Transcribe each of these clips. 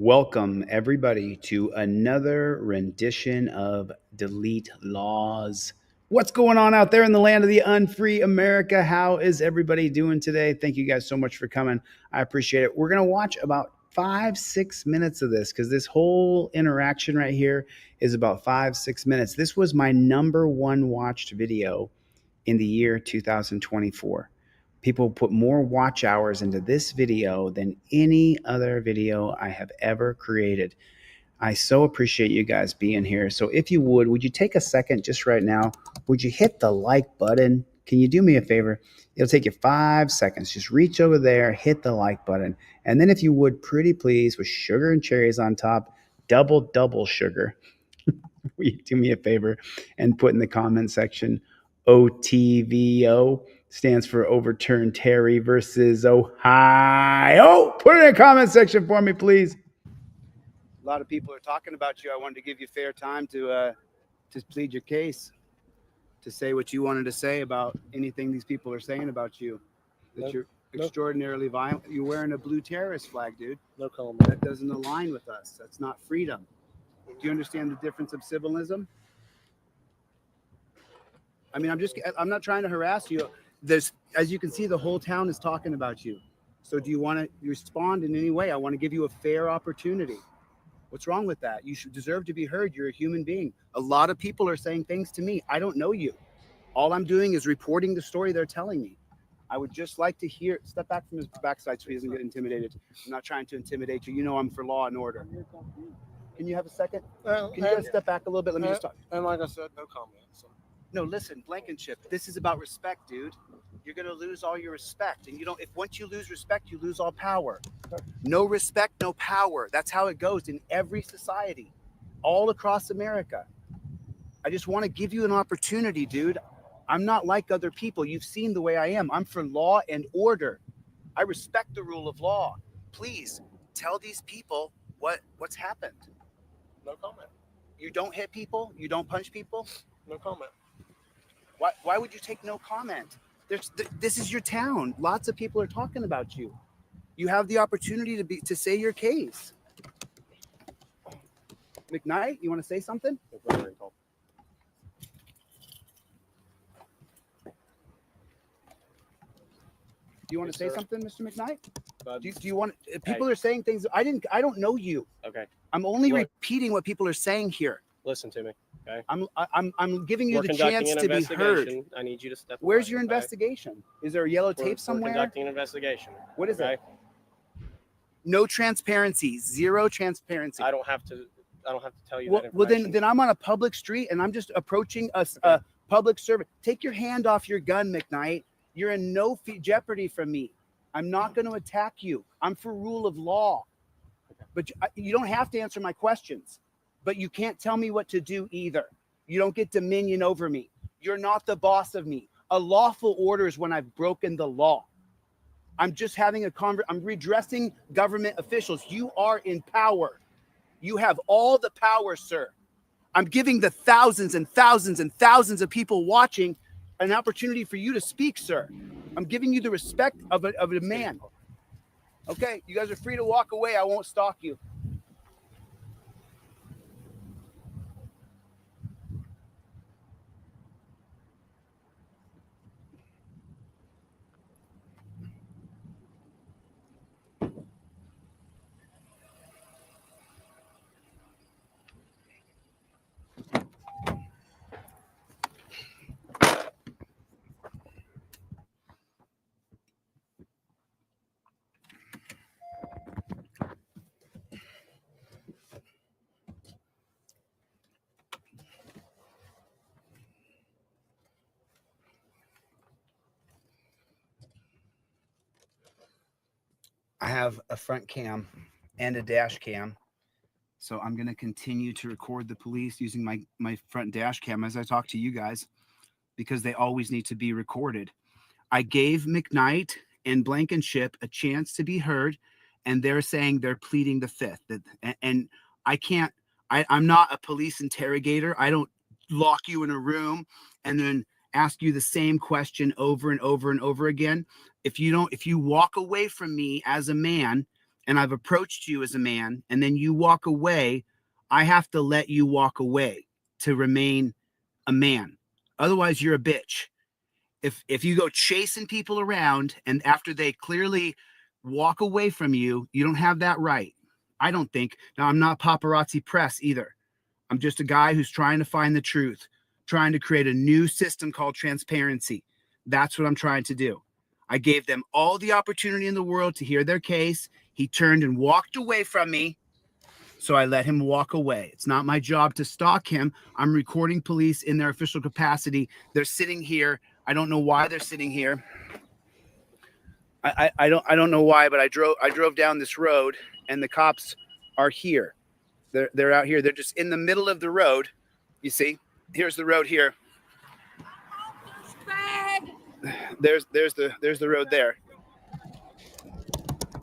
Welcome, everybody, to another rendition of Delete Laws. What's going on out there in the land of the unfree America? How is everybody doing today? Thank you guys so much for coming. I appreciate it. We're going to watch about 5-6 minutes of this because this whole interaction right here is about 5-6 minutes. This was my number one watched video in the year 2024. People put more watch hours into this video than any other video I have ever created. I so appreciate you guys being here. So if you would you take a second just right now? Would you hit the like button? Can you do me a favor? It'll take you 5 seconds. Just reach over there, hit the like button. And then if you would, pretty please, with sugar and cherries on top, double sugar. Will you do me a favor and put in the comment section OTVO? Stands for Overturn Terry versus Ohio. Put it in the comment section for me, please. A lot of people are talking about you. I wanted to give you fair time to plead your case, to say what you wanted to say about anything these people are saying about you. That you're extraordinarily violent. You're wearing a blue terrorist flag, dude. No comment. That doesn't align with us. That's not freedom. Do you understand the difference of civilism? I mean, I'm not trying to harass you. There's, as you can see, the whole town is talking about you. So do you want to respond in any way? I want to give you a fair opportunity. What's wrong with that? You should deserve to be heard. You're a human being. A lot of people are saying things to me. I don't know you. All I'm doing is reporting the story they're telling me. I would just like to hear, step back from his backside so he doesn't get intimidated. I'm not trying to intimidate you. You know I'm for law and order. Can you have a second? Can you guys step back a little bit? Let me just talk. And like I said, no comment. So. No, listen, Blankenship, this is about respect, dude. You're going to lose all your respect. And if once you lose respect, you lose all power. No respect, no power. That's how it goes in every society, all across America. I just want to give you an opportunity, dude. I'm not like other people. You've seen the way I am. I'm for law and order. I respect the rule of law. Please tell these people what's happened. No comment. You don't hit people? You don't punch people? No comment. Why would you take no comment? This is your town. Lots of people are talking about you. You have the opportunity to say your case. McKnight, you want to say something? Do you want to say something, Mr. McKnight? Do you want? People are saying things. I don't know you. Okay. I'm only repeating what people are saying here. Listen to me. Okay. I'm giving you the chance to be heard. I need you to step. Where's your investigation? Is there a yellow tape somewhere? We're conducting an investigation. What is it? No transparency. Zero transparency. I don't have to tell you that. Well, then I'm on a public street and I'm just approaching a public servant. Take your hand off your gun, McKnight. You're in no jeopardy from me. I'm not going to attack you. I'm for rule of law. But you don't have to answer my questions. But you can't tell me what to do either. You don't get dominion over me. You're not the boss of me. A lawful order is when I've broken the law. I'm just having I'm redressing government officials. You are in power. You have all the power, sir. I'm giving the thousands and thousands and thousands of people watching an opportunity for you to speak, sir. I'm giving you the respect of a man. Okay, you guys are free to walk away. I won't stalk you. I have a front cam and a dash cam. So I'm going to continue to record the police using my front dash cam as I talk to you guys, because they always need to be recorded. I gave McKnight and Blankenship a chance to be heard, and they're saying they're pleading the fifth. And I can't, I'm not a police interrogator. I don't lock you in a room and then ask you the same question over and over and over again. If you walk away from me as a man and I've approached you as a man, and then you walk away, I have to let you walk away to remain a man. Otherwise, you're a bitch. If you go chasing people around and after they clearly walk away from you, you don't have that right. I don't think. Now, I'm not paparazzi press either. I'm just a guy who's trying to find the truth, trying to create a new system called transparency. That's what I'm trying to do. I gave them all the opportunity in the world to hear their case. He turned and walked away from me. So I let him walk away. It's not my job to stalk him. I'm recording police in their official capacity. They're sitting here. I don't know why they're sitting here. I don't know why, but I drove down this road and the cops are here. They're out here. They're just in the middle of the road. You see? Here's the road here. There's the road there.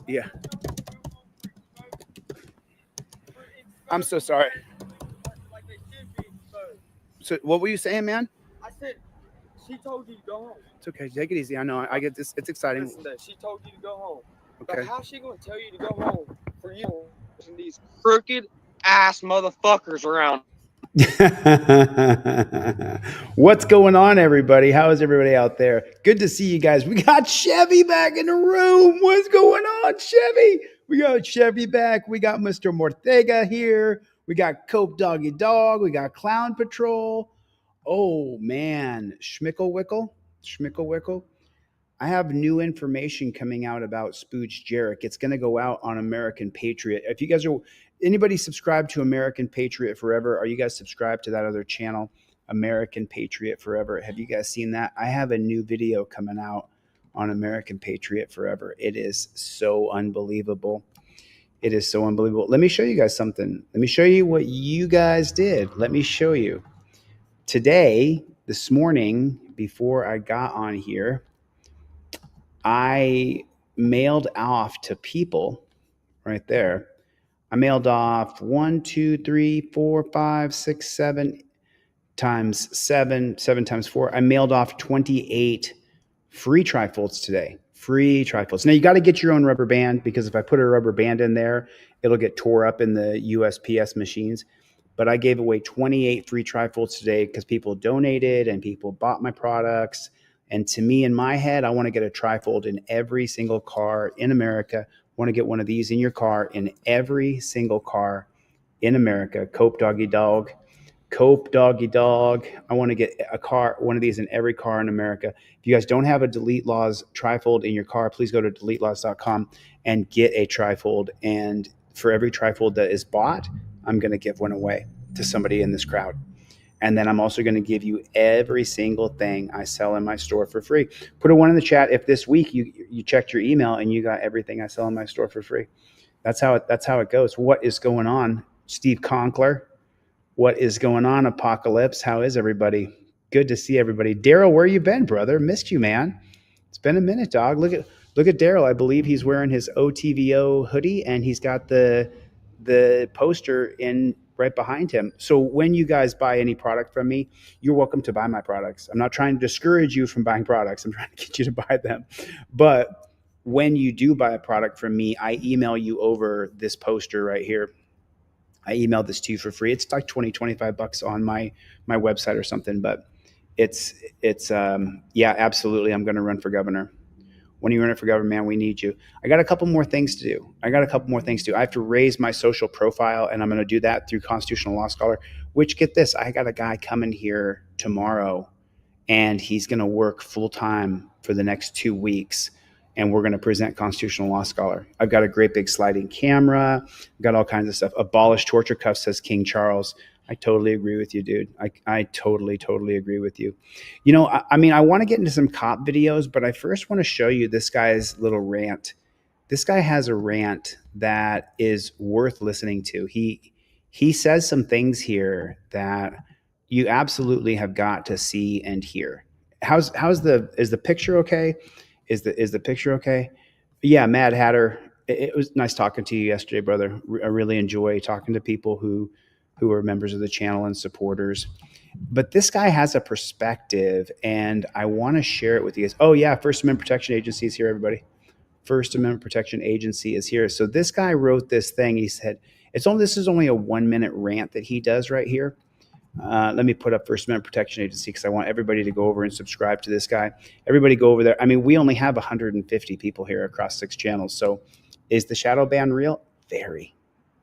Yeah. I'm so sorry. So what were you saying, man? I said she told you to go home. It's okay. Take it easy. I know. I get this. It's exciting. Listen to that. She told you to go home. Okay. But how's she gonna tell you to go home for you and these crooked ass motherfuckers around? What's going on, everybody? How is everybody out there? Good to see you guys. We got Chevy back in the room. What's going on, Chevy? We got Chevy back. We got Mr. Mortega here. We got Cope Doggy Dog. We got Clown Patrol. Oh, man. Schmickle Wickle. I have new information coming out about Spooch Jarek. It's going to go out on American Patriot. If you guys are anybody subscribed to American Patriot Forever, are you guys subscribed to that other channel, American Patriot Forever? Have you guys seen that? I have a new video coming out on American Patriot Forever. It is so unbelievable. It is so unbelievable. Let me show you guys something. Let me show you what you guys did. Let me show you. Today, this morning, before I got on here, I mailed off to people right there. I mailed off 1, 2, 3, 4, 5, 6, 7 times 7, 7 times 4. I mailed off 28 free trifolds today. Free trifolds. Now you got to get your own rubber band because if I put a rubber band in there, it'll get tore up in the USPS machines. But I gave away 28 free trifolds today because people donated and people bought my products. And to me, in my head, I want to get a trifold in every single car in America. I want to get one of these in your car in every single car in America. Cope Doggy Dog. Cope Doggy Dog. I want to get one of these in every car in America. If you guys don't have a Delete Laws trifold in your car, please go to deletelaws.com and get a trifold. And for every trifold that is bought, I'm going to give one away to somebody in this crowd. And then I'm also going to give you every single thing I sell in my store for free. Put a 1 in the chat if this week you checked your email and you got everything I sell in my store for free. That's how it goes. What is going on, Steve Conkler? What is going on, Apocalypse? How is everybody? Good to see everybody. Daryl, where you been, brother? Missed you, man. It's been a minute, dog. Look at Daryl. I believe he's wearing his OTVO hoodie and he's got the poster in right behind him. So when you guys buy any product from me, you're welcome to buy my products. I'm not trying to discourage you from buying products. I'm trying to get you to buy them. But when you do buy a product from me, I email you over this poster right here. I emailed this to you for free. It's like 20, 25 bucks on my website or something, but it's yeah, absolutely. I'm going to run for governor. When you run it for governor, man, we need you. I got a couple more things to do. I have to raise my social profile, and I'm going to do that through Constitutional Law Scholar, which, get this, I got a guy coming here tomorrow, and he's going to work full-time for the next 2 weeks, and we're going to present Constitutional Law Scholar. I've got a great big sliding camera. I've got all kinds of stuff. Abolish torture cuffs, says King Charles. I totally agree with you, dude. I totally agree with you. You know, I mean, I want to get into some cop videos, but I first want to show you this guy's little rant. This guy has a rant that is worth listening to. He says some things here that you absolutely have got to see and hear. Is the picture okay? Is the picture okay? Yeah, Mad Hatter. It was nice talking to you yesterday, brother. I really enjoy talking to people who are members of the channel and supporters. But this guy has a perspective, and I want to share it with you guys. Oh, yeah, First Amendment Protection Agency is here, everybody. First Amendment Protection Agency is here. So this guy wrote this thing. He said, this is only a 1-minute rant that he does right here. Let me put up First Amendment Protection Agency because I want everybody to go over and subscribe to this guy. Everybody go over there. I mean, we only have 150 people here across 6 channels. So is the shadow ban real? Very,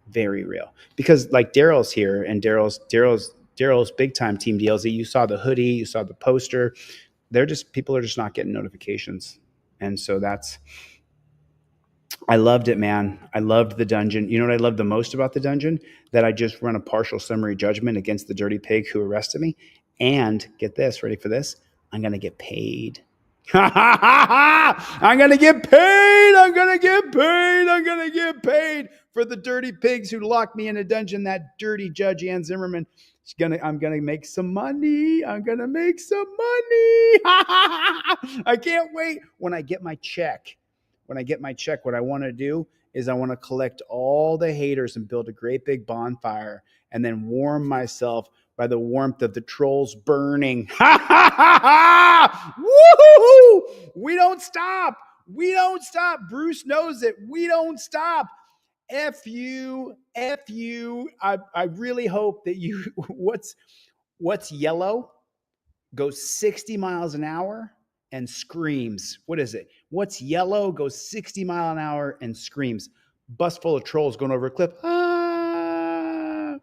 very real. Because like Daryl's here, and Daryl's big time Team DLZ. You saw the hoodie, you saw the poster. People are just not getting notifications. And so I loved it, man. I loved the dungeon. You know what I loved the most about the dungeon? That I just run a partial summary judgment against the dirty pig who arrested me. And get this, ready for this? I'm going to get paid. I'm going to get paid. I'm going to get paid. I'm going to get paid for the dirty pigs who locked me in a dungeon. That dirty Judge Ann Zimmerman. I'm going to make some money. I'm going to make some money. I can't wait when I get my check. When I get my check, what I want to do is I want to collect all the haters and build a great big bonfire and then warm myself by the warmth of the trolls burning. Woo-hoo-hoo! We don't stop. We don't stop. Bruce knows it. We don't stop. F you. F you. I really hope that you, what's yellow goes 60 miles an hour and screams. What is it? What's yellow goes 60 mile an hour and screams. Bus full of trolls going over a cliff. Ah.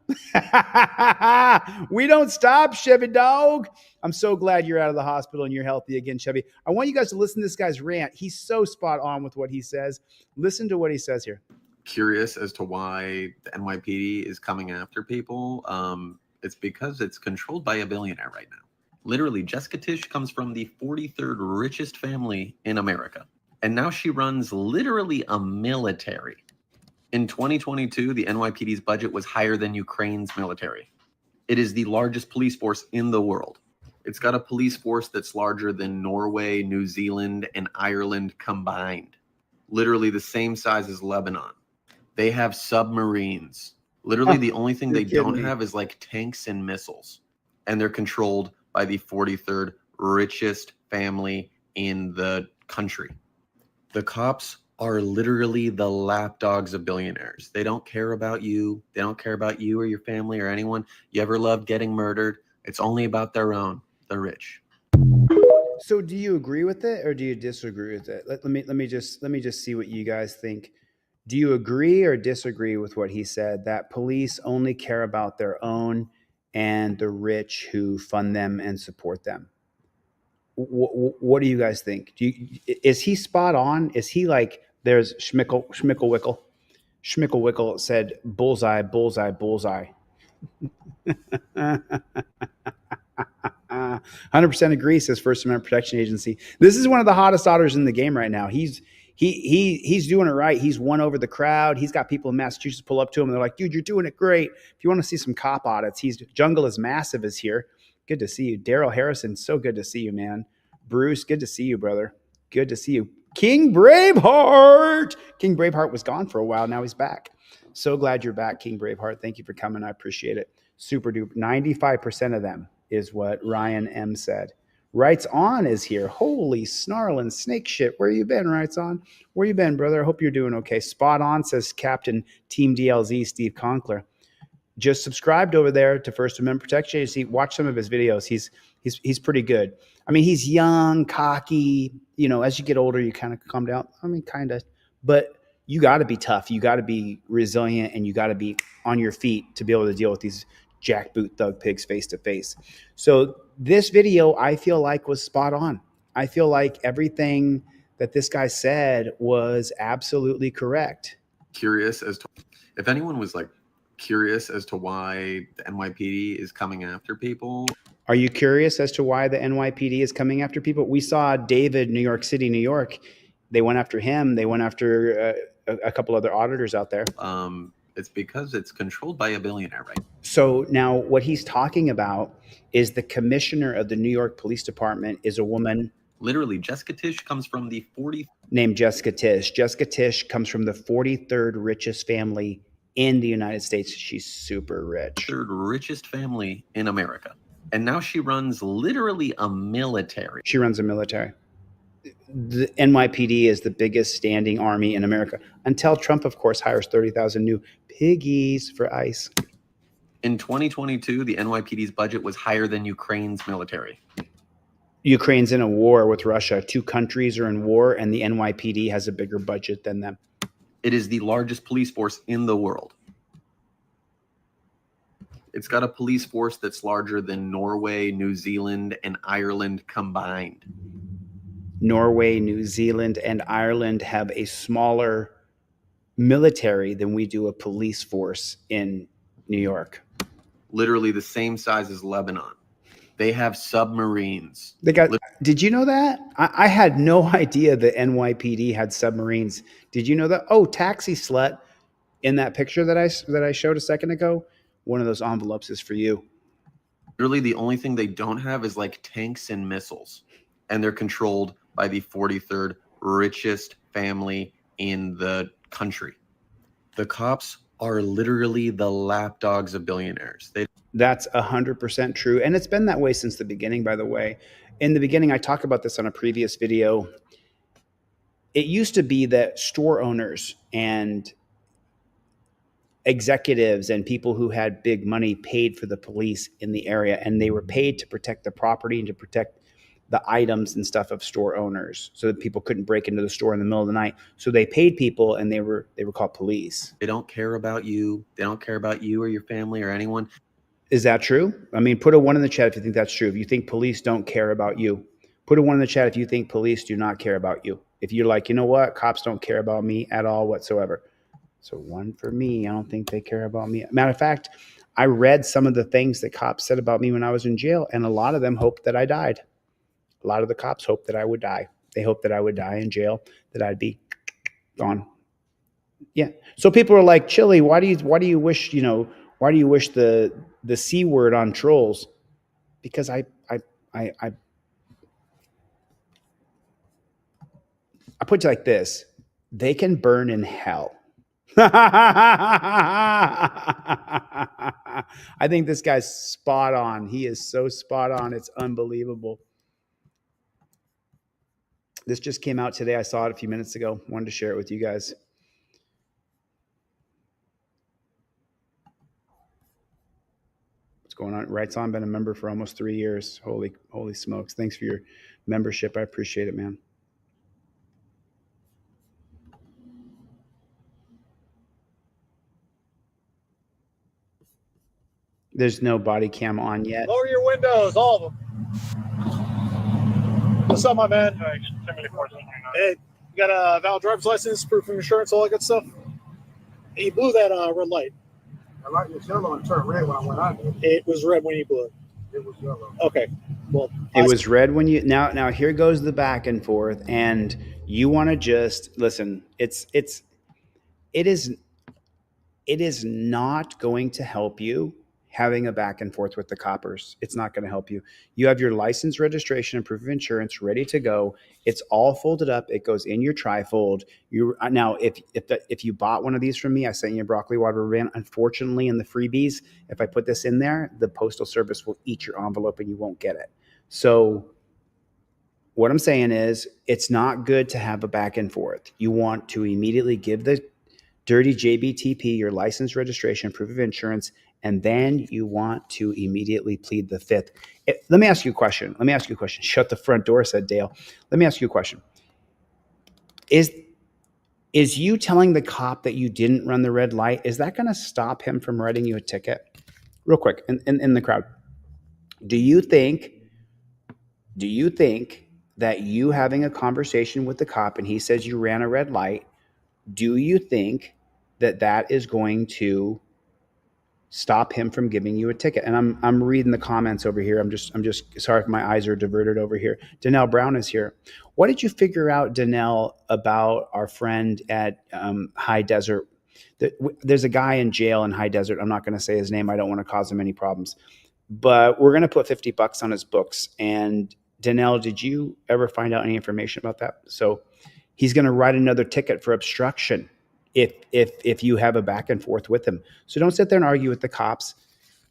We don't stop, Chevy dog. I'm so glad you're out of the hospital and you're healthy again, Chevy. I want you guys to listen to this guy's rant. He's so spot on with what he says. Listen to what he says here. Curious as to why the NYPD is coming after people. It's because it's controlled by a billionaire right now. Literally, Jessica Tisch comes from the 43rd richest family in America. And now she runs literally a military. In 2022, the NYPD's budget was higher than Ukraine's military. It is the largest police force in the world. It's got a police force that's larger than Norway, New Zealand, and Ireland combined. Literally the same size as Lebanon. They have submarines. Literally, the only thing they don't have is like tanks and missiles. And they're controlled by the 43rd richest family in the country. The cops are literally the lapdogs of billionaires. They don't care about you. They don't care about you or your family or anyone you ever loved getting murdered. It's only about their own, the rich. So do you agree with it or do you disagree with it? Let me just see what you guys think. Do you agree or disagree with what he said, that police only care about their own and the rich who fund them and support them? What do you guys think? Is he spot on? Is he like, there's Schmickelwickel said, bullseye, bullseye, bullseye. 100% agree, says First Amendment Protection Agency. This is one of the hottest otters in the game right now. He's doing it right. He's won over the crowd. He's got people in Massachusetts pull up to him and they're like, dude, you're doing it great. If you want to see some cop audits, Jungle is Massive is here. Good to see you. Daryl Harrison, so good to see you, man. Bruce, good to see you, brother. Good to see you. King Braveheart. King Braveheart was gone for a while. Now he's back. So glad you're back, King Braveheart. Thank you for coming. I appreciate it. Super duper. 95% of them is what Ryan M said. Rights On is here. Holy snarling snake shit. Where you been, Rights On? Where you been, brother? I hope you're doing okay. Spot On, says Captain Team DLZ, Steve Conkler. Just subscribed over there to First Amendment Protection Agency. Watch some of his videos. He's pretty good. I mean, he's young, cocky. You know, as you get older, you kind of calm down. I mean, kind of. But you got to be tough. You got to be resilient, and you got to be on your feet to be able to deal with these jackboot thug pigs face to face. So this video, I feel like, was spot on. I feel like everything that this guy said was absolutely correct. Curious as to if anyone was like curious as to why the NYPD is coming after people. Are you curious as to why the NYPD is coming after people? We saw David, New York City, New York. They went after him. They went after a couple other auditors out there. It's because it's controlled by a billionaire, right? So now what he's talking about is the commissioner of the New York Police Department is a woman. Literally, Jessica Tisch comes from the named Jessica Tisch. Jessica Tisch comes from the 43rd richest family in the United States. She's super rich. Third richest family in America. And now she runs literally a military. She runs a military. the NYPD is the biggest standing army in America until Trump, of course, hires 30,000 new piggies for ICE. In 2022, the NYPD's budget was higher than Ukraine's military. Ukraine's in a war with Russia. 2 countries are in war, and the NYPD has a bigger budget than them. It is the largest police force in the world. It's got a police force that's larger than Norway, New Zealand, and Ireland combined. Norway, New Zealand, and Ireland have a smaller military than we do a police force in New York. Literally the same size as Lebanon. They have submarines. Did you know that? I had no idea the NYPD had submarines. Did you know that? Oh, taxi slut in that picture that I showed a second ago. One of those envelopes is for you. Literally, the only thing they don't have is like tanks and missiles, and they're controlled by the 43rd richest family in the country. The cops are literally the lapdogs of billionaires. That's 100% true. And it's been that way since the beginning, by the way. In the beginning, I talked about this on a previous video. It used to be that store owners and executives and people who had big money paid for the police in the area, and they were paid to protect the property and to protect the items and stuff of store owners so that people couldn't break into the store in the middle of the night. So they paid people, and they were called police. They don't care about you. They don't care about you or your family or anyone. Is that true? I mean, put a 1 in the chat if you think that's true. If you think police don't care about you, put a 1 in the chat if you think police do not care about you. If you're like, you know what, cops don't care about me at all whatsoever. So 1 for me. I don't think they care about me. Matter of fact, I read some of the things that cops said about me when I was in jail, and a lot of them hoped that I died. A lot of the cops hoped that I would die. They hoped that I would die in jail, that I'd be gone. Yeah. So people are like, Chili, why do you wish the C word on trolls? Because I put it like this: they can burn in hell. I think this guy's spot on. He is so spot on. It's unbelievable. This just came out today. I saw it a few minutes ago. Wanted to share it with you guys. What's going on? Right's on. Been a member for almost 3 years. Holy smokes. Thanks for your membership. I appreciate it, man. There's no body cam on yet. Lower your windows, all of them. What's up, my man? Hey, you got a valid driver's license, proof of insurance, all that good stuff? Hey, you blew that red light. The light was yellow and turned red when I went out there. It was red when you blew it. It was yellow. Okay. Well, it was red when you now here goes the back and forth, and you want to just listen. It is not going to help you having a back and forth with the coppers. It's not going to help you. You have your license, registration, and proof of insurance ready to go. It's all folded up. It goes in your trifold. Now, if you bought one of these from me, I sent you a broccoli water rubber band. Unfortunately, in the freebies, if I put this in there, the postal service will eat your envelope and you won't get it. So what I'm saying is, it's not good to have a back and forth. You want to immediately give the dirty JBTP your license, registration, proof of insurance, and then you want to immediately plead the fifth. Let me ask you a question. Shut the front door, said Dale. Let me ask you a question. Is you telling the cop that you didn't run the red light, is that going to stop him from writing you a ticket? Real quick, in the crowd. Do you think that you having a conversation with the cop and he says you ran a red light, do you think that is going to stop him from giving you a ticket? And I'm reading the comments over here. I'm just sorry if my eyes are diverted over here. Danelle Brown is here. What did you figure out, Danelle, about our friend at High Desert? There's a guy in jail in High Desert. I'm not going to say his name. I don't want to cause him any problems. But we're going to put $50 on his books. And Danelle, did you ever find out any information about that? So he's going to write another ticket for obstruction if you have a back and forth with him. So don't sit there and argue with the cops.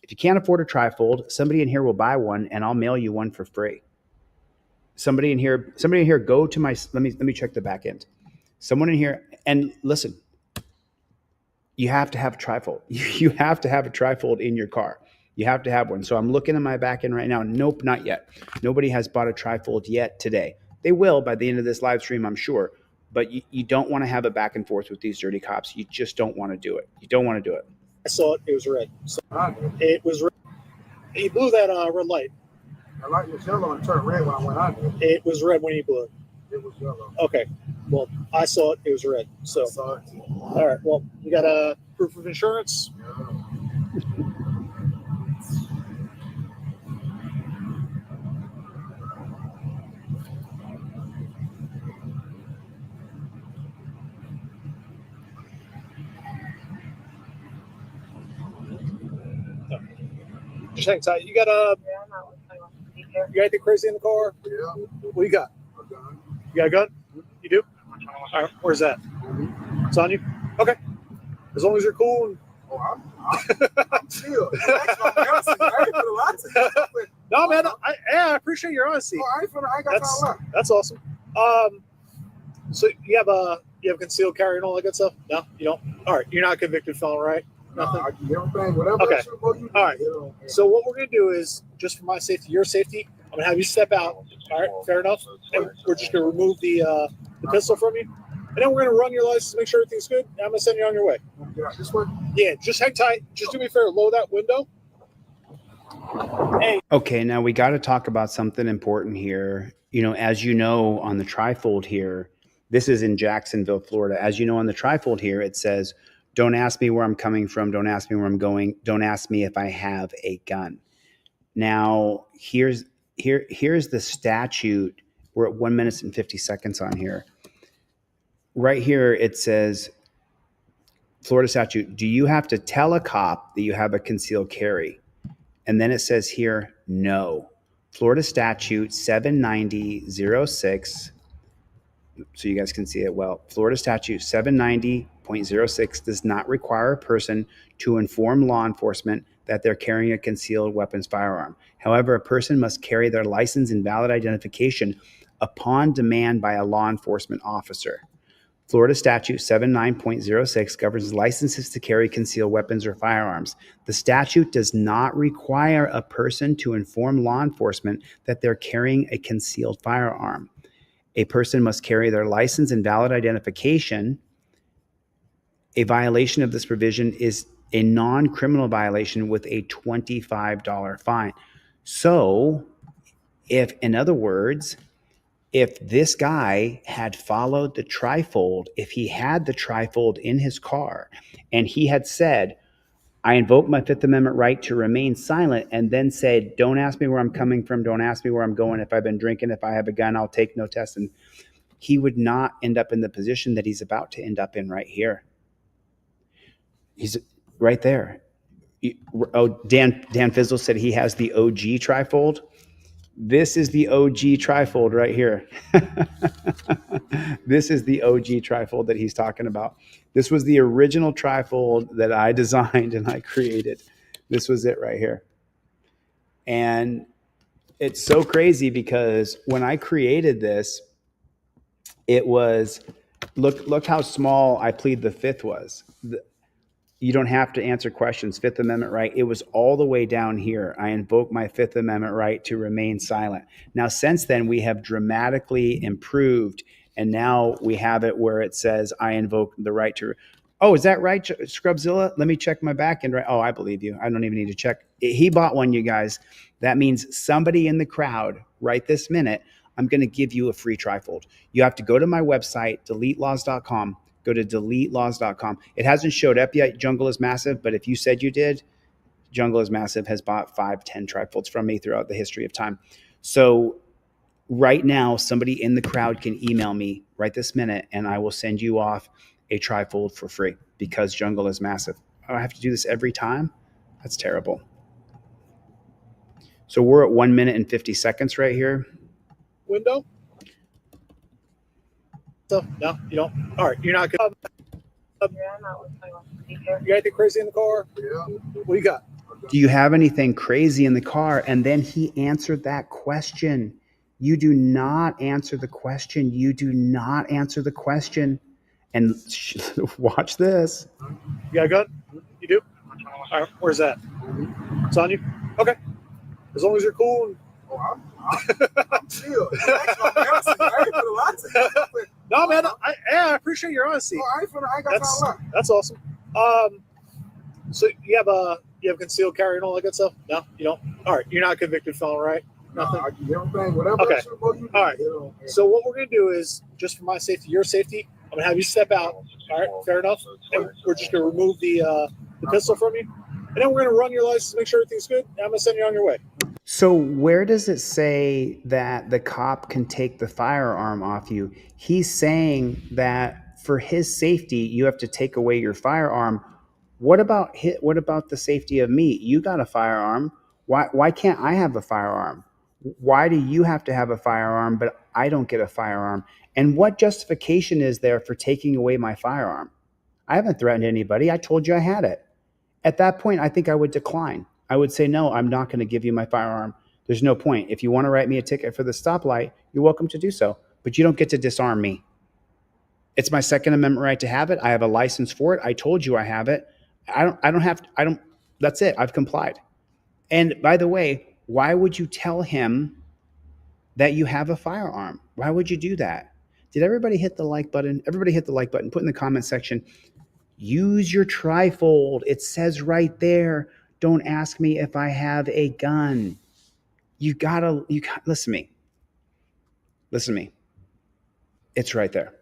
If you can't afford a trifold, somebody in here will buy one, and I'll mail you one for free. somebody in here, go to my, let me check the back end. Someone in here, and listen, you have to have a trifold. You have to have a trifold in your car. You have to have one. So I'm looking at my back end right now. Nope, not yet. Nobody has bought a trifold yet today. They will by the end of this live stream, I'm sure. But you don't want to have a back and forth with these dirty cops. You just don't want to do it. You don't want to do it. I saw it. It was red. So it was red. He blew that red light. The light was yellow and turned red when I went out there. It was red when he blew it. It was yellow. Okay. Well, I saw it. It was red. So, I saw it. all right. Well, you got a proof of insurance? Just hang tight. You got anything crazy in the car? Yeah. What you got? A gun. You got a gun? You do? All right. Where's that? It's on you? Okay. As long as you're cool. And... Oh, I'm chill. No, man. I appreciate your honesty. Oh, I ain't got time left. That's awesome. So you have a concealed carry and all that good stuff? No, you don't. All right. You're not a convicted felon, right? Nothing. I do everything, whatever. Okay. You All right. So what we're gonna do is, just for my safety, your safety, I'm gonna have you step out. All right. Fair enough. And we're just gonna remove the pistol from you, and then we're gonna run your license, make sure everything's good, and I'm gonna send you on your way. This one? Yeah. Just hang tight. Just do me a favor. Lower that window. Hey. Okay, now we got to talk about something important here. You know, as you know, on the trifold here, this is in Jacksonville, Florida. As you know, on the trifold here, it says, don't ask me where I'm coming from. Don't ask me where I'm going. Don't ask me if I have a gun. Now, here's the statute. We're at 1 minute and 50 seconds on here. Right here, it says, Florida statute, do you have to tell a cop that you have a concealed carry? And then it says here, no. Florida statute 790.06. So you guys can see it well. Florida statute 790.06 does not require a person to inform law enforcement that they're carrying a concealed weapons firearm. However, a person must carry their license and valid identification upon demand by a law enforcement officer. Florida statute 79.06 governs licenses to carry concealed weapons or firearms. The statute does not require a person to inform law enforcement that they're carrying a concealed firearm. A person must carry their license and valid identification. A violation of this provision is a non-criminal violation with a $25 fine. So, in other words, if this guy had followed the trifold, if he had the trifold in his car and he had said, I invoke my Fifth Amendment right to remain silent, and then said, don't ask me where I'm coming from, don't ask me where I'm going, if I've been drinking, if I have a gun, I'll take no test, and he would not end up in the position that he's about to end up in right here. He's right there. Oh, Dan Fizzle said he has the OG trifold. This is the OG trifold right here. This is the OG trifold that he's talking about. This was the original trifold that I designed and I created. This was it right here. And it's so crazy because when I created this, it was, look how small I plead the fifth was. You don't have to answer questions. Fifth Amendment right. It was all the way down here. I invoke my Fifth Amendment right to remain silent. Now, since then, we have dramatically improved. And now we have it where it says, I invoke the right to. Oh, is that right, Scrubzilla? Let me check my back end. Right. Oh, I believe you. I don't even need to check. He bought one, you guys. That means somebody in the crowd right this minute, I'm going to give you a free trifold. You have to go to my website, deletelaws.com. Go to deletelaws.com. It hasn't showed up yet. Jungle is Massive, but if you said you did, Jungle is Massive has bought 5, 10 trifolds from me throughout the history of time. So right now, somebody in the crowd can email me right this minute, and I will send you off a trifold for free because Jungle is Massive. Oh, I have to do this every time? That's terrible. So we're at 1 minute and 50 seconds right here. Window? No, you don't. All right, you're not going to. You got anything crazy in the car? Yeah. What you got? Do you have anything crazy in the car? And then he answered that question. You do not answer the question. You do not answer the question. And watch this. You got a gun? You do? All right, where's that? It's on you? Okay. As long as you're cool. Oh, I'm chill. I ain't finna lie to you. No, man, I appreciate your honesty. Oh, I ain't got time to lie. That's awesome. So you have concealed carry and all that good stuff? No, you don't. All right, you're not a convicted felon, right? Nothing. I do everything, whatever. Okay. You do, All right. So what we're gonna do is, just for my safety, your safety, I'm gonna have you step out. All right, fair enough. And we're just gonna remove the pistol from you, and then we're gonna run your license, make sure everything's good, and I'm gonna send you on your way. So where does it say that the cop can take the firearm off you? He's saying that for his safety, you have to take away your firearm. What about the safety of me? You got a firearm. Why can't I have a firearm? Why do you have to have a firearm, but I don't get a firearm? And what justification is there for taking away my firearm? I haven't threatened anybody. I told you I had it. At that point, I think I would decline. I would say, no, I'm not going to give you my firearm. There's no point. If you want to write me a ticket for the stoplight, you're welcome to do so. But you don't get to disarm me. It's my Second Amendment right to have it. I have a license for it. I told you I have it. That's it. I've complied. And by the way, why would you tell him that you have a firearm? Why would you do that? Did everybody hit the like button? Everybody hit the like button. Put in the comment section. Use your trifold. It says right there, don't ask me if I have a gun. You gotta listen to me. Listen to me. It's right there.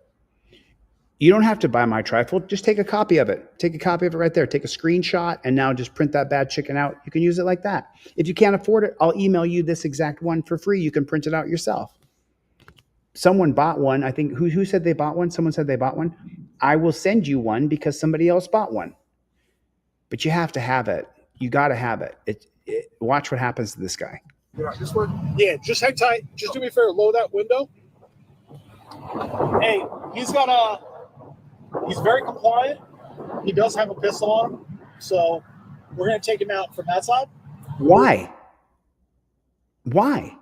You don't have to buy my trifold. Just take a copy of it. Take a copy of it right there. Take a screenshot and now just print that bad chicken out. You can use it like that. If you can't afford it, I'll email you this exact one for free. You can print it out yourself. Someone bought one. I think who said they bought one? Someone said they bought one. I will send you one because somebody else bought one. But you have to have it. You got to have it. Watch what happens to this guy. Yeah, this one. Yeah, just hang tight. Just do me a favor, lower that window. Hey, he's very compliant. He does have a pistol on him. So we're going to take him out from that side. Why? Why?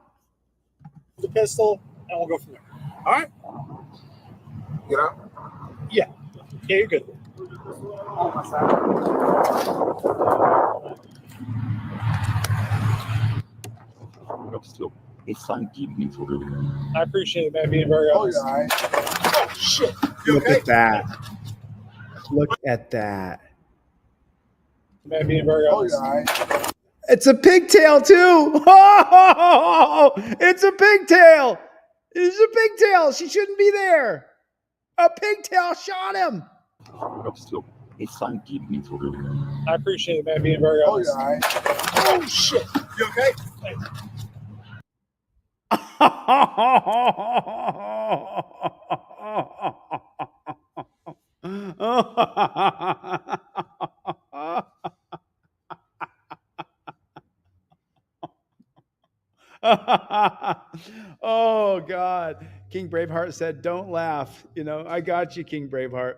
The pistol, and we'll go from there. All right? Get out. Yeah, you're good. On my side. I appreciate it, man, being very honest. Oh, yeah, all right. Oh, shit. You Look okay? at that. Look at that. Man, being very Oh, honest. yeah, all right. It's a pigtail too. Oh, it's a pigtail. It's a pigtail. She shouldn't be there. A pigtail shot him. I appreciate it, man, being very Oh, honest. yeah, all right. Oh, shit. You okay? Oh God. King Braveheart said, don't laugh. I got you, King Braveheart.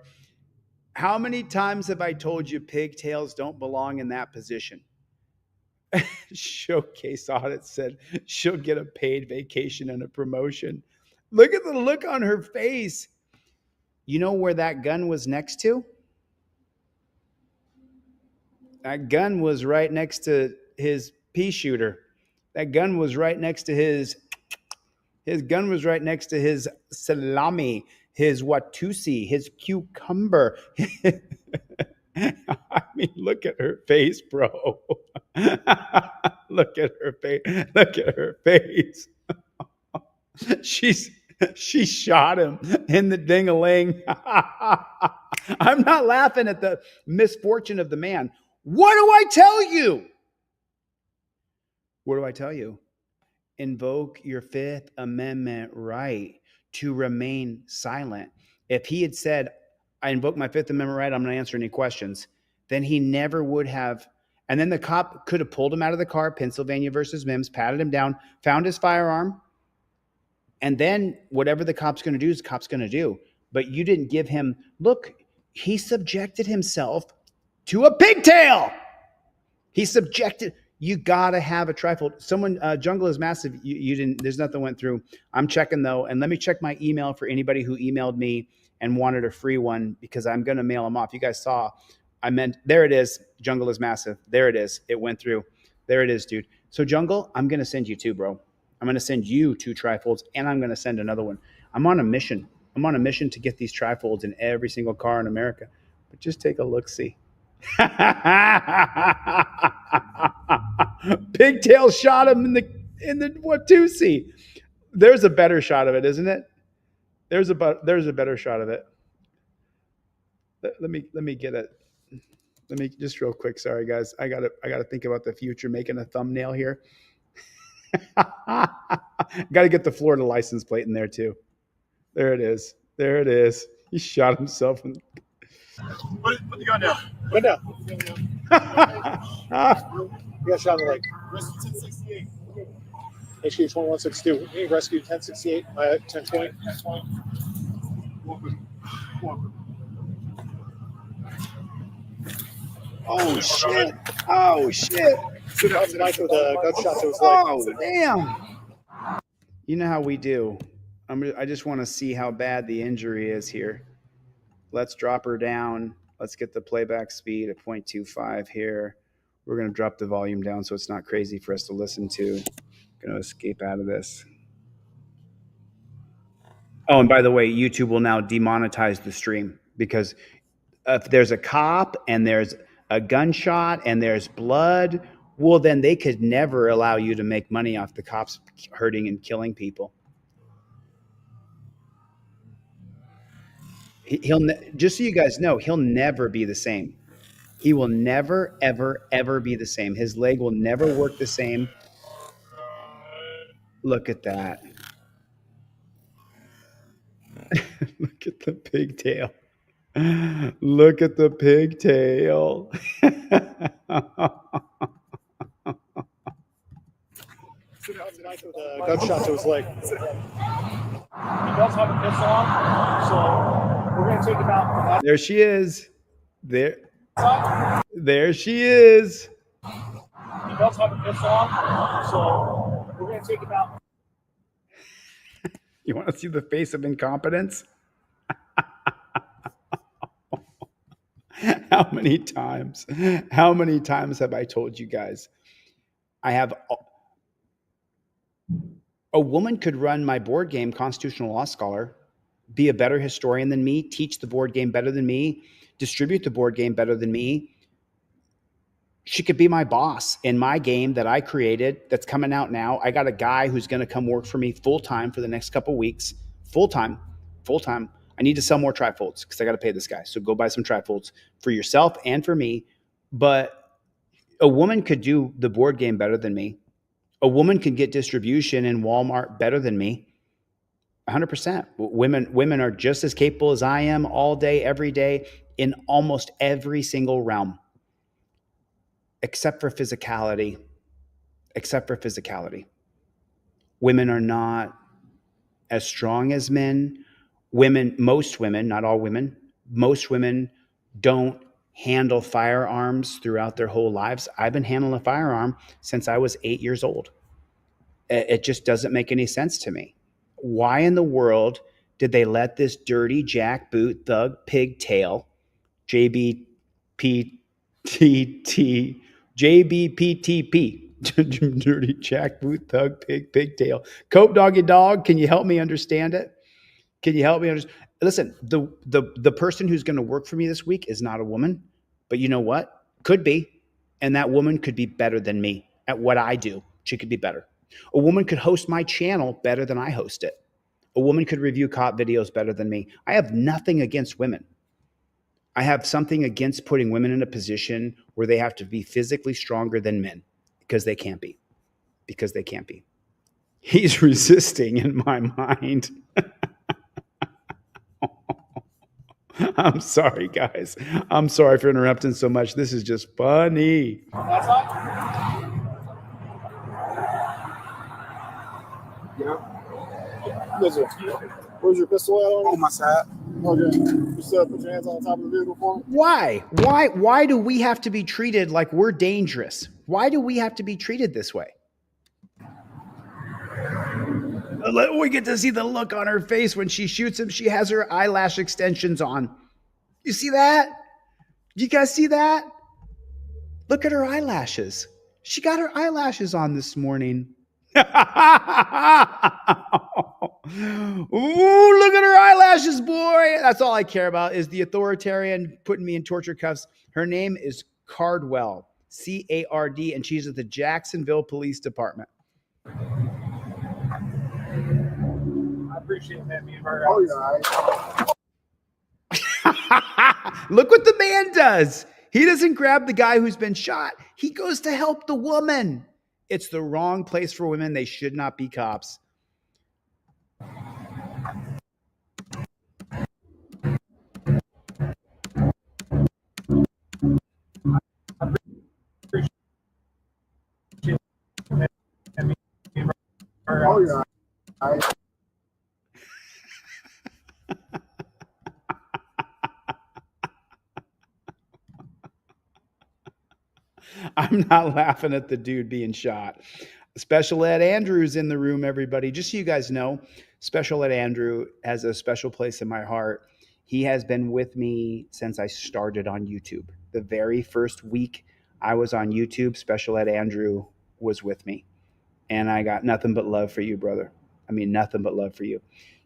How many times have I told you pigtails don't belong in that position? Showcase Audit said she'll get a paid vacation and a promotion. Look at the look on her face. You know where that gun was next to? That gun was right next to his pea shooter. That gun was right next to his gun was right next to his salami, his Watusi, his cucumber. I mean, look at her face, bro. Look at her face. Look at her face. She shot him in the ding-a-ling. I'm not laughing at the misfortune of the man. What do I tell you? What do I tell you? Invoke your Fifth Amendment right to remain silent. If he had said, I invoke my Fifth Amendment right, I'm going to answer any questions, then he never would have. And then the cop could have pulled him out of the car, Pennsylvania versus Mims, patted him down, found his firearm. And then whatever the cop's going to do is the cop's going to do. But you didn't give him, look, he subjected himself to a pigtail. You got to have a trifold. Someone, Jungle is Massive. You didn't, there's nothing went through. I'm checking though. And let me check my email for anybody who emailed me and wanted a free one, because I'm going to mail them off. You guys saw, there it is. Jungle is Massive. There it is. It went through. There it is, dude. So Jungle, I'm going to send you 2, bro. I'm going to send you 2 trifolds, and I'm going to send another one. I'm on a mission. I'm on a mission to get these trifolds in every single car in America. But just take a look-see. Pigtail shot him in the Watusi. There's a better shot of it, isn't it? There's a better shot of it. Let me get it. Let me just real quick. Sorry guys, I gotta think about the future, making a thumbnail here. Got to get the Florida license plate in there too. There it is. There it is. He shot himself. Put the gun down. Gun down. You got shot in the leg. Rescue 1068. HQ 2162. Hey, rescue 1068. 1020. Oh shit! Oh shit! That was a knife with a gunshot to his leg. Oh damn! You know how we do. I just want to see how bad the injury is here. Let's drop her down. Let's get the playback speed at 0.25 here. We're going to drop the volume down so it's not crazy for us to listen to. Going to escape out of this. Oh, and by the way, YouTube will now demonetize the stream, because if there's a cop and there's a gunshot and there's blood, well, then they could never allow you to make money off the cops hurting and killing people. He'll just so you guys know, he'll never be the same. He will never, ever, ever be the same. His leg will never work the same. Look at that. Look at the pigtail. Look at the pigtail. Gunshot to his leg. He does have a pistol on, so we're going to take him out. There she is. There she is. He does have a pistol on, so we're going to take him out. You want to see the face of incompetence? How many times have I told you guys? I have a woman could run my board game, Constitutional Law Scholar, be a better historian than me, teach the board game better than me, distribute the board game better than me. She could be my boss in my game that I created that's coming out now. I got a guy who's going to come work for me full-time for the next couple of weeks. Full-time. I need to sell more trifolds because I got to pay this guy. So go buy some trifolds for yourself and for me. But a woman could do the board game better than me. A woman can get distribution in Walmart better than me. 100%. Women are just as capable as I am all day, every day, in almost every single realm. Except for physicality. Women are not as strong as men. Most women, not all women, most women don't handle firearms throughout their whole lives. I've been handling a firearm since I was 8 years old. It just doesn't make any sense to me. Why in the world did they let this dirty jackboot thug pigtail, JBPTP, dirty jackboot thug pigtail, Cope doggy dog? Can you help me understand it? Listen, the person who's going to work for me this week is not a woman, but you know what? Could be. And that woman could be better than me at what I do. She could be better. A woman could host my channel better than I host it. A woman could review cop videos better than me. I have nothing against women. I have something against putting women in a position where they have to be physically stronger than men, because they can't be. He's resisting in my mind. I'm sorry, guys. I'm sorry for interrupting so much. This is just funny. That's not. Listen, where's your pistol at? On my side. Okay. Just put your hands on the top of the vehicle for me. Why do we have to be treated like we're dangerous? Why do we have to be treated this way? We get to see the look on her face when she shoots him. She has her eyelash extensions on. You see that? You guys see that? Look at her eyelashes. She got her eyelashes on this morning. Ooh, look at her eyelashes, boy. That's all I care about is the authoritarian putting me in torture cuffs. Her name is Cardwell, C-A-R-D, and she's at the Jacksonville Police Department. I appreciate that, me and her. Oh, yeah. Look what the man does. He doesn't grab the guy who's been shot. He goes to help the woman. It's the wrong place for women. They should not be cops. Oh, yeah. I'm not laughing at the dude being shot. Special Ed Andrew's in the room, everybody. Just so you guys know, Special Ed Andrew has a special place in my heart. He has been with me since I started on YouTube. The very first week I was on YouTube, Special Ed Andrew was with me. And I got nothing but love for you, brother. I mean, nothing but love for you.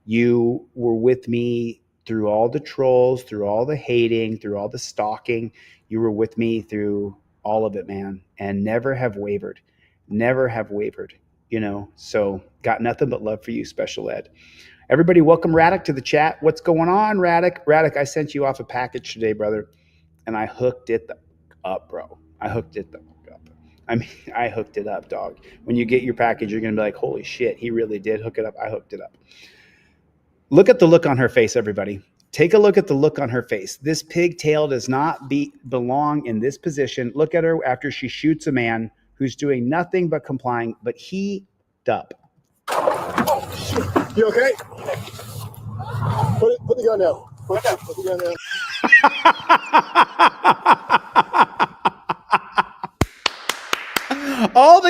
You were with me through all the trolls, through all the hating, through all the stalking. You were with me through all of it, man, and never have wavered, so got nothing but love for you, Special Ed. Everybody, welcome Raddick to the chat. What's going on, Raddick, I sent you off a package today, brother, and I hooked it up, bro. I hooked it up. I hooked it up, dog. When you get your package, you're gonna be like, holy shit, he really did hook it up. I hooked it up. Look at the look on her face, everybody. Take a look at the look on her face. This pigtail does not belong in this position. Look at her after she shoots a man who's doing nothing but complying, but he up. Oh, shit. You okay? Put the gun down. Put the gun down. All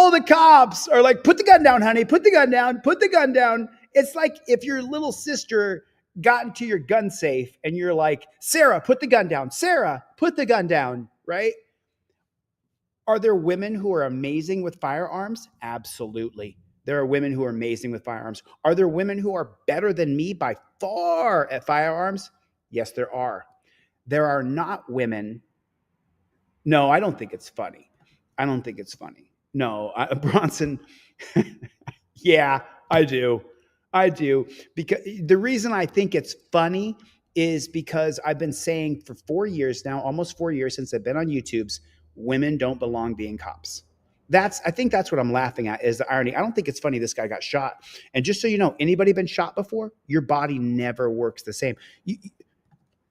the cops are like, put the gun down, honey. Put the gun down. Put the gun down. It's like if your little sister got into your gun safe and you're like, Sarah, put the gun down. Sarah, put the gun down, right? Are there women who are amazing with firearms? Absolutely. There are women who are amazing with firearms. Are there women who are better than me by far at firearms? Yes, there are. There are not women. No, I don't think it's funny. No, Bronson. Yeah, I do. Because the reason I think it's funny is because I've been saying for 4 years now, almost 4 years since I've been on YouTube's, women don't belong being cops. I think that's what I'm laughing at is the irony. I don't think it's funny this guy got shot. And just so you know, anybody been shot before? Your body never works the same.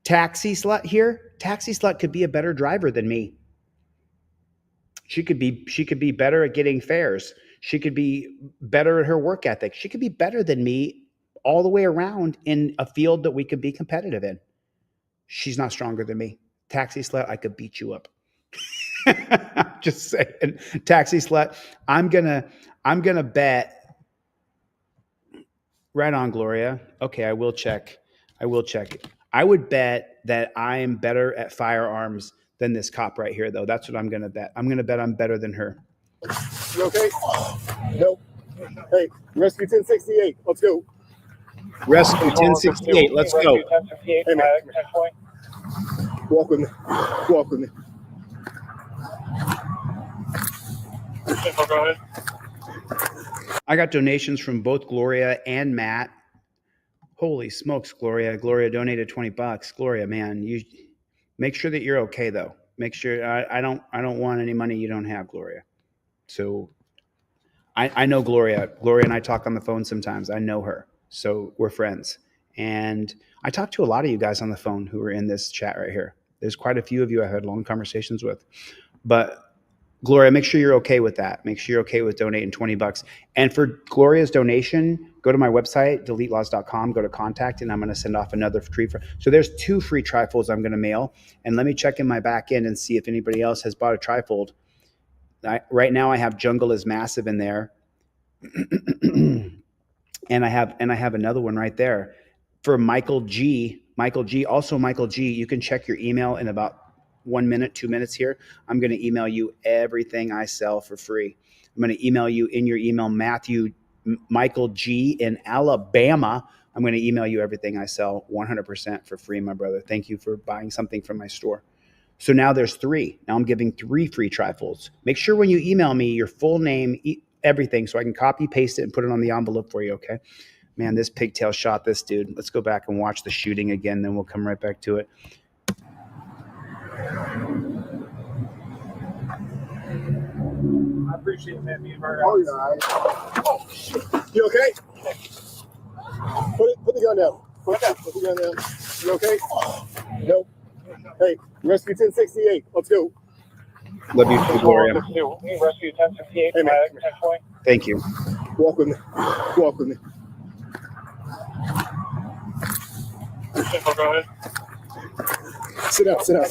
Taxi slut here. Taxi slut could be a better driver than me. She could be better at getting fares. She could be better at her work ethic. She could be better than me all the way around in a field that we could be competitive in. She's not stronger than me. Taxi slut, I could beat you up. Just saying. Taxi slut, I'm gonna bet. Right on, Gloria. Okay, I will check. I would bet that I am better at firearms than this cop right here, though. That's what I'm gonna bet. I'm gonna bet I'm better than her. You okay? Nope. Hey, Rescue 1068. Let's go. Rescue 1068. Let's go. Hey, man. Walk with me. Go ahead. I got donations from both Gloria and Matt. Holy smokes, Gloria. Gloria donated $20. Gloria, man, you make sure that you're okay, though. Make sure I don't want any money you don't have, Gloria. So I know Gloria. Gloria and I talk on the phone sometimes. I know her. So we're friends. And I talk to a lot of you guys on the phone who are in this chat right here. There's quite a few of you I've had long conversations with. But Gloria, make sure you're okay with that. Make sure you're okay with donating $20. And for Gloria's donation, go to my website, deletelaws.com, go to contact, and I'm going to send off another free. So there's 2 free trifolds I'm going to mail. And let me check in my back end and see if anybody else has bought a trifold. Right now I have Jungle is Massive in there. and I have another one right there for Michael G. Also Michael G, you can check your email in about 1 minute, 2 minutes here. I'm going to email you everything I sell for free. I'm going to email you in your email, Michael G in Alabama. I'm going to email you everything I sell 100% for free, my brother. Thank you for buying something from my store. So now there's 3. Now I'm giving 3 free trifolds. Make sure when you email me your full name, everything, so I can copy, paste it, and put it on the envelope for you, okay? Man, this pigtail shot this dude. Let's go back and watch the shooting again, then we'll come right back to it. I appreciate that, me and Murray. Oh, you're all right. Oh, shit. You okay? Put the gun down. Put the gun down. You okay? Nope. Hey, rescue 1068. Let's go. Love you, Gloria. Rescue 1068. Hey, man. Thank you. Walk with me. Walk with me. Go ahead. Sit down. Sit down.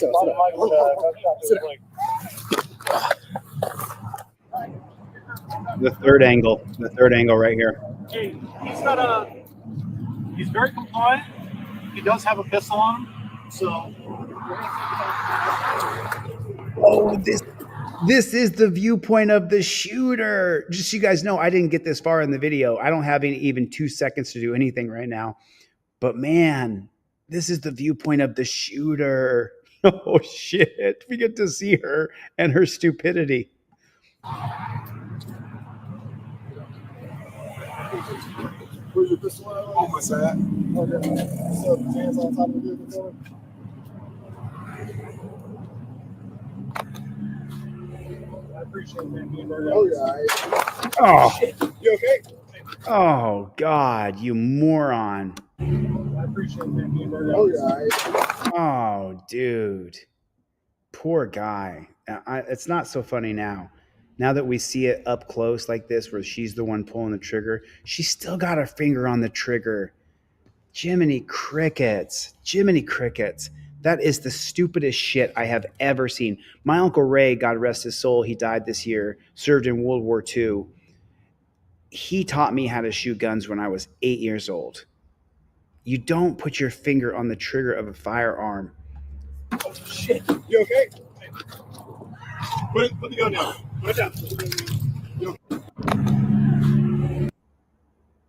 The third angle right here. Hey, he's very compliant. He does have a pistol on him, so. Oh, this is the viewpoint of the shooter. Just so you guys know, I didn't get this far in the video. I don't have even 2 seconds to do anything right now. But man, this is the viewpoint of the shooter. Oh shit. We get to see her and her stupidity. Where's your pistol at? On my side. Okay. So, hands on top of the vehicle. I appreciate that. Oh, yeah. Oh. You okay? Oh, God, you moron. I appreciate that. Oh, yeah. Oh, dude. Poor guy. It's not so funny now. Now that we see it up close like this, where she's the one pulling the trigger, she's still got her finger on the trigger. Jiminy crickets. That is the stupidest shit I have ever seen. My Uncle Ray, God rest his soul, he died this year, served in World War II. He taught me how to shoot guns when I was 8 years old. You don't put your finger on the trigger of a firearm. Oh, shit. You okay? Put the gun down. Put it down.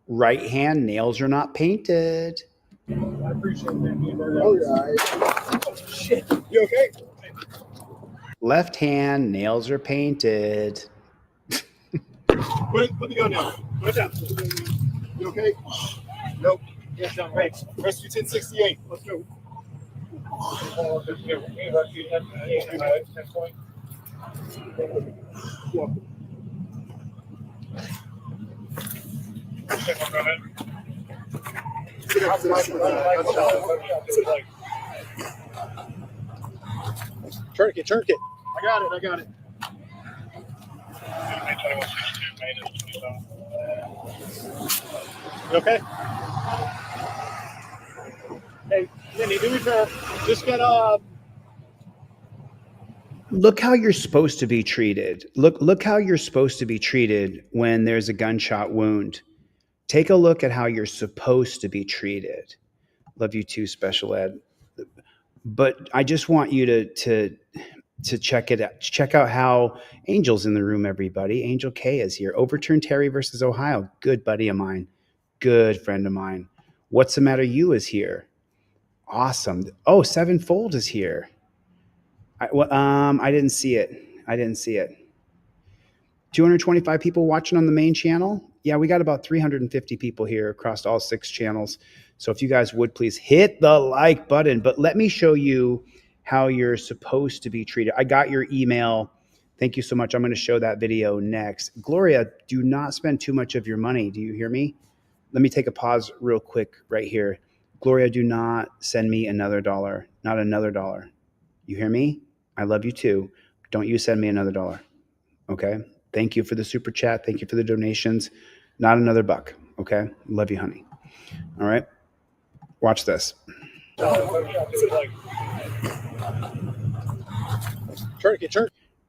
Right hand, nails are not painted. I appreciate that. Oh, yeah. Oh, shit. You okay? Left hand, nails are painted. Put the gun down. Put it down. You okay? Nope. Yes, down. Right. Rescue 1068. Let's go. Rescue 1068. Tourniquet. I got it. You okay? Hey, Minnie, do me a favor. Just get Look how you're supposed to be treated. Look how you're supposed to be treated when there's a gunshot wound. Take a look at how you're supposed to be treated. Love you too, Special Ed. But I just want you to check it out. Check out how Angel's in the room, everybody. Angel K is here. Overturn Terry versus Ohio. Good buddy of mine. Good friend of mine. What's the Matter You is here. Awesome. Oh, Sevenfold is here. I didn't see it. 225 people watching on the main channel. Yeah, we got about 350 people here across all 6 channels. So if you guys would please hit the like button, but let me show you how you're supposed to be treated. I got your email. Thank you so much. I'm going to show that video next. Gloria, do not spend too much of your money. Do you hear me? Let me take a pause real quick right here. Gloria, do not send me another dollar. Not another dollar. You hear me? I love you too. Don't you send me another dollar. Okay. Thank you for the super chat. Thank you for the donations. Not another buck. Okay. Love you, honey. All right. Watch this.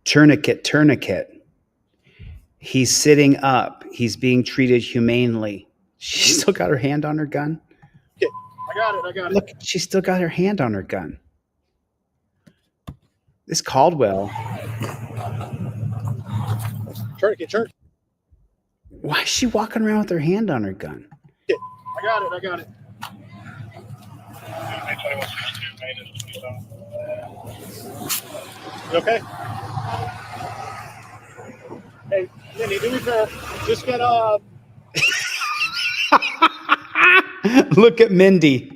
Tourniquet. He's sitting up. He's being treated humanely. She still got her hand on her gun. I got it. Look, she still got her hand on her gun. This Caldwell. Tourniquet. Why is she walking around with her hand on her gun? I got it. You okay? Hey, Mindy, do me a favor. Just get Look at Mindy.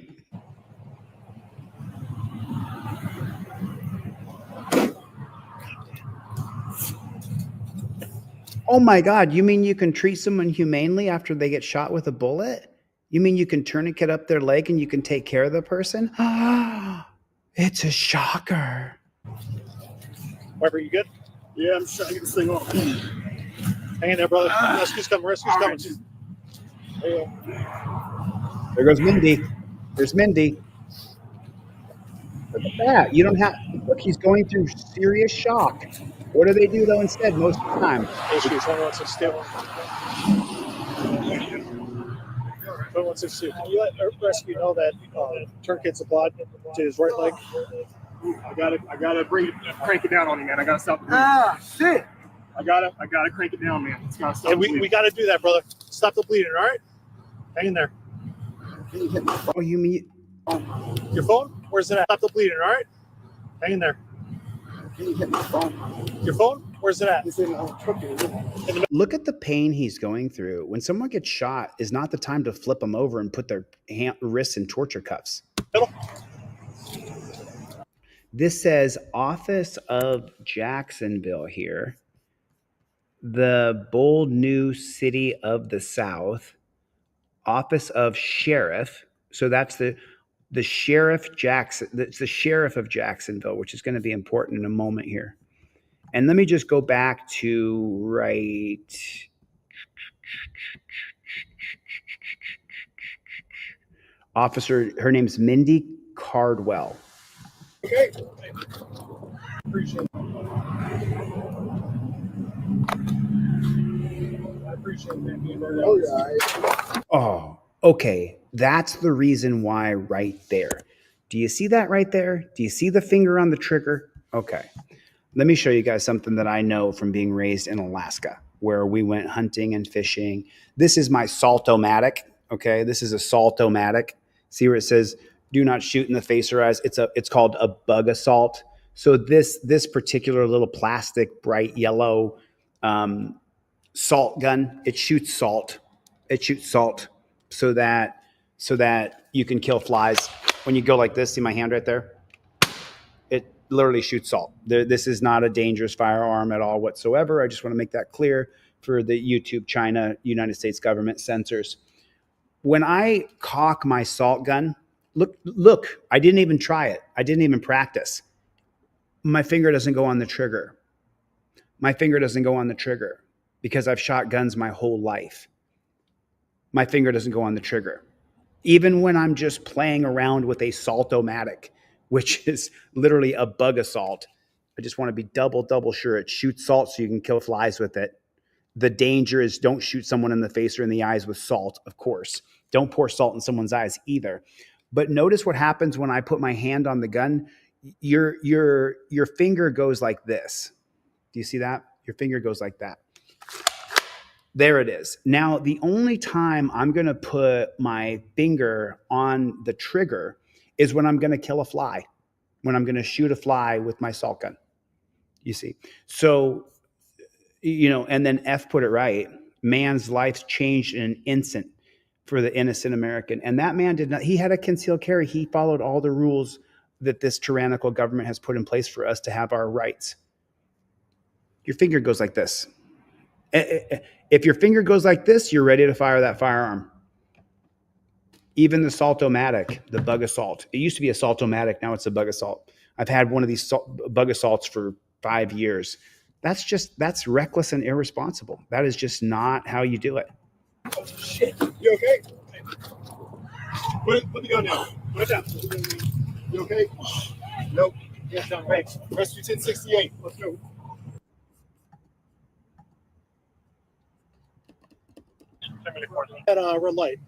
Oh my God, you mean you can treat someone humanely after they get shot with a bullet? You mean you can tourniquet up their leg and you can take care of the person? It's a shocker. Wiper, you good? Yeah, I'm just trying to get this thing off. Hang in there, brother. Rescue's coming. Right. There you go. There goes Mindy. There's Mindy. Look at that. You don't have, look, he's going through serious shock. What do they do though instead most of the time? HQ 2162. 2162. Can you let rescue know that tourniquet's applied to his right leg? I gotta crank it down on him, man. I gotta stop the bleeding. Shit. I gotta crank it down, man. It's gotta stop. And we got to do that, brother. Stop the bleeding, all right? Hang in there. Oh, you mean Your phone? Where's it at? Stop the bleeding, all right? Hang in there. Your phone? Where's it at? look at the pain he's going through. When someone gets shot, is not the time to flip them over and put their wrists in torture cuffs. Middle. This says Office of Jacksonville here. The bold new city of the South. Office of Sheriff. So that's the sheriff Jackson. That's the sheriff of Jacksonville, which is going to be important in a moment here. And let me just go back to right. Officer, her name's Mindy Cardwell. Okay. Appreciate it. I appreciate that. Oh, yeah. Oh, okay. That's the reason why right there. Do you see that right there? Do you see the finger on the trigger? Okay. Let me show you guys something that I know from being raised in Alaska, where we went hunting and fishing. This is my Saltomatic. Okay. This is a Saltomatic. See where it says, do not shoot in the face or eyes. It's called a bug assault. So this particular little plastic, bright yellow salt gun, it shoots salt. It shoots salt so that you can kill flies. When you go like this, see my hand right there? It literally shoots salt. This is not a dangerous firearm at all whatsoever. I just want to make that clear for the YouTube, China, United States government censors. When I cock my salt gun, look, I didn't even try it. I didn't even practice. My finger doesn't go on the trigger. My finger doesn't go on the trigger because I've shot guns my whole life. My finger doesn't go on the trigger. Even when I'm just playing around with a Saltomatic, which is literally a bug assault, I just want to be double sure it shoots salt so you can kill flies with it. The danger is don't shoot someone in the face or in the eyes with salt, of course. Don't pour salt in someone's eyes either. But notice what happens when I put my hand on the gun. Your finger goes like this. Do you see that? Your finger goes like that. There it is. Now, the only time I'm going to put my finger on the trigger is when I'm going to kill a fly, when I'm going to shoot a fly with my salt gun. You see? So, and then F put it right. Man's life changed in an instant for the innocent American. And that man did not, he had a concealed carry. He followed all the rules that this tyrannical government has put in place for us to have our rights. Your finger goes like this. If your finger goes like this, you're ready to fire that firearm. Even the Saltomatic, the bug assault. It used to be a Saltomatic. Now it's a bug assault. I've had one of these bug assaults for 5 years. That's reckless and irresponsible. That is just not how you do it. Oh, shit. You okay? Put the gun down. Put it down. You okay? Nope. Yes, John. Thanks. Rescue 1068. Let's go. At a red light.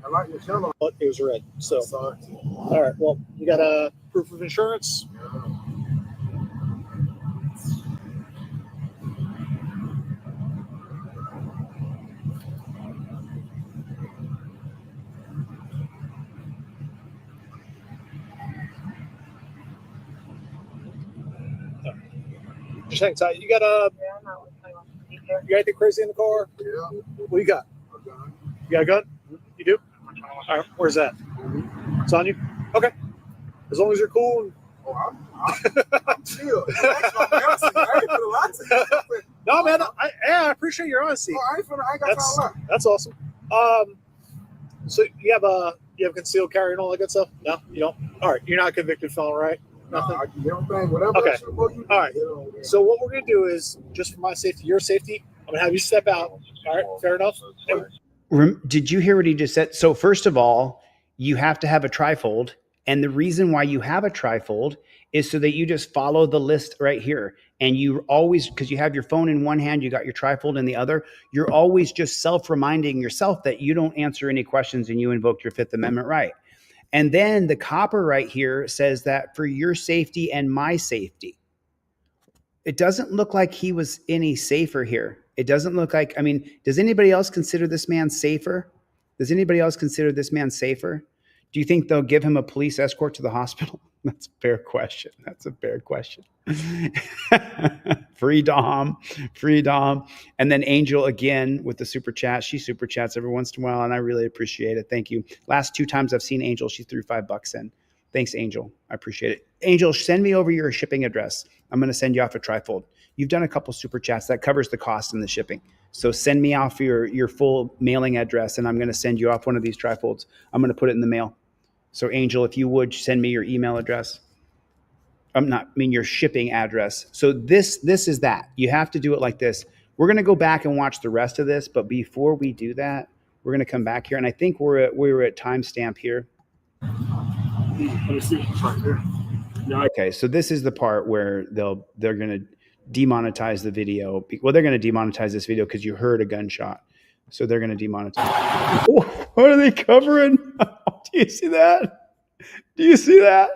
I like your yellow. But it was red. So, Sorry. all right. Well, you got a proof of insurance. Just hang tight. You got you got anything crazy in the car? Yeah. What you got? You got a gun? You do? All right. Where's that? It's on you. Okay. As long as you're cool. Oh, I'm chill. That's my embarrassing. I ain't gonna lie to you. No, man. I appreciate your honesty. Oh, I ain't got time to lie. That's awesome. So you have concealed carry and all that good stuff? No, you don't. All right. You're not a convicted felon, right? Nothing. I do everything, whatever. Okay. All All right. So what we're gonna do is, just for my safety, your safety, I'm gonna have you step out. All right. Fair enough. Did you hear what he just said? So first of all, you have to have a trifold. And the reason why you have a trifold is so that you just follow the list right here. And you always, because you have your phone in one hand, you got your trifold in the other, you're always just self-reminding yourself that you don't answer any questions and you invoke your Fifth Amendment right. And then the copper right here says that for your safety and my safety. It doesn't look like he was any safer here. It doesn't look like, I mean, does anybody else consider this man safer? Does anybody else consider this man safer? Do you think they'll give him a police escort to the hospital? That's a fair question. That's a fair question. Free Dom. And then Angel again with the super chat. She super chats every once in a while, and I really appreciate it. Thank you. Last 2 times I've seen Angel, she threw $5 in. Thanks, Angel. I appreciate it. Angel, send me over your shipping address. I'm going to send you off a trifold. You've done a couple super chats. That covers the cost and the shipping. So send me off your full mailing address, and I'm going to send you off one of these trifolds. I'm going to put it in the mail. So Angel, if you would send me your email address. Your shipping address. So this is that. You have to do it like this. We're going to go back and watch the rest of this, but before we do that, we're going to come back here, and I think we're at timestamp here. Let me see. Right there. No. Okay, so this is the part where they're going to demonetize the video. Well, they're going to demonetize this video because you heard a gunshot. So they're going to demonetize. Oh, what are they covering? Do you see that? Do you see that?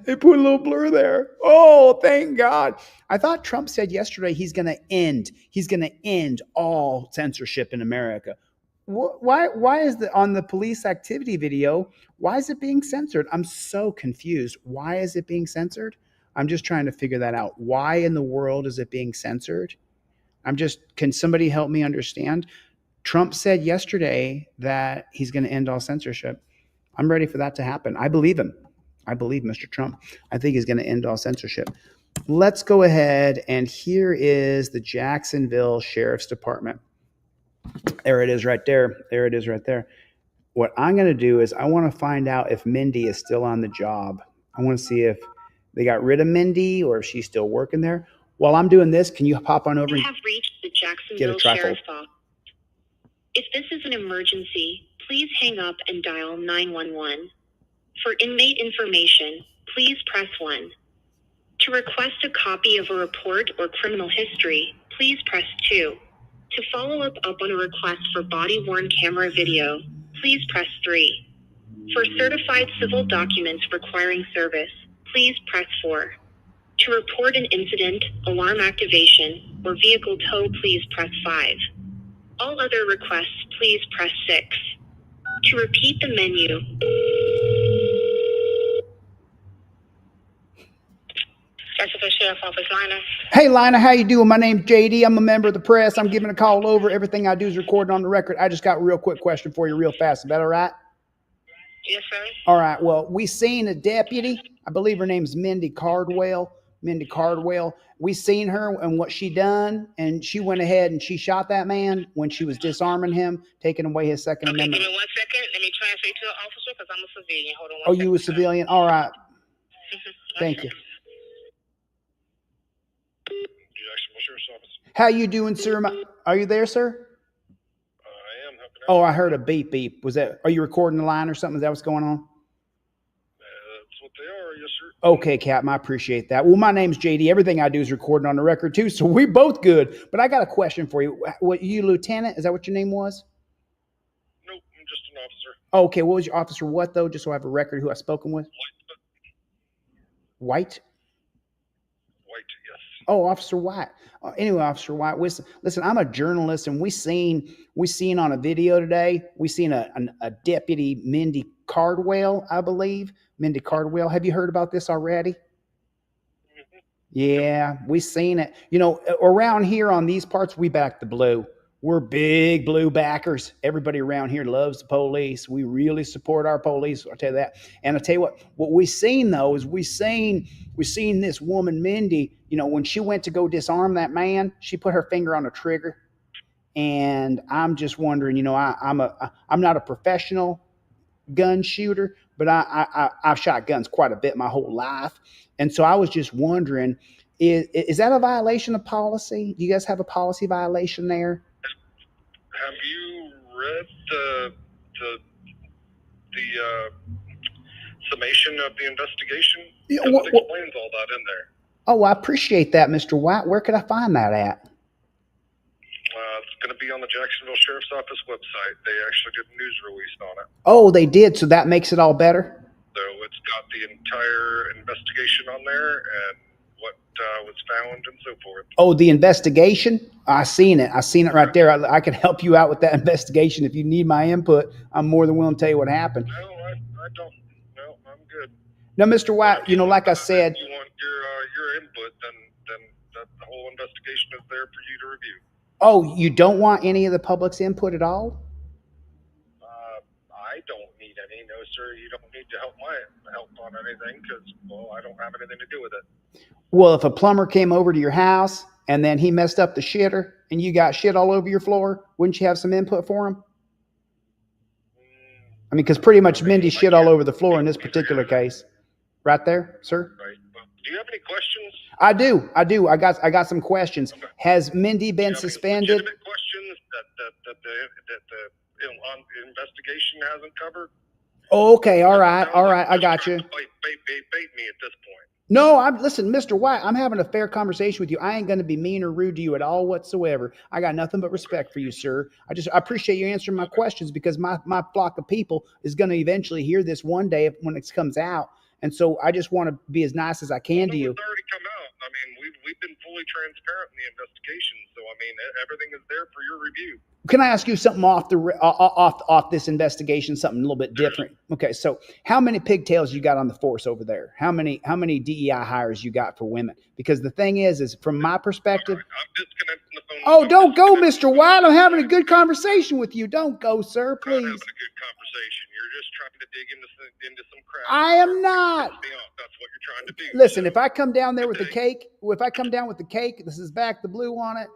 They put a little blur there. Oh, thank God. I thought Trump said yesterday he's going to end all censorship in America. Why is on the police activity video, why is it being censored? I'm so confused. Why is it being censored? I'm just trying to figure that out. Why in the world is it being censored? Can somebody help me understand? Trump said yesterday that he's going to end all censorship. I'm ready for that to happen. I believe him. I believe Mr. Trump. I think he's going to end all censorship. Let's go ahead, and here is the Jacksonville Sheriff's Department. There it is right there. There it is right there. What I'm going to do is I want to find out if Mindy is still on the job. I want to see if they got rid of Mindy or if she's still working there. While I'm doing this, can you pop on over and have reached the get a Jacksonville trifold? Sheriff's Office. If this is an emergency, please hang up and dial 911. For inmate information, please press 1. To request a copy of a report or criminal history, please press 2. To follow up on a request for body-worn camera video, please press 3. For certified civil documents requiring service, please press 4. To report an incident, alarm activation, or vehicle tow, please press 5. All other requests, please press 6. To repeat the menu, Jacksonville Sheriff's Office, Lina. Hey, Lina, how you doing? My name's JD. I'm a member of the press. I'm giving a call over. Everything I do is recorded on the record. I just got a real quick question for you real fast. Is that all right? Yes, sir. All right. Well, we seen a deputy. I believe her name's Mindy Cardwell. We seen her and what she done, and she went ahead and she shot that man when she was disarming him, taking away his Second Amendment. Give me 1 second. Let me transfer you to an officer because I'm a civilian. Hold on 1 Oh, second. you a civilian? All right. Thank you. Sheriff's Office. How you doing, sir? Are you there, sir? I am. How can I Oh, help? I heard a beep beep. Was that? Are you recording the line or something? Is that what's going on? That's what they are. Yes, sir. Okay, Captain, I appreciate that. Well, my name's JD. Everything I do is recording on the record too, so we both good. But I got a question for you. What you, Lieutenant? Is that what your name was? Nope, I'm just an officer. Oh, okay. What was your officer? What though? Just so I have a record who I've spoken with. White. White, yes. Oh, Officer White. Anyway, Officer White, listen, I'm a journalist, and we seen on a video today. We seen a deputy, Mindy Cardwell, I believe. Mindy Cardwell. Have you heard about this already? Mm-hmm. Yeah, we seen it. You know, around here on these parts, we back the blue. We're big blue backers. Everybody around here loves the police. We really support our police. I'll tell you that. And I'll tell you what we seen though is we seen this woman, Mindy, you know, when she went to go disarm that man, she put her finger on a trigger. And I'm just wondering, you know, I'm not a professional gun shooter, but I've shot guns quite a bit my whole life. And so I was just wondering, is that a violation of policy? Do you guys have a policy violation there? Have you read the summation of the investigation? Yeah, It explains all that in there. Oh, I appreciate that, Mr. White. Where could I find that at? It's going to be on the Jacksonville Sheriff's Office website. They actually did a news release on it. Oh, they did. So that makes it all better. So it's got the entire investigation on there and what was found and so forth. Oh, the investigation? I seen it. I seen it right there. I can help you out with that investigation if you need my input. I'm more than willing to tell you what happened. No, I don't. No, I'm good. Now, Mr. White, you know, like I said, if you want your input, then the whole investigation is there for you to review. Oh, you don't want any of the public's input at all? I don't need any. No, sir. You don't need to help on anything because, well, I don't have anything to do with it. Well, if a plumber came over to your house and then he messed up the shitter and you got shit all over your floor, wouldn't you have some input for him? I mean, because pretty much Mindy shit all over the floor in this particular case. Right there, sir? Right. Well, do you have any questions? I do. I got some questions. Okay. Has Mindy been suspended? Legitimate questions that the investigation hasn't covered? Oh, okay. All right. I got you. Bait me at this point. No, listen, Mr. White, I'm having a fair conversation with you. I ain't going to be mean or rude to you at all whatsoever. I got nothing but respect for you, sir. I appreciate you answering my questions because my flock of people is going to eventually hear this one day when it comes out. And so I just want to be as nice as I can to you. It's already come out. I mean, we've been fully transparent in the investigation. So, I mean, everything is there for your review. Can I ask you something off this investigation, something a little bit different? Okay, so how many pigtails you got on the force over there? How many DEI hires you got for women? Because the thing is from my perspective. Right, I'm disconnecting the phone. Oh, don't go, Mr. White. I'm having a good conversation with you. Don't go, sir, please. I'm having a good conversation. You're just trying to dig into some crap. I am not. That's what you're trying to do. Listen, if I come down there with the cake, this is back the blue on it.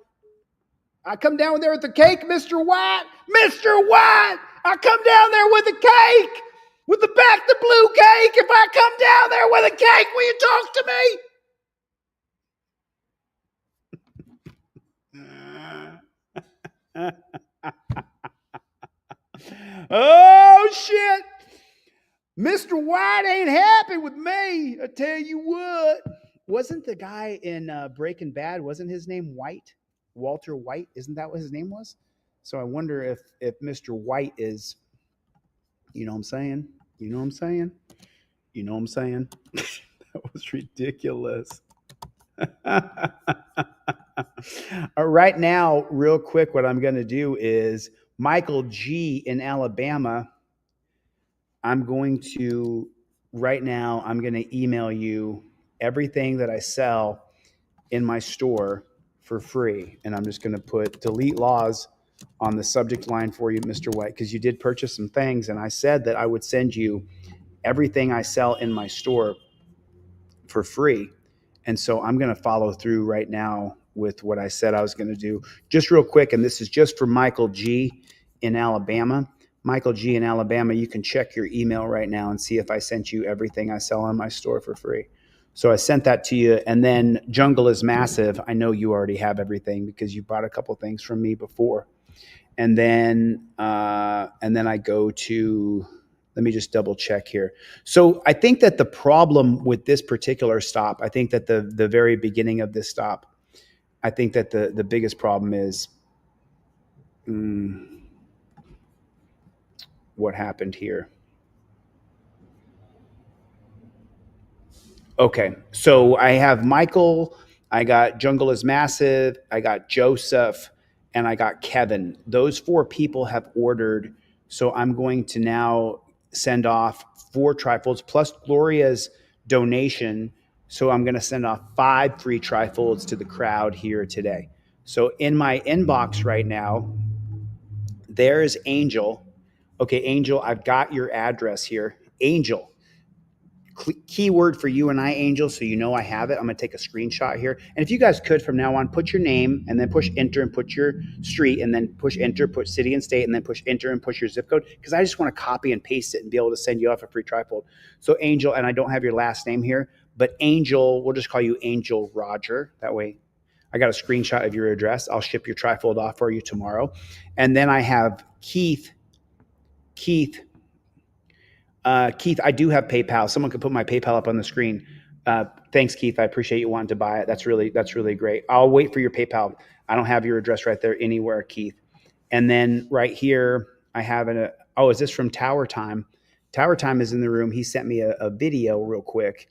I come down there with the cake, Mr. White. Mr. White! I come down there with the cake! With the back the blue cake! If I come down there with a cake, will you talk to me? Oh, shit! Mr. White ain't happy with me. I tell you what. Wasn't the guy in Breaking Bad, wasn't his name White? Walter White, isn't that what his name was? So I wonder if Mr. White is, you know what I'm saying? You know what I'm saying? You know what I'm saying? That was ridiculous. Right now, real quick, what I'm going to do is Michael G in Alabama. I'm going to email you everything that I sell in my store for free. And I'm just going to put delete laws on the subject line for you, Mr. White, because you did purchase some things. And I said that I would send you everything I sell in my store for free. And so I'm going to follow through right now with what I said I was going to do. Just real quick, and this is just for Michael G in Alabama. Michael G in Alabama, you can check your email right now and see if I sent you everything I sell in my store for free. So I sent that to you. And then Jungle is Massive. I know you already have everything because you bought a couple things from me before. And then I go to, let me just double check here. So I think that the problem with this particular stop, I think that the very beginning of this stop, I think that the biggest problem is what happened here. Okay, so I have Michael, I got Jungle is Massive, I got Joseph, and I got Kevin. Those 4 people have ordered, so I'm going to now send off 4 trifolds plus Gloria's donation. So I'm going to send off 5 free trifolds to the crowd here today. So in my inbox right now, there's Angel. Okay, Angel, I've got your address here. Angel, keyword for you and I, Angel, so you know I have it. I'm going to take a screenshot here. And if you guys could, from now on, put your name and then push enter and put your street and then push enter, put city and state and then push enter and push your zip code, because I just want to copy and paste it and be able to send you off a free trifold. So Angel, and I don't have your last name here, but Angel, we'll just call you Angel Roger. That way I got a screenshot of your address. I'll ship your trifold off for you tomorrow. And then I have Keith, I do have PayPal. Someone could put my PayPal up on the screen. Thanks, Keith. I appreciate you wanting to buy it. That's really great. I'll wait for your PayPal. I don't have your address right there anywhere, Keith. And then right here, I have is this from Tower Time? Tower Time is in the room. He sent me a video real quick.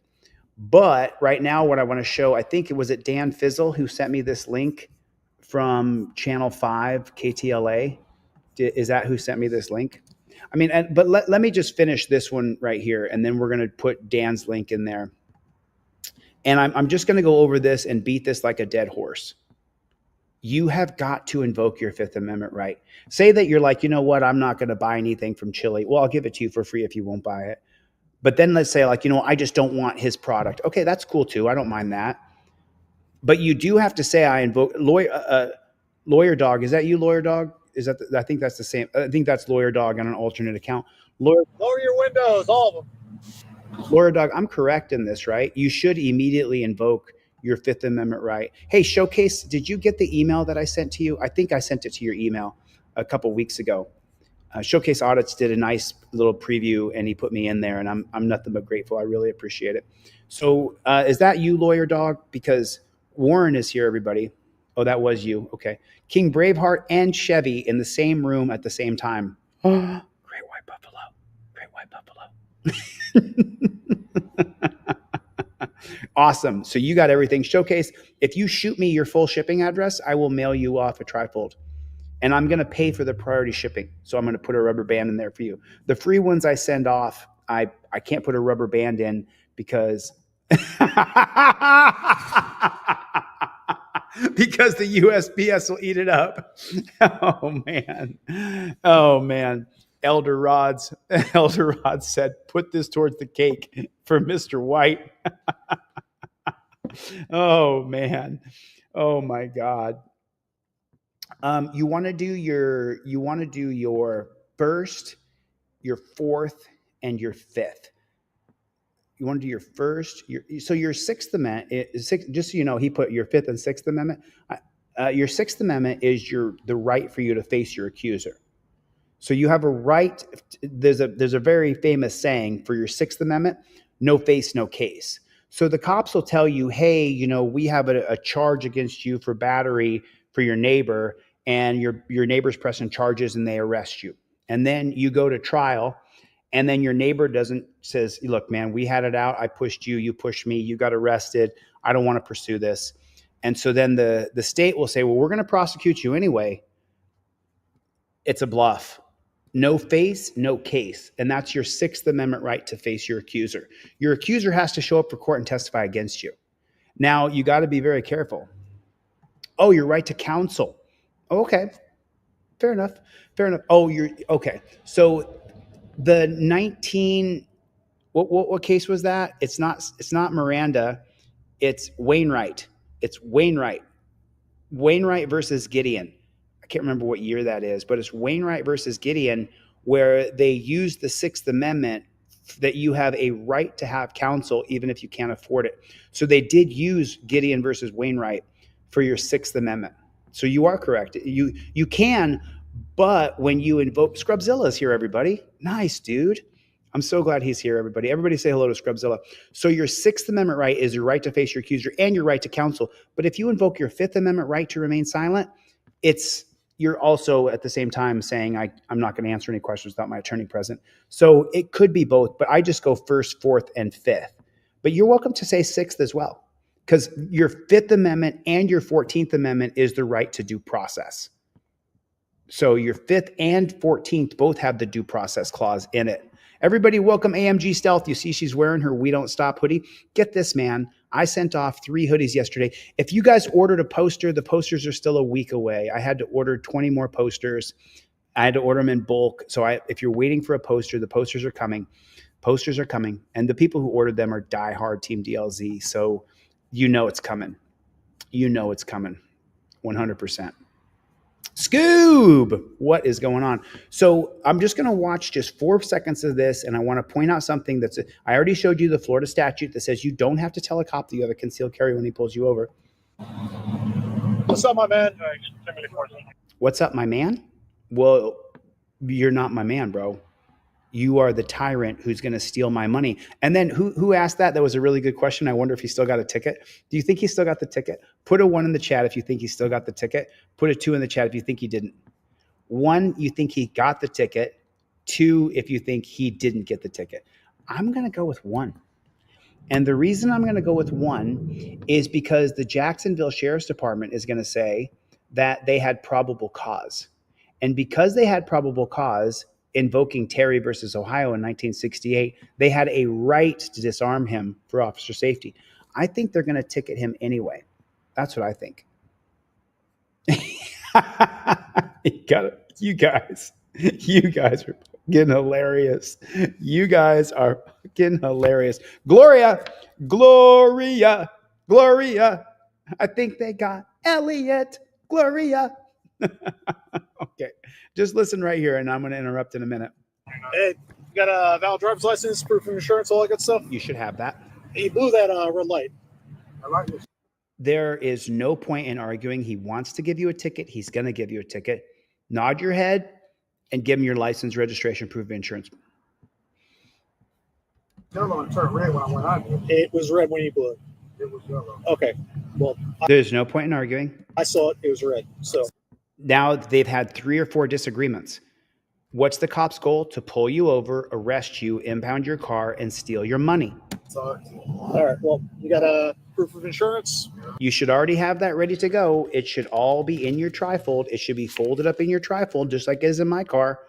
But right now, what I want to show, I think it was Dan Fizzle who sent me this link from Channel 5 KTLA. Is that who sent me this link? I mean, but let me just finish this one right here, and then we're going to put Dan's link in there. And I'm just going to go over this and beat this like a dead horse. You have got to invoke your Fifth Amendment right. Say that you're like, you know what, I'm not going to buy anything from Chili. Well, I'll give it to you for free if you won't buy it. But then let's say like, you know, I just don't want his product. Okay, that's cool too. I don't mind that. But you do have to say I invoke Lawyer Dog. Is that you, Lawyer Dog? Is that I think that's the same. I think that's Lawyer Dog on an alternate account. Lower your windows, all of them. Lawyer Dog, I'm correct in this, right? You should immediately invoke your Fifth Amendment right. Hey, Showcase, did you get the email that I sent to you? I think I sent it to your email a couple weeks ago. Showcase Audits did a nice little preview, and he put me in there, and I'm nothing but grateful. I really appreciate it. So is that you, Lawyer Dog? Because Warren is here, everybody. Oh, that was you. Okay. King Braveheart and Chevy in the same room at the same time. Great white buffalo. Great white buffalo. Awesome. So you got everything. Showcase, if you shoot me your full shipping address, I will mail you off a trifold. And I'm going to pay for the priority shipping. So I'm going to put a rubber band in there for you. The free ones I send off, I can't put a rubber band in because because the USPS will eat it up. Oh man. Elder Rod said, put this towards the cake for Mr. White. Oh man. Oh my God. You want to do your first, your fourth, and your fifth. You want to do your first, your Sixth Amendment. Just so you know, he put your Fifth and Sixth Amendment. Your Sixth Amendment is the right for you to face your accuser. So you have a right. There's a very famous saying for your Sixth Amendment: no face, no case. So the cops will tell you, hey, you know, we have a charge against you for battery for your neighbor, and your neighbor's pressing charges, and they arrest you, and then you go to trial. And then your neighbor says, look, man, we had it out. I pushed you. You pushed me. You got arrested. I don't want to pursue this. And so then the state will say, well, we're going to prosecute you anyway. It's a bluff. No face, no case. And that's your Sixth Amendment right to face your accuser. Your accuser has to show up for court and testify against you. Now, you got to be very careful. Oh, your right to counsel. Okay. Fair enough. Oh, okay. So the what case was that? It's not Miranda. It's Wainwright. Wainwright versus Gideon. I can't remember what year that is, but it's Wainwright versus Gideon, where they used the Sixth Amendment that you have a right to have counsel even if you can't afford it. So they did use Gideon versus Wainwright for your Sixth Amendment. So you are correct. You can, but when you invoke Scrubzilla's here, everybody. Nice, dude. I'm so glad he's here, everybody. Everybody say hello to Scrubzilla. So your Sixth Amendment right is your right to face your accuser and your right to counsel. But if you invoke your Fifth Amendment right to remain silent, you're also at the same time saying, I'm not going to answer any questions without my attorney present. So it could be both, but I just go first, fourth, and fifth. But you're welcome to say sixth as well, because your Fifth Amendment and your 14th Amendment is the right to due process. So your Fifth and 14th both have the due process clause in it. Everybody welcome AMG Stealth. You see she's wearing her We Don't Stop hoodie. Get this, man. I sent off 3 hoodies yesterday. If you guys ordered a poster, the posters are still a week away. I had to order 20 more posters. I had to order them in bulk. So if you're waiting for a poster, the posters are coming. Posters are coming. And the people who ordered them are diehard Team DLZ. So you know it's coming. You know it's coming. 100%. Scoob, what is going on? So I'm just going to watch just 4 seconds of this, and I want to point out something I already showed you the Florida statute that says you don't have to tell a cop that you have a concealed carry when he pulls you over. What's up, my man? What's up, my man? Well, you're not my man, bro. You are the tyrant who's going to steal my money. And then who asked that? That was a really good question. I wonder if he still got a ticket. Do you think he still got the ticket? Put a 1 in the chat if you think he still got the ticket. Put a 2 in the chat if you think he didn't. 1, you think he got the ticket. 2, if you think he didn't get the ticket. I'm going to go with 1. And the reason I'm going to go with 1 is because the Jacksonville Sheriff's Department is going to say that they had probable cause. And because they had probable cause, invoking Terry versus Ohio in 1968, they had a right to disarm him for officer safety. I think they're going to ticket him anyway. That's what I think. You guys are fucking hilarious. You guys are fucking hilarious. Gloria. I think they got Elliot. Gloria. Okay, just listen right here, and I'm going to interrupt in a minute. Hey, you got a valid driver's license, proof of insurance, all that good stuff? You should have that. He blew that red light. I like this. There is no point in arguing. He wants to give you a ticket. He's going to give you a ticket. Nod your head and give him your license, registration, proof of insurance. Yellow and turned red when I went out there. It was red when he blew it. It was yellow. Okay, well, There's no point in arguing. I saw it. It was red. So Now they've had 3 or 4 disagreements. What's the cop's goal? To pull you over, arrest you, impound your car, and steal your money. all right. Well, you got a proof of insurance? You should already have that ready to go. It should all be in your trifold. It should be folded up in your trifold, just like it is in my car.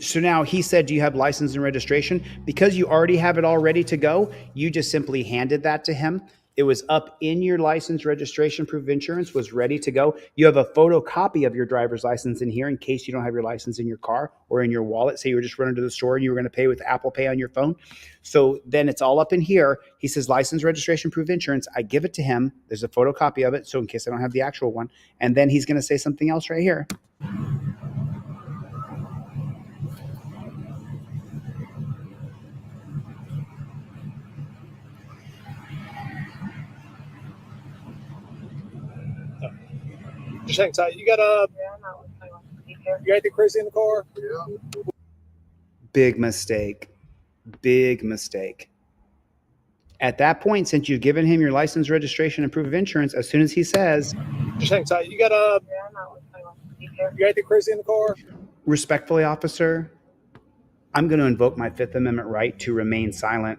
So now he said, do you have license and registration? Because you already have it all ready to go, you just simply handed that to him. It was up in your license, registration, proof of insurance, was ready to go. You have a photocopy of your driver's license in here in case you don't have your license in your car or in your wallet. Say you were just running to the store and you were going to pay with Apple Pay on your phone. So then it's all up in here. He says, license, registration, proof of insurance. I give it to him. There's a photocopy of it. So in case I don't have the actual one. And then he's going to say something else right here. Just hang tight. You got anything crazy in the car? Yeah. Big mistake. Big mistake. At that point, since you've given him your license, registration, and proof of insurance, as soon as he says, just hang tight. You got anything crazy in the car? Respectfully, officer, I'm going to invoke my Fifth Amendment right to remain silent.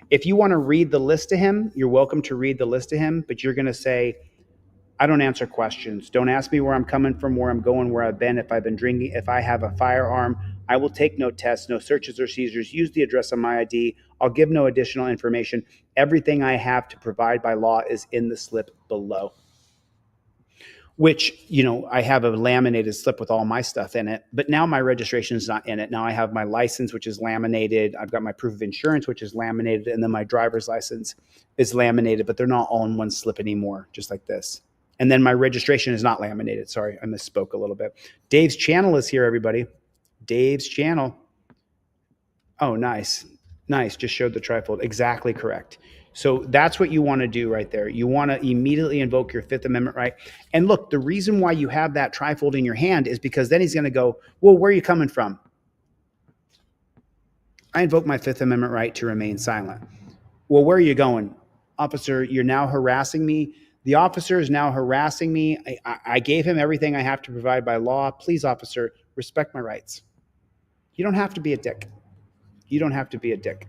If you want to read the list to him, you're welcome to read the list to him, but you're going to say, I don't answer questions. Don't ask me where I'm coming from, where I'm going, where I've been, if I've been drinking, if I have a firearm. I will take no tests, no searches or seizures. Use the address on my ID. I'll give no additional information. Everything I have to provide by law is in the slip below. Which, I have a laminated slip with all my stuff in it, but now my registration is not in it. Now I have my license, which is laminated. I've got my proof of insurance, which is laminated, and then my driver's license is laminated, but they're not all in one slip anymore, just like this. And then my registration is not laminated. Sorry, I misspoke a little bit. Dave's channel is here, everybody. Dave's channel. Oh, nice. Nice. Just showed the trifold. Exactly correct. So that's what you want to do right there. You want to immediately invoke your Fifth Amendment right. And look, the reason why you have that trifold in your hand is because then he's going to go, well, where are you coming from? I invoke my Fifth Amendment right to remain silent. Well, where are you going? Officer, you're now harassing me. The officer is now harassing me. I gave him everything I have to provide by law. Please, officer, respect my rights. You don't have to be a dick. You don't have to be a dick.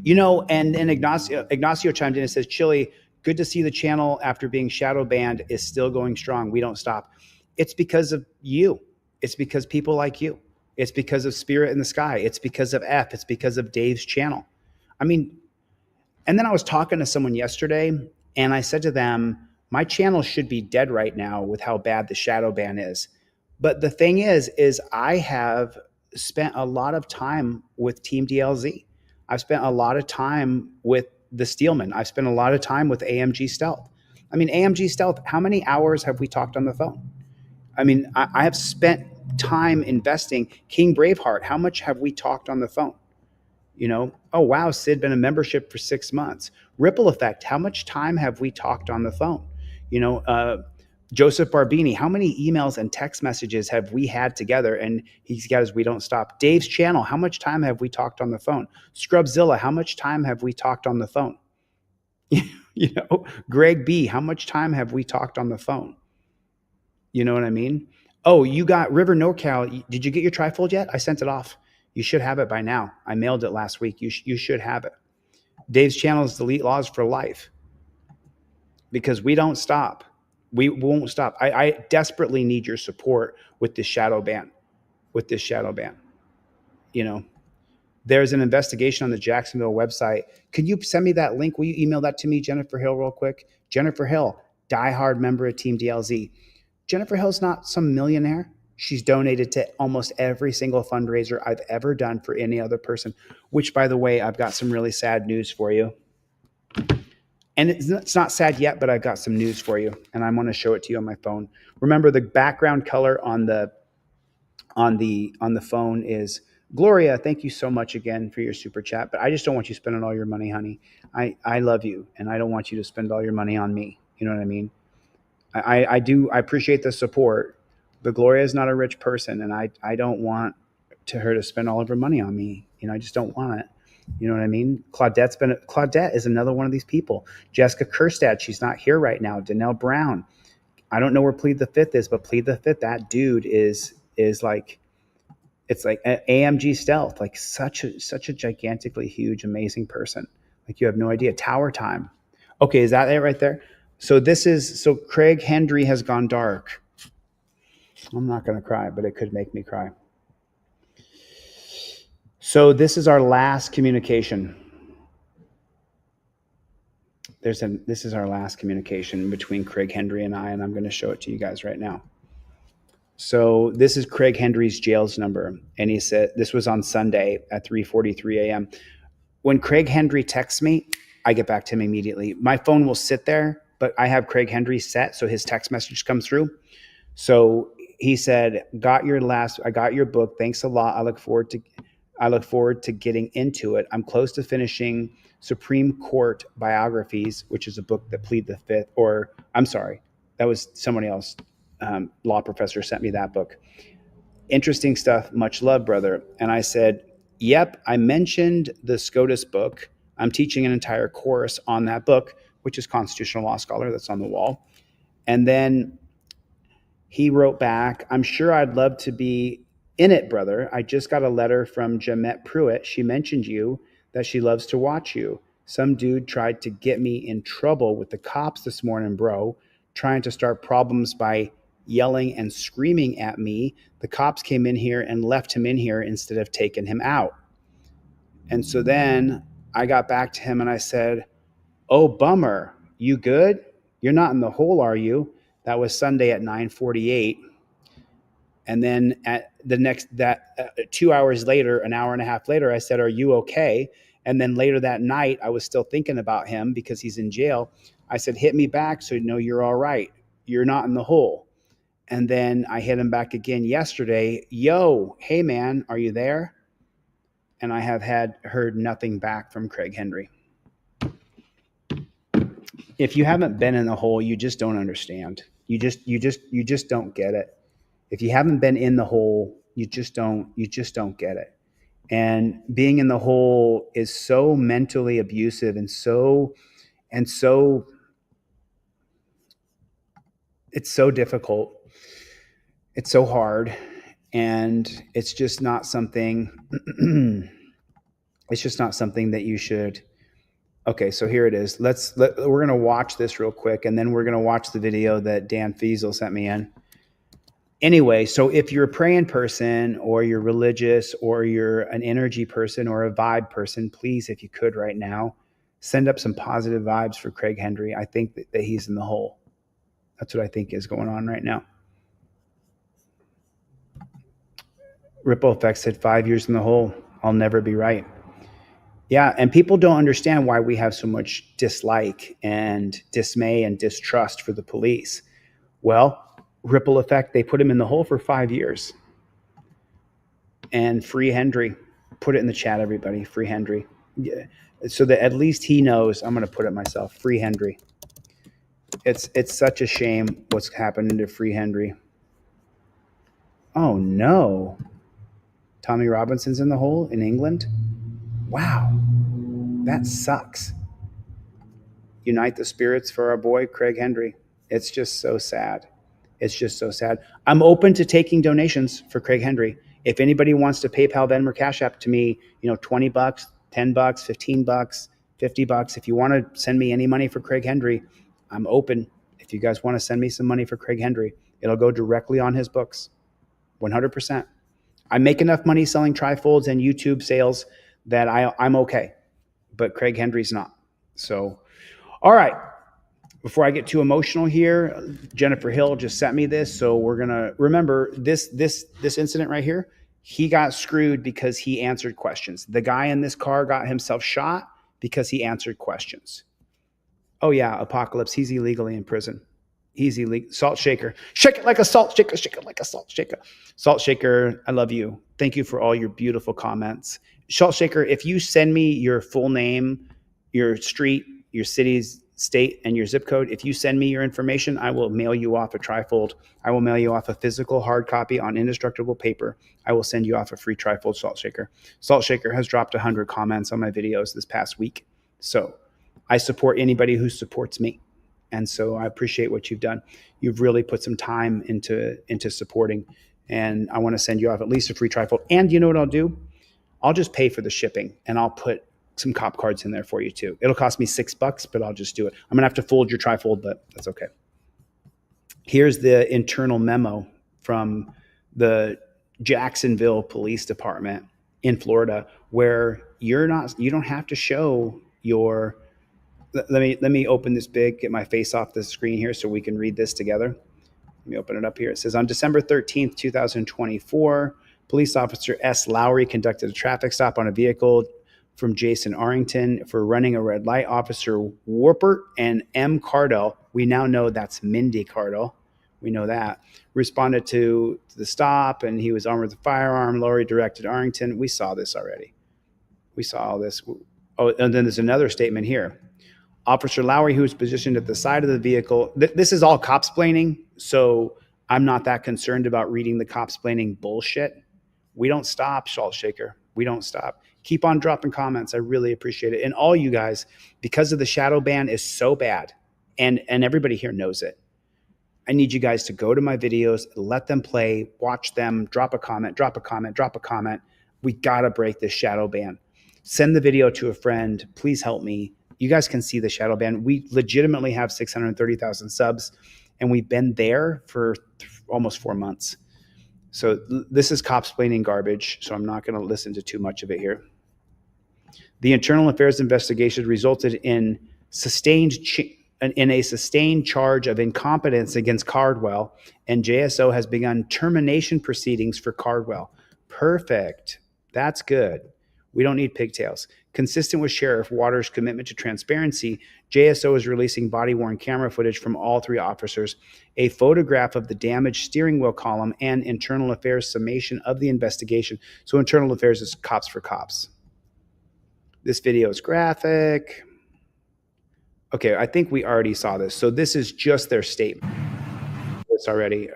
You know, and Ignacio chimed in and says, Chili, good to see the channel after being shadow banned is still going strong. We don't stop. It's because of you. It's because people like you. It's because of Spirit in the Sky. It's because of F. It's because of Dave's channel. I mean, and then I was talking to someone yesterday and I said to them, my channel should be dead right now with how bad the shadow ban is. But the thing is I have spent a lot of time with Team DLZ. I've spent a lot of time with the Steelman. I've spent a lot of time with AMG Stealth. I mean, AMG Stealth, how many hours have we talked on the phone? I mean, I have spent time investing. King Braveheart, how much have we talked on the phone? You know, oh, wow, Sid been a membership for 6 months. Ripple Effect, how much time have we talked on the phone? You know, Joseph Barbini, how many emails and text messages have we had together? And he's got his We Don't Stop. Dave's channel, how much time have we talked on the phone? Scrubzilla, how much time have we talked on the phone? You know, Greg B, how much time have we talked on the phone? You know what I mean? Oh, you got River NorCal. Did you get your trifold yet? I sent it off. You should have it by now. I mailed it last week. You should have it. Dave's channel is Delete Laws for Life because we don't stop. We won't stop. I desperately need your support with this shadow ban. With this shadow ban. You know, there's an investigation on the Jacksonville website. Could you send me that link? Will you email that to me, Jennifer Hill, real quick? Jennifer Hill, diehard member of Team DLZ. Jennifer Hill's not some millionaire. She's donated to almost every single fundraiser I've ever done for any other person, which, by the way, I've got some really sad news for you. And it's not sad yet, but I've got some news for you, and I'm going to show it to you on my phone. Remember, the background color on the phone is Gloria. Thank you so much again for your super chat, but I just don't want you spending all your money, honey. I love you, and I don't want you to spend all your money on me. You know what I mean? I appreciate the support, but Gloria is not a rich person, and I don't want her to spend all of her money on me. You know, I just don't want it. You know what I mean? Claudette is another one of these people. Jessica Kerstad, she's not here right now. Danelle Brown. I don't know where Plead the Fifth is, but Plead the Fifth, that dude is like, it's like an AMG Stealth, like such a gigantically huge, amazing person. Like you have no idea. Tower Time. Okay, is that it right there? So Craig Hendry has gone dark. I'm not going to cry, but it could make me cry. So this is our last communication. This is our last communication between Craig Hendry and I'm going to show it to you guys right now. So this is Craig Hendry's jail's number, and he said this was on Sunday at 3:43 a.m. When Craig Hendry texts me, I get back to him immediately. My phone will sit there, but I have Craig Hendry set, so his text message comes through. So he said, I got your book. Thanks a lot. I look forward to getting into it. I'm close to finishing Supreme Court Biographies, which is a book that Plead the Fifth, or I'm sorry, that was somebody else. Law professor sent me that book. Interesting stuff. Much love, brother. And I said, yep, I mentioned the SCOTUS book. I'm teaching an entire course on that book, which is Constitutional Law Scholar. That's on the wall. And then he wrote back, I'm sure I'd love to be in it, brother. I just got a letter from Jamette Pruitt. She mentioned you, that she loves to watch you. Some dude tried to get me in trouble with the cops this morning, bro, trying to start problems by yelling and screaming at me. The cops came in here and left him in here instead of taking him out. And so then I got back to him and I said, oh, bummer. You good? You're not in the hole, are you? That was Sunday at 9:48. And then at the 2 hours later, an hour and a half later, I said, are you okay? And then later that night, I was still thinking about him because he's in jail. I said, hit me back so you know you're all right. You're not in the hole. And then I hit him back again yesterday. Yo, hey man, are you there? And I have heard nothing back from Craig Henry. If you haven't been in the hole, you just don't understand. You just don't get it. If you haven't been in the hole, you just don't get it. And being in the hole is so mentally abusive and so it's so difficult. It's so hard, and it's just not something it's just not something that you should. Okay, so here it is. We're going to watch this real quick, and then we're going to watch the video that Dan Fiesel sent me in. Anyway, so if you're a praying person or you're religious or you're an energy person or a vibe person, please, if you could right now, send up some positive vibes for Craig Henry. I think that he's in the hole. That's what I think is going on right now. Ripple Effect said 5 years in the hole. I'll never be right. Yeah, and people don't understand why we have so much dislike and dismay and distrust for the police. Well, Ripple Effect, they put him in the hole for 5 years. And free Henry. Put it in the chat, everybody. Free Henry. Yeah. So that at least he knows. I'm going to put it myself. Free Henry. It's such a shame what's happening to Free Henry. Oh, no. Tommy Robinson's in the hole in England? Wow. That sucks. Unite the spirits for our boy, Craig Henry. It's just so sad. It's just so sad. I'm open to taking donations for Craig Henry. If anybody wants to PayPal, Venmo, or Cash App to me, $20, $10, $15, $50. If you want to send me any money for Craig Henry, I'm open. If you guys want to send me some money for Craig Henry, it'll go directly on his books. 100%. I make enough money selling trifolds and YouTube sales that I'm okay. But Craig Henry's not. So, all right. Before I get too emotional here, Jennifer Hill just sent me this. So we're going to remember this incident right here. He got screwed because he answered questions. The guy in this car got himself shot because he answered questions. Oh yeah, Apocalypse. He's illegally in prison. He's illegal. Salt shaker. Shake it like a salt shaker. Shake it like a salt shaker. Salt shaker, I love you. Thank you for all your beautiful comments. Salt shaker, if you send me your full name, your street, your city's state, and your zip code, if you send me your information, I will mail you off a trifold. I will mail you off a physical hard copy on indestructible paper. I will send you off a free trifold Salt shaker. Salt shaker has dropped 100 comments on my videos this past week. So I support anybody who supports me. And so I appreciate what you've done. You've really put some time into supporting. And I want to send you off at least a free trifold. And you know what I'll do? I'll just pay for the shipping, and I'll put some cop cards in there for you too. It'll cost me $6, but I'll just do it. I'm gonna have to fold your trifold, but that's okay. Here's the internal memo from the Jacksonville Police Department in Florida, where you don't have to show your. Let me open this big, get my face off the screen here so we can read this together. Let me open it up here. It says on December 13th, 2024, police officer S. Lowry conducted a traffic stop on a vehicle from Jason Arrington for running a red light. Officer Warpert and M. Cardell, we now know that's Mindy Cardell, we know that, responded to the stop, and he was armed with a firearm. Lowry directed Arrington. We saw this already. We saw all this. Oh, and then there's another statement here. Officer Lowry, who was positioned at the side of the vehicle. This is all cop-splaining, so I'm not that concerned about reading the cop-splaining bullshit. We don't stop, Salt Shaker. We don't stop. Keep on dropping comments. I really appreciate it. And all you guys, because of the shadow ban is so bad, and everybody here knows it, I need you guys to go to my videos, let them play, watch them, drop a comment, drop a comment, drop a comment. We got to break this shadow ban. Send the video to a friend. Please help me. You guys can see the shadow ban. We legitimately have 630,000 subs, and we've been there for almost 4 months. So this is cop-splaining garbage, so I'm not going to listen to too much of it here. The internal affairs investigation resulted in a sustained charge of incompetence against Cardwell, and JSO has begun termination proceedings for Cardwell. Perfect. That's good. We don't need pigtails. Consistent with Sheriff Waters' commitment to transparency, JSO is releasing body-worn camera footage from all 3 officers, a photograph of the damaged steering wheel column, and Internal Affairs summation of the investigation. So Internal Affairs is cops for cops. This video is graphic. Okay, I think we already saw this. So this is just their statement. This already.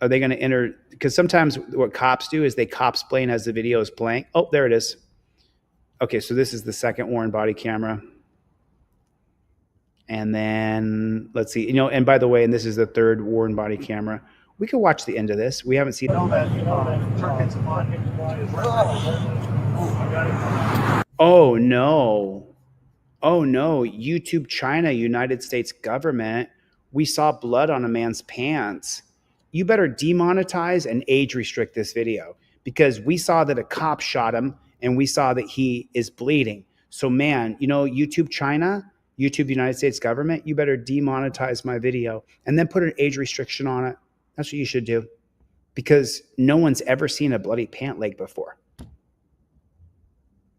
Are they going to enter? Because sometimes what cops do is they cop-splain as the video is playing. Oh, there it is. Okay, so this is the second worn body camera. And then let's see, and by the way, and this is the third worn body camera. We could watch the end of this. We haven't seen it. Oh no. Oh no, YouTube China, United States government. We saw blood on a man's pants. You better demonetize and age restrict this video, because we saw that a cop shot him and we saw that he is bleeding. So man, YouTube China, YouTube United States government, you better demonetize my video and then put an age restriction on it. That's what you should do, because no one's ever seen a bloody pant leg before.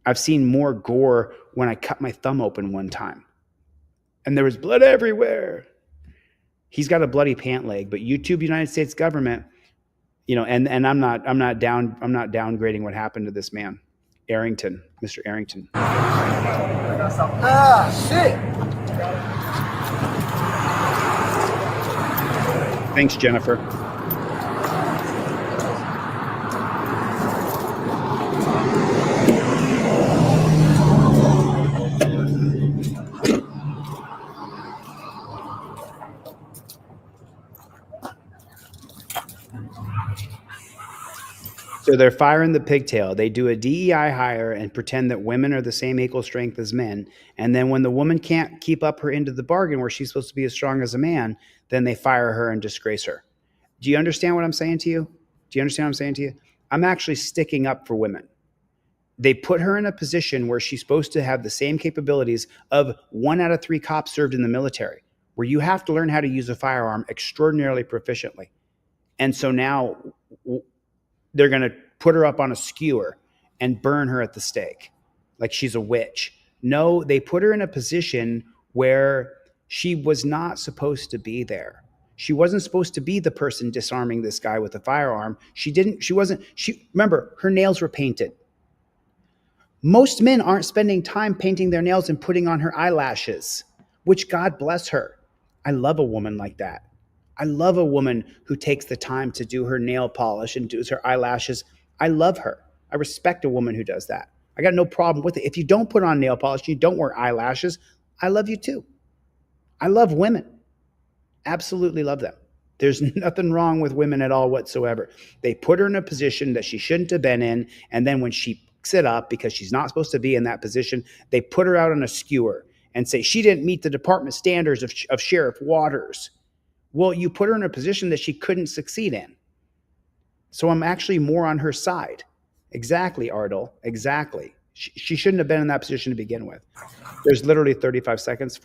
I've seen more gore when I cut my thumb open one time and there was blood everywhere. He's got a bloody pant leg, but YouTube United States government, and I'm not downgrading what happened to this man, Arrington, Mr. Arrington. Ah, shit. Thanks, Jennifer. So they're firing the pigtail. They do a DEI hire and pretend that women are the same equal strength as men. And then when the woman can't keep up her end of the bargain, where she's supposed to be as strong as a man, then they fire her and disgrace her. Do you understand what I'm saying to you? Do you understand what I'm saying to you? I'm actually sticking up for women. They put her in a position where she's supposed to have the same capabilities of 1 out of 3 cops served in the military, where you have to learn how to use a firearm extraordinarily proficiently. And so now they're going to put her up on a skewer and burn her at the stake like she's a witch. No, they put her in a position where she was not supposed to be there. She wasn't supposed to be the person disarming this guy with a firearm. Remember, her nails were painted. Most men aren't spending time painting their nails and putting on her eyelashes, which God bless her. I love a woman like that. I love a woman who takes the time to do her nail polish and does her eyelashes. I love her. I respect a woman who does that. I got no problem with it. If you don't put on nail polish, you don't wear eyelashes, I love you too. I love women. Absolutely love them. There's nothing wrong with women at all whatsoever. They put her in a position that she shouldn't have been in, and then when she picks it up because she's not supposed to be in that position, they put her out on a skewer and say she didn't meet the department standards of Sheriff Waters. Well, you put her in a position that she couldn't succeed in. So I'm actually more on her side. Exactly, Ardell. Exactly. She shouldn't have been in that position to begin with. There's literally 45 seconds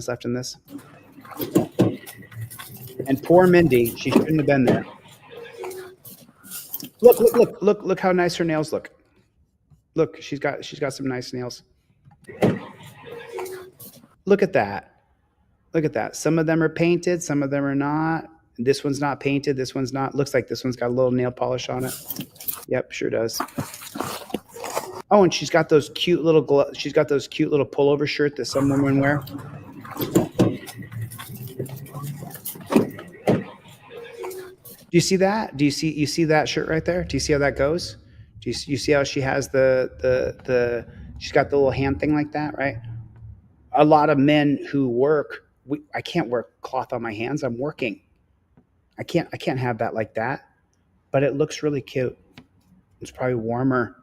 left in this. And poor Mindy, she shouldn't have been there. Look how nice her nails look. Look, she's got some nice nails. Look at that. Look at that. Some of them are painted, some of them are not. This one's not painted, this one's not. Looks like this one's got a little nail polish on it. Yep, sure does. Oh, and she's got those cute little pullover shirt that some women wear. Do you see that? You see that shirt right there? Do you see how that goes? Do you see how she has she's got the little hand thing like that, right? A lot of men who work, I can't wear cloth on my hands. I'm working. I can't have that like that. But it looks really cute. It's probably warmer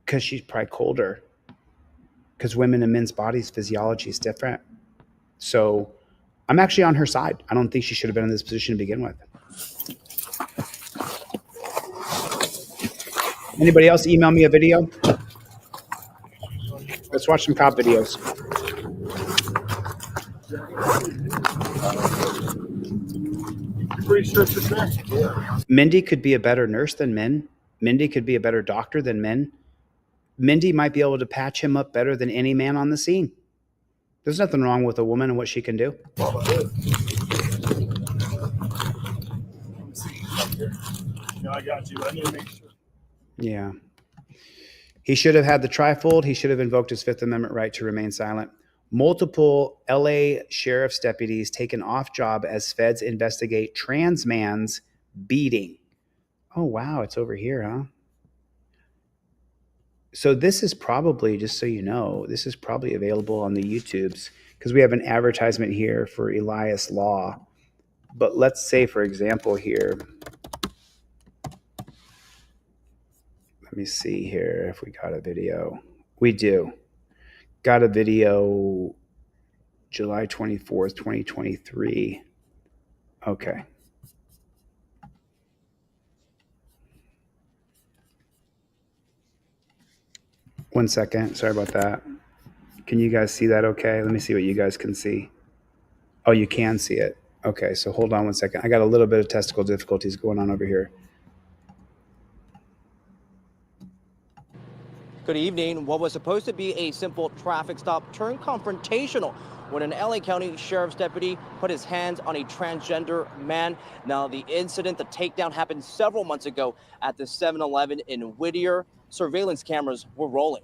because she's probably colder. Because women and men's bodies physiology is different. So I'm actually on her side. I don't think she should have been in this position to begin with. Anybody else email me a video? Let's watch some cop videos. Mindy could be a better nurse than men. Mindy could be a better doctor than men. Mindy might be able to patch him up better than any man on the scene. There's nothing wrong with a woman and what she can do. No, I got you. I need to make sure. Yeah. He should have had the trifold. He should have invoked his Fifth Amendment right to remain silent. Multiple LA sheriff's deputies taken off job as feds investigate trans man's beating. Oh, wow. It's over here, huh? So this is probably, just so you know, this is probably available on the YouTubes because we have an advertisement here for Elias Law. But let's say, for example, here, let me see here if we got a video. We do. Got a video July 24th, 2023. Okay. One second. Sorry about that. Can you guys see that okay? Let me see what you guys can see. Oh, you can see it. Okay, so hold on one second. I got a little bit of technical difficulties going on over here. Good evening. What was supposed to be a simple traffic stop turned confrontational when an LA County Sheriff's deputy put his hands on a transgender man. Now, the incident, the takedown, happened several months ago at the 7-Eleven in Whittier. Surveillance cameras were rolling.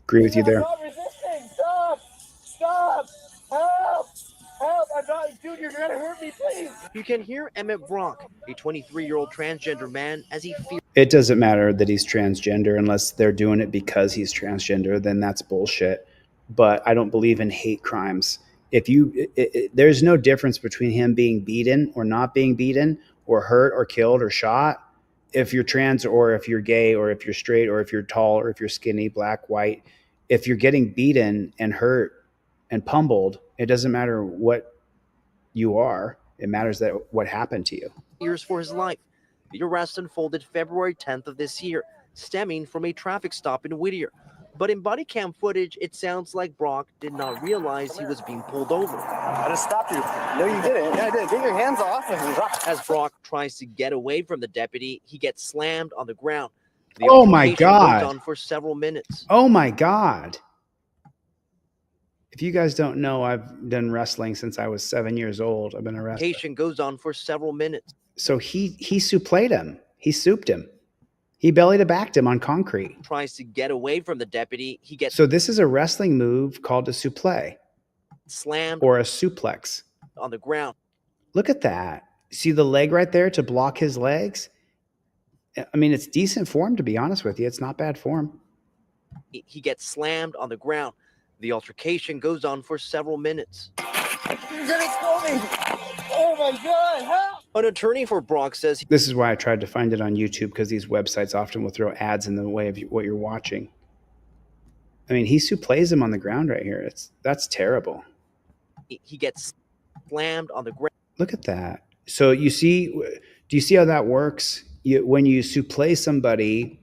Agree with you there. Stop resisting! Stop! Stop! Help! Help! I'm not, dude, you're gonna hurt me, please! You can hear Emmett Brock, a 23-year-old transgender man, as he fears. It doesn't matter that he's transgender unless they're doing it because he's transgender, then that's bullshit. But I don't believe in hate crimes. If you, there's no difference between him being beaten or not being beaten or hurt or killed or shot. If you're trans or if you're gay or if you're straight or if you're tall or if you're skinny, black, white, if you're getting beaten and hurt and pummeled, it doesn't matter what you are. It matters that what happened to you. Years for his life. The arrest unfolded February 10th of this year, stemming from a traffic stop in Whittier. But in body cam footage, it sounds like Brock did not realize he was being pulled over. I just stopped you. No, you didn't. Yeah, I did. Get your hands off. As Brock tries to get away from the deputy, he gets slammed on the ground. The Oh my altercation God. goes on for several minutes. Oh my God. If you guys don't know, I've done wrestling since I was 7 years old. I've been arrested. The altercation goes on for several minutes. So he souplayed him. He souped him. He belly to backed him on concrete. Tries to get away from the deputy. He gets So this is a wrestling move called a souplé slammed or a suplex. on the ground. Look at that. See the leg right there to block his legs? I mean, it's decent form, to be honest with you. It's not bad form. He gets slammed on the ground. The altercation goes on for several minutes. You're gonna kill me! Oh my God, help! An attorney for Brock says This is why I tried to find it on YouTube, because these websites often will throw ads in the way of what you're watching. I mean, he souplays him on the ground right here. That's terrible. he gets slammed on the ground. Look at that. So do you see how that works? When you souplay somebody,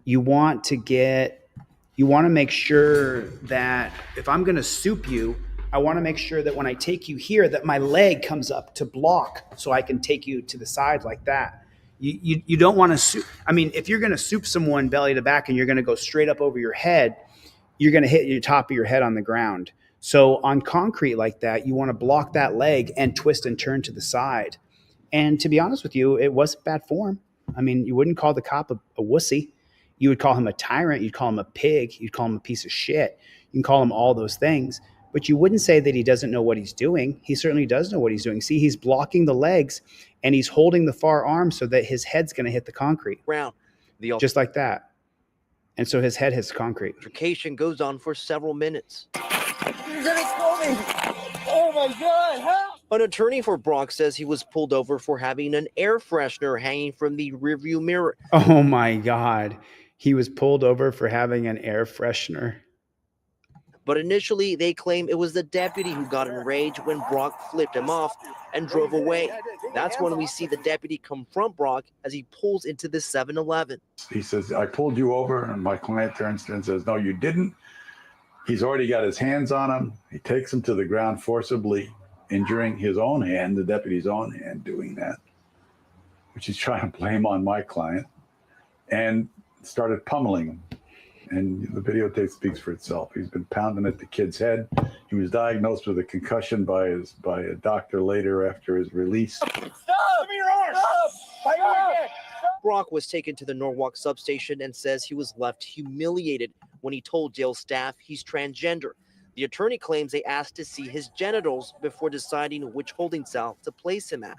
you want to make sure that if I'm going to soup you, I want to make sure that when I take you here, that my leg comes up to block so I can take you to the side like that. You don't want to soup. I mean, if you're going to soup someone belly to back and you're going to go straight up over your head, you're going to hit your top of your head on the ground. So on concrete like that, you want to block that leg and twist and turn to the side. And to be honest with you, it wasn't bad form. I mean, you wouldn't call the cop a wussy. You would call him a tyrant. You'd call him a pig. You'd call him a piece of shit. You can call him all those things. But you wouldn't say that he doesn't know what he's doing. He certainly does know what he's doing. See, he's blocking the legs and he's holding the far arm so that his head's going to hit the concrete. Ground. The Just like that. And so his head hits concrete. altercation goes on for several minutes. You're gonna kill me! Oh my God, help! An attorney for Brock says he was pulled over for having an air freshener hanging from the rearview mirror. Oh my God. He was pulled over for having an air freshener. But initially, they claim it was the deputy who got enraged when Brock flipped him off and drove away. That's when we see the deputy confront Brock as he pulls into the 7-Eleven. He says, I pulled you over, and my client turns and says, no, you didn't. He's already got his hands on him. He takes him to the ground forcibly, injuring his own hand, the deputy's own hand, doing that, which he's trying to blame on my client. And started pummeling him. And the videotape speaks for itself. He's been pounding at the kid's head. He was diagnosed with a concussion by a doctor later after his release. Stop! Give me your arms! Stop! Brock was taken to the Norwalk substation and says he was left humiliated when he told jail staff he's transgender. The attorney claims they asked to see his genitals before deciding which holding cell to place him at.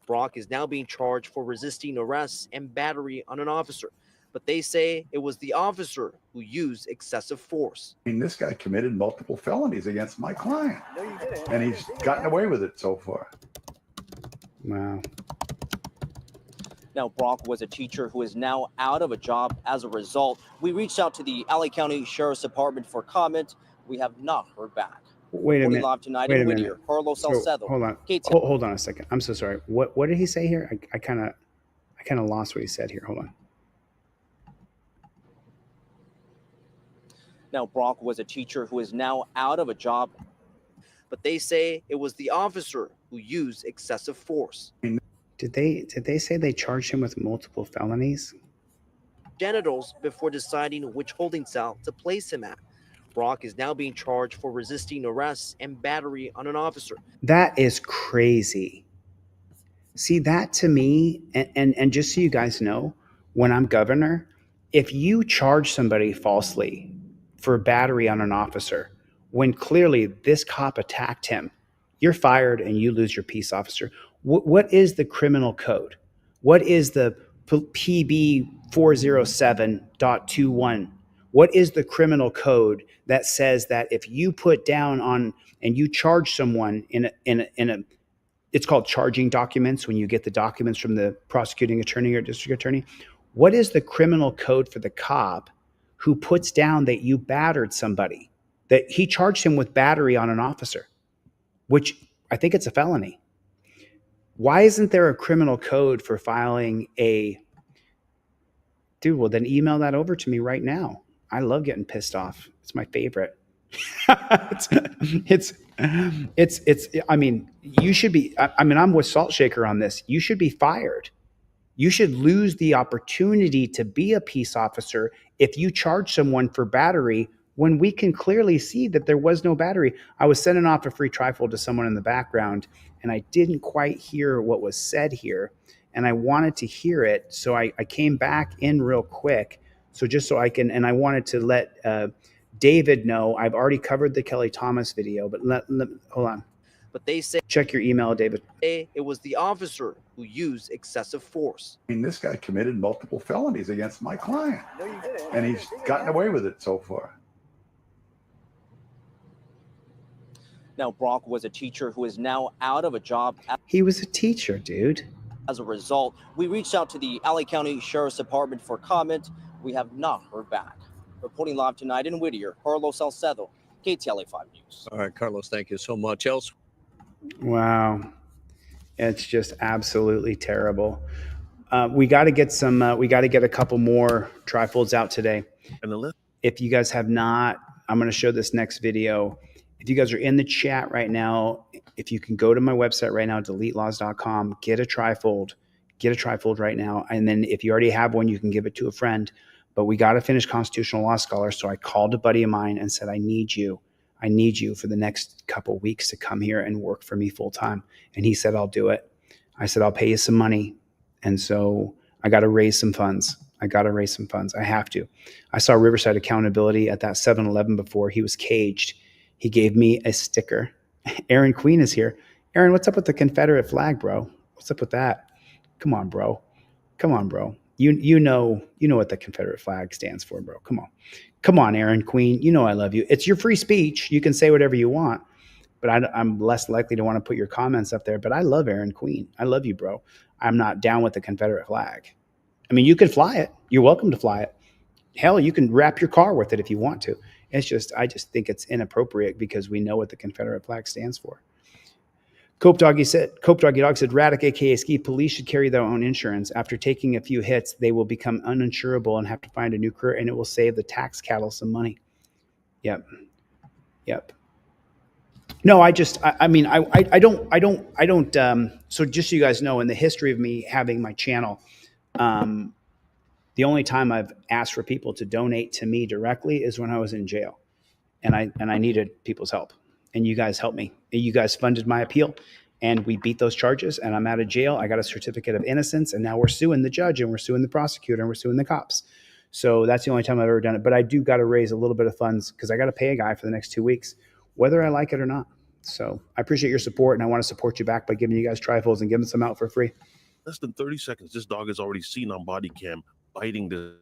Brock is now being charged for resisting arrest and battery on an officer, but they say it was the officer who used excessive force. I mean, this guy committed multiple felonies against my client, No, you didn't. and he's gotten away with it so far. Wow. Now, Brock was a teacher who is now out of a job as a result. We reached out to the LA County Sheriff's Department for comment. We have not heard back. Wait a Reporting minute. live tonight Wait in a minute. Whittier, Carlos So, Salcedo. hold on. KTL. Hold on a second. I'm so sorry. What did he say here? I kind of lost what he said here. Hold on. Now, Brock was a teacher who is now out of a job, but they say it was the officer who used excessive force. Did they say they charged him with multiple felonies? Genitals before deciding which holding cell to place him at. Brock is now being charged for resisting arrest and battery on an officer. That is crazy. See, that to me, and just so you guys know, when I'm governor, if you charge somebody falsely for battery on an officer, when clearly this cop attacked him, you're fired and you lose your peace officer. What is the criminal code? What is the PB 407.21? What is the criminal code that says that if you put down on and you charge someone in a it's called charging documents when you get the documents from the prosecuting attorney or district attorney. What is the criminal code for the cop who puts down that you battered somebody, that he charged him with battery on an officer, which I think it's a felony? Why isn't there a criminal code for filing a... Dude, well, then email that over to me right now. I love getting pissed off. It's my favorite. it's I mean, you should be, I mean, I'm with Salt Shaker on this. You should be fired. You should lose the opportunity to be a peace officer if you charge someone for battery when we can clearly see that there was no battery. I was sending off a free trifold to someone in the background, and I didn't quite hear what was said here, and I wanted to hear it, so I came back in real quick, so just so I can, and I wanted to let David know. I've already covered the Kelly Thomas video, but hold on. But they say check your email, David. It was the officer who used excessive force. I mean, this guy committed multiple felonies against my client, No, you didn't. and he's gotten away with it so far. Now, Brock was a teacher who is now out of a job. He was a teacher, dude. As a result, we reached out to the LA County Sheriff's Department for comment. We have not heard back. Reporting live tonight in Whittier, Carlos Salcedo, KTLA 5 News. All right, Carlos, thank you so much. Else? Wow. It's just absolutely terrible. We got to get some, we got to get a couple more trifolds out today. And the list. If you guys have not, I'm going to show this next video. If you guys are in the chat right now, if you can go to my website right now, deletelaws.com, get a trifold right now. And then if you already have one, you can give it to a friend. But we got to finish Constitutional Law Scholar. So I called a buddy of mine and said, I need you for the next couple weeks to come here and work for me full time. And he said, I'll do it. I said, I'll pay you some money. And so I got to raise some funds. I have to. I saw Riverside Accountability at that 7-Eleven before. He was caged. He gave me a sticker. Aaron Queen is here. Aaron, what's up with the Confederate flag, bro? What's up with that? Come on, bro. You know what the Confederate flag stands for, bro. Come on, Aaron Queen. You know I love you. It's your free speech. You can say whatever you want, but I'm less likely to want to put your comments up there. But I love Aaron Queen. I love you, bro. I'm not down with the Confederate flag. I mean, you can fly it. You're welcome to fly it. Hell, you can wrap your car with it if you want to. I just think it's inappropriate because we know what the Confederate flag stands for. Cope Doggy Dog said, Radic, aka Ski, police should carry their own insurance. After taking a few hits, they will become uninsurable and have to find a new career, and it will save the tax cattle some money. Yep. No, I don't. So just so you guys know, in the history of me having my channel, The only time I've asked for people to donate to me directly is when I was in jail, and I needed people's help, and you guys helped me. You guys funded my appeal, and we beat those charges, and I'm out of jail. I got a certificate of innocence, and now we're suing the judge, and we're suing the prosecutor, and we're suing the cops. So that's the only time I've ever done it. But I do got to raise a little bit of funds because I got to pay a guy for the next 2 weeks, whether I like it or not. So I appreciate your support, and I want to support you back by giving you guys trifles and giving some out for free. Less than 30 seconds, this dog is already seen on body cam biting the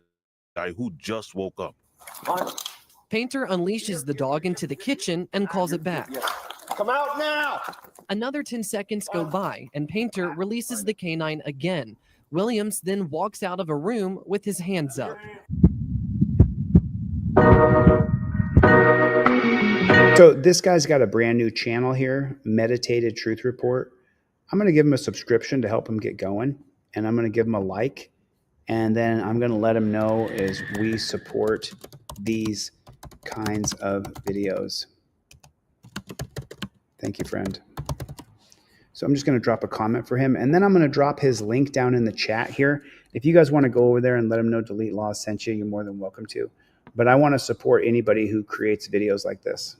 guy who just woke up. Painter unleashes the dog into the kitchen and calls it back. Come out now! Another 10 seconds go by, and Painter releases the canine again. Williams then walks out of a room with his hands up. So this guy's got a brand new channel here, Meditated Truth Report. I'm going to give him a subscription to help him get going, and I'm going to give him a like, and then I'm going to let him know as we support these kinds of videos. Thank you, friend. So I'm just going to drop a comment for him, and then I'm going to drop his link down in the chat here. If you guys want to go over there and let him know Delete Laws sent you, you're more than welcome to. But I want to support anybody who creates videos like this.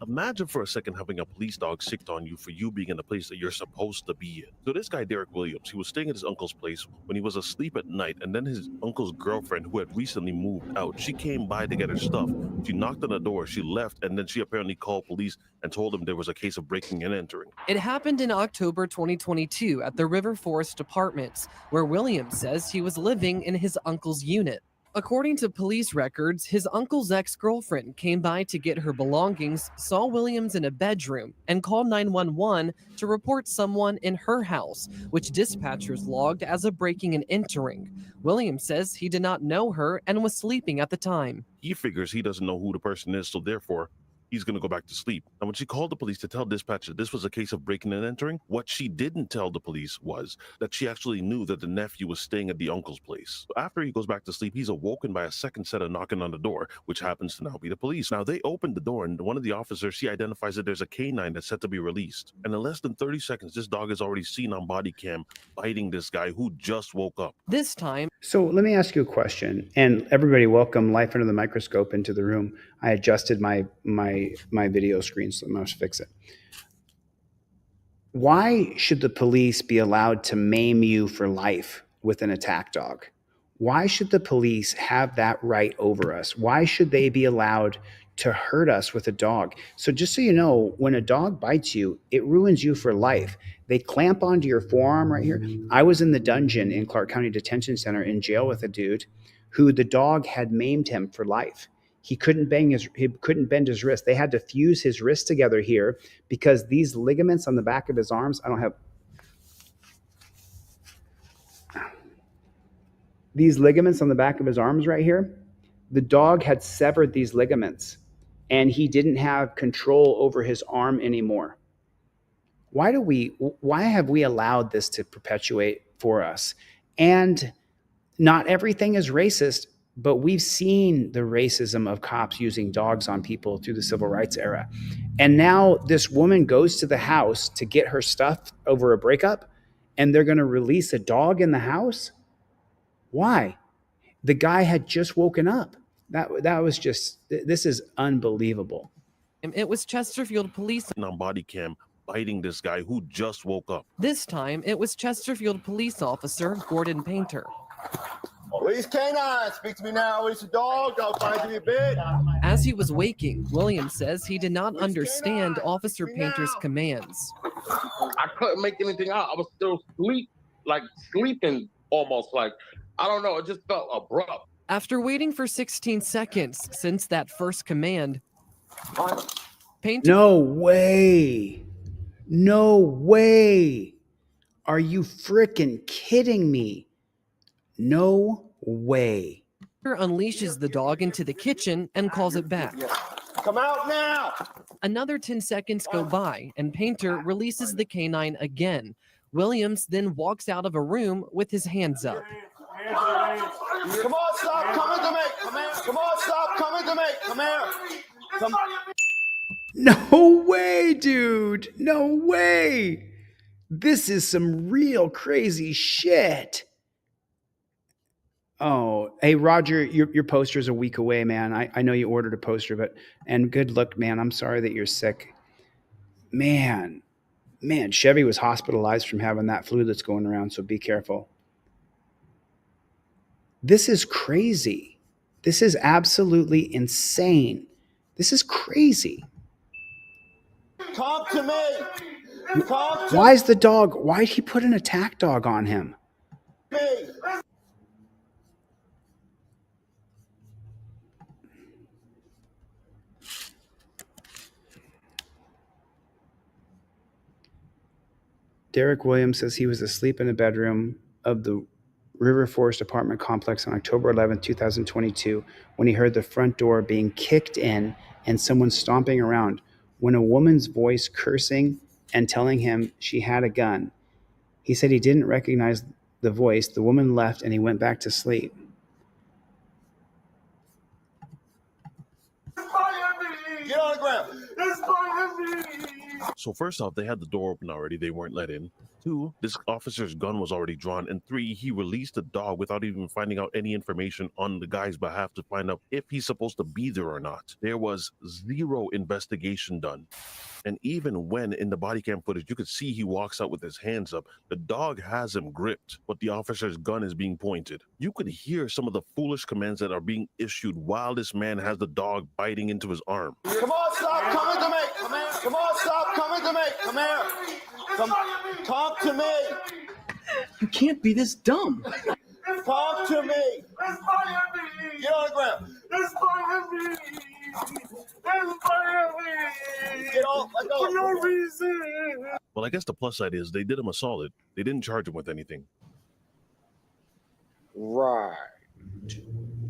Imagine for a second having a police dog sicked on you for you being in the place that you're supposed to be in. So this guy, Derek Williams, he was staying at his uncle's place when he was asleep at night, and then his uncle's girlfriend, who had recently moved out, she came by to get her stuff. She knocked on the door, she left, and then she apparently called police and told them there was a case of breaking and entering. It happened in October 2022 at the River Forest Apartments, where Williams says he was living in his uncle's unit. According to police records, his uncle's ex-girlfriend came by to get her belongings, saw Williams in a bedroom, and called 911 to report someone in her house, which dispatchers logged as a breaking and entering. Williams says he did not know her and was sleeping at the time. He figures he doesn't know who the person is, so therefore, he's going to go back to sleep. And when she called the police to tell dispatcher this was a case of breaking and entering, what she didn't tell the police was that she actually knew that the nephew was staying at the uncle's place. After he goes back to sleep, he's awoken by a second set of knocking on the door, which happens to now be the police. Now, they opened the door, and one of the officers, she identifies that there's a canine that's set to be released. And in less than 30 seconds, this dog is already seen on body cam biting this guy who just woke up. This time... So let me ask you a question, and everybody welcome Life Under the Microscope into the room. I adjusted my video screen, so I must fix it. Why should the police be allowed to maim you for life with an attack dog? Why should the police have that right over us? Why should they be allowed to hurt us with a dog? So just so you know, when a dog bites you, it ruins you for life. They clamp onto your forearm right here. I was in the dungeon in Clark County Detention Center in jail with a dude who the dog had maimed him for life. He couldn't bend his wrist. They had to fuse his wrist together here because these ligaments on the back of his arms, these ligaments on the back of his arms right here, the dog had severed these ligaments and he didn't have control over his arm anymore. Why have we allowed this to perpetuate for us? And not everything is racist, but we've seen the racism of cops using dogs on people through the civil rights era. And now this woman goes to the house to get her stuff over a breakup, and they're going to release a dog in the house? Why? The guy had just woken up. That was just, this is unbelievable. It was Chesterfield police on body cam biting this guy who just woke up. This time, it was Chesterfield police officer Gordon Painter. Police Canine, speak to me now. Release a dog. I'll find you a bit. As he was waking, Williams says he did not understand Officer Painter's commands. I couldn't make anything out. I was still sleeping almost like, I don't know. It just felt abrupt. After waiting for 16 seconds since that first command, Painter... No way. No way. Are you freaking kidding me? No way. Unleashes the dog into the kitchen and calls it back. Come out now. Another 10 seconds go by, and Painter releases the canine again. Williams then walks out of a room with his hands up. Come on, stop coming to me. Come here. Come on, stop coming to me. Come here. Come. No way, dude. No way. This is some real crazy shit. Oh, hey Roger, your poster's a week away, man. I know you ordered a poster, and good luck, man. I'm sorry that you're sick. Man, Chevy was hospitalized from having that flu that's going around, so be careful. This is crazy. This is absolutely insane. This is crazy. Come to me. Come to Why is the dog, why'd he put an attack dog on him? me. Derek Williams says he was asleep in a bedroom of the River Forest apartment complex on October 11, 2022, when he heard the front door being kicked in and someone stomping around. When a woman's voice cursing and telling him she had a gun. He said he didn't recognize the voice. The woman left and he went back to sleep. Get on the ground. So first off, they had the door open already. They weren't let in. 2, this officer's gun was already drawn. And 3, he released the dog without even finding out any information on the guy's behalf to find out if he's supposed to be there or not. There was zero investigation done. And even when in the body cam footage, you could see he walks out with his hands up. The dog has him gripped, but the officer's gun is being pointed. You could hear some of the foolish commands that are being issued while this man has the dog biting into his arm. Come on, stop coming to me. Come here. Come on, stop coming to me. Come here. Come to me. You can't be this dumb. Come to me. Get on the ground. Get off. Let go. For no reason. Well, I guess the plus side is they did him a solid. They didn't charge him with anything. Right.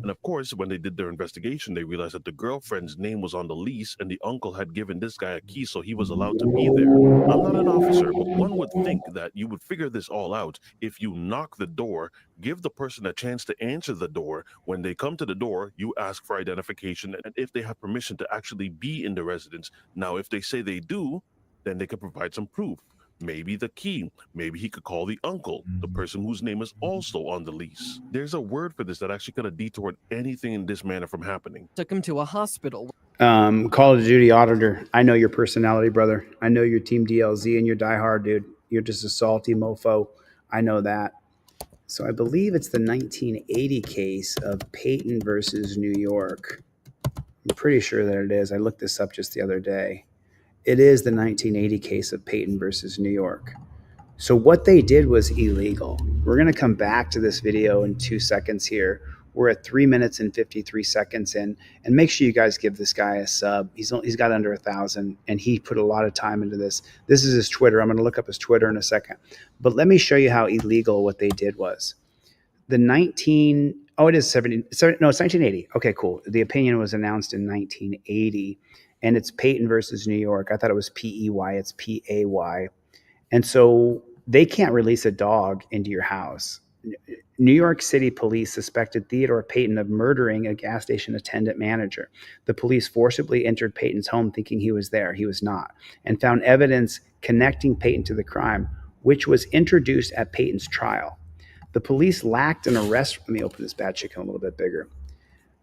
And of course, when they did their investigation, they realized that the girlfriend's name was on the lease and the uncle had given this guy a key so he was allowed to be there. I'm not an officer, but one would think that you would figure this all out if you knock the door, give the person a chance to answer the door. When they come to the door, you ask for identification and if they have permission to actually be in the residence. Now, if they say they do, then they can provide some proof. Maybe the key. Maybe he could call the uncle, the person whose name is also on the lease. There's a word for this that actually could have detoured anything in this manner from happening. Took him to a hospital. Call of Duty auditor. I know your personality, brother. I know your team DLZ and you're diehard, dude. You're just a salty mofo. I know that. So I believe it's the 1980 case of Peyton versus New York. I'm pretty sure that it is. I looked this up just the other day. It is the 1980 case of Peyton versus New York. So what they did was illegal. We're going to come back to this video in 2 seconds here. We're at 3 minutes and 53 seconds in, and make sure you guys give this guy a sub. He's got under 1,000, and he put a lot of time into this. This is his Twitter. I'm going to look up his Twitter in a second. But let me show you how illegal what they did was. It's 1980. Okay, cool. The opinion was announced in 1980. And it's Peyton versus New York. I thought it was P-E-Y. It's P-A-Y. And so they can't release a dog into your house. New York City police suspected Theodore Peyton of murdering a gas station attendant manager. The police forcibly entered Peyton's home thinking he was there. He was not. And found evidence connecting Peyton to the crime, which was introduced at Peyton's trial. The police lacked an arrest. Let me open this bad chicken a little bit bigger.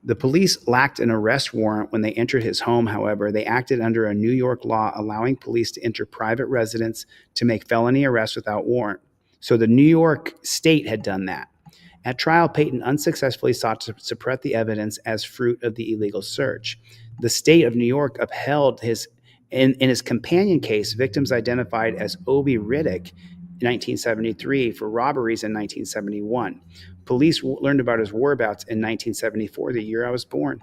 The police lacked an arrest warrant when they entered his home. However, they acted under a New York law allowing police to enter private residence to make felony arrests without warrant. So the New York state had done that. At trial, Peyton unsuccessfully sought to suppress the evidence as fruit of the illegal search. The state of New York upheld in his companion case, victims identified as Obi Riddick in 1973 for robberies in 1971. Police learned about his whereabouts in 1974, the year I was born.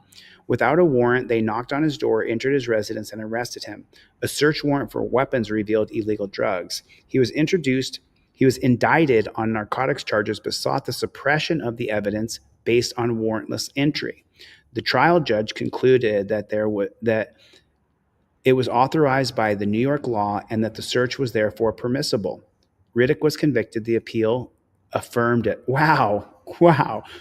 Without a warrant, they knocked on his door, entered his residence, and arrested him. A search warrant for weapons revealed illegal drugs. He was indicted on narcotics charges, but sought the suppression of the evidence based on warrantless entry. The trial judge concluded that it was authorized by the New York law and that the search was therefore permissible. Riddick was convicted. The appeal affirmed it. Wow.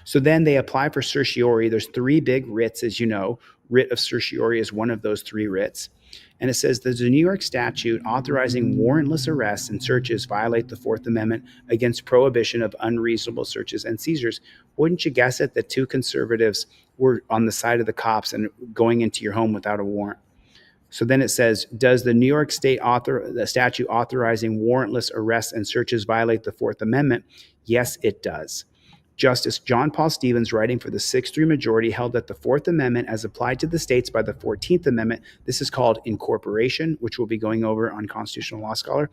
So then they apply for certiorari. There's 3 big writs, as you know. Writ of certiorari is one of those 3 writs. And it says, does the New York statute authorizing warrantless arrests and searches violate the Fourth Amendment against prohibition of unreasonable searches and seizures? Wouldn't you guess it that two conservatives were on the side of the cops and going into your home without a warrant? So then it says, does the New York State the statute authorizing warrantless arrests and searches violate the Fourth Amendment? Yes, it does. Justice John Paul Stevens, writing for the 6-3 majority, held that the Fourth Amendment, as applied to the states by the 14th Amendment, this is called incorporation, which we'll be going over on Constitutional Law Scholar.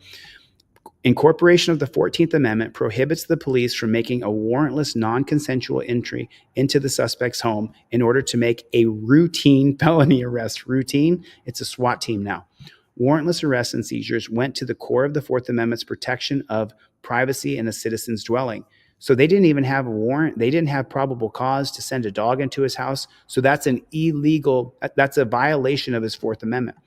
Incorporation of the 14th Amendment prohibits the police from making a warrantless, non-consensual entry into the suspect's home in order to make a routine felony arrest. Routine? It's a SWAT team now. Warrantless arrests and seizures went to the core of the Fourth Amendment's protection of privacy in a citizen's dwelling. So they didn't even have a warrant. They didn't have probable cause to send a dog into his house. So that's that's a violation of his Fourth Amendment.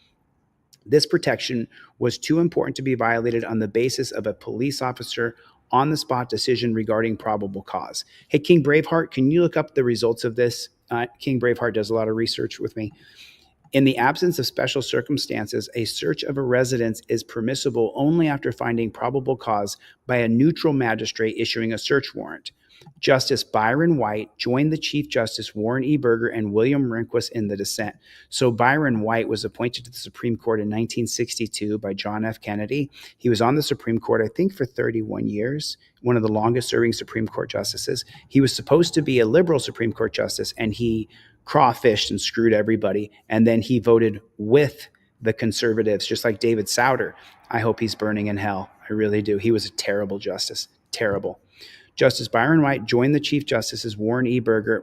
This protection was too important to be violated on the basis of a police officer on-the-spot decision regarding probable cause. Hey, King Braveheart, can you look up the results of this? King Braveheart does a lot of research with me. In the absence of special circumstances, a search of a residence is permissible only after finding probable cause by a neutral magistrate issuing a search warrant. Justice Byron White joined the Chief Justice Warren E. Burger and William Rehnquist in the dissent. So Byron White was appointed to the Supreme Court in 1962 by John F. Kennedy. He was on the Supreme Court, I think, for 31 years, one of the longest serving Supreme Court justices. He was supposed to be a liberal Supreme Court justice, and he crawfished and screwed everybody. And then he voted with the conservatives, just like David Souter. I hope he's burning in hell. I really do. He was a terrible justice. Terrible. Justice Byron White joined the Chief Justices Warren E. Burger,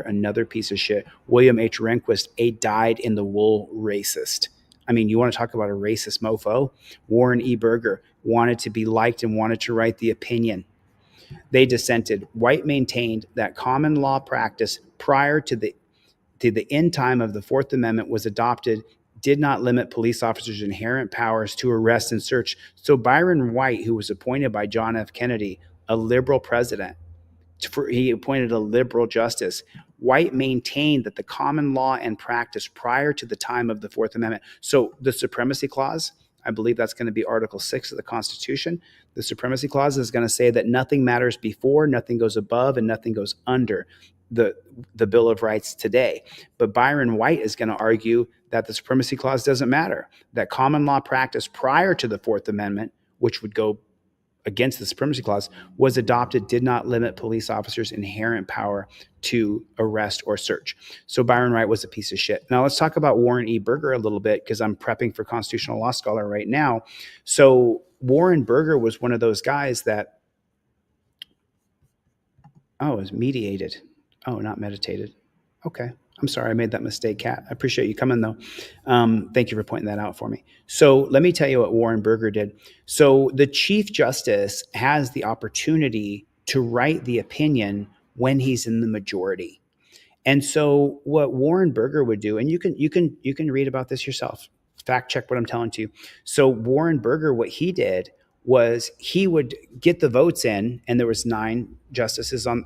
another piece of shit, William H. Rehnquist, a dyed-in-the-wool racist. I mean, you want to talk about a racist mofo? Warren E. Burger wanted to be liked and wanted to write the opinion. They dissented. White maintained that common law practice prior to the end time of the Fourth Amendment was adopted did not limit police officers' inherent powers to arrest and search. So Byron White, who was appointed by John F. Kennedy, a liberal president, he appointed a liberal justice. White maintained that the common law and practice prior to the time of the Fourth Amendment. So the Supremacy Clause, I believe that's going to be Article 6 of the Constitution. The Supremacy Clause is going to say that nothing matters before, nothing goes above, and nothing goes under the Bill of Rights today. But Byron White is going to argue that the Supremacy Clause doesn't matter, that common law practice prior to the Fourth Amendment, which would go against the Supremacy Clause, was adopted, did not limit police officers' inherent power to arrest or search. So Byron White was a piece of shit. Now let's talk about Warren E. Burger a little bit, because I'm prepping for Constitutional Law Scholar right now. So Warren Burger was one of those guys that, is mediated. Oh, not meditated. Okay. I'm sorry, I made that mistake, Kat. I appreciate you coming, though. Thank you for pointing that out for me. So let me tell you what Warren Burger did. So the Chief Justice has the opportunity to write the opinion when he's in the majority. And so what Warren Burger would do, and you can read about this yourself, fact check what I'm telling you. So Warren Burger, what he did was he would get the votes in, and there was 9 justices on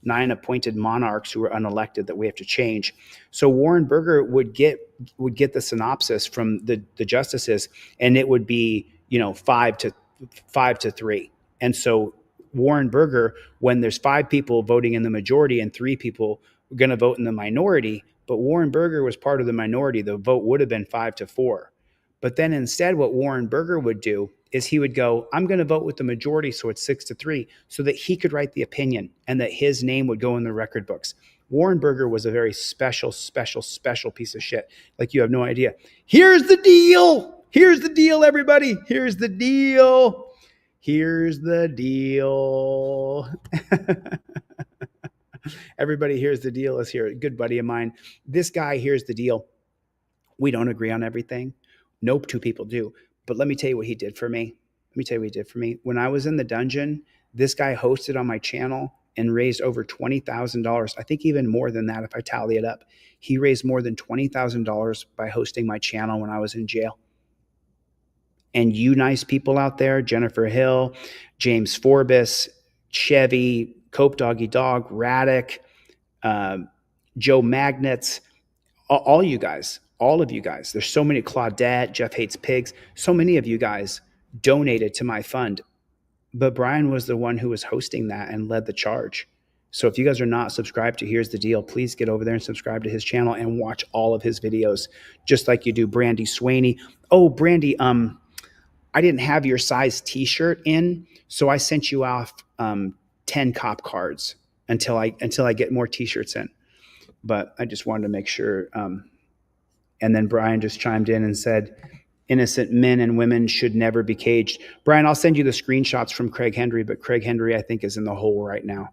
9 appointed monarchs who were unelected that we have to change. So Warren Burger would get the synopsis from the justices, and it would be 5 to 3. And so Warren Burger, when there's 5 people voting in the majority and 3 people going to vote in the minority, but Warren Burger was part of the minority, the vote would have been 5 to 4. But then instead, what Warren Burger would do is he would go, I'm going to vote with the majority, so it's 6 to 3, so that he could write the opinion and that his name would go in the record books. Warren Burger was a very special piece of shit. Like, you have no idea. Here's the deal. Here's the deal, everybody. Here's the deal. Here's the deal. Everybody, here's the deal is here. A good buddy of mine. This guy, here's the deal. We don't agree on everything. Nope, 2 people do. But let me tell you what he did for me. When I was in the dungeon, this guy hosted on my channel and raised over $20,000. I think even more than that if I tally it up. He raised more than $20,000 by hosting my channel when I was in jail. And you nice people out there, Jennifer Hill, James Forbes, Chevy, Cope Doggy Dog, Raddick, Joe Magnets, all you guys, all of you guys, there's so many, Claudette, Jeff Hates Pigs, so many of you guys donated to my fund. But Brian was the one who was hosting that and led the charge. So if you guys are not subscribed to Here's the Deal, please get over there and subscribe to his channel and watch all of his videos, just like you do Brandy Swaney. Oh, Brandy, I didn't have your size t-shirt in, so I sent you off 10 cop cards until I get more t-shirts in. But I just wanted to make sure. And then Brian just chimed in and said, innocent men and women should never be caged. Brian, I'll send you the screenshots from Craig Henry, but Craig Henry, I think, is in the hole right now.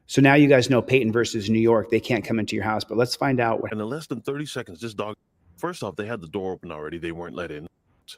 So now you guys know Peyton versus New York. They can't come into your house, but let's find out. And in less than 30 seconds, this dog, first off, they had the door open already. They weren't let in.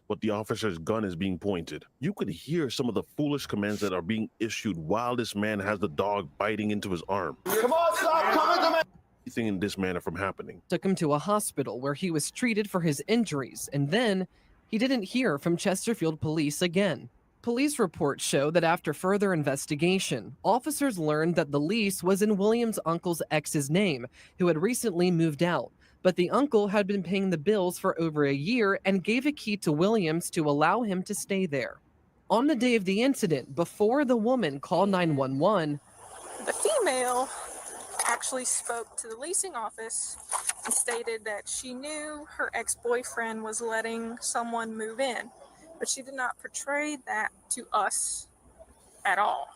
But the officer's gun is being pointed. You could hear some of the foolish commands that are being issued while this man has the dog biting into his arm. Come on, stop coming to me. Anything in this manner from happening. Took him to a hospital where he was treated for his injuries, and then he didn't hear from Chesterfield police again. Police reports show that after further investigation, officers learned that the lease was in Williams' uncle's ex's name, who had recently moved out. But the uncle had been paying the bills for over a year and gave a key to Williams to allow him to stay there. On the day of the incident, before the woman called 911, the female actually spoke to the leasing office and stated that she knew her ex-boyfriend was letting someone move in, but she did not portray that to us at all.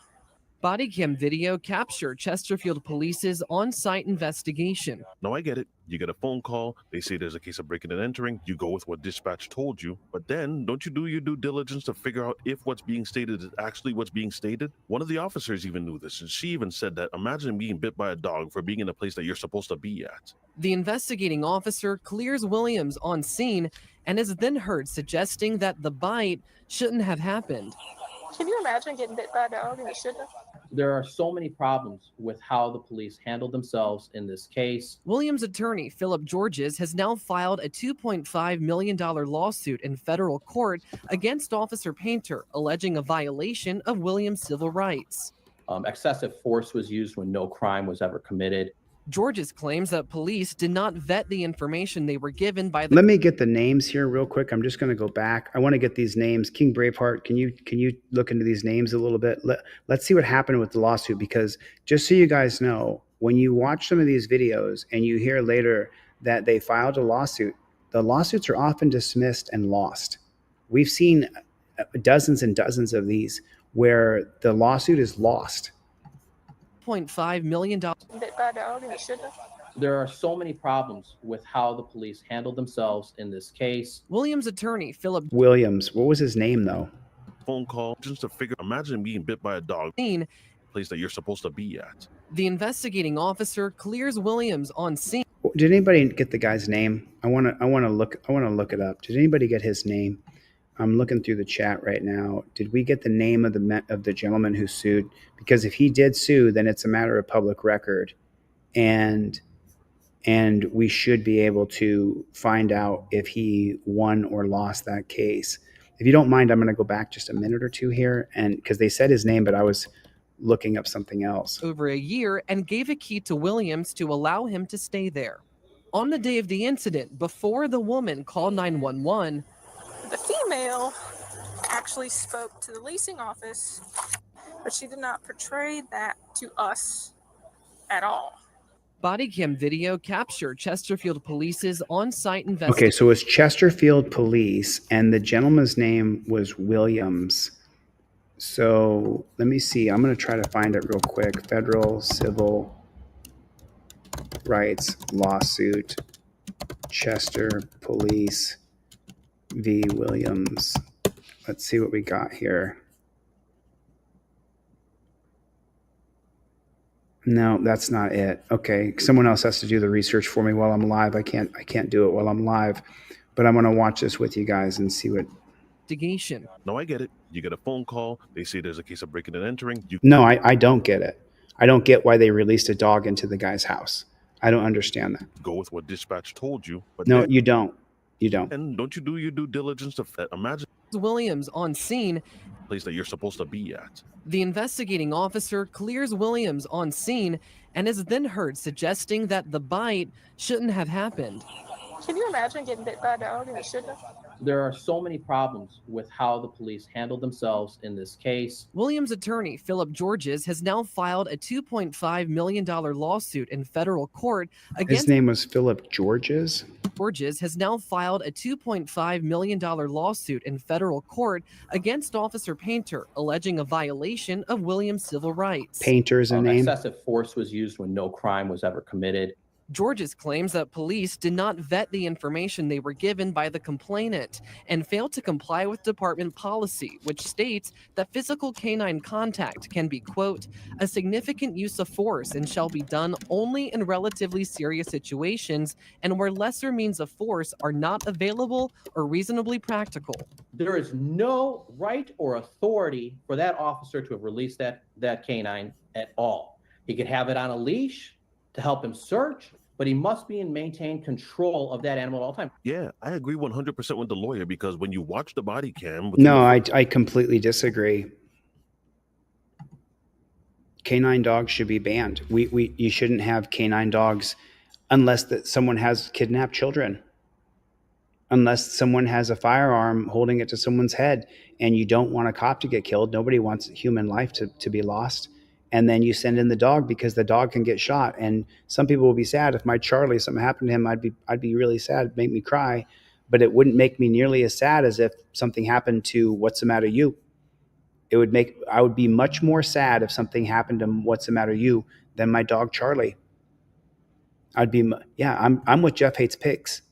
body cam video captured Chesterfield Police's on-site investigation. No, I get it. You get a phone call. They say there's a case of breaking and entering. You go with what dispatch told you. But then, don't you do your due diligence to figure out if what's being stated is actually what's being stated? One of the officers even knew this, and she even said that, imagine being bit by a dog for being in a place that you're supposed to be at. The investigating officer clears Williams on scene and is then heard suggesting that the bite shouldn't have happened. Can you imagine getting bit by a dog and it shouldn't have? There are so many problems with how the police handled themselves in this case. Williams' attorney, Philip Georges, has now filed a $2.5 million lawsuit in federal court against Officer Painter, alleging a violation of Williams' civil rights. Excessive force was used when no crime was ever committed. Georges claims that police did not vet the information they were given by the... Let me get the names here real quick. I'm just going to go back. I want to get these names. King Braveheart, can you look into these names a little bit? Let's see what happened with the lawsuit, because just so you guys know, when you watch some of these videos and you hear later that they filed a lawsuit, the lawsuits are often dismissed and lost. We've seen dozens and dozens of these where the lawsuit is lost. $2.5 million. Bit by a dog and it shouldn't have. There are so many problems with how the police handled themselves in this case. Williams' attorney, Philip... Williams. What was his name, though? Phone call just to figure, imagine being bit by a dog. Place that you're supposed to be at. The investigating officer clears Williams on scene. Did anybody get the guy's name? I want to look it up. Did anybody get his name? I'm looking through the chat right now. Did we get the name of the gentleman who sued? Because if he did sue, then it's a matter of public record, and we should be able to find out if he won or lost that case. If you don't mind, I'm going to go back just a minute or two here, and because they said his name, but I was looking up something else. Over a year, and gave a key to Williams to allow him to stay there. On the day of the incident, before the woman called 911, the female actually spoke to the leasing office, but she did not portray that to us at all. Body cam video captured Chesterfield Police's on-site investigation. Okay, so it's Chesterfield Police, and the gentleman's name was Williams. So let me see. I'm going to try to find it real quick. Federal Civil Rights Lawsuit, Chester Police v. Williams. Let's see what we got here. No, that's not it. Okay, someone else has to do the research for me while I'm live. I can't do it while I'm live, but I'm going to watch this with you guys and see what. Investigation. No, I get it. You get a phone call. They say there's a case of breaking and entering. No, I don't get it. I don't get why they released a dog into the guy's house. I don't understand that. Go with what dispatch told you. But no, you don't. You don't. And don't you do your due diligence to imagine Williams on scene. Place that you're supposed to be at. The investigating officer clears Williams on scene and is then heard suggesting that the bite shouldn't have happened. Can you imagine getting bit by a dog and you shouldn't have? There are so many problems with how the police handled themselves in this case. Williams' attorney, Philip Georges, has now filed a $2.5 million lawsuit in federal court His against name was Philip Georges. Georges has now filed a $2.5 million lawsuit in federal court against Officer Painter, alleging a violation of Williams' civil rights. Painter's a name. Excessive force was used when no crime was ever committed. Georges claims that police did not vet the information they were given by the complainant and failed to comply with department policy, which states that physical canine contact can be, quote, a significant use of force and shall be done only in relatively serious situations and where lesser means of force are not available or reasonably practical. There is no right or authority for that officer to have released that canine at all. He could have it on a leash to help him search, but he must be in maintained control of that animal at all times. Yeah, I agree 100% with the lawyer, because when you watch the body cam... No, I completely disagree. Canine dogs should be banned. You shouldn't have canine dogs unless that someone has kidnapped children. Unless someone has a firearm holding it to someone's head and you don't want a cop to get killed. Nobody wants human life to be lost. And then you send in the dog because the dog can get shot. And some people will be sad. If my Charlie, something happened to him, I'd be really sad. It'd make me cry. But it wouldn't make me nearly as sad as if something happened to What's the Matter You. I would be much more sad if something happened to What's the Matter You than my dog Charlie. I'm with Jeff Hates Pigs.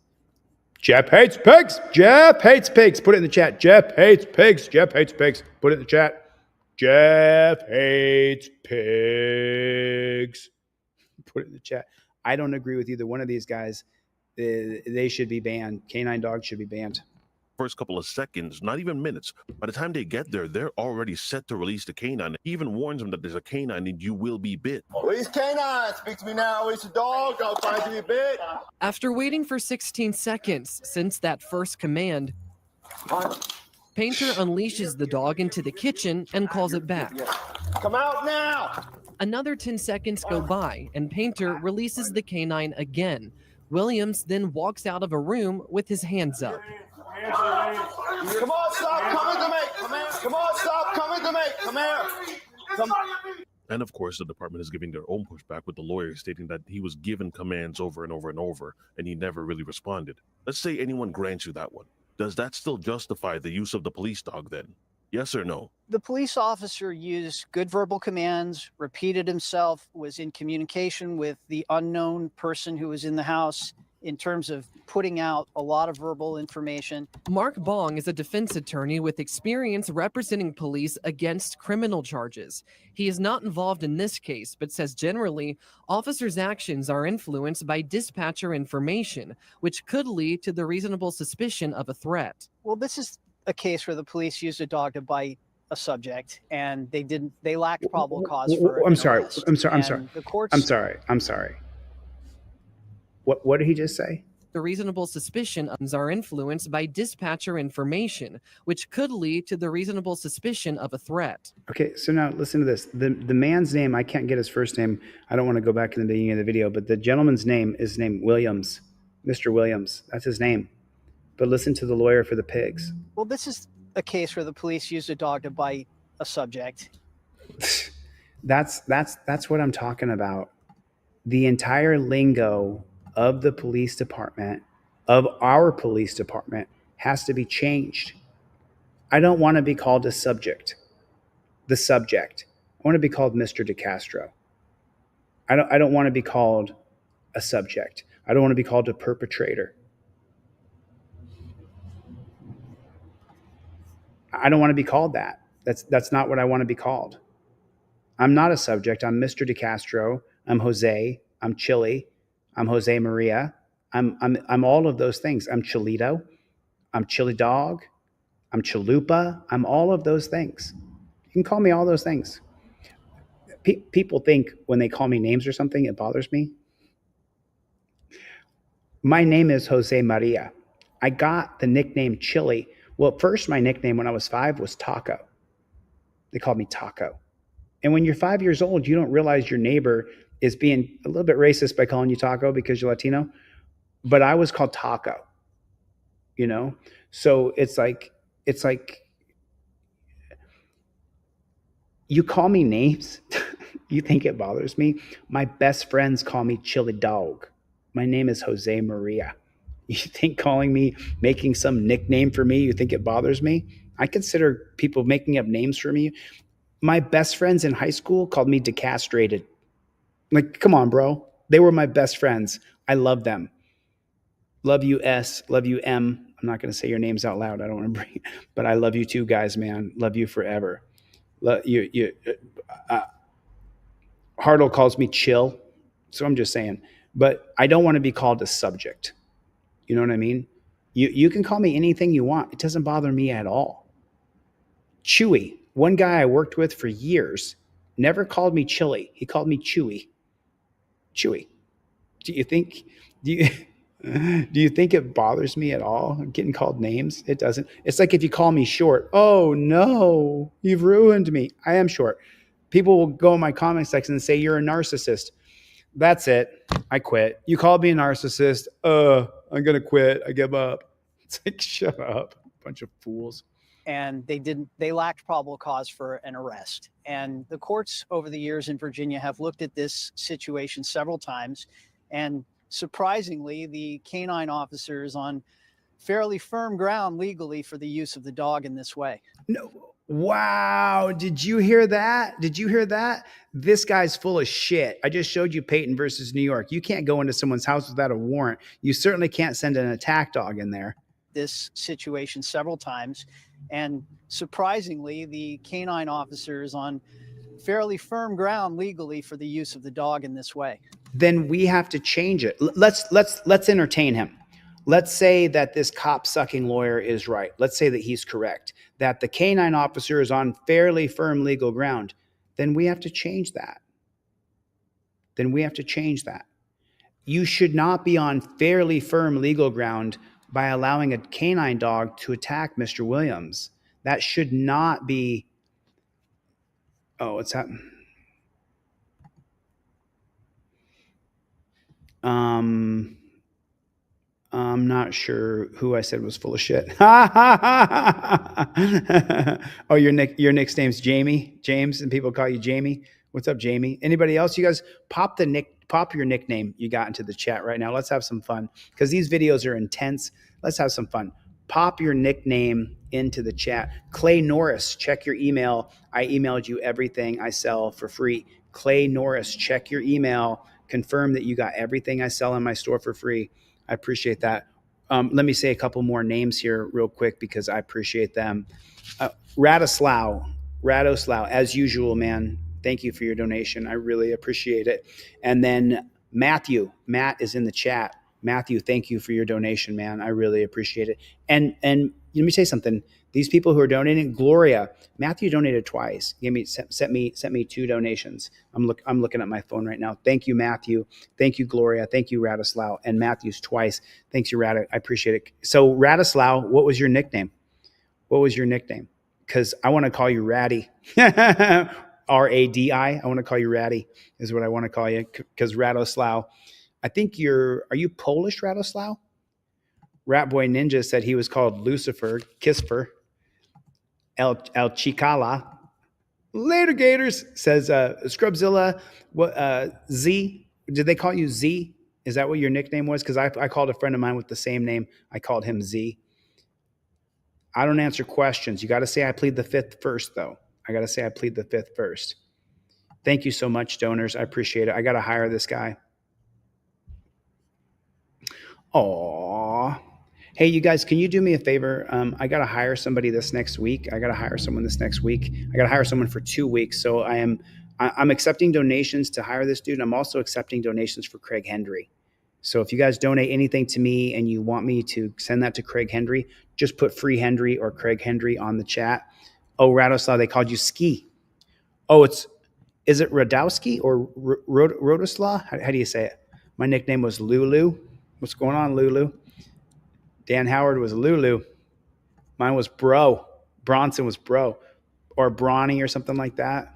Jeff hates pigs. Jeff hates pigs. Put it in the chat. Jeff hates pigs. Jeff hates pigs. Put it in the chat. Jeff hates pigs. Put it in the chat. I don't agree with either one of these guys. They should be banned. Canine dogs should be banned. First couple of seconds, not even minutes. By the time they get there, they're already set to release the canine. He even warns them that there's a canine and you will be bit. Release canine. Speak to me now. Release a dog. Don't find to be bit. After waiting for 16 seconds since that first command, Painter unleashes the dog into the kitchen and calls it back. Come out now. Another 10 seconds go by and Painter releases the canine again. Williams then walks out of a room with his hands up. Come on, stop coming to me. Come here. Come on, stop coming to me. Come here. Come. And of course, the department is giving their own pushback, with the lawyer stating that he was given commands over and over and over, and he never really responded. Let's say anyone grants you that one. Does that still justify the use of the police dog then? Yes or no? The police officer used good verbal commands, repeated himself, was in communication with the unknown person who was in the house in terms of putting out a lot of verbal information. Mark Bong is a defense attorney with experience representing police against criminal charges. He is not involved in this case, but says generally, officers' actions are influenced by dispatcher information, which could lead to the reasonable suspicion of a threat. Well, this is a case where the police used a dog to bite a subject and they lacked probable cause for it. I'm sorry. The courts, I'm sorry. What did he just say? The reasonable suspicion are influenced by dispatcher information, which could lead to the reasonable suspicion of a threat. Okay, so now listen to this. The man's name, I can't get his first name. I don't want to go back in the beginning of the video, but the gentleman's name is named Williams. Mr. Williams. That's his name. But listen to the lawyer for the pigs. well, this is a case where the police used a dog to bite a subject. That's what I'm talking about. The entire lingo of the police department, of our police department, has to be changed. I don't want to be called a subject. The subject. I want to be called Mr. DeCastro. I don't want to be called a subject. I don't want to be called a perpetrator. I don't want to be called that. That's not what I want to be called. I'm not a subject. I'm Mr. DeCastro. I'm Jose. I'm Chili. I'm Jose Maria. I'm all of those things. I'm Chilito. I'm Chili Dog. I'm Chalupa. I'm all of those things. You can call me all those things. People think when they call me names or something, it bothers me. My name is Jose Maria. I got the nickname Chili. Well, first my nickname when I was 5 was Taco. They called me Taco. And when you're 5 years old, you don't realize your neighbor is being a little bit racist by calling you Taco because you're Latino. but I was called Taco, you know? So it's like you call me names. You think it bothers me? My best friends call me Chili Dog. My name is Jose Maria. You think calling me, making some nickname for me, you think it bothers me? I consider people making up names for me. My best friends in high school called me Decastrated. Like, come on, bro. They were my best friends. I love them. Love you, S. Love you, M. I'm not going to say your names out loud. I don't want to bring, but I love you too, guys, man. Love you forever. Uh, Hartle calls me chill. So I'm just saying, but I don't want to be called a subject. You know what I mean? You can call me anything you want. It doesn't bother me at all. Chewy. One guy I worked with for years never called me Chili. He called me Chewy. Chewy. Do you think do you do you think it bothers me at all getting called names? It doesn't. It's like if you call me short. Oh no, you've ruined me. I am short. People will go in my comment section and say you're a narcissist. That's it. I quit. You called me a narcissist. I'm gonna quit. I give up. It's like, shut up, bunch of fools. And they lacked probable cause for an arrest. And the courts over the years in Virginia have looked at this situation several times. And surprisingly, the canine officer is on fairly firm ground legally for the use of the dog in this way. No. Wow. Did you hear that? Did you hear that? This guy's full of shit. I just showed you Peyton versus New York. You can't go into someone's house without a warrant. You certainly can't send an attack dog in there. This situation several times. And surprisingly, the canine officer is on fairly firm ground legally for the use of the dog in this way. Then we have to change it. Let's entertain him. Let's say that this cop sucking lawyer is right. Let's say that he's correct, that the canine officer is on fairly firm legal ground. Then we have to change that. You should not be on fairly firm legal ground by allowing a canine dog to attack Mr. Williams. That should not be. Oh, what's happening? I'm not sure who I said was full of shit. Oh, your nickname's Jamie, James, and people call you Jamie. What's up, Jamie? Anybody else? You guys pop your nickname you got into the chat right now. Let's have some fun because these videos are intense. Let's have some fun. Pop your nickname into the chat. Clay Norris, check your email. I emailed you everything I sell for free. Clay Norris, check your email. Confirm that you got everything I sell in my store for free. I appreciate that. Let me say a couple more names here real quick because I appreciate them. Radoslaw, as usual, man. Thank you for your donation. I really appreciate it. And then Matt is in the chat. Matthew, thank you for your donation, man. I really appreciate it. And let me say something. These people who are donating, Gloria, Matthew donated twice. Sent me 2 donations. I'm looking at my phone right now. Thank you, Matthew. Thank you, Gloria. Thank you, Radoslaw. And Matthew's twice. Thanks, you, Rad. I appreciate it. So, Radoslaw, what was your nickname? Because I want to call you Ratty. Radi. I want to call you Ratty is what I want to call you because Radoslaw. I think are you Polish, Radoslaw? Ratboy Ninja said he was called Lucifer, Kisper, El Chicala. Later, Gators, says Scrubzilla. Z, did they call you Z? Is that what your nickname was? Because I called a friend of mine with the same name. I called him Z. I don't answer questions. You got to say I plead the fifth first, though. Thank you so much, donors. I appreciate it. I got to hire this guy. Aw. Hey, you guys, can you do me a favor? I got to hire somebody this next week. I got to hire someone for 2 weeks. So I'm accepting donations to hire this dude. I'm also accepting donations for Craig Hendry. So if you guys donate anything to me and you want me to send that to Craig Hendry, just put Free Hendry or Craig Hendry on the chat. Oh, Radoslaw, they called you Ski. Oh, is it Radowski or Rodoslaw? How do you say it? My nickname was Lulu. What's going on, Lulu? Dan Howard was Lulu. Mine was Bro. Bronson was Bro. Or Brawny or something like that.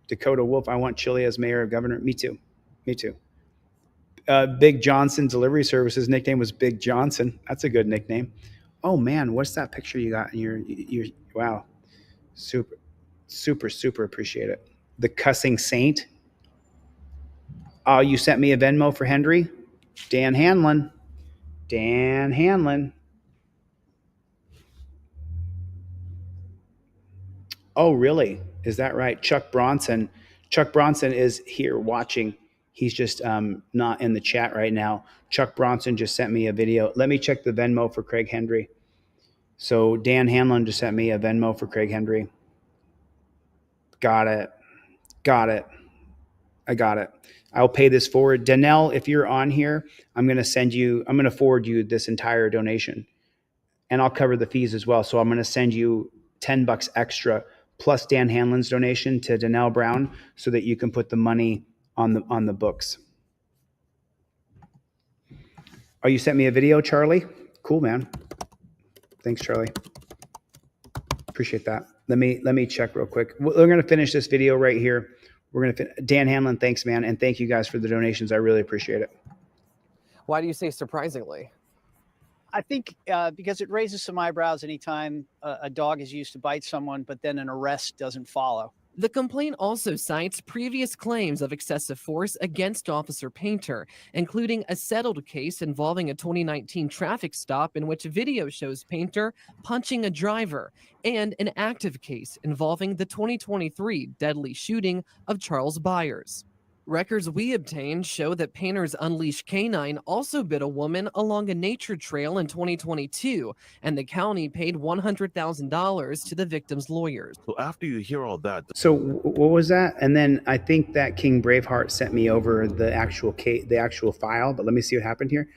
Dakota Wolf, I want Chile as mayor or governor. Me too. Big Johnson Delivery Services nickname was Big Johnson. That's a good nickname. Oh man, what's that picture you got in your wow. Super, super appreciate it. The Cussing Saint. Oh, you sent me a Venmo for Henry? Dan Hanlon. Dan Hanlon. Oh, really? Is that right? Chuck Bronson. Chuck Bronson is here watching. He's just not in the chat right now. Chuck Bronson just sent me a video. Let me check the Venmo for Craig Hendry. So Dan Hanlon just sent me a Venmo for Craig Hendry. Got it. Got it. I got it. I'll pay this forward. Danelle, if you're on here, I'm going to forward you this entire donation, and I'll cover the fees as well. So I'm going to send you $10 extra plus Dan Hanlon's donation to Danelle Brown so that you can put the money on the books. Oh, you sent me a video, Charlie? Cool, man. Thanks, Charlie. Appreciate that. Let me check real quick. We're going to finish this video right here. We're going to Dan Hanlon, thanks, man, and thank you guys for the donations. I really appreciate it. Why do you say surprisingly? I think because it raises some eyebrows anytime a dog is used to bite someone, but then an arrest doesn't follow. The complaint also cites previous claims of excessive force against Officer Painter, including a settled case involving a 2019 traffic stop in which video shows Painter punching a driver, and an active case involving the 2023 deadly shooting of Charles Byers. Records we obtained show that Painter's unleashed canine also bit a woman along a nature trail in 2022, and the county paid $100,000 to the victim's lawyers. So after you hear all that, So what was that? And then I think that King Braveheart sent me over the actual file, but let me see what happened here.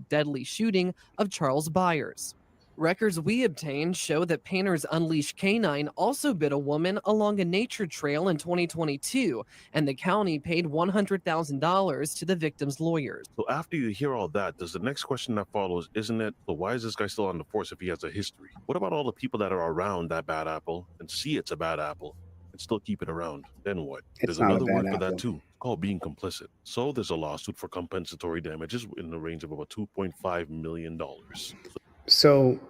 Deadly shooting of Charles Byers. Records we obtained show that Painter's unleashed canine also bit a woman along a nature trail in 2022, and the county paid $100,000 to the victim's lawyers. So after you hear all that, does the next question that follows, isn't it, so why is this guy still on the force if he has a history? What about all the people that are around that bad apple and see it's a bad apple and still keep it around? Then what? There's another word for that too. It's called being complicit. So there's a lawsuit for compensatory damages in the range of about $2.5 million. So,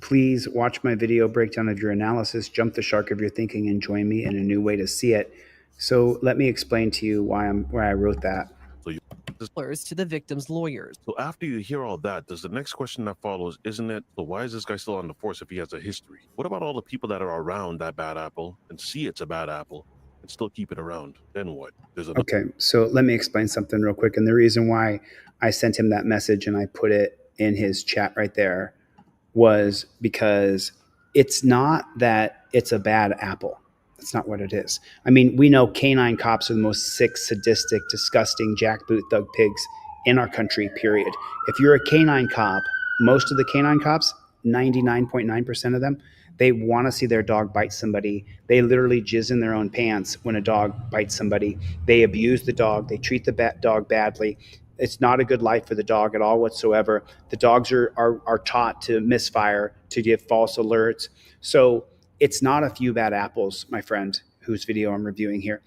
please watch my video breakdown of your analysis, jump the shark of your thinking, and join me in a new way to see it. So let me explain to you why I wrote that. To the victim's lawyers. So after you hear all that, does the next question that follows, isn't it, so why is this guy still on the force if he has a history? What about all the people that are around that bad apple and see it's a bad apple and still keep it around? Then what? Okay, so let me explain something real quick. And the reason why I sent him that message and I put it in his chat right there was because it's not that it's a bad apple. That's not what it is. I mean, we know canine cops are the most sick, sadistic, disgusting jackboot thug pigs in our country, period. If you're a canine cop, most of the canine cops, 99.9% of them, they want to see their dog bite somebody. They literally jizz in their own pants when a dog bites somebody. They abuse the dog. They treat the dog badly. It's not a good life for the dog at all whatsoever. The dogs are taught to misfire, to give false alerts. So it's not a few bad apples, my friend, whose video I'm reviewing here.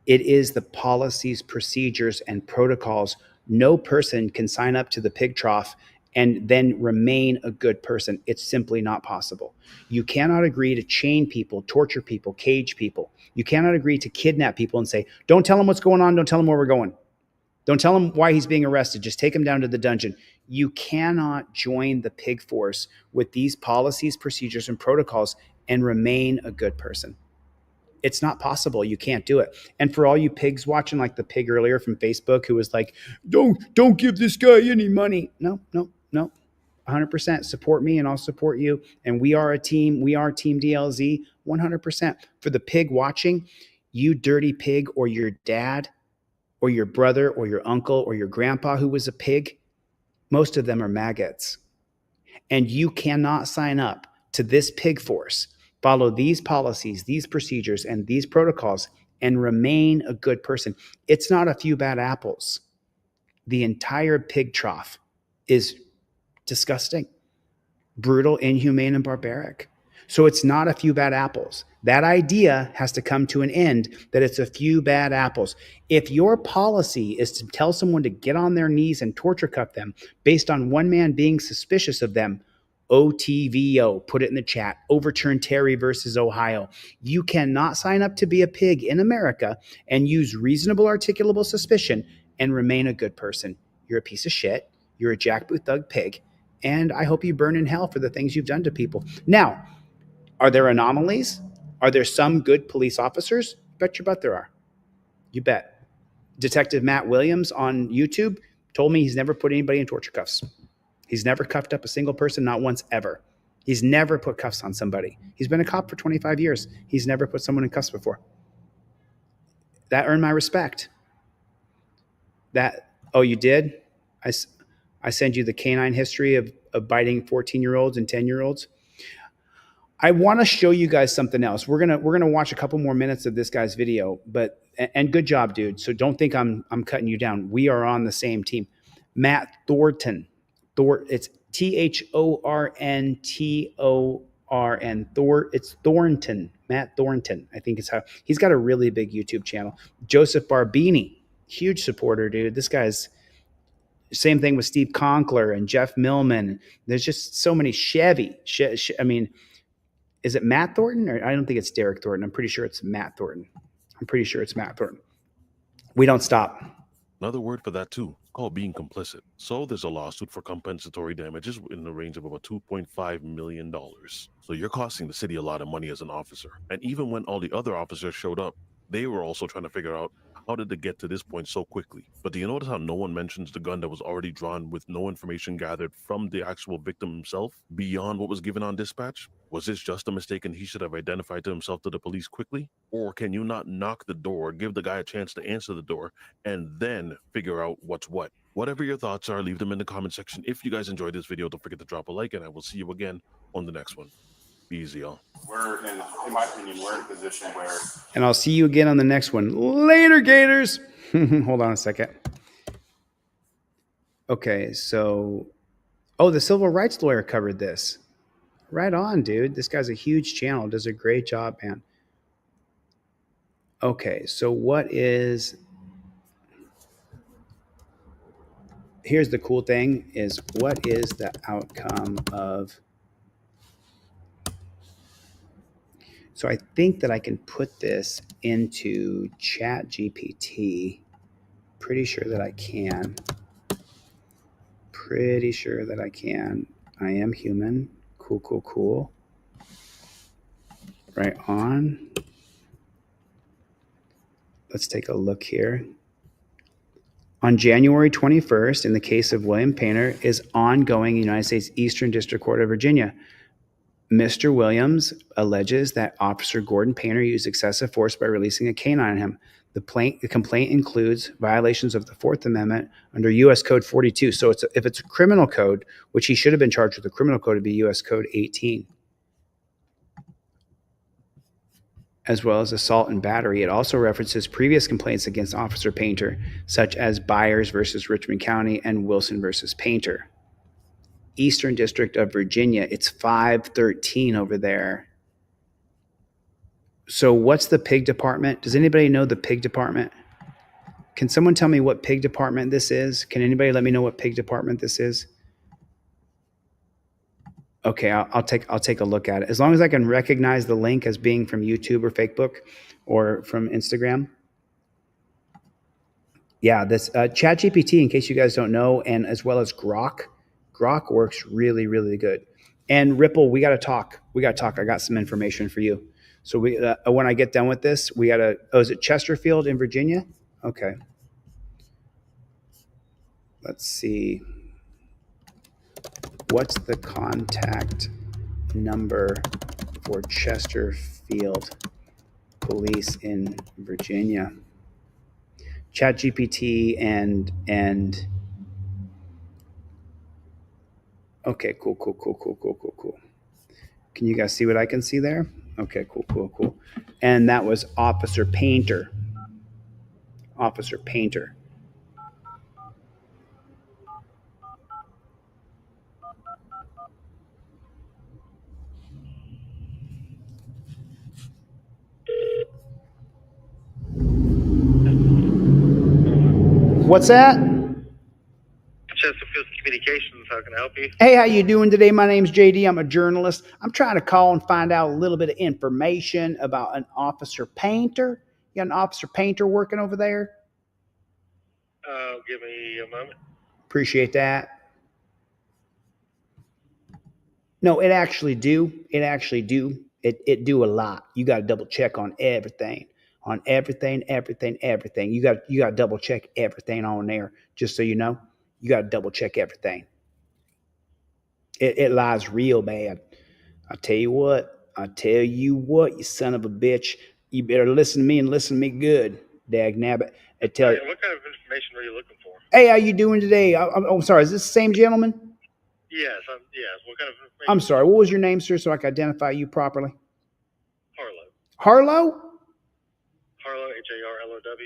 It is the policies, procedures, and protocols. No person can sign up to the pig trough and then remain a good person. It's simply not possible. You cannot agree to chain people, torture people, cage people. You cannot agree to kidnap people and say, don't tell them what's going on, don't tell them where we're going. Don't tell him why he's being arrested. Just take him down to the dungeon. You cannot join the pig force with these policies, procedures, and protocols and remain a good person. It's not possible. You can't do it. And for all you pigs watching, like the pig earlier from Facebook who was like, don't give this guy any money. No. 100% support me and I'll support you. And we are a team. We are Team DLZ 100%. For the pig watching, you dirty pig, or your dad or your brother or your uncle or your grandpa who was a pig, most of them are maggots. And you cannot sign up to this pig force, follow these policies, these procedures, and these protocols, and remain a good person. It's not a few bad apples. The entire pig trough is disgusting, brutal, inhumane, and barbaric. So it's not a few bad apples. That idea has to come to an end, that it's a few bad apples. If your policy is to tell someone to get on their knees and torture cuff them based on one man being suspicious of them, OTVO, put it in the chat, overturn Terry versus Ohio. You cannot sign up to be a pig in America and use reasonable articulable suspicion and remain a good person. You're a piece of shit. You're a jackboot thug pig. And I hope you burn in hell for the things you've done to people. Now, are there anomalies? Are there some good police officers? Bet your butt there are. You bet. Detective Matt Williams on YouTube told me he's never put anybody in torture cuffs. He's never cuffed up a single person, not once ever. He's never put cuffs on somebody. He's been a cop for 25 years. He's never put someone in cuffs before. That earned my respect. Oh, you did? I send you the canine history of biting 14-year-olds and 10-year-olds. I want to show you guys something else. We're gonna watch a couple more minutes of this guy's video, and good job, dude. So don't think I'm cutting you down. We are on the same team. Matt Thornton. It's Thornton. It's Thornton. Matt Thornton. I think it's how he's got a really big YouTube channel. Joseph Barbini, huge supporter, dude. This guy's same thing with Steve Conkler and Jeff Millman. There's just so many Chevy. I mean, is it Matt Thornton? Or I don't think it's Derek Thornton. I'm pretty sure it's Matt Thornton. We don't stop. Another word for that too, called being complicit. So there's a lawsuit for compensatory damages in the range of about $2.5 million. So you're costing the city a lot of money as an officer. And even when all the other officers showed up, they were also trying to figure out, how did it get to this point so quickly? But do you notice how no one mentions the gun that was already drawn with no information gathered from the actual victim himself beyond what was given on dispatch? Was this just a mistake and he should have identified to himself to the police quickly? Or can you not knock the door, give the guy a chance to answer the door, and then figure out what's what? Whatever your thoughts are, leave them in the comment section. If you guys enjoyed this video, don't forget to drop a like, and I will see you again on the next one. Be easy, y'all. We're in my opinion, we're in a position where... And I'll see you again on the next one. Later, Gators. Hold on a second. Okay, so... Oh, the civil rights lawyer covered this. Right on, dude. This guy's a huge channel. Does a great job, man. Okay, so what is... Here's the cool thing is, what is the outcome of... So I think that I can put this into ChatGPT. Pretty sure that I can. I am human. Cool. Right on. Let's take a look here. On January 21st, in the case of William Painter, is ongoing in the United States Eastern District Court of Virginia. Mr. Williams alleges that Officer Gordon Painter used excessive force by releasing a canine on him. The complaint includes violations of the Fourth Amendment under U.S. Code 42. So if it's a criminal code, which he should have been charged with a criminal code, it'd be U.S. Code 18, as well as assault and battery. It also references previous complaints against Officer Painter, such as Byers versus Richmond County and Wilson versus Painter. Eastern District of Virginia, it's 513 over there. So what's the pig department? Does anybody know the pig department? Can someone tell me what pig department this is? Can anybody let me know what pig department this is? Okay, I'll take a look at it. As long as I can recognize the link as being from YouTube or Facebook or from Instagram. Yeah, this ChatGPT, in case you guys don't know, and as well as Grok. Grok works really, really good. And Ripple, we got to talk. I got some information for you. So when I get done with this, we got to, is it Chesterfield in Virginia? Okay. Let's see. What's the contact number for Chesterfield police in Virginia. ChatGPT and okay, cool. Can you guys see what I can see there? Okay, cool. And that was Officer Painter. Officer Painter. What's that? Chesterfield Communications, how can I help you? Hey, how you doing today? My name's JD. I'm a journalist. I'm trying to call and find out a little bit of information about an Officer Painter. You got an Officer Painter working over there? Give me a moment. Appreciate that. No, it actually do. It do a lot. You got to double check on everything. On everything. You got to double check everything on there. Just so you know, you got to double check everything. It lies real bad. I tell you what, you son of a bitch. You better listen to me and listen to me good, dag nabbit. I tell you. What kind of information are you looking for? Hey, how you doing today? I'm sorry. Is this the same gentleman? Yes. What kind of information? I'm sorry. What was your name, sir, so I can identify you properly? Harlow. Harlow? Harlow, Harlow.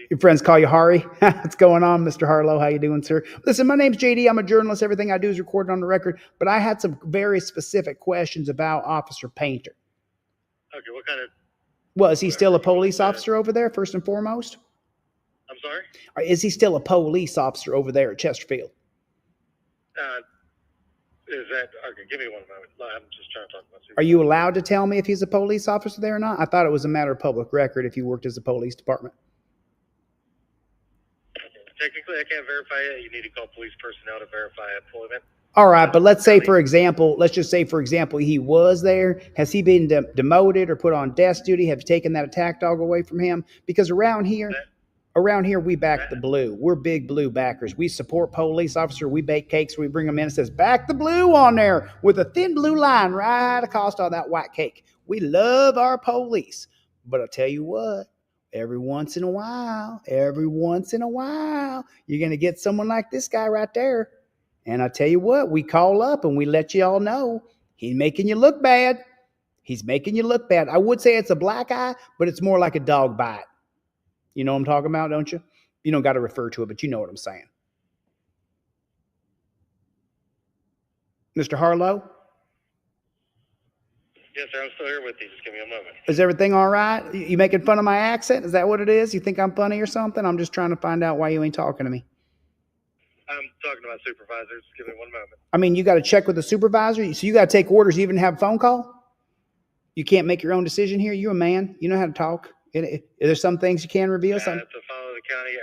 Your friends call you Hari. What's going on, Mr. Harlow? How you doing, sir? Listen, my name's JD. I'm a journalist. Everything I do is recorded on the record. But I had some very specific questions about Officer Painter. Okay, what kind of... Well, is he still a police officer over there, first and foremost? I'm sorry? Or is he still a police officer over there at Chesterfield? Is that... Okay, give me one moment. I'm just trying to talk about... Are you allowed to tell me if he's a police officer there or not? I thought it was a matter of public record if you worked as a police department. Technically, I can't verify it. You need to call police personnel to verify employment. All right, but let's just say, for example, he was there. Has he been demoted or put on desk duty? Have you taken that attack dog away from him? Because around here, we back the blue. We're big blue backers. We support police officers. We bake cakes. We bring them in. It says, back the blue on there with a thin blue line right across all that white cake. We love our police. But I'll tell you what, every once in a while, you're going to get someone like this guy right there. And I tell you what, we call up and we let you all know he's making you look bad. I would say it's a black eye, but it's more like a dog bite. You know what I'm talking about, don't you? You don't got to refer to it, but you know what I'm saying. Mr. Harlow? Yes, sir. I'm still here with you. Just give me a moment. Is everything all right? You making fun of my accent? Is that what it is? You think I'm funny or something? I'm just trying to find out why you ain't talking to me. I'm talking about supervisors. Just give me one moment. I mean, you got to check with the supervisor. So you got to take orders, even have a phone call? You can't make your own decision here? You're a man. You know how to talk. There's some things you can reveal. I have to follow the county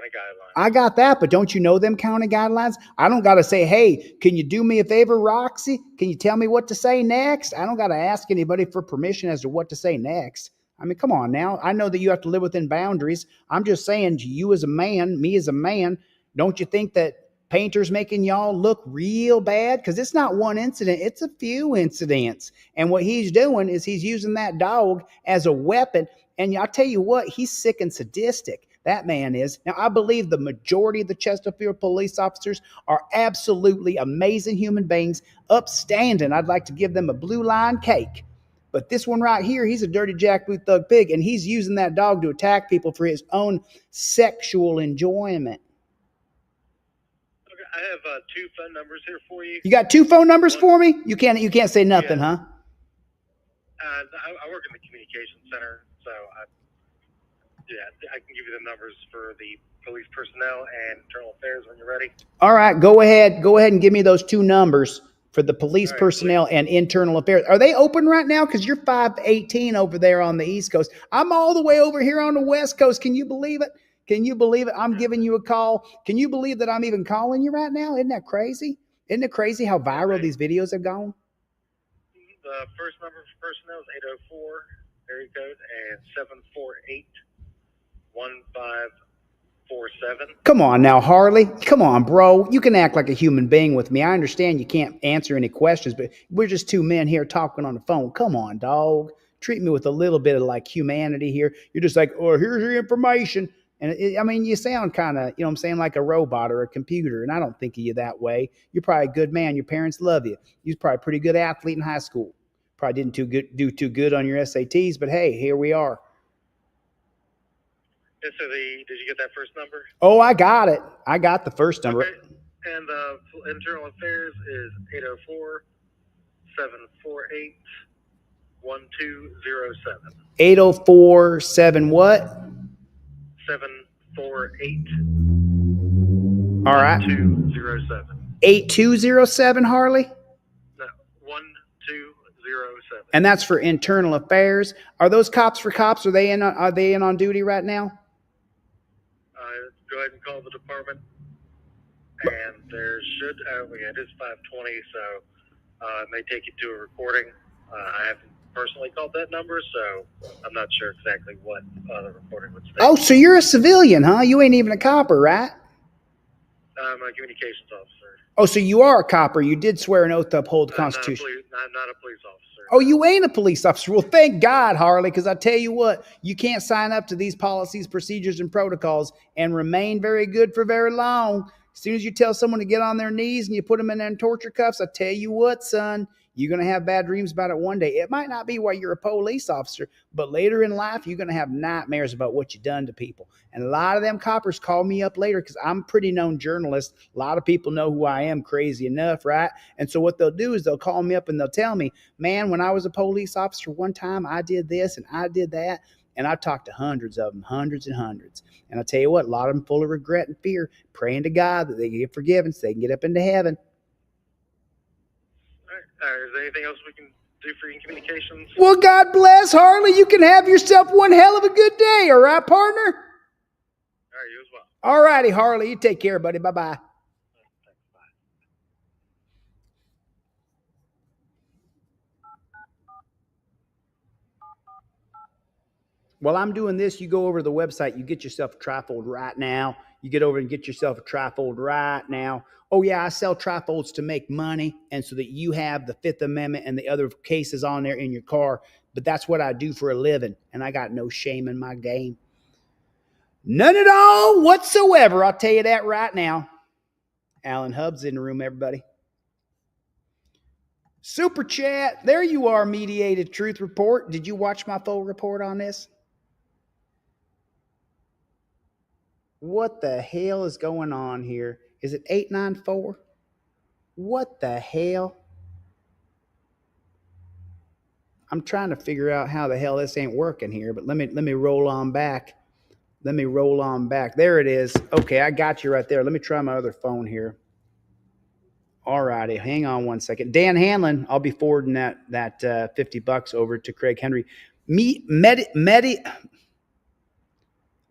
guidelines. I got that, but don't you know them county guidelines? I don't got to say, hey, can you do me a favor, Roxy? Can you tell me what to say next? I don't got to ask anybody for permission as to what to say next. I mean, come on now. I know that you have to live within boundaries. I'm just saying, you as a man, me as a man, don't you think that Painter's making y'all look real bad? Because it's not one incident, it's a few incidents. And what he's doing is he's using that dog as a weapon. And I'll tell you what, he's sick and sadistic. That man is. Now, I believe the majority of the Chesterfield police officers are absolutely amazing human beings, upstanding. I'd like to give them a blue line cake. But this one right here, he's a dirty jackboot thug pig, and he's using that dog to attack people for his own sexual enjoyment. I have 2 phone numbers here for you. You got 2 phone numbers for me? You can't say nothing, huh? I work in the communications center, so I can give you the numbers for the police personnel and internal affairs when you're ready. All right, go ahead and give me those 2 numbers for the police personnel and internal affairs. Are they open right now? Because you're 518 over there on the East Coast. I'm all the way over here on the West Coast. Can you believe it? I'm giving you a call. Can you believe that I'm even calling you right now? Isn't that crazy? Isn't it crazy how viral these videos have gone? The first number for personnel is 804 area code and 748-1547. Come on now, Harley. Come on, bro. You can act like a human being with me. I understand you can't answer any questions, but we're just 2 men here talking on the phone. Come on, dog. treat me with a little bit of like humanity here. You're just like, oh, here's your information. And I mean, you sound kind of, you know what I'm saying, like a robot or a computer. And I don't think of you that way. You're probably a good man. Your parents love you. You're probably a pretty good athlete in high school. Probably didn't do too good on your SATs, but hey, here we are. And so did you get that first number? Oh, I got it. I got the first number. Okay. And the internal affairs is 804-748-1207. 804-7 what? 748. All right. 1207. 8207, Harley? No, 1207. And that's for internal affairs. Are those cops for cops? Are they in on duty right now? Go ahead and call the department. And there should, it is 520, so it may take you to a recording. I haven't personally called that number, so I'm not sure exactly what the recording would say. Oh, so you're a civilian, huh? You ain't even a copper, right? I'm a communications officer. Oh, so you are a copper. You did swear an oath to uphold the Constitution. I'm not a police officer. Oh, you ain't a police officer. Well, thank God, Harley, because I tell you what, you can't sign up to these policies, procedures, and protocols and remain very good for very long. As soon as you tell someone to get on their knees and you put them in them torture cuffs, I tell you what, son, you're going to have bad dreams about it one day. It might not be while you're a police officer, but later in life, you're going to have nightmares about what you've done to people. And a lot of them coppers call me up later because I'm a pretty known journalist. A lot of people know who I am, crazy enough, right? And so what they'll do is they'll call me up and they'll tell me, man, when I was a police officer one time, I did this and I did that. And I talked to hundreds of them, hundreds and hundreds. And I'll tell you what, a lot of them full of regret and fear, praying to God that they get forgiven so they can get up into heaven. All right. Is there anything else we can do for you in communications? Well, God bless, Harley. You can have yourself one hell of a good day, all right, partner? All right, you as well. All righty, Harley. You take care, buddy. Bye-bye. While I'm doing this, you go over to the website, you get yourself a trifold right now. You get over and get yourself a trifold right now. Oh, yeah, I sell trifolds to make money and so that you have the Fifth Amendment and the other cases on there in your car. But that's what I do for a living, and I got no shame in my game. None at all whatsoever. I'll tell you that right now. Alan Hubb's in the room, everybody. Super chat. There you are, Mediated Truth Report. Did you watch my full report on this? What the hell is going on here? Is it 894? What the hell? I'm trying to figure out how the hell this ain't working here, but let me roll on back. Let me roll on back. There it is. Okay, I got you right there. Let me try my other phone here. All righty, hang on one second. Dan Hanlon, I'll be forwarding that $50 over to Craig Henry.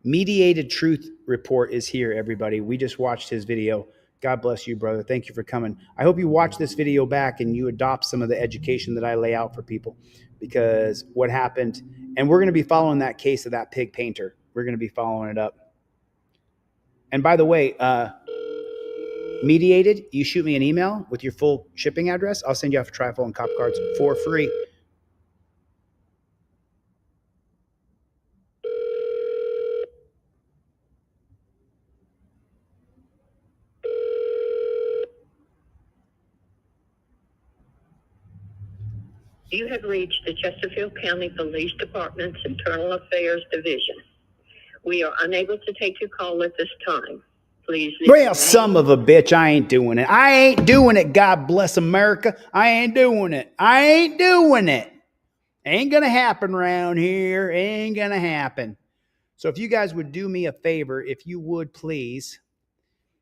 Mediated Truth Report is here, everybody. We just watched his video. God bless you, brother. Thank you for coming. I hope you watch this video back and you adopt some of the education that I lay out for people, because what happened, and we're going to be following that case of that pig painter. We're going to be following it up. And by the way, Mediated, you shoot me an email with your full shipping address. I'll send you off a trifold and cop cards for free. You have reached the Chesterfield County Police Department's Internal Affairs Division. We are unable to take your call at this time. Please leave. Well, son of a bitch, I ain't doing it. I ain't doing it, God bless America. I ain't doing it. I ain't doing it. Ain't going to happen around here. Ain't going to happen. So if you guys would do me a favor, if you would please.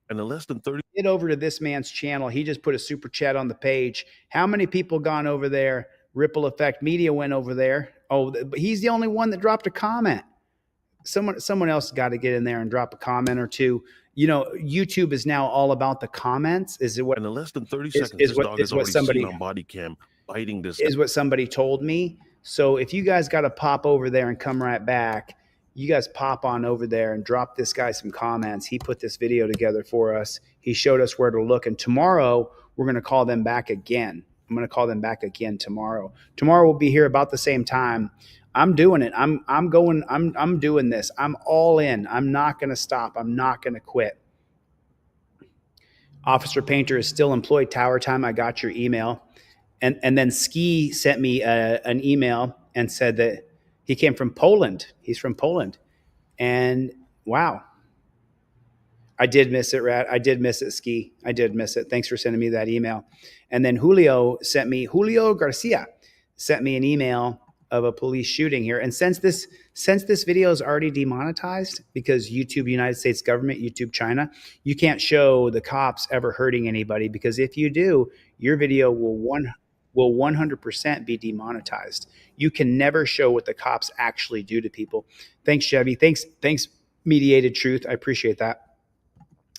And in less than 30. Get over to this man's channel. He just put a super chat on the page. How many people gone over there? Ripple Effect Media went over there. Oh, but he's the only one that dropped a comment. Someone else got to get in there and drop a comment or two. You know, YouTube is now all about the comments. Is it what? In less than 30 seconds, this dog is already seen on body cam biting this. Is what somebody told me. So if you guys got to pop over there and come right back, you guys pop on over there and drop this guy some comments. He put this video together for us. He showed us where to look. And tomorrow we're going to call them back again. I'm going to call them back again tomorrow. Tomorrow we'll be here about the same time. I'm doing it. I'm doing this. I'm all in. I'm not going to stop. I'm not going to quit. Officer Painter is still employed. Tower Time, I got your email. And then Ski sent me an email and said that he came from Poland. He's from Poland. And wow. I did miss it, Rat. I did miss it, Ski. I did miss it. Thanks for sending me that email. And then Julio Garcia sent me an email of a police shooting here. And since this video is already demonetized because YouTube, United States government, YouTube, China, you can't show the cops ever hurting anybody, because if you do, your video will 100% be demonetized. You can never show what the cops actually do to people. Thanks, Chevy. Thanks, Mediated Truth. I appreciate that.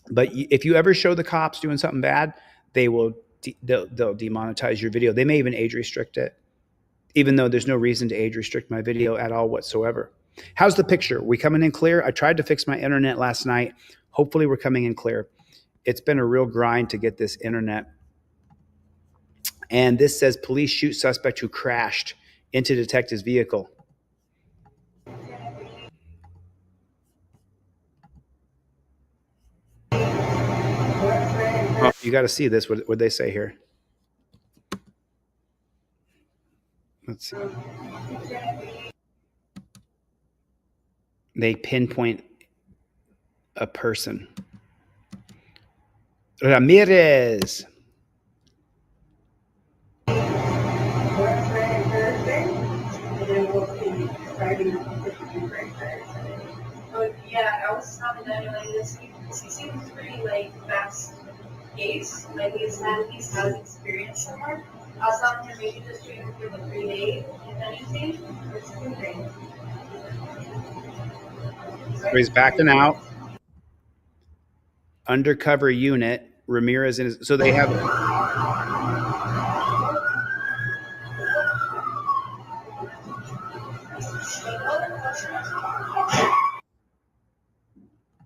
But if you ever show the cops doing something bad, they'll demonetize your video. They may even age restrict it, even though there's no reason to age restrict my video at all whatsoever. How's the picture? We coming in clear? I tried to fix my internet last night. Hopefully we're coming in clear. It's been a real grind to get this internet. And this says police shoot suspect who crashed into detective's vehicle. Oh, you got to see this. What they say here? Let's see. They pinpoint a person. Ramirez. Yeah, I was talking to him like this. He seems pretty fast paced. He's had experience somewhere. I was talking to him maybe just doing for the 3 days, if anything. It's moving. So he's backing out. Undercover unit. Ramirez in his, so they have.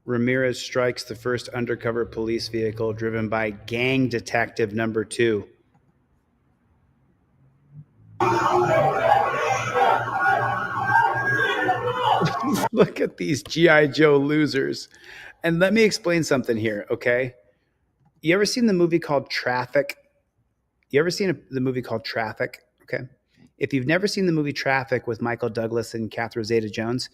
Ramirez strikes the first undercover police vehicle driven by gang detective number 2. Look at these G.I. Joe losers. And let me explain something here, okay? You ever seen the movie called Traffic? You ever seen the movie called Traffic? Okay. If you've never seen the movie Traffic with Michael Douglas and Catherine Zeta-Jones,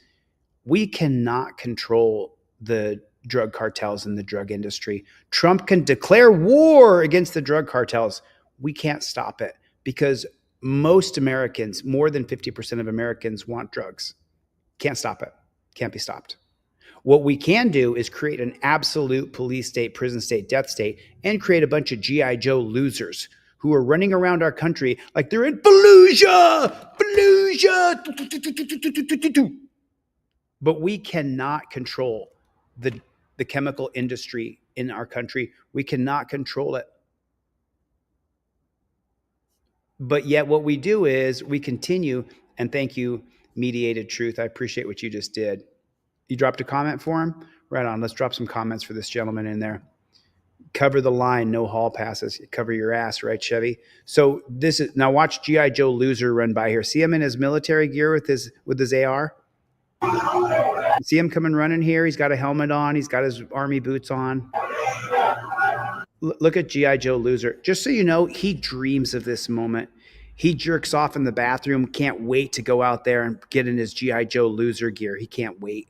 we cannot control the drug cartels in the drug industry. Trump can declare war against the drug cartels. We can't stop it because most Americans, more than 50% of Americans, want drugs. Can't stop it. Can't be stopped. What we can do is create an absolute police state, prison state, death state, and create a bunch of G.I. Joe losers who are running around our country like they're in Fallujah. But we cannot control the chemical industry in our country. We cannot control it. But yet what we do is we continue, and thank you, Mediated Truth. I appreciate what you just did. You dropped a comment for him? Right on. Let's drop some comments for this gentleman in there. Cover the line, no hall passes. Cover your ass, right, Chevy? So this is now watch G.I. Joe loser run by here. See him in his military gear with his AR? See him coming running here? He's got a helmet on. He's got his army boots on. Look at G.I. Joe loser. Just so you know, he dreams of this moment. He jerks off in the bathroom, can't wait to go out there and get in his G.I. Joe loser gear. He can't wait.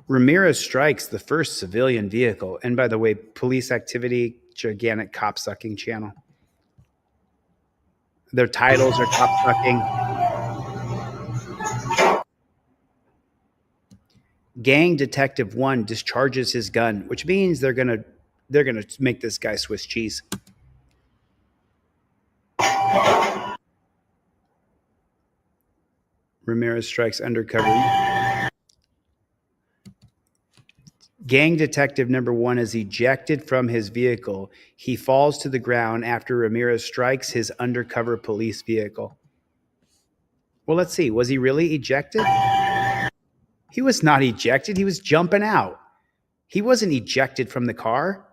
Ramirez strikes the first civilian vehicle. And by the way, police activity, gigantic cop sucking channel. Their titles are cop sucking. Gang Detective 1 discharges his gun, which means they're gonna make this guy Swiss cheese. Ramirez strikes undercover. Gang Detective number 1 is ejected from his vehicle. He falls to the ground after Ramirez strikes his undercover police vehicle. Well, let's see. Was he really ejected? He was not ejected. He was jumping out. He wasn't ejected from the car.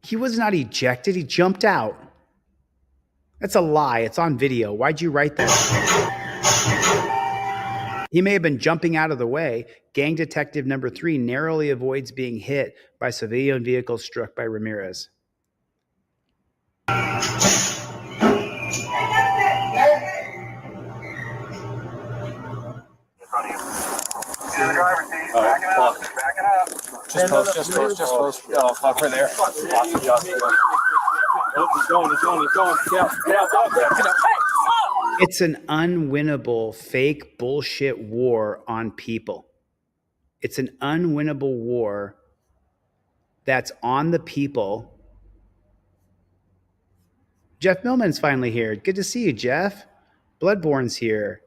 He was not ejected. He jumped out. That's a lie. It's on video. Why'd you write that? He may have been jumping out of the way. Gang detective number 3 narrowly avoids being hit by civilian vehicle struck by Ramirez. Just post. Oh, fuck, right there. It's going. It's an unwinnable, fake bullshit war on people. It's an unwinnable war that's on the people. Jeff Millman's finally here. Good to see you, Jeff. Bloodborne's here.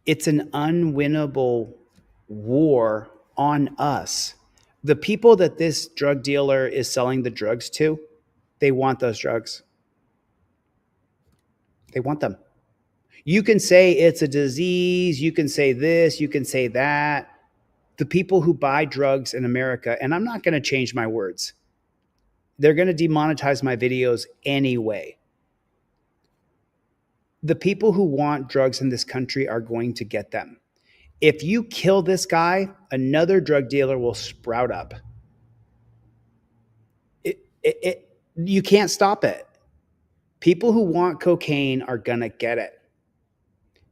It's an unwinnable war on us. The people that this drug dealer is selling the drugs to, they want those drugs. They want them. You can say it's a disease. You can say this. You can say that. The people who buy drugs in America, and I'm not going to change my words, they're going to demonetize my videos anyway. The people who want drugs in this country are going to get them. If you kill this guy, another drug dealer will sprout up. You can't stop it. People who want cocaine are going to get it.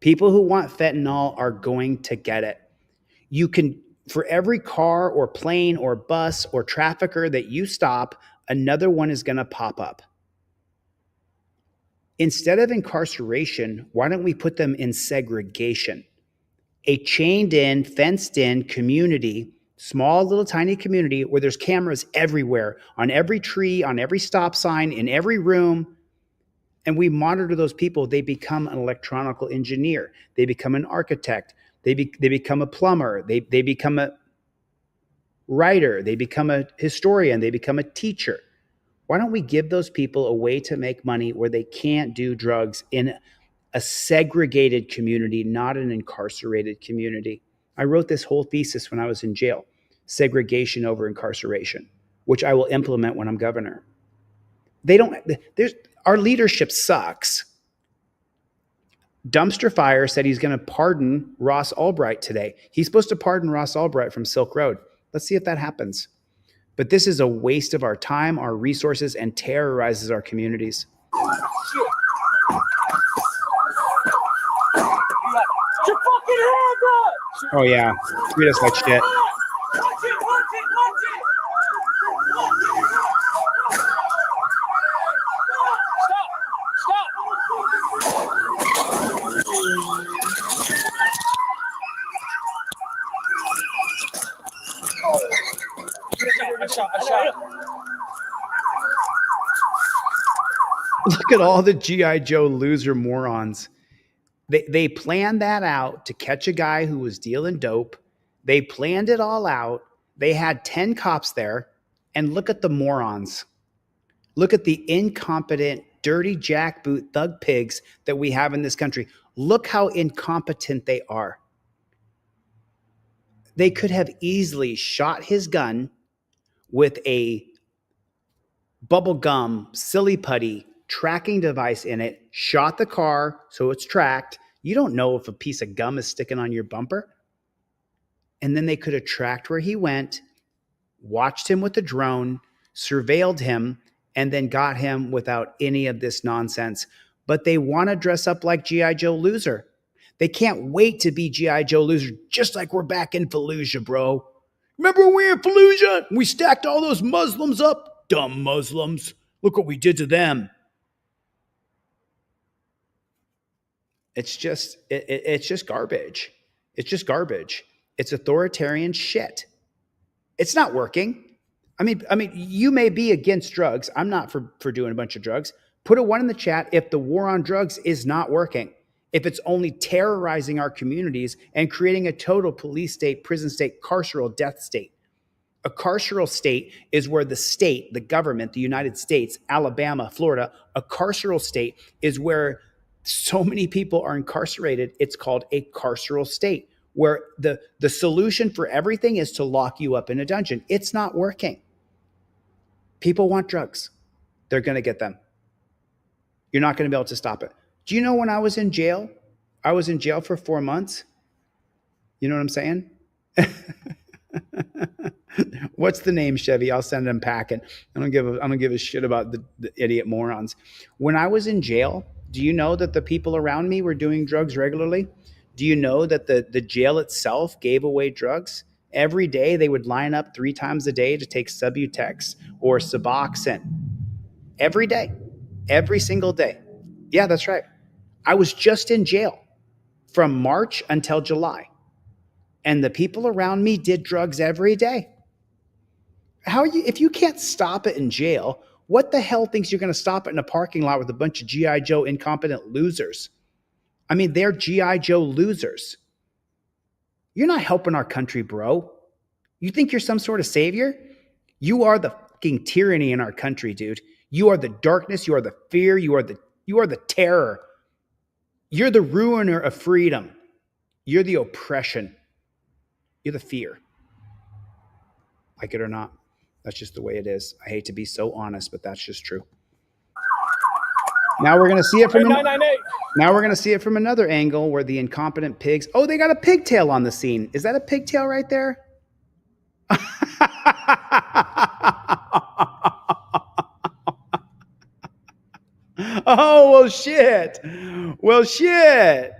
People who want fentanyl are going to get it. You can, for every car or plane or bus or trafficker that you stop, another one is going to pop up. Instead of incarceration, why don't we put them in segregation? A chained in, fenced in community, small little tiny community where there's cameras everywhere, on every tree, on every stop sign, in every room. And we monitor those people. They become an electronical engineer. They become an architect. They become a plumber. They become a writer. They become a historian. They become a teacher. Why don't we give those people a way to make money where they can't do drugs in a segregated community, not an incarcerated community? I wrote this whole thesis when I was in jail, segregation over incarceration, which I will implement when I'm governor. Our leadership sucks. Dumpster Fire said he's going to pardon Ross Albright today. He's supposed to pardon Ross Albright from Silk Road. Let's see if that happens. But this is a waste of our time, our resources, and terrorizes our communities. Oh yeah, treat us like shit. Look at all the G.I. Joe loser morons. They planned that out to catch a guy who was dealing dope. They planned it all out. They had 10 cops there. And look at the morons. Look at the incompetent, dirty jackboot thug pigs that we have in this country. Look how incompetent they are. They could have easily shot his gun with a bubblegum, silly putty tracking device in it, shot the car so it's tracked. You don't know if a piece of gum is sticking on your bumper. And then they could have tracked where he went, watched him with the drone, surveilled him, and then got him without any of this nonsense. But they want to dress up like G.I. Joe Loser. They can't wait to be G.I. Joe Loser, just like we're back in Fallujah, bro. Remember when we were in Fallujah? We stacked all those Muslims up? Dumb Muslims. Look what we did to them. It's just garbage. It's just garbage. It's authoritarian shit. It's not working. I mean, you may be against drugs. I'm not for doing a bunch of drugs. Put a 1 in the chat if the war on drugs is not working. If it's only terrorizing our communities and creating a total police state, prison state, carceral death state. A carceral state is where the state, the government, the United States, Alabama, Florida, a carceral state is where so many people are incarcerated. It's called a carceral state, where the solution for everything is to lock you up in a dungeon. It's not working. People want drugs. They're going to get them. You're not going to be able to stop it. Do you know when I was in jail? I was in jail for 4 months. You know what I'm saying? What's the name, Chevy? I'll send them packing. I don't give a shit about the idiot morons. When I was in jail, do you know that the people around me were doing drugs regularly? Do you know that the jail itself gave away drugs? Every day they would line up 3 times a day to take Subutex or Suboxone. Every day. Every single day. Yeah, that's right. I was just in jail from March until July. And the people around me did drugs every day. If you can't stop it in jail, what the hell thinks you're going to stop it in a parking lot with a bunch of G.I. Joe incompetent losers? I mean, they're G.I. Joe losers. You're not helping our country, bro. You think you're some sort of savior? You are the fucking tyranny in our country, dude. You are the darkness. You are the fear. You are the terror. You're the ruiner of freedom. You're the oppression. You're the fear. Like it or not. That's just the way it is. I hate to be so honest, but that's just true. Now we're going to see it from now we're going to see it from another angle where the incompetent pigs. Oh, they got a pigtail on the scene. Is that a pigtail right there? Oh, well, shit. Well, shit.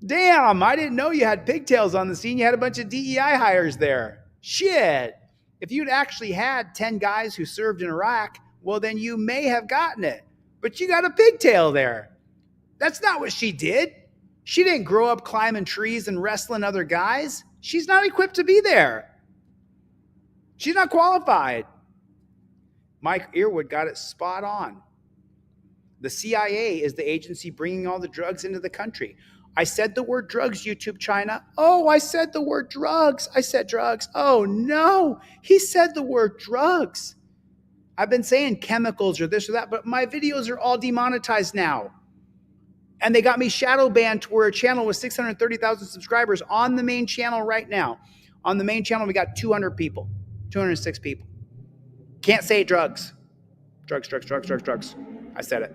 Damn, I didn't know you had pigtails on the scene. You had a bunch of DEI hires there. Shit. If you'd actually had 10 guys who served in Iraq, well, then you may have gotten it. But you got a pigtail there. That's not what she did. She didn't grow up climbing trees and wrestling other guys. She's not equipped to be there. She's not qualified. Mike Earwood got it spot on. The CIA is the agency bringing all the drugs into the country. I said the word drugs, YouTube China. Oh, I said the word drugs. I said drugs. Oh, no. He said the word drugs. I've been saying chemicals or this or that, but my videos are all demonetized now. And they got me shadow banned to where a channel with 630,000 subscribers on the main channel right now. On the main channel, we got 200 people, 206 people. Can't say drugs. Drugs. I said it.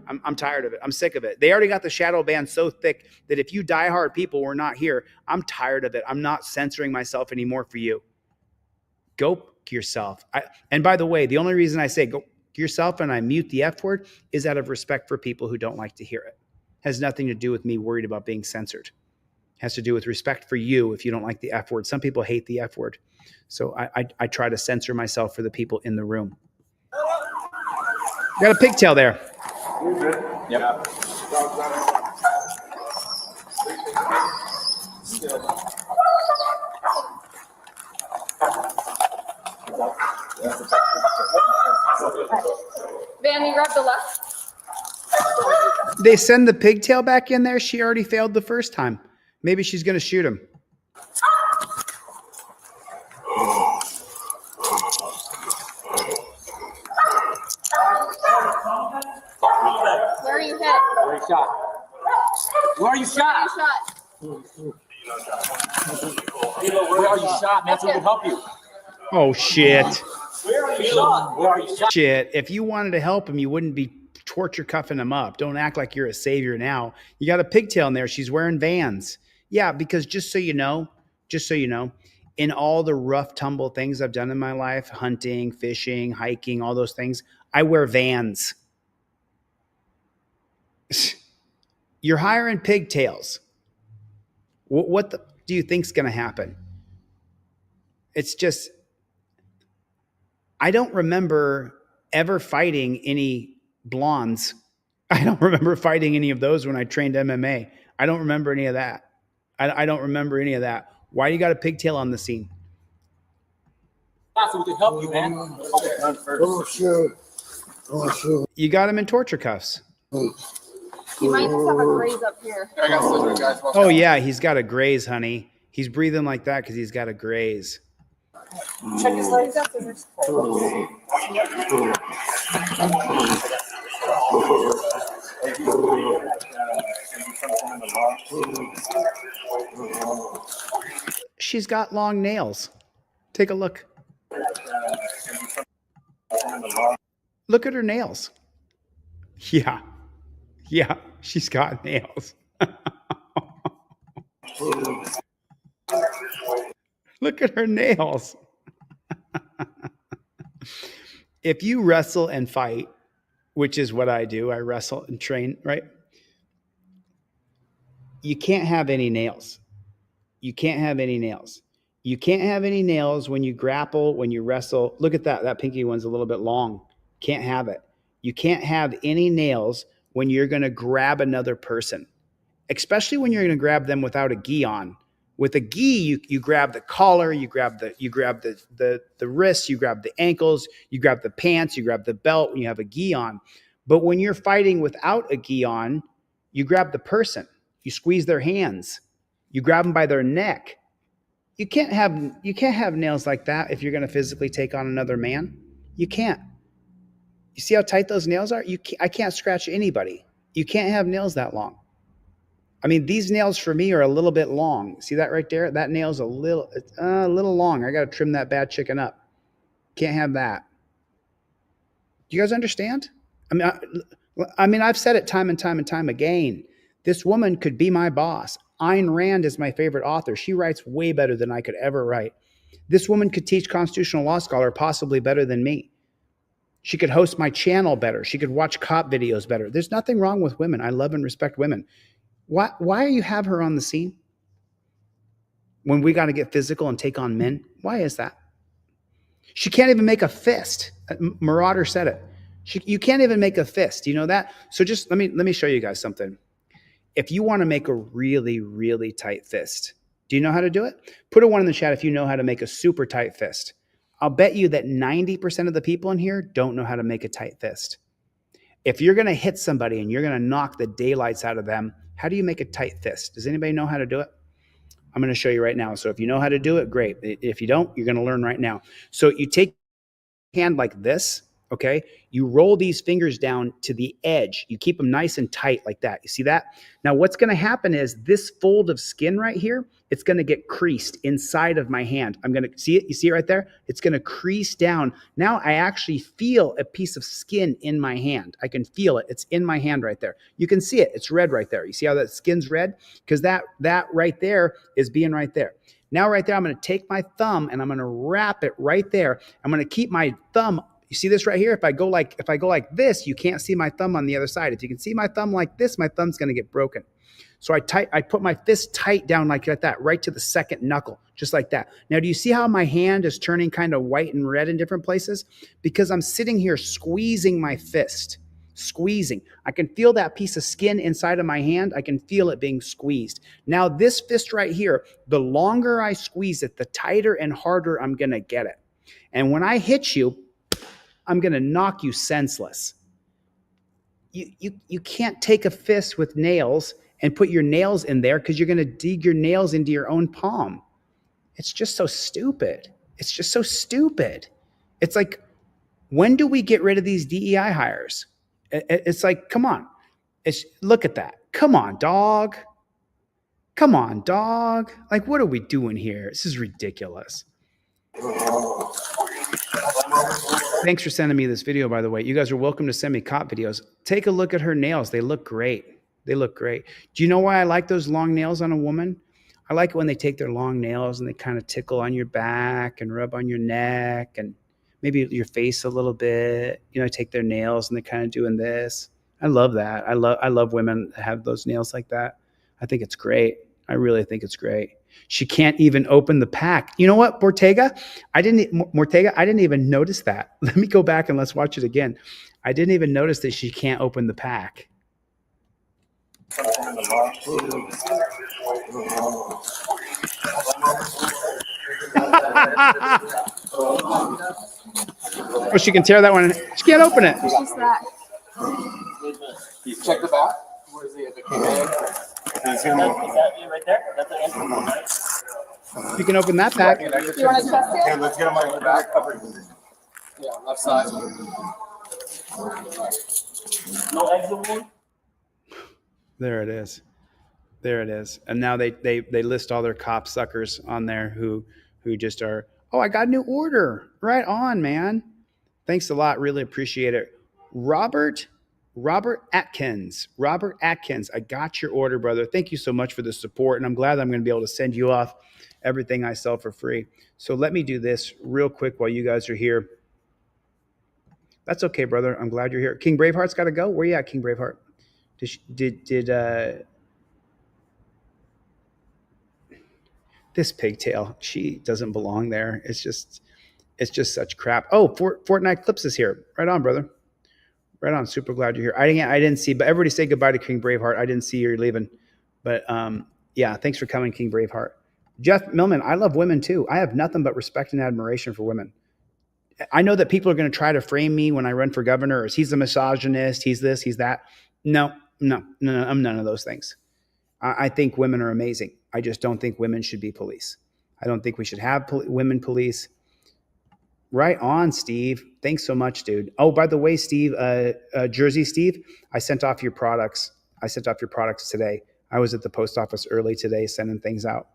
I'm tired of it. I'm sick of it. They already got the shadow ban so thick that if you diehard people were not here, I'm tired of it. I'm not censoring myself anymore for you. Go yourself. And by the way, the only reason I say go yourself and I mute the F word is out of respect for people who don't like to hear it. Has nothing to do with me worried about being censored. Has to do with respect for you if you don't like the F word. Some people hate the F word. So I try to censor myself for the people in the room. Got a pigtail there. Yep. Van, you grab the left. They send the pigtail back in there. She already failed the first time. Maybe she's going to shoot him. Where are you hit? Where are you shot? Where are you shot? Where are you shot? That's what can help you. Oh, shit. Where are you shot? Where are you shot? Shit. If you wanted to help him, you wouldn't be torture cuffing him up. Don't act like you're a savior now. You got a pigtail in there. She's wearing Vans. Yeah, because just so you know, in all the rough tumble things I've done in my life, hunting, fishing, hiking, all those things, I wear Vans. You're hiring pigtails. What do you think's going to happen? It's just, I don't remember ever fighting any blondes. I don't remember fighting any of those when I trained MMA. I don't remember any of that. I don't remember any of that. Why do you got a pigtail on the scene? So we can help you, man. Oh, shoot. You got him in torture cuffs. You might just have a graze up here. I got scissors, guys. Oh, yeah, he's got a graze, honey. He's breathing like that because he's got a graze. Check his legs out there. She's got long nails. Take a look. Look at her nails. Yeah. Yeah, she's got nails. Look at her nails. If you wrestle and fight, which is what I do, I wrestle and train, right? You can't have any nails. You can't have any nails. You can't have any nails when you grapple, when you wrestle. Look at that. That pinky one's a little bit long. Can't have it. You can't have any nails when you're going to grab another person, especially when you're going to grab them without a gi on. With a gi, you grab the collar, you grab the wrists, you grab the ankles, you grab the pants, you grab the belt when you have a gi on. But when you're fighting without a gi on, you grab the person, you squeeze their hands, you grab them by their neck. You can't have nails like that if you're going to physically take on another man. You can't. You see how tight those nails are? I can't scratch anybody. You can't have nails that long. I mean, these nails for me are a little bit long. See that right there? That nail's a little long. I got to trim that bad chicken up. Can't have that. Do you guys understand? I mean, I've said it time and time and time again. This woman could be my boss. Ayn Rand is my favorite author. She writes way better than I could ever write. This woman could teach constitutional law scholar possibly better than me. She could host my channel better. She could watch cop videos better. There's nothing wrong with women. I love and respect women. Why do you have her on the scene when we got to get physical and take on men? Why is that? She can't even make a fist. Marauder said it. You can't even make a fist. You know that? So just let me show you guys something. If you want to make a really, really tight fist, do you know how to do it? Put a 1 in the chat if you know how to make a super tight fist. I'll bet you that 90% of the people in here don't know how to make a tight fist. If you're going to hit somebody and you're going to knock the daylights out of them, how do you make a tight fist? Does anybody know how to do it? I'm going to show you right now. So if you know how to do it, great. If you don't, you're going to learn right now. So you take your hand like this, okay? You roll these fingers down to the edge. You keep them nice and tight like that. You see that? Now what's going to happen is this fold of skin right here, it's going to get creased inside of my hand. I'm going to see it. You see it right there? It's going to crease down. Now I actually feel a piece of skin in my hand. I can feel it. It's in my hand right there. You can see it. It's red right there. You see how that skin's red? Because that right there is being right there. Now right there, I'm going to take my thumb and I'm going to wrap it right there. I'm going to keep my thumb. You see this right here? If I go like this, you can't see my thumb on the other side. If you can see my thumb like this, my thumb's going to get broken. So I put my fist tight down like that, right to the second knuckle, just like that. Now, do you see how my hand is turning kind of white and red in different places? Because I'm sitting here squeezing my fist, squeezing. I can feel that piece of skin inside of my hand. I can feel it being squeezed. Now, this fist right here, the longer I squeeze it, the tighter and harder I'm going to get it. And when I hit you, I'm going to knock you senseless. You can't take a fist with nails and put your nails in there because you're going to dig your nails into your own palm. It's just so stupid. It's just so stupid. It's like, when do we get rid of these DEI hires? It's like, come on. Look at that. Come on, dog. Come on, dog. Like, what are we doing here? This is ridiculous. Thanks for sending me this video, by the way. You guys are welcome to send me cop videos. Take a look at her nails. They look great. They look great. Do you know why I like those long nails on a woman? I like it when they take their long nails and they kind of tickle on your back and rub on your neck and maybe your face a little bit. You know, take their nails and they're kind of doing this. I love that. I love women that have those nails like that. I think it's great. I really think it's great. She can't even open the pack. You know what, Mortega? I didn't even notice that. Let me go back and let's watch it again. I didn't even notice that she can't open the pack. Oh, she can tear that one. She can't open it. It's just that. You check the back. Where's the other key? Is that you right there? That's the entrance, right? You can open that pack. You want to test it? Yeah, let's get him on the back. Yeah, left side. No exit wound? There it is. There it is. And now they list all their cop suckers on there who just are, oh, I got a new order. Right on, man. Thanks a lot. Really appreciate it. Robert Atkins. Robert Atkins, I got your order, brother. Thank you so much for the support. And I'm glad I'm going to be able to send you off everything I sell for free. So let me do this real quick while you guys are here. That's okay, brother. I'm glad you're here. King Braveheart's got to go. Where you at, King Braveheart? This pigtail, she doesn't belong there. It's just such crap. Oh, Fortnite Clips is here. Right on, brother. Right on. Super glad you're here. I didn't see, but everybody say goodbye to King Braveheart. I didn't see you're leaving, but yeah, thanks for coming, King Braveheart. Jeff Millman, I love women too. I have nothing but respect and admiration for women. I know that people are going to try to frame me when I run for governor as he's a misogynist, he's this, he's that. No, I'm none of those things. I think women are amazing. I just don't think women should be police. I don't think we should have women police. Right on, Steve. Thanks so much, dude. Oh, by the way, Steve, Jersey Steve, I sent off your products. I sent off your products today. I was at the post office early today sending things out.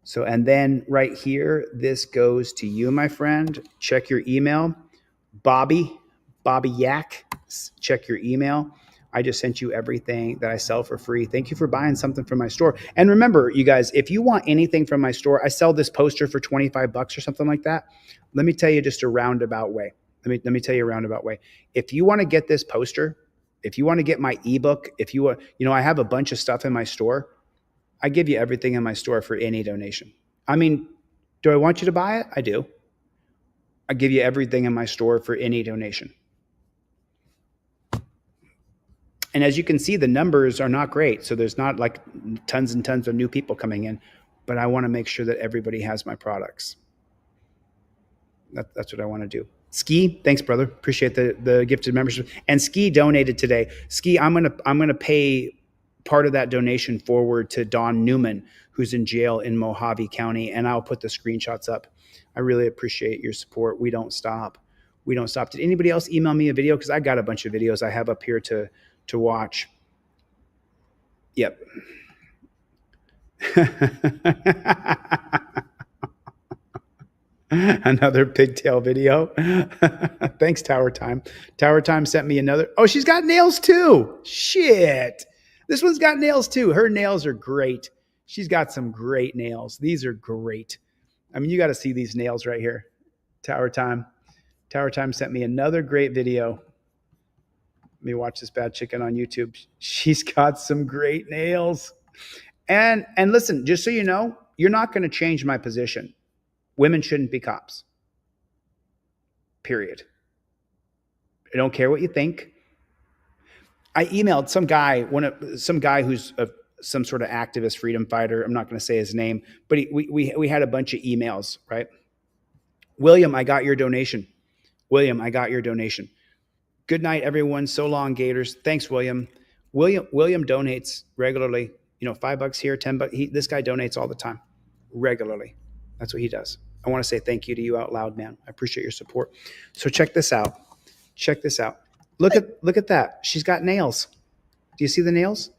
So, and then right here, this goes to you, my friend. Check your email. Bobby Yak, check your email. I just sent you everything that I sell for free. Thank you for buying something from my store. And remember, you guys, if you want anything from my store, I sell this poster for $25 or something like that. Let me tell you just a roundabout way. Let me tell you a roundabout way. If you want to get this poster, if you want to get my ebook, if you want, I have a bunch of stuff in my store. I give you everything in my store for any donation. I mean, do I want you to buy it? I do. I give you everything in my store for any donation. And as you can see, the numbers are not great. So there's not like tons and tons of new people coming in, but I want to make sure that everybody has my products. That's what I want to do. Ski, thanks, brother. Appreciate the gifted membership. And Ski donated today. Ski, I'm gonna pay part of that donation forward to Don Newman, who's in jail in Mojave County, and I'll put the screenshots up. I really appreciate your support. We don't stop. We don't stop. Did anybody else email me a video? Because I got a bunch of videos I have up here to watch. Yep. Another pigtail video. Thanks, Tower Time. Tower Time sent me another. Oh, she's got nails too. Shit. This one's got nails too. Her nails are great. She's got some great nails. These are great. I mean, you got to see these nails right here. Tower Time. Tower Time sent me another great video. Let me watch this bad chicken on YouTube. She's got some great nails. And listen, just so you know, you're not going to change my position. Women shouldn't be cops. Period. I don't care what you think. I emailed some guy who's some sort of activist freedom fighter. I'm not going to say his name, but we had a bunch of emails, right? William, I got your donation. William, I got your donation. Good night, everyone. So long, Gators. Thanks, William. William donates regularly. $5 here, $10. This guy donates all the time, regularly. That's what he does. I want to say thank you to you out loud, man. I appreciate your support. So check this out. Check this out. Look at that. She's got nails. Do you see the nails?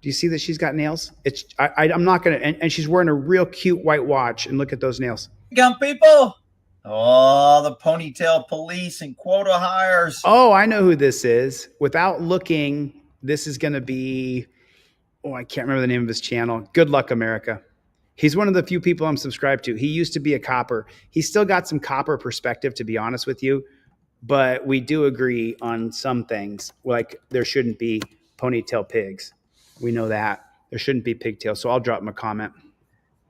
Do you see that she's got nails? I'm not gonna. And she's wearing a real cute white watch. And look at those nails. Gun people. Oh, the ponytail police and quota hires. Oh, I know who this is. Without looking, this is going to be, I can't remember the name of his channel. Good Luck, America. He's one of the few people I'm subscribed to. He used to be a copper. He's still got some copper perspective, to be honest with you. But we do agree on some things, like there shouldn't be ponytail pigs. We know that. There shouldn't be pigtails. So I'll drop him a comment.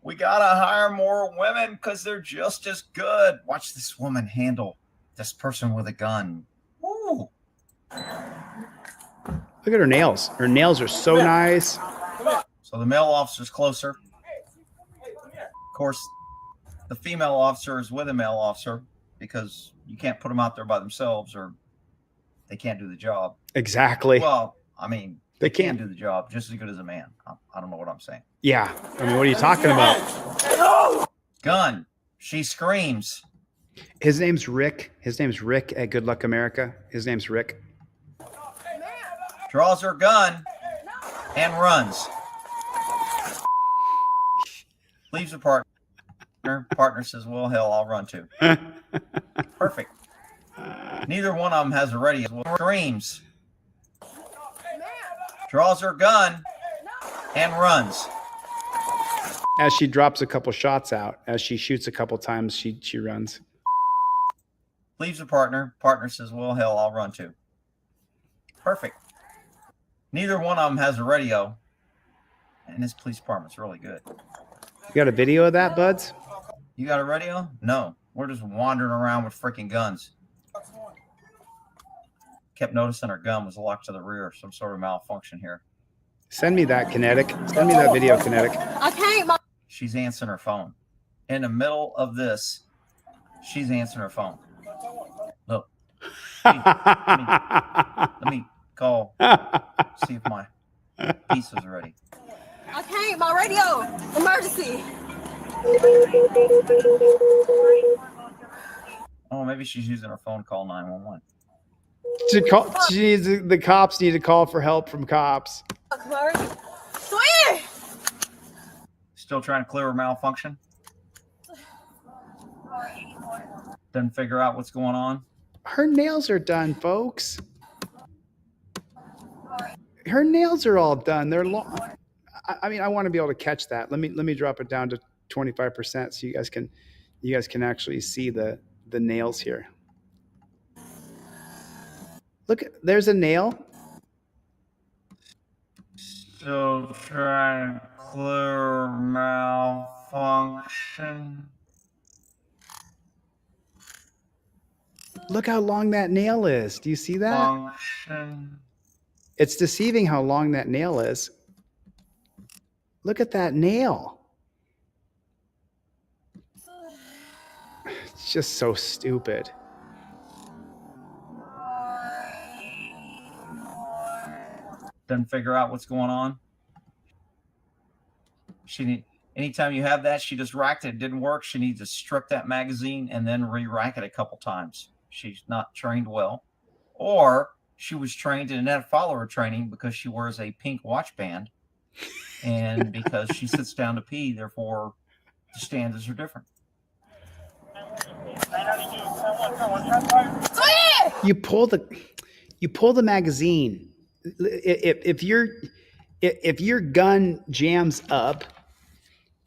We got to hire more women because they're just as good. Watch this woman handle this person with a gun. Woo. Look at her nails. Her nails are so nice. So the male officer's closer. Of course, the female officer is with a male officer because you can't put them out there by themselves or they can't do the job. Exactly. Well, I mean, They can can't do the job just as good as a man. I don't know what I'm saying. Yeah. I mean, what are you talking about? Gun. She screams. His name's Rick. His name's Rick at Good Luck America. His name's Rick. Draws her gun and runs. Leaves her partner. Partner says, well, hell, I'll run too. Perfect. Neither one of them has a radio. Screams. Draws her gun and runs. As she drops a couple shots out, as she shoots a couple times, she runs. Leaves her partner. Partner says, well, hell, I'll run too. Perfect. Neither one of them has a radio. And this police department's really good. You got a video of that, Buds? You got a radio? No. We're just wandering around with freaking guns. Kept noticing her gun was locked to the rear. Some sort of malfunction here. Send me that, Kinetic. Send me that video, Kinetic. I can't. She's answering her phone. In the middle of this, she's answering her phone. Look. Let me call. See if my pizza's ready. I can't. My radio. Emergency. Oh, maybe she's using her phone to call 911. The cops need to call for help from cops. Still trying to clear her malfunction? Doesn't figure out what's going on? Her nails are done, folks. Her nails are all done. They're long. I mean, I want to be able to catch that. Let me drop it down to 25% so you guys can actually see the nails here. Look, there's a nail. Still trying to clear malfunction. Look how long that nail is. Do you see that? Function. It's deceiving how long that nail is. Look at that nail. It's just so stupid. Doesn't figure out what's going on. Anytime you have that, she just racked it. It didn't work. She needs to strip that magazine and then re-rack it a couple times. She's not trained well. Or she was trained in net follower training because she wears a pink watch band. And because she sits down to pee, therefore the standards are different. You pull the magazine. If your gun jams up,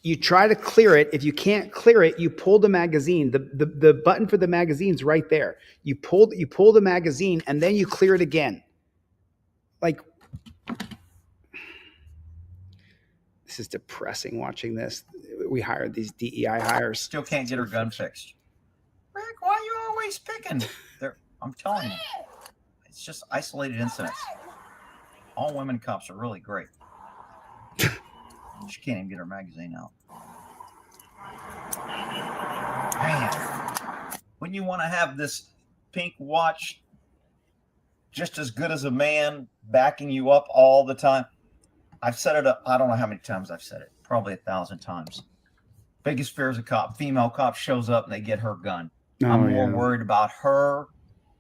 you try to clear it. If you can't clear it, you pull the magazine. The button for the magazine's right there. You pull the magazine and then you clear it again. Like, this is depressing watching this. We hired these DEI hires. Still can't get her gun fixed. Rick, why are you always picking? I'm telling you, it's just isolated incidents. All women cops are really great. She can't even get her magazine out. Man, wouldn't you want to have this pink watch just as good as a man backing you up all the time? I've said it up. I don't know how many times I've said it. Probably 1,000 times. Biggest fear is a cop. Female cop shows up and they get her gun. I'm more worried about her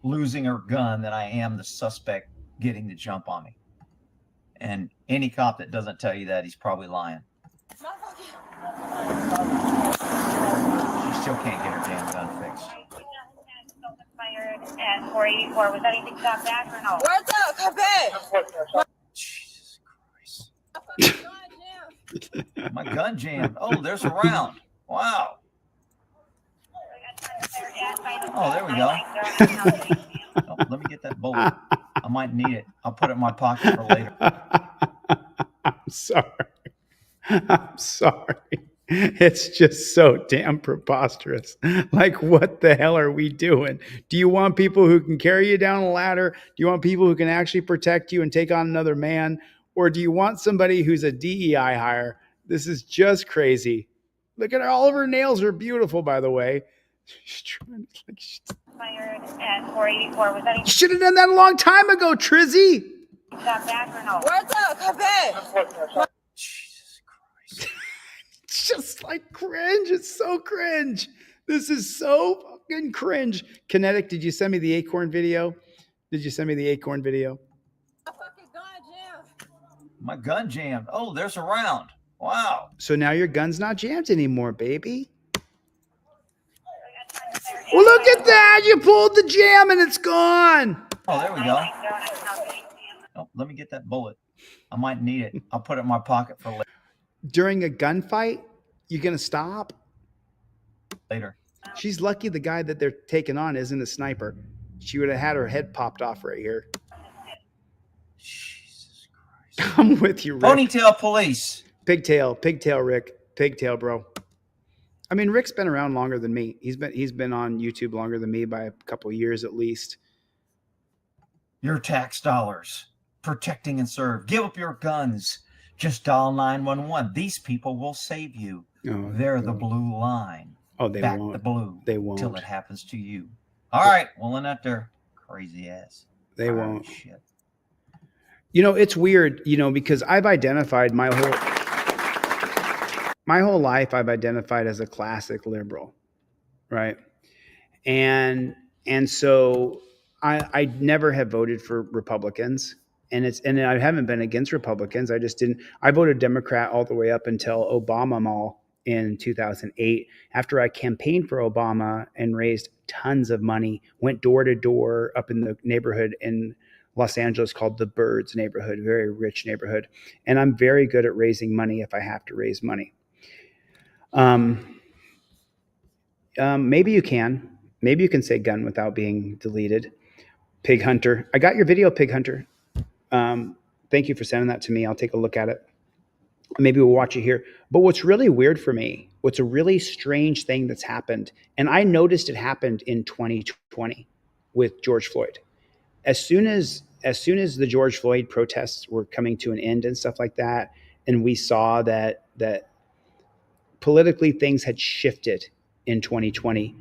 losing her gun than I am the suspect getting the jump on me. And any cop that doesn't tell you that, he's probably lying. She still can't get her damn gun fixed. At 484, was anything shot back or no? Where's up? Come back. Jesus Christ. My gun jammed. Oh, there's a round. Wow. Oh, there we go. Oh, let me get that bullet. I might need it. I'll put it in my pocket for later. I'm sorry. It's just so damn preposterous. Like, what the hell are we doing? Do you want people who can carry you down a ladder? Do you want people who can actually protect you and take on another man? Or do you want somebody who's a DEI hire? This is just crazy. Look at her. All of her nails are beautiful, by the way. She's trying to, Fired at 484, was anything? you should have done that a long time ago, Trizzy. Got back or no? Where's the Jesus Christ. It's just like cringe. It's so cringe. This is so fucking cringe. Kinetic, did you send me the acorn video? Did you send me the acorn video? My gun jammed. Oh, there's a round. Wow. So now your gun's not jammed anymore, baby. Well, look at that. You pulled the jam and it's gone. Oh, there we go. Oh, let me get that bullet. I might need it. I'll put it in my pocket for later. During a gunfight, you're going to stop? Later. She's lucky the guy that they're taking on isn't a sniper. She would have had her head popped off right here. Jesus Christ. I'm with you, Rick. Ponytail police. Pigtail, Rick. Pigtail, bro. I mean, Rick's been around longer than me. He's been on YouTube longer than me by a couple of years at least. Your tax dollars. Protecting and serve. Give up your guns. Just dial 911. These people will save you. Oh, They're the blue line. Oh, they Back won't. the blue. They won't. Till it happens to you. All right. Well, then that their crazy ass. They won't. Shit. You know, it's weird, because I've identified my whole life, I've identified as a classic liberal, right? And so I never have voted for Republicans, and I haven't been against Republicans. I voted Democrat all the way up until Obama Mall in 2008. After I campaigned for Obama and raised tons of money, went door to door up in the neighborhood in Los Angeles called the Birds neighborhood, very rich neighborhood. And I'm very good at raising money if I have to raise money. Maybe you can. Maybe you can say gun without being deleted. Pig Hunter. I got your video, Pig Hunter. Thank you for sending that to me. I'll take a look at it. Maybe we'll watch it here. But what's really weird for me, what's a really strange thing that's happened, and I noticed it happened in 2020 with George Floyd. As soon as the George Floyd protests were coming to an end and stuff like that, and we saw that politically things had shifted in 2020.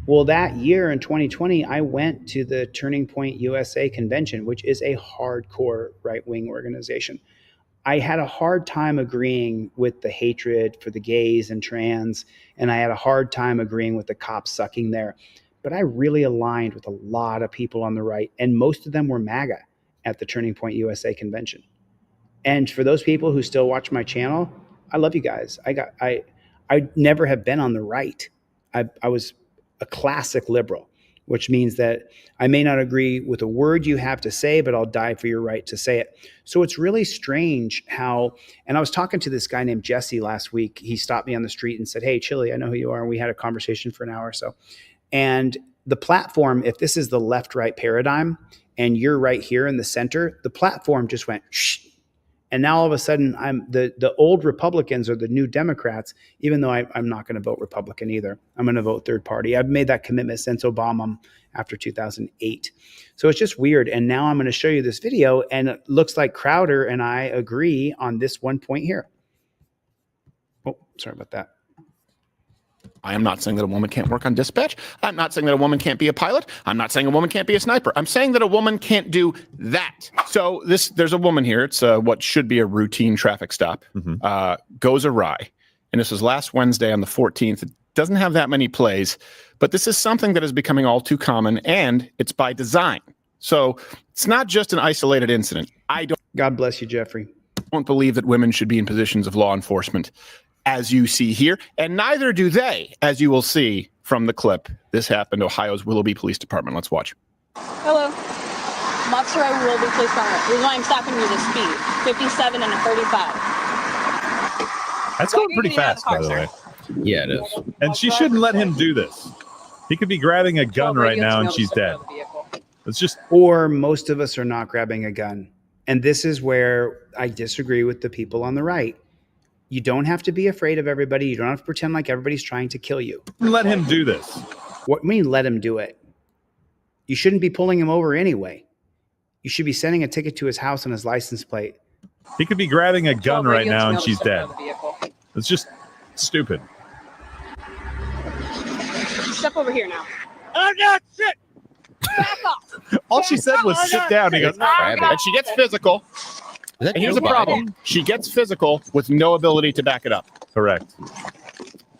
Well, that year in 2020, I went to the Turning Point USA convention, which is a hardcore right-wing organization. I had a hard time agreeing with the hatred for the gays and trans, and I had a hard time agreeing with the cops sucking there. But I really aligned with a lot of people on the right, and most of them were MAGA at the Turning Point USA convention. And for those people who still watch my channel, I love you guys. I never have been on the right. I was a classic liberal, which means that I may not agree with a word you have to say, but I'll die for your right to say it. So it's really strange how, and I was talking to this guy named Jesse last week. He stopped me on the street and said, "Hey, Chili, I know who you are." And we had a conversation for an hour or so. And the platform, if this is the left-right paradigm and you're right here in the center, the platform just went shh. And now all of a sudden, I'm the old Republicans are the new Democrats, even though I'm not going to vote Republican either. I'm going to vote third party. I've made that commitment since Obama after 2008. So it's just weird. And now I'm going to show you this video, and it looks like Crowder and I agree on this one point here. Oh, sorry about that. I am not saying that a woman can't work on dispatch. I'm not saying that a woman can't be a pilot. I'm not saying a woman can't be a sniper. I'm saying that a woman can't do that. So there's a woman here. It's what should be a routine traffic stop. Goes awry. And this was last Wednesday on the 14th. It doesn't have that many plays, but this is something that is becoming all too common, and it's by design. So it's not just an isolated incident. God bless you, Jeffrey. I don't believe that women should be in positions of law enforcement, as you see here, and neither do they, as you will see from the clip. This happened to Ohio's Willoughby Police Department. Let's watch. Hello. I'm Officer at Willoughby Police Department. The reason why I'm stopping you is speed. 57 and a 35. That's going pretty fast, by the way. Yeah, it is. And she shouldn't let him do this. He could be grabbing a gun right now and she's dead. It's just... Or most of us are not grabbing a gun. And this is where I disagree with the people on the right. You don't have to be afraid of everybody. You don't have to pretend like everybody's trying to kill you. Let him do this. What do you mean let him do it? You shouldn't be pulling him over anyway. You should be sending a ticket to his house on his license plate. He could be grabbing a gun right now and she's dead. It's just stupid. Step over here now. Oh, no, shit! Back off! All she said was sit down. He goes, And she gets physical. And here's the problem. She gets physical with no ability to back it up. Correct.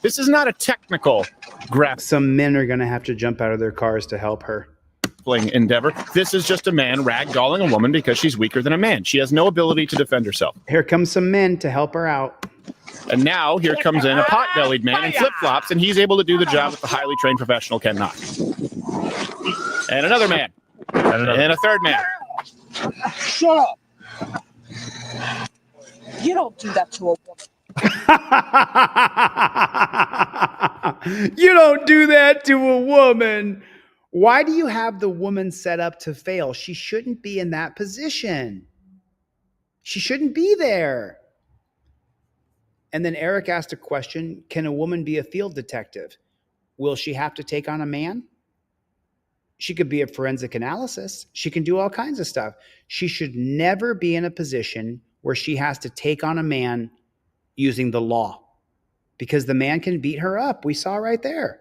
This is not a technical grappling Some men are going to have to jump out of their cars to help her. Endeavor. This is just a man ragdolling a woman because she's weaker than a man. She has no ability to defend herself. Here comes some men to help her out. And now here comes in a pot-bellied man in flip-flops, and he's able to do the job that the highly trained professional cannot. And another man. And a third man. Shut up. You don't do that to a woman. You don't do that to a woman. Why do you have the woman set up to fail? She shouldn't be in that position. She shouldn't be there. And then Eric asked a question, can a woman be a field detective? Will she have to take on a man? She could be a forensic analysis. She can do all kinds of stuff. She should never be in a position where she has to take on a man using the law, because the man can beat her up. We saw right there.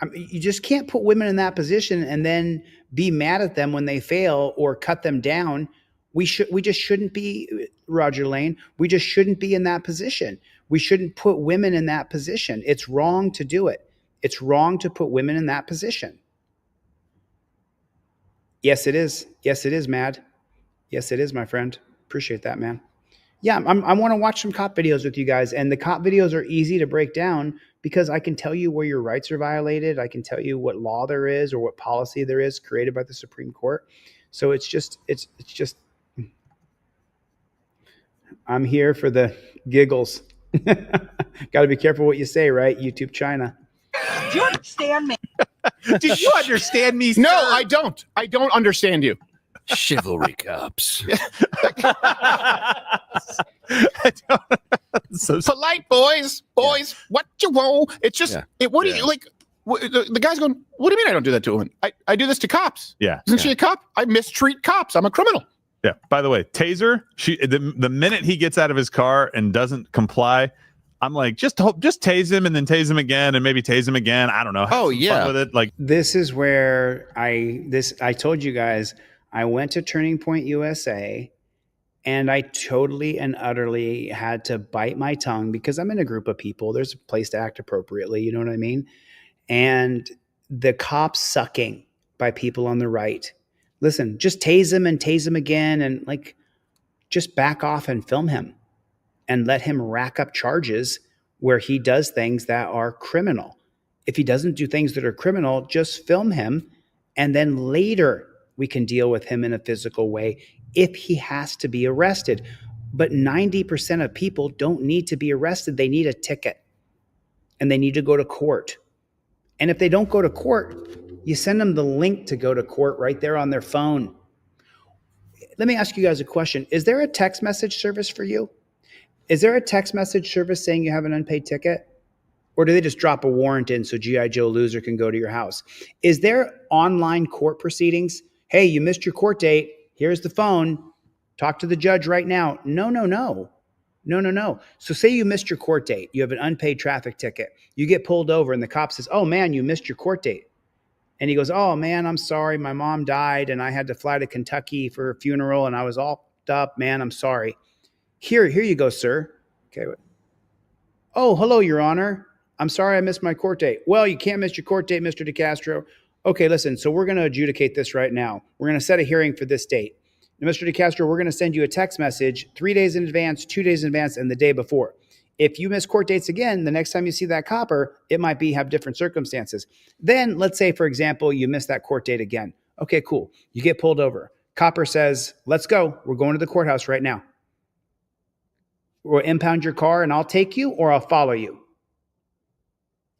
I mean, you just can't put women in that position and then be mad at them when they fail or cut them down. We just shouldn't be, Roger Lane. We just shouldn't be in that position. We shouldn't put women in that position. It's wrong to do it. It's wrong to put women in that position. Yes, it is. Yes, it is, Mad. Yes, it is, my friend. Appreciate that, man. Yeah, I want to watch some cop videos with you guys. And the cop videos are easy to break down because I can tell you where your rights are violated. I can tell you what law there is or what policy there is created by the Supreme Court. So it's just, I'm here for the giggles. Got to be careful what you say, right? YouTube China. Do you understand me? Do you understand me, sir? No, I don't. I don't understand you. Chivalry cops. So polite boys, what you want? It's just, what do you like? The guy's going, what do you mean I don't do that to a woman? I do this to cops. Yeah. Isn't she a cop? I mistreat cops. I'm a criminal. Yeah. By the way, Taser, the minute he gets out of his car and doesn't comply, I'm like, just tase him and then tase him again and maybe tase him again. I don't know. Have some fun with it. Like, this is where I told you guys, I went to Turning Point USA and I totally and utterly had to bite my tongue because I'm in a group of people. There's a place to act appropriately. You know what I mean? And the cops sucking by people on the right. Listen, just tase him and tase him again and like just back off and film him and let him rack up charges where he does things that are criminal. If he doesn't do things that are criminal, just film him and then later we can deal with him in a physical way if he has to be arrested. But 90% of people don't need to be arrested. They need a ticket and they need to go to court. And if they don't go to court, you send them the link to go to court right there on their phone. Let me ask you guys a question. Is there a text message service for you? Is there a text message service saying you have an unpaid ticket? Or do they just drop a warrant in so G.I. Joe Loser can go to your house? Is there online court proceedings? Hey, you missed your court date. Here's the phone. Talk to the judge right now. No. So say you missed your court date. You have an unpaid traffic ticket. You get pulled over and the cop says, oh man, you missed your court date. And he goes, oh man, I'm sorry. My mom died and I had to fly to Kentucky for her funeral and I was all up, man. I'm sorry. Here you go, sir. Okay. Oh, hello, Your Honor. I'm sorry I missed my court date. Well, you can't miss your court date, Mr. DeCastro. Okay, listen, so we're going to adjudicate this right now. We're going to set a hearing for this date. Now, Mr. DeCastro, we're going to send you a text message 3 days in advance, 2 days in advance, and the day before. If you miss court dates again, the next time you see that copper, it might have different circumstances. Then let's say, for example, you miss that court date again. Okay, cool. You get pulled over. Copper says, let's go. We're going to the courthouse right now. We'll impound your car and I'll take you or I'll follow you.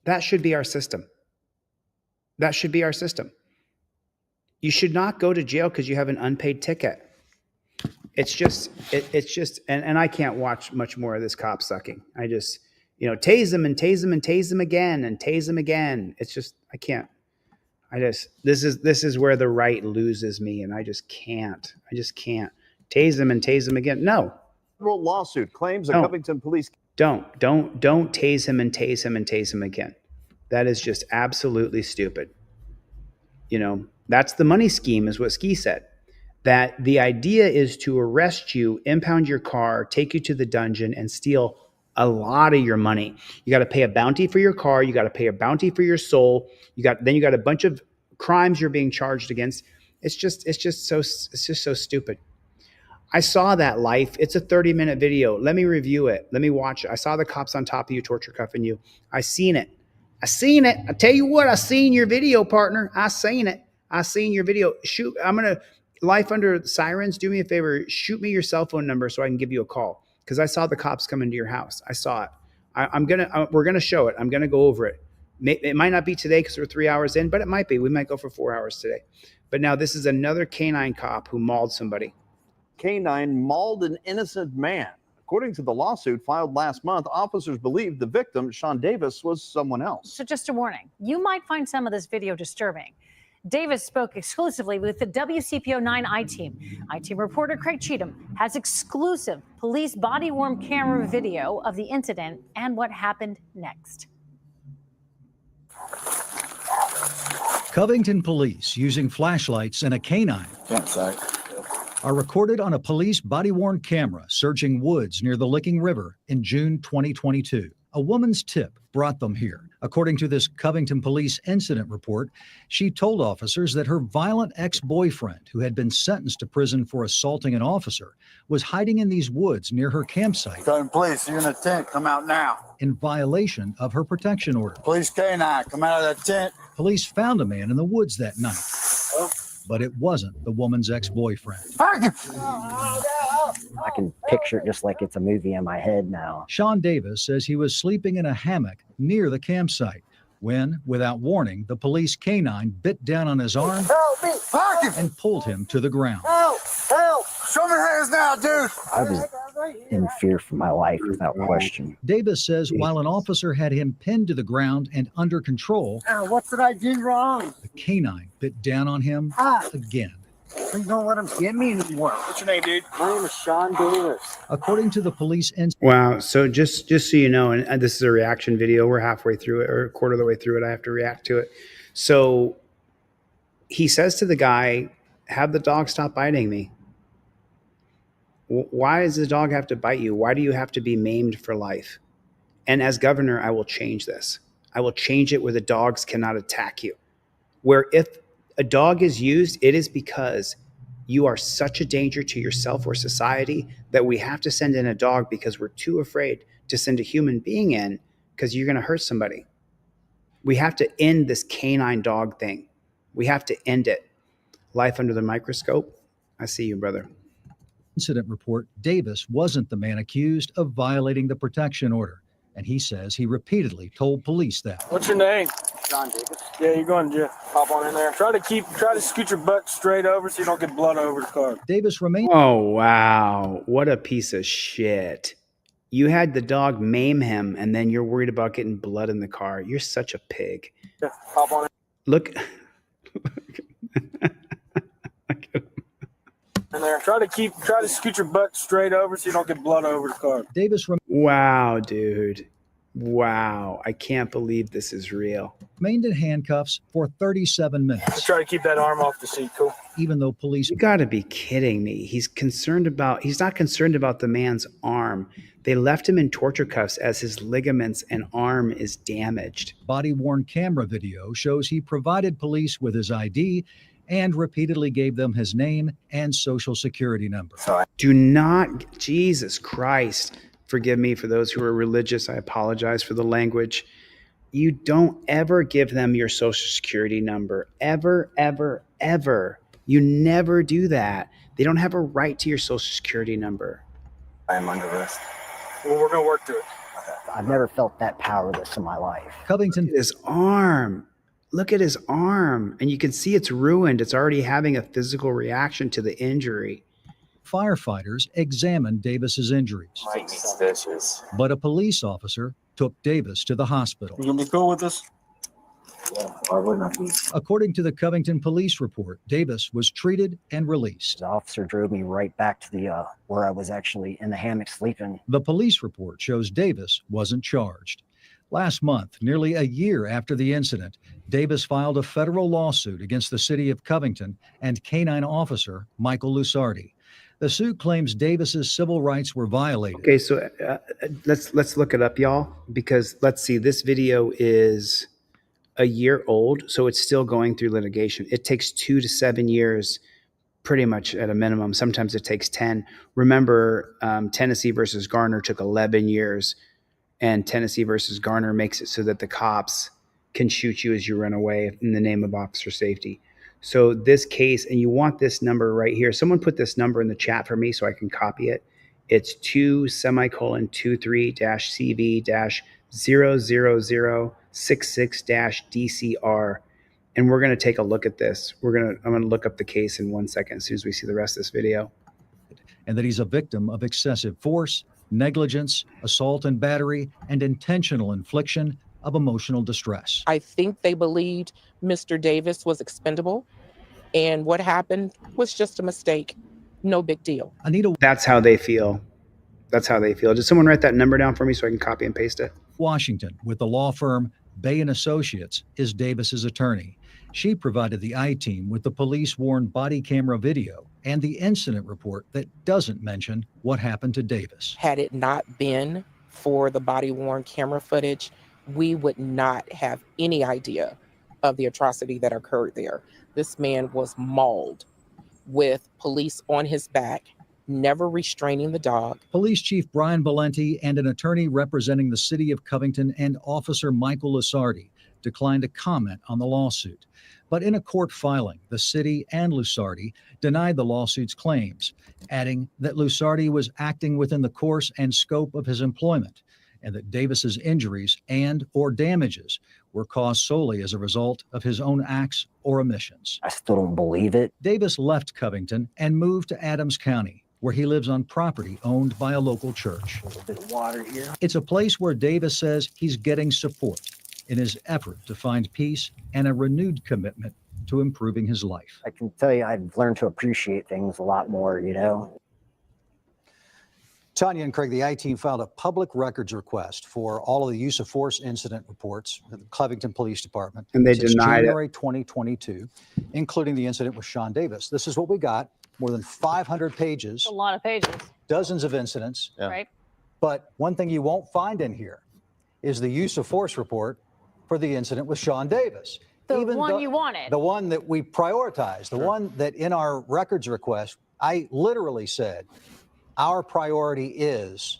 That should be our system. That should be our system. You should not go to jail because you have an unpaid ticket. It's just, and I can't watch much more of this cop sucking. I just, tase them and tase them and tase them again and tase them again. It's just, I can't. This is where the right loses me and I just can't. Tase them and tase them again. No. Lawsuit claims that Covington police. Don't tase him and tase him and tase him again. That is just absolutely stupid. You know, that's the money scheme, is what Ski said. That the idea is to arrest you, impound your car, take you to the dungeon, and steal a lot of your money. You got to pay a bounty for your car. You got to pay a bounty for your soul. You got a bunch of crimes you're being charged against. It's just so stupid. I saw that life. It's a 30-minute video. Let me review it. Let me watch it. I saw the cops on top of you, torture cuffing you. I seen it. I tell you what, I seen your video, partner. I seen it. I seen your video. Shoot, Life Under Sirens, do me a favor. Shoot me your cell phone number so I can give you a call, because I saw the cops come into your house. I saw it. We're going to show it. I'm going to go over it. It might not be today because we're 3 hours in, but it might be. We might go for 4 hours today. But now this is another canine cop who mauled somebody. Canine mauled an innocent man. According to the lawsuit filed last month, officers believed the victim, Sean Davis, was someone else. So just a warning, you might find some of this video disturbing. Davis spoke exclusively with the WCPO 9 I-Team. I-Team reporter Craig Cheatham has exclusive police body-worn camera video of the incident and what happened next. Covington police using flashlights and a canine are recorded on a police body-worn camera searching woods near the Licking River in June 2022. A woman's tip brought them here. According to this Covington police incident report, she told officers that her violent ex-boyfriend, who had been sentenced to prison for assaulting an officer, was hiding in these woods near her campsite. Police, you're in a tent. Come out now. In violation of her protection order. Police canine, come out of that tent. Police found a man in the woods that night. But it wasn't the woman's ex-boyfriend. I can picture it just like it's a movie in my head now. Sean Davis says he was sleeping in a hammock near the campsite when, without warning, the police canine bit down on his arm and pulled him to the ground. Help! Show me hands now, dude! I was in fear for my life without question. Davis says while an officer had him pinned to the ground and under control, what did I do wrong? the canine bit down on him again. Please don't let him get me anymore. What's your name, dude? My name is Sean Davis. According to the police Wow. So just so you know, and this is a reaction video. We're halfway through it, or a quarter of the way through it. I have to react to it. So he says to the guy, have the dog stop biting me. Why does the dog have to bite you? Why do you have to be maimed for life? And as governor, I will change this. I will change it where the dogs cannot attack you. Where if a dog is used, it is because you are such a danger to yourself or society that we have to send in a dog because we're too afraid to send a human being in because you're going to hurt somebody. We have to end this canine dog thing. We have to end it. Life under the microscope. I see you, brother. Incident report, Davis wasn't the man accused of violating the protection order. And he says he repeatedly told police that. What's your name? Sean Davis. Yeah, you're going to jail. Hop on in there. Try to scoot your butt straight over so you don't get blood over the car. Davis remained. Oh, wow. What a piece of shit. You had the dog maim him, and then you're worried about getting blood in the car. You're such a pig. Yeah, hop on in. Look. In there. Try to scoot your butt straight over so you don't get blood over the car. Davis Wow, dude. Wow. I can't believe this is real. remained in handcuffs for 37 minutes. Try to keep that arm off the seat, cool? Even though police... You got to be kidding me. He's not concerned about the man's arm. They left him in torture cuffs as his ligaments and arm is damaged. Body-worn camera video shows he provided police with his ID and repeatedly gave them his name and social security number. Do not, Jesus Christ, forgive me for those who are religious. I apologize for the language. You don't ever give them your social security number. Ever, ever, ever. You never do that. They don't have a right to your social security number. I am under arrest. Well, we're going to work through it. I've never felt that powerless in my life. Covington... His arm. Look at his arm. And you can see it's ruined. It's already having a physical reaction to the injury. Firefighters examined Davis's injuries. Might need stitches. But a police officer took Davis to the hospital. You gonna be cool with this? Yeah, why wouldn't I be? According to the Covington police report, Davis was treated and released. The officer drove me right back to the where I was actually in the hammock sleeping. The police report shows Davis wasn't charged. Last month, nearly a year after the incident, Davis filed a federal lawsuit against the city of Covington and canine officer Michael Lusardi. The suit claims Davis's civil rights were violated. Okay, so let's look it up, y'all, because let's see. This video is a year old, so it's still going through litigation. It takes 2 to 7 years, pretty much at a minimum. Sometimes it takes 10. Remember, Tennessee versus Garner took 11 years, and Tennessee versus Garner makes it so that the cops can shoot you as you run away in the name of officer safety. So this case, and you want this number right here. Someone put this number in the chat for me so I can copy it. It's 2:23-CV-00066-DCR. And we're going to take a look at this. I'm going to look up the case in 1 second as soon as we see the rest of this video. And that he's a victim of excessive force, negligence, assault and battery, and intentional infliction of emotional distress. I think they believed Mr. Davis was expendable, and what happened was just a mistake. No big deal. Anita, that's how they feel. That's how they feel. Did someone write that number down for me so I can copy and paste it? Washington, with the law firm Bay & Associates, is Davis's attorney. She provided the I-Team with the police-worn body camera video and the incident report that doesn't mention what happened to Davis. Had it not been for the body-worn camera footage, we would not have any idea of the atrocity that occurred there. This man was mauled with police on his back, never restraining the dog. Police Chief Brian Valenti and an attorney representing the city of Covington and Officer Michael Lusardi declined to comment on the lawsuit. But in a court filing, the city and Lusardi denied the lawsuit's claims, adding that Lusardi was acting within the course and scope of his employment, and that Davis's injuries and or damages were caused solely as a result of his own acts or omissions. I still don't believe it. Davis left Covington and moved to Adams County, where he lives on property owned by a local church. A little bit of water here. It's a place where Davis says he's getting support in his effort to find peace and a renewed commitment to improving his life. I can tell you I've learned to appreciate things a lot more, you know. Tanya and Craig, the I-Team filed a public records request for all of the use of force incident reports at the Covington Police Department. And they since denied January 2022, including the incident with Sean Davis. This is what we got. More than 500 pages. A lot of pages. Dozens of incidents. Yeah. Right. But one thing you won't find in here is the use of force report for the incident with Sean Davis. The one you wanted. The one that we prioritized. The one that in our records request, I literally said, our priority is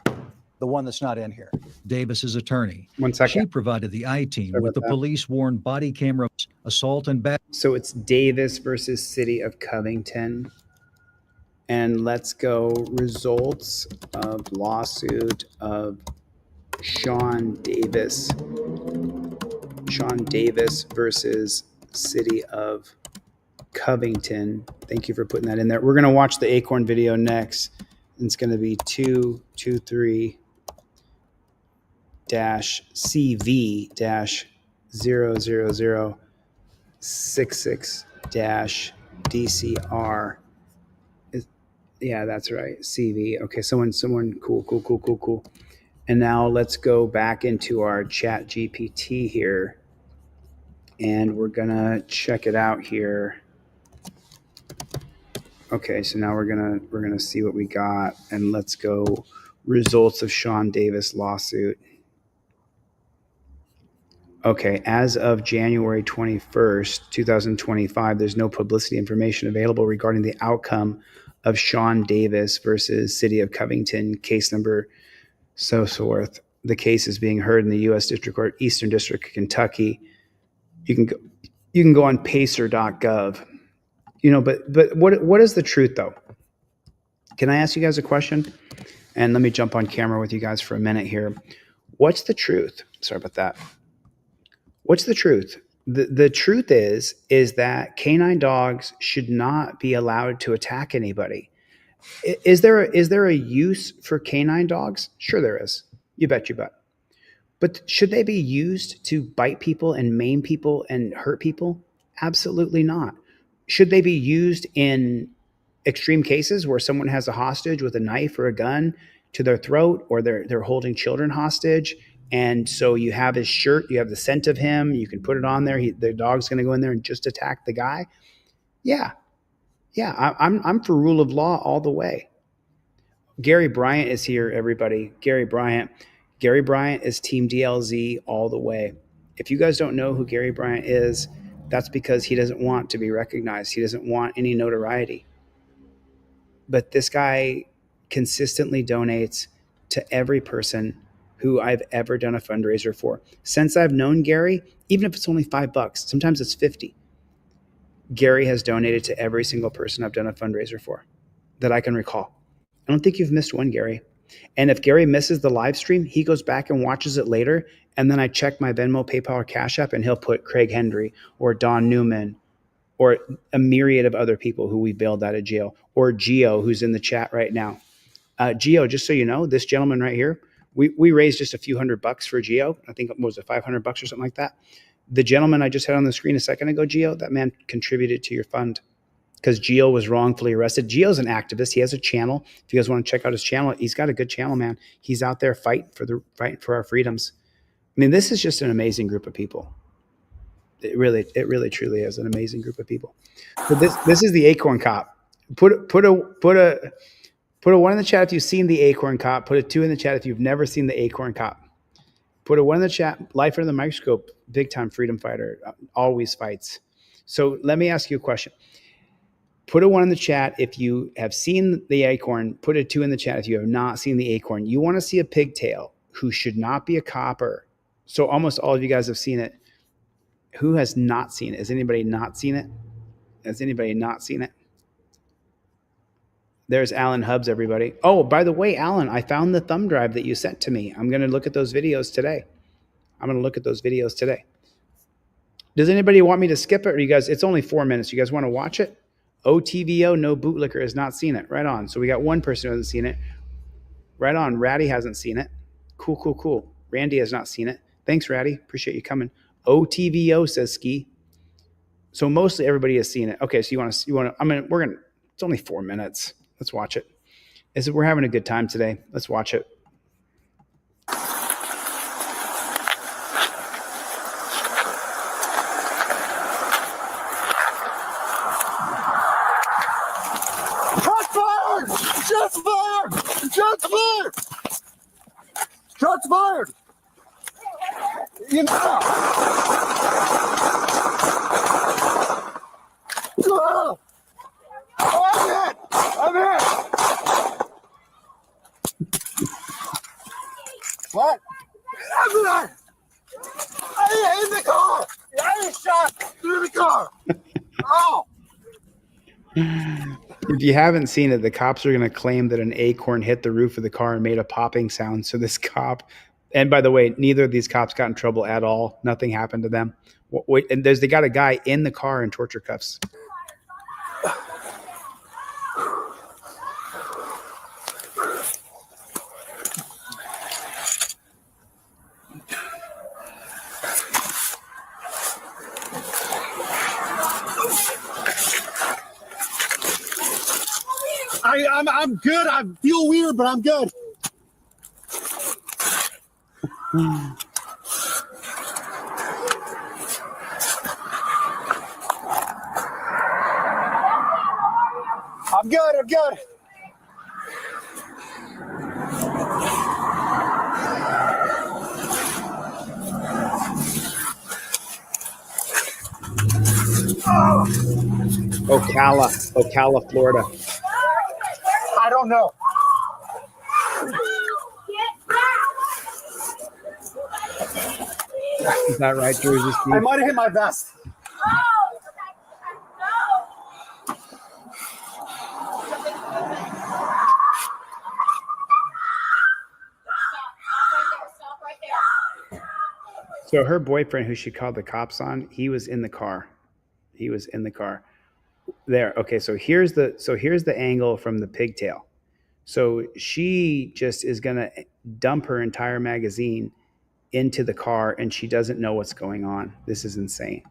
the one that's not in here. Davis's attorney. 1 second. She provided the I-Team with the police-worn body camera assault and battery. So it's Davis versus City of Covington. And let's go results of lawsuit of Sean Davis. Sean Davis versus City of Covington. Thank you for putting that in there. We're going to watch the Acorn video next. It's going to be 223-CV-00066-DCR. Yeah, that's right. CV. Okay, someone cool. And now let's go back into our chat GPT here. And we're gonna check it out here. Okay, so now we're gonna see what we got, and let's go results of Sean Davis lawsuit. Okay, as of January 21st, 2025, there's no publicity information available regarding the outcome of Sean Davis versus City of Covington, case number so forth. The case is being heard in the U.S. District Court, Eastern District of Kentucky. You can go on pacer.gov. You know, but what is the truth though? Can I ask you guys a question? And let me jump on camera with you guys for a minute here. What's the truth? Sorry about that. What's the truth? The truth is that canine dogs should not be allowed to attack anybody. Is there a use for canine dogs? Sure there is. You bet. But should they be used to bite people and maim people and hurt people? Absolutely not. Should they be used in extreme cases where someone has a hostage with a knife or a gun to their throat, or they're holding children hostage And so you have his shirt, you have the scent of him, you can put it on there. The dog's going to go in there and just attack the guy. Yeah. I'm for rule of law all the way. Gary Bryant is here, everybody. Gary Bryant is Team DLZ all the way. If you guys don't know who Gary Bryant is, that's because he doesn't want to be recognized. He doesn't want any notoriety. But this guy consistently donates to every person who I've ever done a fundraiser for. Since I've known Gary, even if it's only $5, sometimes it's 50. Gary has donated to every single person I've done a fundraiser for that I can recall. I don't think you've missed one, Gary. And if Gary misses the live stream, he goes back and watches it later. And then I check my Venmo, PayPal, or Cash App, and he'll put Craig Hendry or Don Newman or a myriad of other people who we bailed out of jail, or Gio, who's in the chat right now. Gio, just so you know, this gentleman right here, we raised just a few $100 for Gio. I think it was $500 or something like that. The gentleman I just had on the screen a second ago, Gio, that man contributed to your fund because Gio was wrongfully arrested. Gio's an activist. He has a channel. If you guys want to check out his channel, he's got a good channel, man. He's out there fighting for our freedoms. I mean, this is just an amazing group of people. It really truly is an amazing group of people. So this is the Acorn Cop. Put a 1 in the chat if you've seen the Acorn Cop. Put a 2 in the chat if you've never seen the Acorn Cop. Put a 1 in the chat. Life under the microscope. Big time freedom fighter. Always fights. So let me ask you a question. Put a 1 in the chat if you have seen the Acorn. Put a 2 in the chat if you have not seen the Acorn. You want to see a pigtail who should not be a copper. So almost all of you guys have seen it. Who has not seen it? Has anybody not seen it? Has anybody not seen it? There's Alan Hubbs, everybody. Oh, by the way, Alan, I found the thumb drive that you sent to me. I'm going to look at those videos today. Does anybody want me to skip it? Or you guys, it's only 4 minutes. You guys want to watch it? OTVO, no bootlicker, has not seen it. Right on. So we got one person who hasn't seen it. Right on. Ratty hasn't seen it. Cool. Randy has not seen it. Thanks, Ratty. Appreciate you coming. OTVO says Ski. So mostly everybody has seen it. Okay, so you want to, it's only 4 minutes. Let's watch it. We're having a good time today. Let's watch it. Shots fired! You know. Oh, I'm hit! What? I'm in the car! I shot through the car! Oh! If you haven't seen it, the cops are going to claim that an acorn hit the roof of the car and made a popping sound. So this cop, and by the way, neither of these cops got in trouble at all. Nothing happened to them. And they got a guy in the car in torture cuffs. I'm good. I feel weird, but I'm good. I'm good. Ocala, Florida. I don't know. Is that right, Jersey Steve? I might have hit my vest. So her boyfriend, who she called the cops on, he was in the car. There. Okay, so here's the angle from the pigtail. So she just is going to dump her entire magazine into the car, and she doesn't know what's going on. This is insane.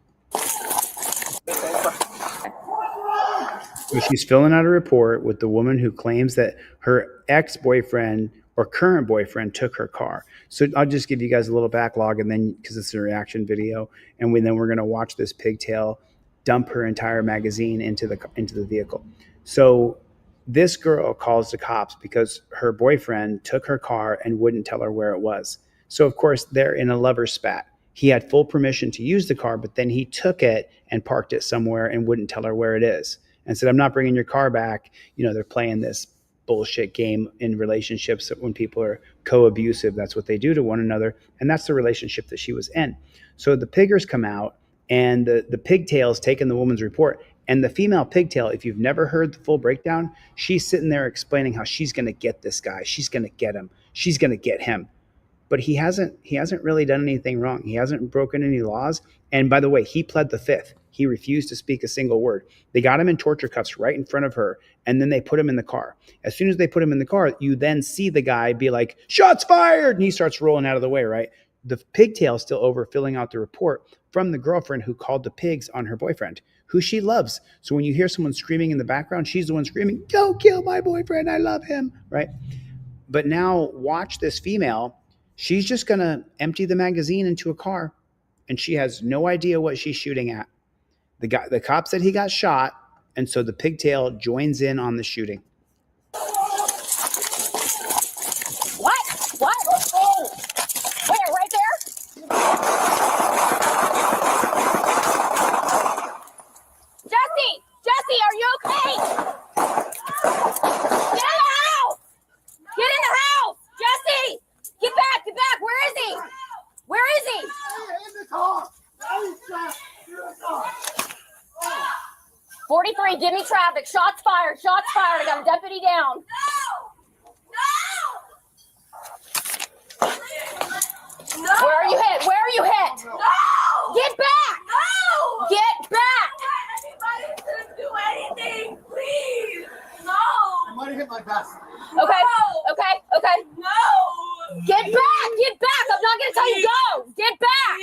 So she's filling out a report with the woman who claims that her ex-boyfriend or current boyfriend took her car. So I'll just give you guys a little backlog, and then because it's a reaction video, and then we're going to watch this pigtail dump her entire magazine into the vehicle. So this girl calls the cops because her boyfriend took her car and wouldn't tell her where it was. So of course they're in a lover spat. He had full permission to use the car, but then he took it and parked it somewhere and wouldn't tell her where it is and said, I'm not bringing your car back. You know, they're playing this bullshit game in relationships that when people are co-abusive, that's what they do to one another. And that's the relationship that she was in. So the piggers come out, and the pigtail's taking the woman's report. And the female pigtail, if you've never heard the full breakdown, she's sitting there explaining how she's going to get this guy. She's going to get him. She's going to get him. But he hasn't really done anything wrong. He hasn't broken any laws. And by the way, he pled the fifth. He refused to speak a single word. They got him in torture cuffs right in front of her, and then they put him in the car. As soon as they put him in the car, you then see the guy be like, shots fired, and he starts rolling out of the way, right? The pigtail still over filling out the report from the girlfriend who called the pigs on her boyfriend, who she loves. So when you hear someone screaming in the background, she's the one screaming, don't kill my boyfriend, I love him, right? But now watch this female. She's just going to empty the magazine into a car, and she has no idea what she's shooting at. The cop said he got shot, and so the pigtail joins in on the shooting. What? Oh. Where? Right there? Jesse, are you okay? Get in the house! Get in the house! Jesse! Get back! Where is he? Where is he? In the car! 43, give me traffic. Shots fired. I got a deputy down. No! Where are you hit? No! Get back! No! Get back! Anybody couldn't do anything, please! No! I might have hit my vest. Okay. No! Get back! I'm not gonna tell you go! Get back!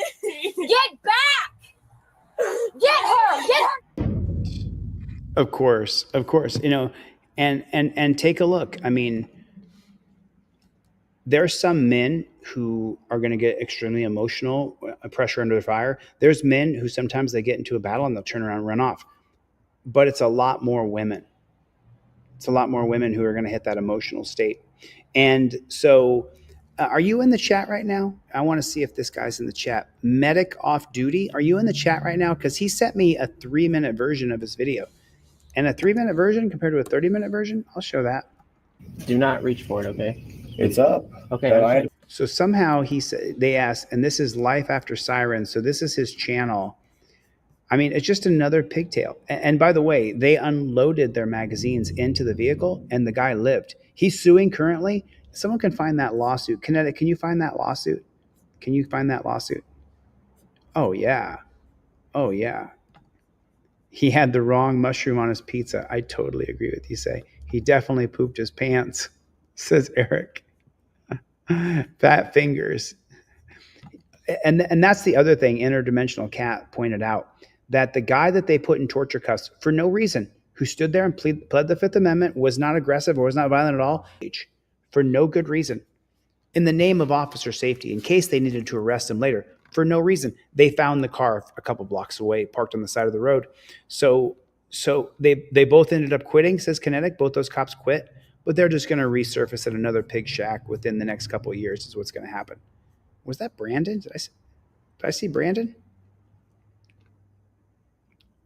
Get her! Of course, you know, and take a look. I mean, there's some men who are going to get extremely emotional, pressure under fire. There's men who sometimes they get into a battle and they'll turn around and run off. But it's a lot more women. It's a lot more women who are going to hit that emotional state. And so are you in the chat right now? I want to see if this guy's in the chat. Medic Off Duty, are you in the chat right now? Because he sent me a 3-minute version of his video. And a 3-minute version compared to a 30-minute version, I'll show that. Do not reach for it, okay? It's up. Okay. So somehow they asked, and this is Life After Sirens. So this is his channel. I mean, it's just another pigtail. And by the way, they unloaded their magazines into the vehicle, and the guy lived. He's suing currently. Someone can find that lawsuit. Kinetic, can you find that lawsuit? Oh, yeah. He had the wrong mushroom on his pizza. I totally agree with you, Say. He definitely pooped his pants, says Eric. Fat fingers. And that's the other thing Interdimensional Cat pointed out, that the guy that they put in torture cuffs for no reason, who stood there and pled the Fifth Amendment, was not aggressive or was not violent at all, for no good reason, in the name of officer safety, in case they needed to arrest him later, for no reason. They found the car a couple blocks away, parked on the side of the road. So they both ended up quitting, says Kinetic. Both those cops quit, but they're just going to resurface at another pig shack within the next couple of years is what's going to happen. Was that Brandon? Did I see Brandon?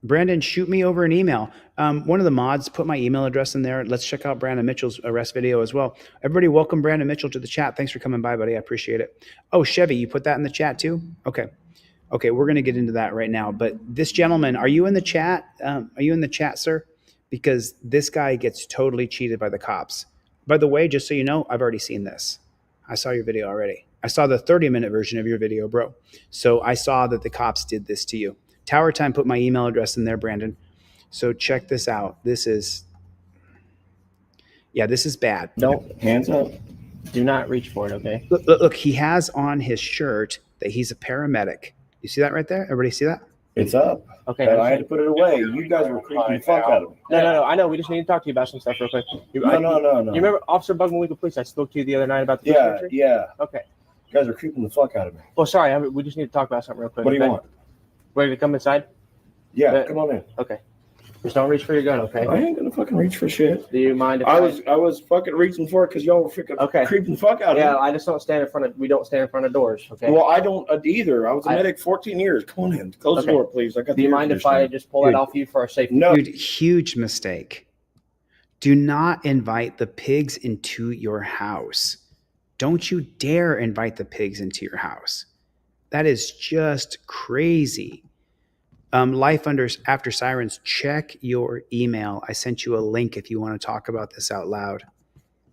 Brandon, shoot me over an email. One of the mods put my email address in there. Let's check out Brandon Mitchell's arrest video as well. Everybody, welcome Brandon Mitchell to the chat. Thanks for coming by, buddy. I appreciate it. Oh, Chevy, you put that in the chat too? Okay, we're going to get into that right now. But this gentleman, are you in the chat? Are you in the chat, sir? Because this guy gets totally cheated by the cops. By the way, just so you know, I've already seen this. I saw your video already. I saw the 30-minute version of your video, bro. So I saw that the cops did this to you. Tower Time put my email address in there, Brandon. So check this out. This is bad. No, hands up. Do not reach for it, okay? Look, he has on his shirt that he's a paramedic. You see that right there? Everybody see that? It's up. Okay. And I had to put it away. You guys were creeping the fuck out of me. No. I know. We just need to talk to you about some stuff real quick. No. You remember Officer Bugman Police? I spoke to you the other night about the police entry? Yeah. Okay. You guys are creeping the fuck out of me. Well, sorry. We just need to talk about something real quick. What do you want? Ready to come inside? Yeah, come on in. Okay. Just don't reach for your gun, okay? I ain't gonna fucking reach for shit. Do you mind if I was fucking reaching for it because y'all were freaking creeping the fuck out of me. Yeah, I just don't stand in front of. We don't stand in front of doors, okay? Well, I don't either. I was a medic 14 years. Come on in. Close the door, please. I got. Do you mind if I just pull that off you for our safety? No. Dude, huge mistake. Do not invite the pigs into your house. Don't you dare invite the pigs into your house. That is just crazy. Life After Sirens, check your email. I sent you a link if you want to talk about this out loud.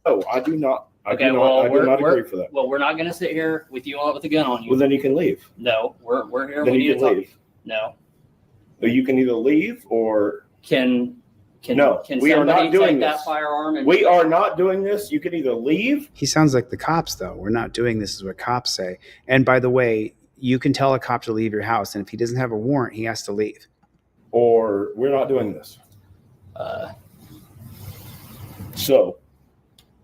Oh, I do not. I do well, not agree for that. Well, we're not going to sit here with you all with a gun on you. Well, then you can leave. No, we're here. Then we you need can to leave. talk. No. So you can either leave or Can we are not somebody doing take this. that firearm? And We are not doing this. You can either leave. He sounds like the cops, though. We're not doing this is what cops say. And by the way, you can tell a cop to leave your house, and if he doesn't have a warrant, he has to leave. Or we're not doing this. So,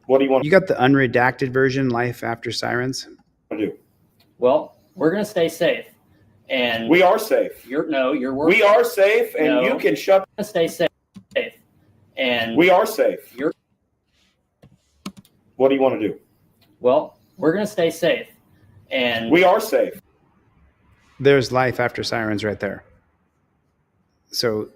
what do you want? You got the unredacted version, Life After Sirens? I do. Well, we're going to stay safe. And we are safe. You're working. We are safe, and you can shut. Stay safe. And we are safe. What do you want to do? Well, we're going to stay safe. And we are safe. There's Life After Sirens right there. So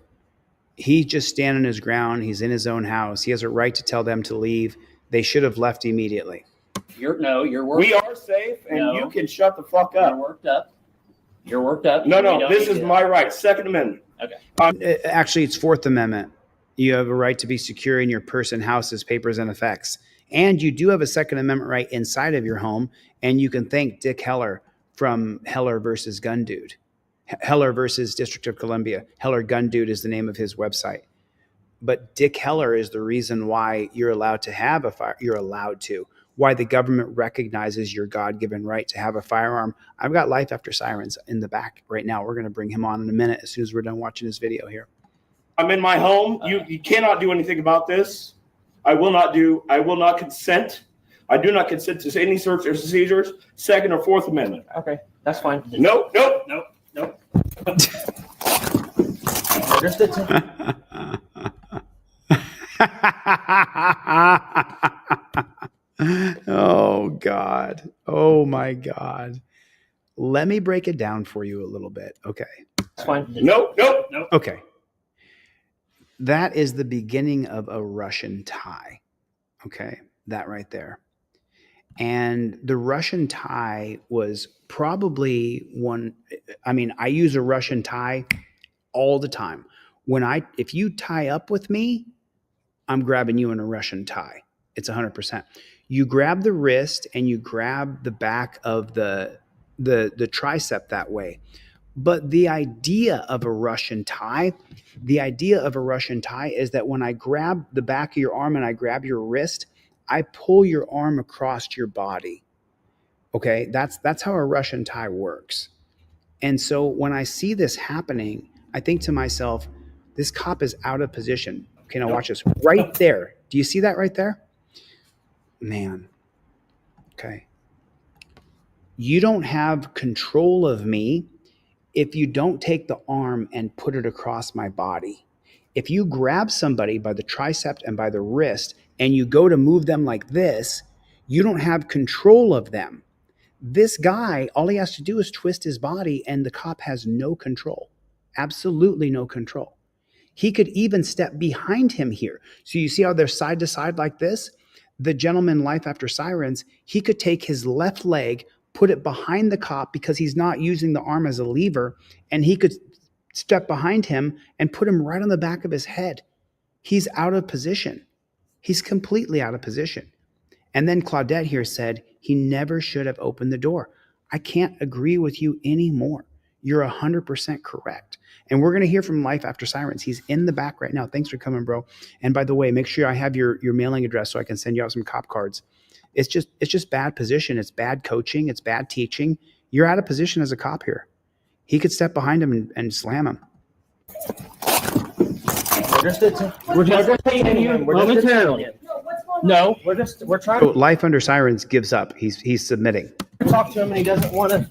he's just standing his ground. He's in his own house. He has a right to tell them to leave. They should have left immediately. You're working. We are safe, and you can shut the fuck up. You're worked up. No, this is my right. Second Amendment. Okay. Actually, it's Fourth Amendment. You have a right to be secure in your person, houses, papers, and effects. And you do have a Second Amendment right inside of your home. And you can thank Dick Heller from Heller versus Gun Dude. Heller versus District of Columbia. Heller Gun Dude is the name of his website. But Dick Heller is the reason why you're allowed to have a fire. You're allowed to. Why the government recognizes your God-given right to have a firearm. I've got Life After Sirens in the back right now. We're going to bring him on in a minute as soon as we're done watching this video here. I'm in my home. You cannot do anything about this. I will not consent. I do not consent to any search or seizures. Second or Fourth Amendment. Okay, that's fine. Nope. Oh, God. Oh, my God. Let me break it down for you a little bit. Okay. That's fine. Nope. Okay. That is the beginning of a Russian tie. Okay. That right there. And the Russian tie was probably I use a Russian tie all the time. If you tie up with me, I'm grabbing you in a Russian tie. It's 100%. You grab the wrist and you grab the back of the tricep that way. But the idea of a Russian tie is that when I grab the back of your arm and I grab your wrist, I pull your arm across your body. Okay, that's how a Russian tie works. And so when I see this happening, I think to myself, this cop is out of position. Okay, now watch this. Right there. Do you see that right there? Man. Okay. You don't have control of me if you don't take the arm and put it across my body. If you grab somebody by the tricep and by the wrist and you go to move them like this, you don't have control of them. This guy, all he has to do is twist his body and the cop has no control. Absolutely no control. He could even step behind him here. So you see how they're side to side like this? The gentleman, Life After Sirens, he could take his left leg, put it behind the cop because he's not using the arm as a lever, and he could step behind him and put him right on the back of his head. He's out of position. He's completely out of position. And then Claudette here said he never should have opened the door. I can't agree with you anymore. You're 100% correct. And we're going to hear from Life After Sirens. He's in the back right now. Thanks for coming, bro. And by the way, make sure I have your mailing address so I can send you out some cop cards. It's just bad position. It's bad coaching. It's bad teaching. You're out of position as a cop here. he could step behind him and slam him. We're just taking you momentarily. No, we're trying So life under sirens gives up. He's submitting. to talk to him and he doesn't want to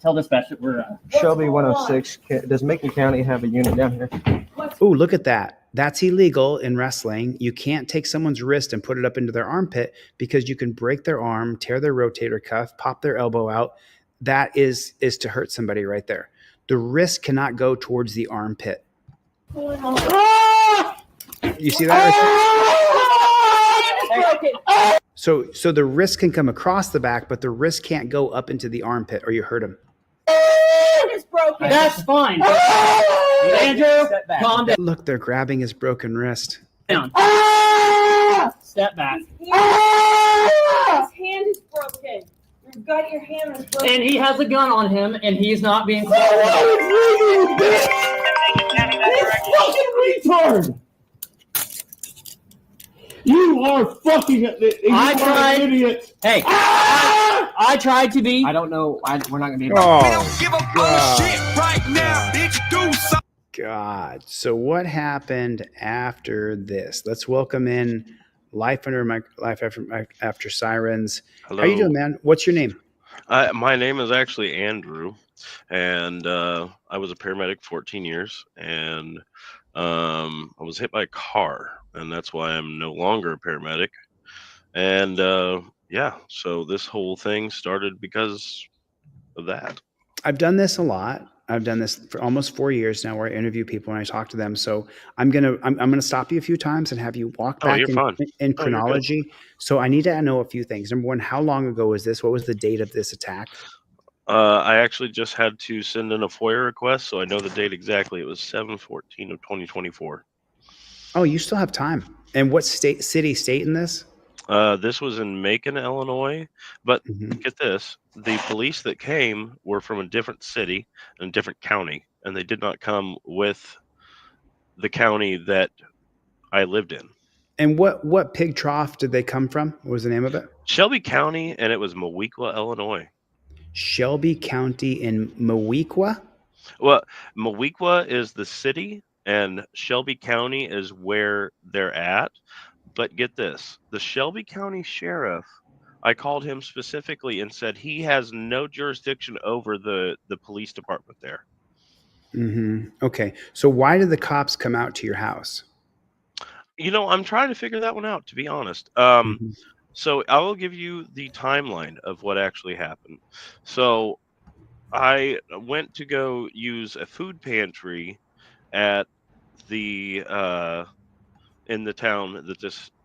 tell dispatch that we're Shelby 106. Does Macon County have a unit down here? Ooh, look at that. That's illegal in wrestling. You can't take someone's wrist and put it up into their armpit because you can break their arm, tear their rotator cuff, pop their elbow out. That is to hurt somebody right there. The wrist cannot go towards the armpit. You see that right there? So the wrist can come across the back, but the wrist can't go up into the armpit or you hurt him. broken. That's fine. Andrew, calm down. Look, they're grabbing his broken wrist. Step back. His hand is broken. You've got your hand is broken. And he has a gun on him, and he's not being. This fucking retard! You are fucking. I tried. An idiot. Hey, I tried to be. I don't know. We're not gonna be able. God. So what happened after this? Let's welcome in Life After Sirens. Hello. How you doing, man? What's your name? My name is actually Andrew, and I was a paramedic 14 years, and I was hit by a car, and that's why I'm no longer a paramedic. And yeah, so this whole thing started because of that. I've done this a lot. I've done this for almost 4 years now, where I interview people and I talk to them. So I'm gonna stop you a few times and have you walk back in chronology. So I need to know a few things. Number one, how long ago was this? What was the date of this attack? I actually just had to send in a FOIA request, so I know the date exactly. It was 7/14 of 2024. Oh, you still have time. And what state in this? This was in Macon, Illinois. But get this, the police that came were from a different city and a different county, and they did not come with the county that I lived in. And what pig trough did they come from? What was the name of it? Shelby County, and it was Moweaqua, Illinois. Shelby County in Moweaqua? Well, Moweaqua is the city, and Shelby County is where they're at. But get this, the Shelby County Sheriff, I called him specifically and said he has no jurisdiction over the police department there. Okay. So why did the cops come out to your house? You know, I'm trying to figure that one out, to be honest. So I will give you the timeline of what actually happened. So I went to go use a food pantry at the in the town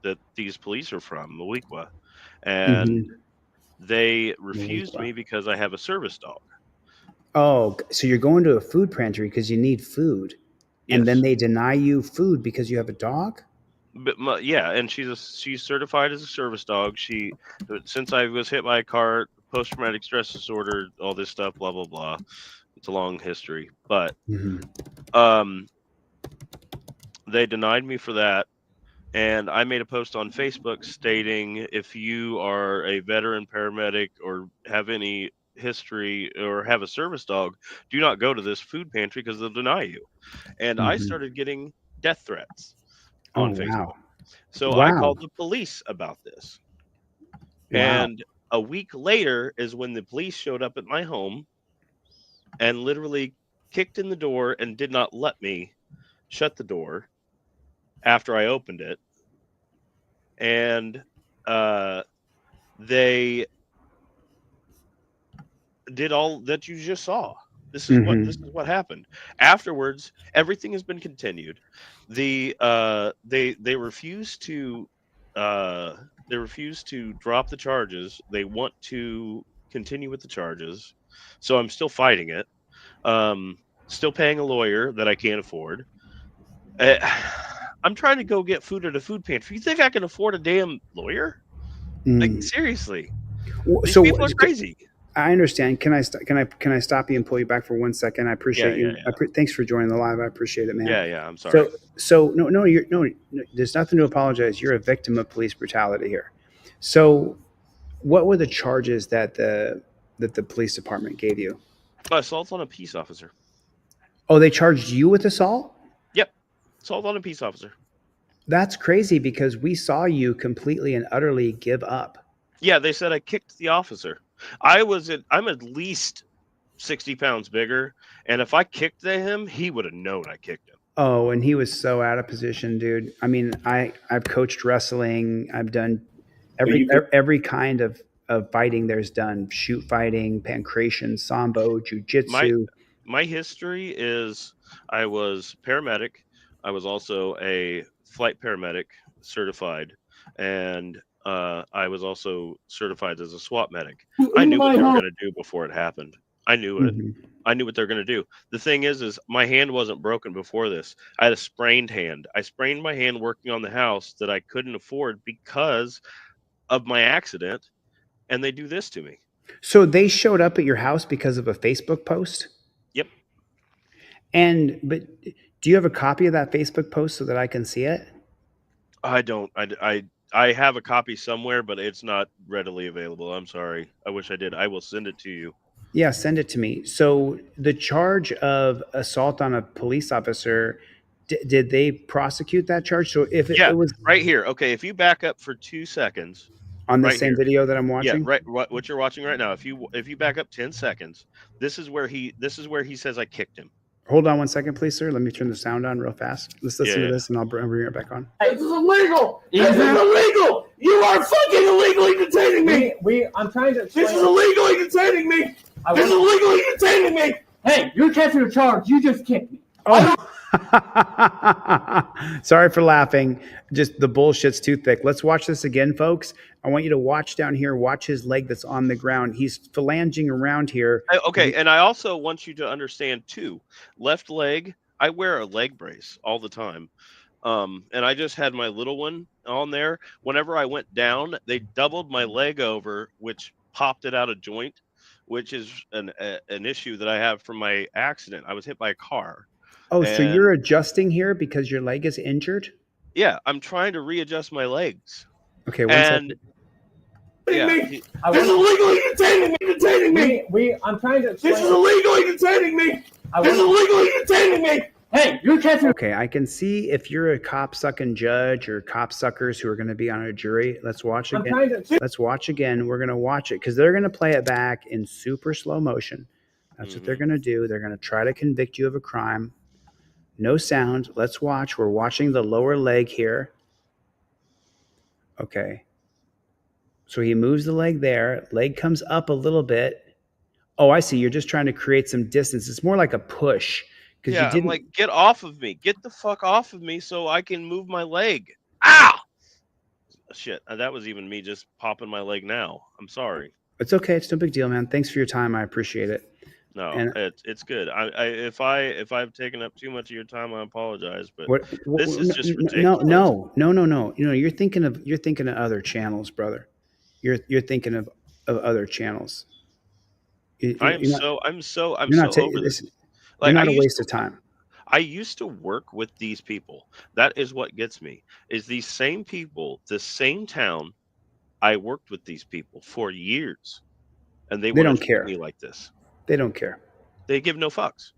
that these police are from, Moweaqua, and they refused me because I have a service dog. Oh, so you're going to a food pantry because you need food, and then they deny you food because you have a dog? But yeah, and she's certified as a service dog. Since I was hit by a car, post-traumatic stress disorder, all this stuff, blah blah blah. It's a long history, but they denied me for that. And I made a post on Facebook stating, if you are a veteran paramedic or have any history or have a service dog, do not go to this food pantry because they'll deny you. And I started getting death threats on Facebook. Wow. So I called the police about this. And a week later is when the police showed up at my home and literally kicked in the door and did not let me shut the door after I opened it. And they did all that you just saw. This is what happened. Afterwards, everything has been continued. They refuse to drop the charges. They want to continue with the charges. So I'm still fighting it. Still paying a lawyer that I can't afford. I'm trying to go get food at a food pantry. You think I can afford a damn lawyer? Like, seriously? These people are crazy. I understand. Can I stop you and pull you back for 1 second? I appreciate you. Yeah. Thanks for joining the live. I appreciate it, man. Yeah. I'm sorry. So no. There's nothing to apologize. You're a victim of police brutality here. So, what were the charges that the police department gave you? Assault on a peace officer. Oh, they charged you with assault? Yep. Assault on a peace officer. That's crazy because we saw you completely and utterly give up. Yeah, they said I kicked the officer. I'm at least 60 pounds bigger, and if I kicked him, he would have known I kicked him. Oh, and he was so out of position, dude. I mean, I've coached wrestling. I've done every kind of fighting there's done. Shoot fighting, pancration, sambo, jujitsu. My history is I was paramedic. I was also a flight paramedic certified, and I was also certified as a SWAT medic. I knew what they were going to do before it happened. I knew it. I knew what they're going to do. The thing is my hand wasn't broken before this. I had a sprained hand. I sprained my hand working on the house that I couldn't afford because of my accident, and they do this to me. So they showed up at your house because of a Facebook post? Yep. But do you have a copy of that Facebook post so that I can see it? I don't. I have a copy somewhere, but it's not readily available. I'm sorry. I wish I did. I will send it to you. Yeah, send it to me. So the charge of assault on a police officer, did they prosecute that charge? So if it was right here. Okay, if you back up for 2 seconds. On the same video that I'm watching? Yeah, right. What you're watching right now. If you back up 10 seconds, this is where he says I kicked him. Hold on 1 second, please, sir. Let me turn the sound on real fast. Let's listen to this, and I'll bring it back on. This is illegal. This is illegal. You are fucking illegally detaining me. I'm trying to. This is illegally detaining me. This is illegally detaining me. Hey, you're catching a charge. You just kicked me. Oh. Sorry for laughing. Just the bullshit's too thick. Let's watch this again, folks. I want you to watch down here. Watch his leg that's on the ground. He's phalanging around here. Okay, and I also want you to understand too. Left leg. I wear a leg brace all the time, and I just had my little one on there. Whenever I went down, they doubled my leg over, which popped it out of joint, which is an issue that I have from my accident. I was hit by a car. Oh, so you're adjusting here because your leg is injured? Yeah, I'm trying to readjust my legs. Okay, one second. Yeah, this is illegally detaining me. I'm trying to. This is illegally detaining me. This is illegally detaining me. Hey, you're catching. Okay, I can see if you're a cop sucking judge or cop suckers who are going to be on a jury. Let's watch again. Let's watch again. We're going to watch it because they're going to play it back in super slow motion. That's what they're going to do. They're going to try to convict you of a crime. No sound. Let's watch. We're watching the lower leg here. Okay. So he moves the leg there. Leg comes up a little bit. Oh, I see. You're just trying to create some distance. It's more like a push. Yeah, I'm like, get off of me. Get the fuck off of me so I can move my leg. Ow! Shit, that was even me just popping my leg now. I'm sorry. It's okay. It's no big deal, man. Thanks for your time. I appreciate it. No, it's good. If I've taken up too much of your time, I apologize. But this is just ridiculous. No. You know, you're thinking of other channels, brother. You're thinking of other channels. I'm so over this. Like, you're not a waste of time. I used to work with these people. That is what gets me. Is these same people, the same town. I worked with these people for years, and they don't care me like this. They don't care. They give no fucks.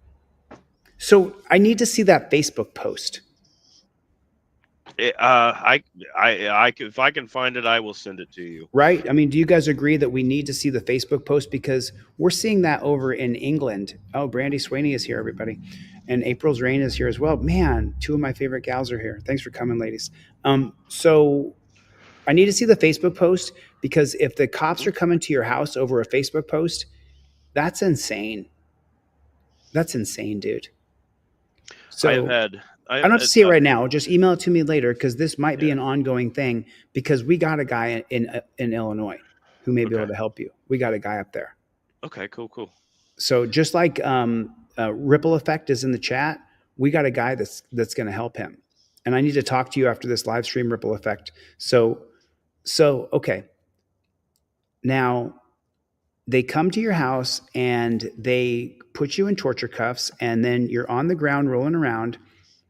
So I need to see that Facebook post. If I can find it, I will send it to you. Right? I mean, do you guys agree that we need to see the Facebook post because we're seeing that over in England? Oh, Brandy Swaney is here, everybody, and April's Rain is here as well. Man, two of my favorite gals are here. Thanks for coming, ladies. So I need to see the Facebook post because if the cops are coming to your house over a Facebook post, that's insane. That's insane, dude. So I don't have to see it right now. Just email it to me later because this might be an ongoing thing because we got a guy in Illinois who may be able to help you. We got a guy up there. Okay, cool. So just like Ripple Effect is in the chat, we got a guy that's going to help him. And I need to talk to you after this live stream, Ripple Effect. So okay. Now, they come to your house and they put you in torture cuffs and then you're on the ground rolling around.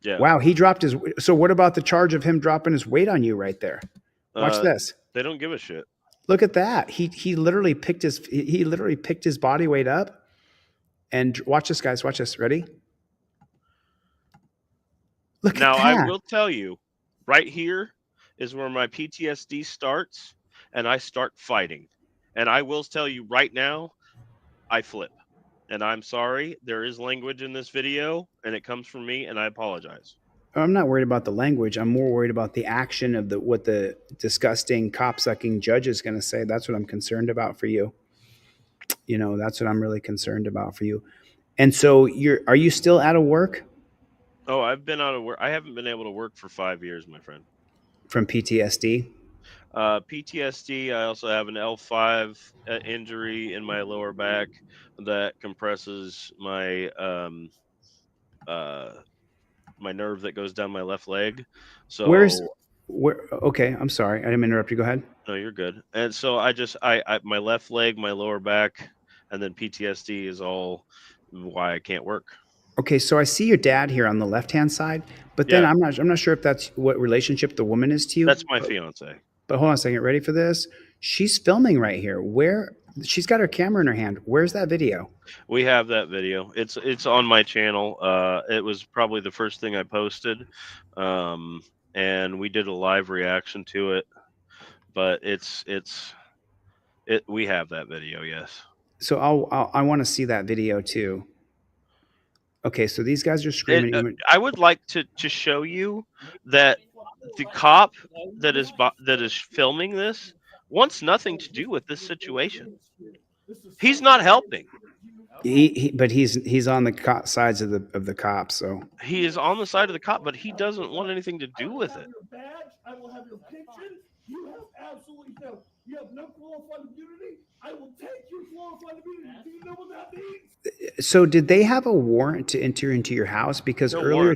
Yeah. Wow, he dropped his. So what about the charge of him dropping his weight on you right there? Watch this. They don't give a shit. Look at that. He literally picked his body weight up And watch this, guys. Watch this. Ready? Look now, at that. I will tell you, right here is where my PTSD starts, and I start fighting. And I will tell you right now, I flip. And I'm sorry, there is language in this video, and it comes from me, and I apologize. I'm not worried about the language. I'm more worried about the action of what the disgusting cop-sucking judge is going to say. That's what I'm concerned about for you. You know, that's what I'm really concerned about for you. And so are you still out of work? Oh, I've been out of work. I haven't been able to work for 5 years, my friend. From PTSD? PTSD. I also have an L5 injury in my lower back that compresses my my nerve that goes down my left leg. So okay, I'm sorry. I didn't interrupt you. Go ahead. No, you're good. And so I my left leg, my lower back, and then PTSD is all why I can't work. Okay, so I see your dad here on the left-hand side, but then Yeah. I'm not sure if that's what relationship the woman is to you. That's my fiance. But hold on a second. Ready for this? She's filming right here. She's got her camera in her hand. Where's that video? We have that video. It's on my channel. It was probably the first thing I posted, and we did a live reaction to it. But we have that video. Yes. So I want to see that video too. Okay, so these guys are screaming. I would like to show you that the cop that is filming this wants nothing to do with this situation. He's not helping. But he's on the sides of the cops. So he is on the side of the cop, but he doesn't want anything to do with it. I will have your picture. You have absolutely no. You have no qualified immunity. I will take your qualified immunity. Do you know what that means? So did they have a warrant to enter into your house? Because No earlier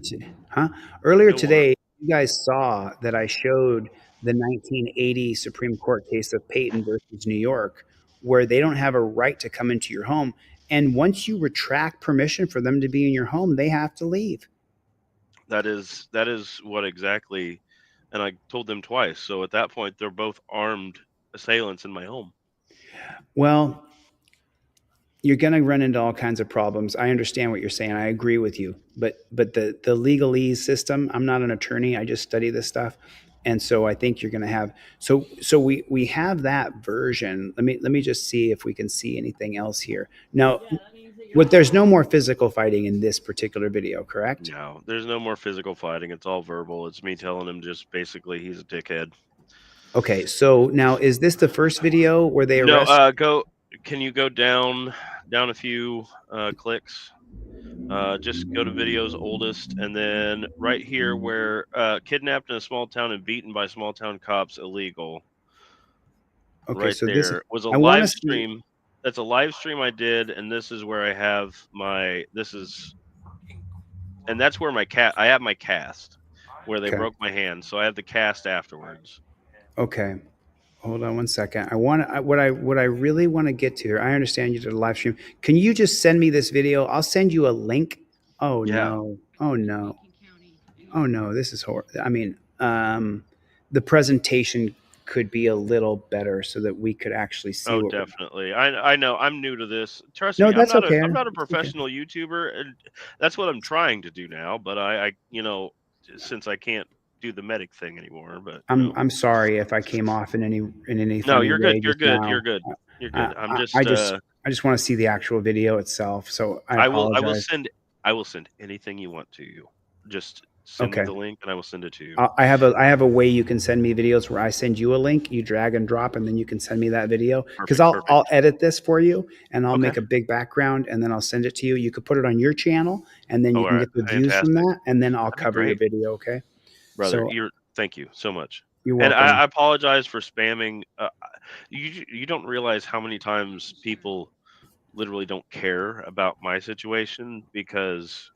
warrant. today, you guys saw that I showed the 1980 Supreme Court case of Payton versus New York, where they don't have a right to come into your home. And once you retract permission for them to be in your home, they have to leave. That is what exactly, and I told them twice. So at that point, they're both armed assailants in my home. Well, you're going to run into all kinds of problems. I understand what you're saying. I agree with you. But the legalese system, I'm not an attorney. I just study this stuff. And so I think you're going to have so we have that version. Let me just see if we can see anything else here. Now, there's no more physical fighting in this particular video, correct? No, there's no more physical fighting. It's all verbal. It's me telling him just basically he's a dickhead. Okay, so now is this the first video where they arrest? No, can you go down a few clicks? Just go to videos oldest, and then right here where kidnapped in a small town and beaten by small town cops illegal. Okay, right so there this was a I wanna live see- stream. That's a live stream I did, and this is where I have and that's where I have my cast where they Okay. broke my hand, so I have the cast afterwards. Okay. Hold on one second. What I really want to get to here. I understand you did a live stream. Can you just send me this video? I'll send you a link. Oh no. Oh no. Oh no. This is horrible. I mean, the presentation could be a little better so that we could actually see. Oh, what we're- definitely. I know. I'm new to this. Trust No, me. that's I'm okay. not a Okay. professional YouTuber, and that's what I'm trying to do now. But I since I can't do the medic thing anymore. But I'm sorry if I came off in any no, funny you're way good. You're just good. now. You're good. You're good. I just want to see the actual video itself. So I apologize. I will send anything you want to you. Just send me Okay. the link, and I will send it to you. I have a way you can send me videos where I send you a link, you drag and drop, and then you can send me that video. Because I'll edit this for you, and I'll make a big background, and then I'll send it to you. You could put it on your channel, and then you can get the views from that, and then I'll cover your video. Okay, brother. So, Thank you so much. You're And welcome. I apologize for spamming. You don't realize how many times people literally don't care about my situation because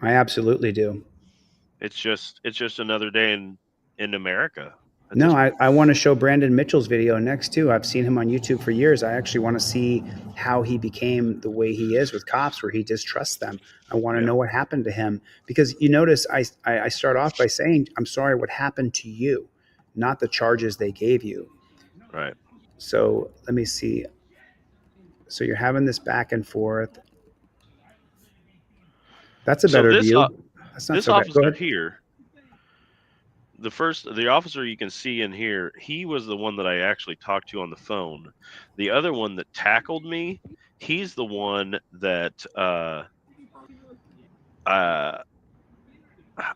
I absolutely do. it's just another day in America. No, I want to show Brandon Mitchell's video next too. I've seen him on YouTube for years. I actually want to see how he became the way he is with cops, where he distrusts them. I want to know what happened to him, because you notice I start off by saying, I'm sorry what happened to you, not the charges they gave you. Right. So let me see. So you're having this back and forth. That's a better view. That's not this so bad. Go officer ahead. here, the officer you can see in here, he was the one that I actually talked to on the phone. The other one that tackled me, he's the one that I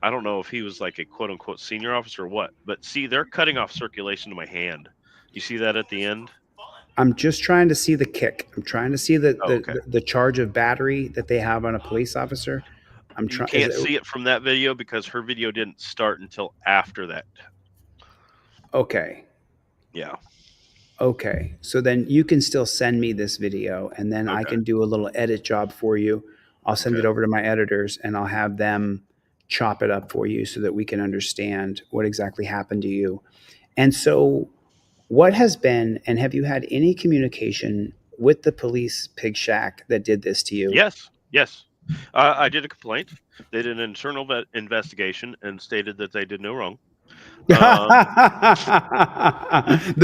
don't know if he was like a quote unquote senior officer or what, but see, they're cutting off circulation to my hand. You see that at the end? I'm just trying to see the kick. I'm trying to see Okay. the charge of battery that they have on a police officer. I'm You trying. can't see it from that video because her video didn't start until after that. Okay. Yeah. Okay. So then you can still send me this video, and then I Okay. can do a little edit job for you. I'll send it over to my editors, and I'll have them chop it up for you so that we can understand what exactly happened to you. And so, what has been, and have you had any communication with the police Pig Shack that did this to you? Yes. Yes. I did a complaint. They did an internal investigation and stated that they did no wrong. The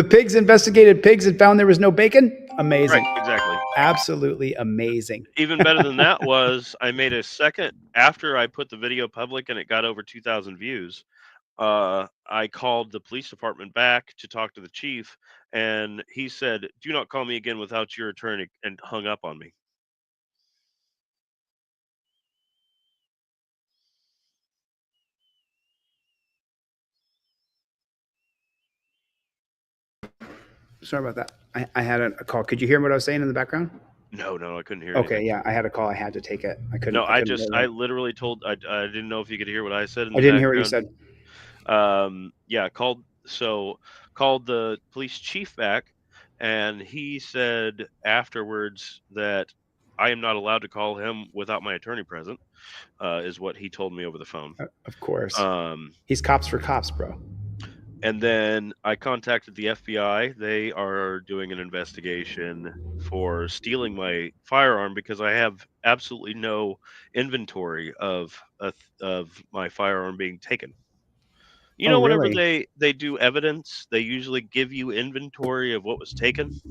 pigs investigated pigs and found there was no bacon. Amazing. Right, exactly. Absolutely amazing. Even better than that was I made a second after I put the video public and it got over 2,000 views. I called the police department back to talk to the chief, and he said, "Do not call me again without your attorney," and hung up on me. Sorry about that. I had a call. Could you hear what I was saying in the background? No, I couldn't hear Okay, anything. yeah, I had a call. I had to take it. I couldn't. No, I couldn't literally told. I didn't know if you could hear what I said in the I didn't hear what you said. Yeah, called the police chief back, and he said afterwards that I am not allowed to call him without my attorney present. Is what he told me over the phone. Of course. He's cops for cops, bro. And then I contacted the FBI. They are doing an investigation for stealing my firearm because I have absolutely no inventory of my firearm being taken. You know, whenever really? they do evidence, they usually give you inventory of what was taken.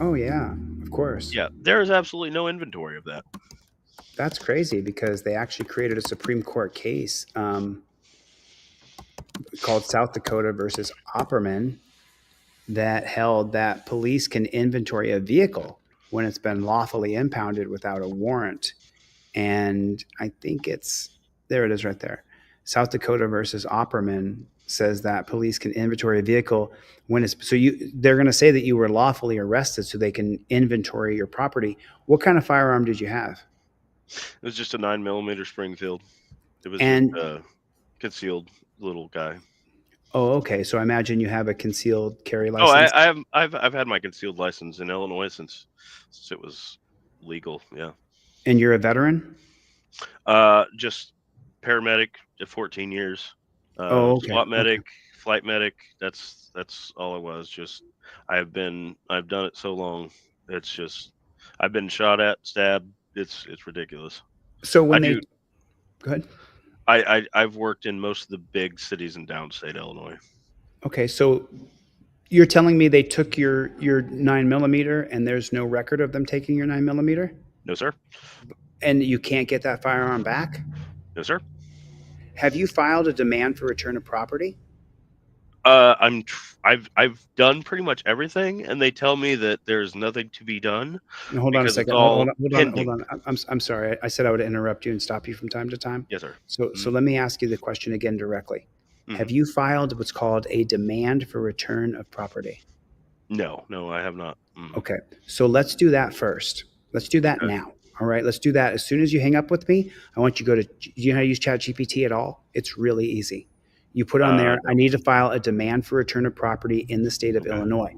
Oh yeah, of course. Yeah, there is absolutely no inventory of that. That's crazy because they actually created a Supreme Court case called South Dakota versus Opperman that held that police can inventory a vehicle when it's been lawfully impounded without a warrant. And I think there it is right there. South Dakota versus Opperman says that police can inventory a vehicle when they're going to say that you were lawfully arrested so they can inventory your property. What kind of firearm did you have? It was just a 9mm Springfield. It was just a concealed little guy. Oh, okay. So I imagine you have a concealed carry license. Oh, I've had my concealed license in Illinois since it was legal. Yeah. And you're a veteran? Just paramedic, 14 years. Okay. SWAT medic, flight medic. That's all it was. Just I've done it so long. It's just I've been shot at, stabbed. It's ridiculous. So when go ahead. I've worked in most of the big cities in downstate Illinois. Okay, so you're telling me they took your 9mm and there's no record of them taking your 9mm? No, sir. And you can't get that firearm back? No, sir. Have you filed a demand for return of property? I've done pretty much everything, and they tell me that there's nothing to be done. Now, hold on a second. Hold on. I'm sorry. I said I would interrupt you and stop you from time to time. Yes, sir. So let me ask you the question again directly. Mm-hmm. Have you filed what's called a demand for return of property? No, I have not. Okay, so let's do that first. Let's do that now. All right, let's do that. As soon as you hang up with me, I want you to go to, do you know how to use ChatGPT at all? It's really easy. You put on there, I need to file a demand for return of property in the state of Illinois.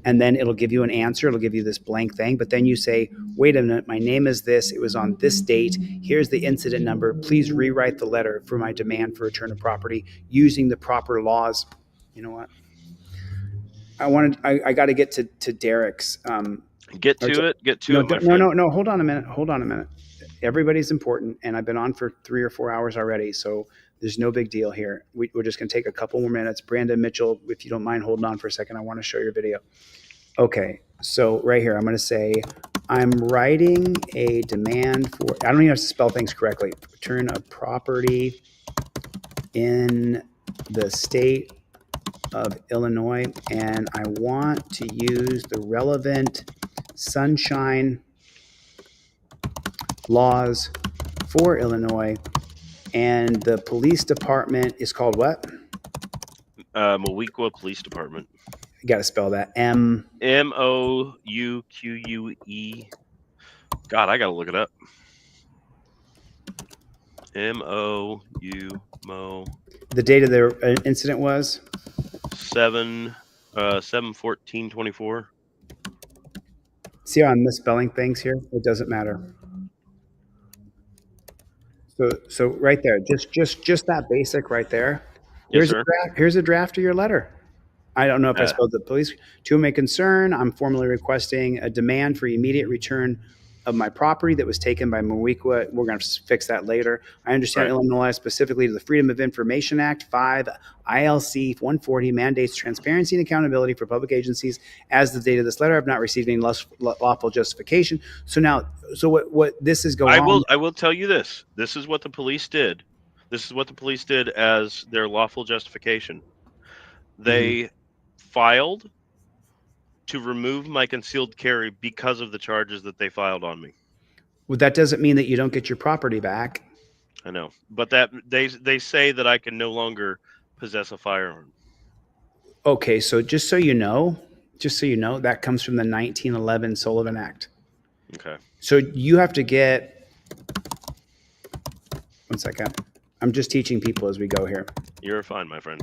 And then it'll give you an answer. It'll give you this blank thing. But then you say, wait a minute, my name is this. It was on this date. Here's the incident number. Please rewrite the letter for my demand for return of property using the proper laws. You know what? I got to get to Derek's. Get to it. No. Hold on a minute. Everybody's important. And I've been on for 3 or 4 hours already. So there's no big deal here. We're just going to take a couple more minutes. Brandon Mitchell, if you don't mind holding on for a second, I want to show your video. Okay, so right here, I'm going to say, I'm writing a demand for, I don't even have to spell things correctly, return of property in the state of Illinois, and I want to use the relevant sunshine laws for Illinois, and the police department is called what? Mowequa Police Department. You got to spell that. Mouque. God, I got to look it up. Mo. The date of the incident was 7/14/24. See how I'm misspelling things here? It doesn't matter. So right there, just that basic right there. Yes, sir. Here's a draft of your letter. I don't know if I Yeah. spelled the police. To whom it may concern, I'm formally requesting a demand for immediate return of my property that was taken by Mowequa. We're going to fix that later. I understand Right. Illinois, specifically to the Freedom of Information Act 5 ILC 140 mandates transparency and accountability for public agencies. As the date of this letter, I've not received any lawful justification. So now, what this is going on? I will tell you this. This is what the police did. This is what the police did as their lawful justification. They filed to remove my concealed carry because of the charges that they filed on me. Well, that doesn't mean that you don't get your property back. I know, but that they say that I can no longer possess a firearm. Okay, so just so you know, that comes from the 1911 Sullivan Act. Okay. So you have to get, one second. I'm just teaching people as we go here. You're fine, my friend.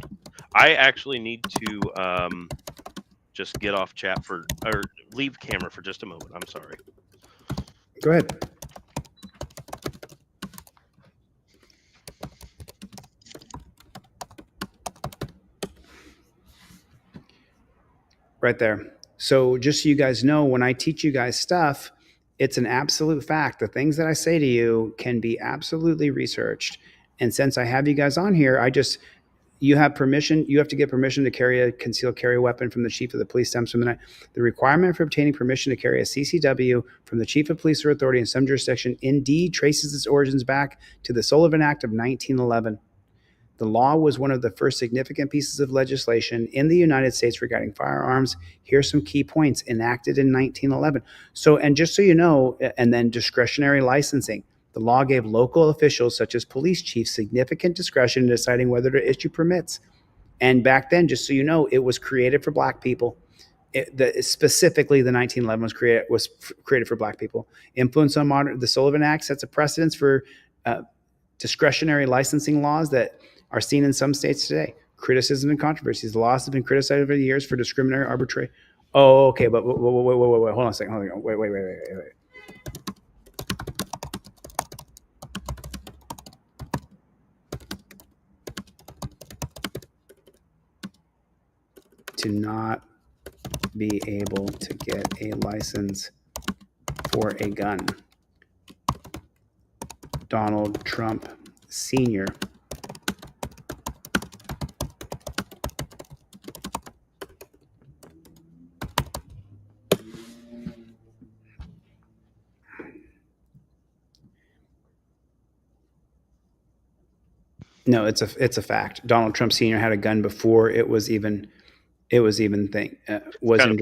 I actually need to just get off chat or leave camera for just a moment. I'm sorry. Go ahead. Right there. So just so you guys know, when I teach you guys stuff, it's an absolute fact. The things that I say to you can be absolutely researched. And since I have you guys on here, you have permission. You have to get permission to carry a concealed carry weapon from the chief of the police. Stems from the requirement for obtaining permission to carry a CCW from the chief of police or authority in some jurisdiction indeed traces its origins back to the Sullivan Act of 1911. The law was one of the first significant pieces of legislation in the United States regarding firearms. Here's some key points enacted in 1911. So, and just so you know, and then discretionary licensing. The law gave local officials, such as police chiefs, significant discretion in deciding whether to issue permits. And back then, just so you know, it was created for black people. Specifically, the 1911 was created for black people. Influence on the Sullivan Act sets a precedence for discretionary licensing laws that are seen in some states today. Criticism and controversies. The laws have been criticized over the years for discriminatory, arbitrary. Oh, okay, but wait, hold on a second. Wait. To not be able to get a license for a gun. Donald Trump Sr. No, it's a fact. Donald Trump Sr. had a gun before it was even thing. Was kind of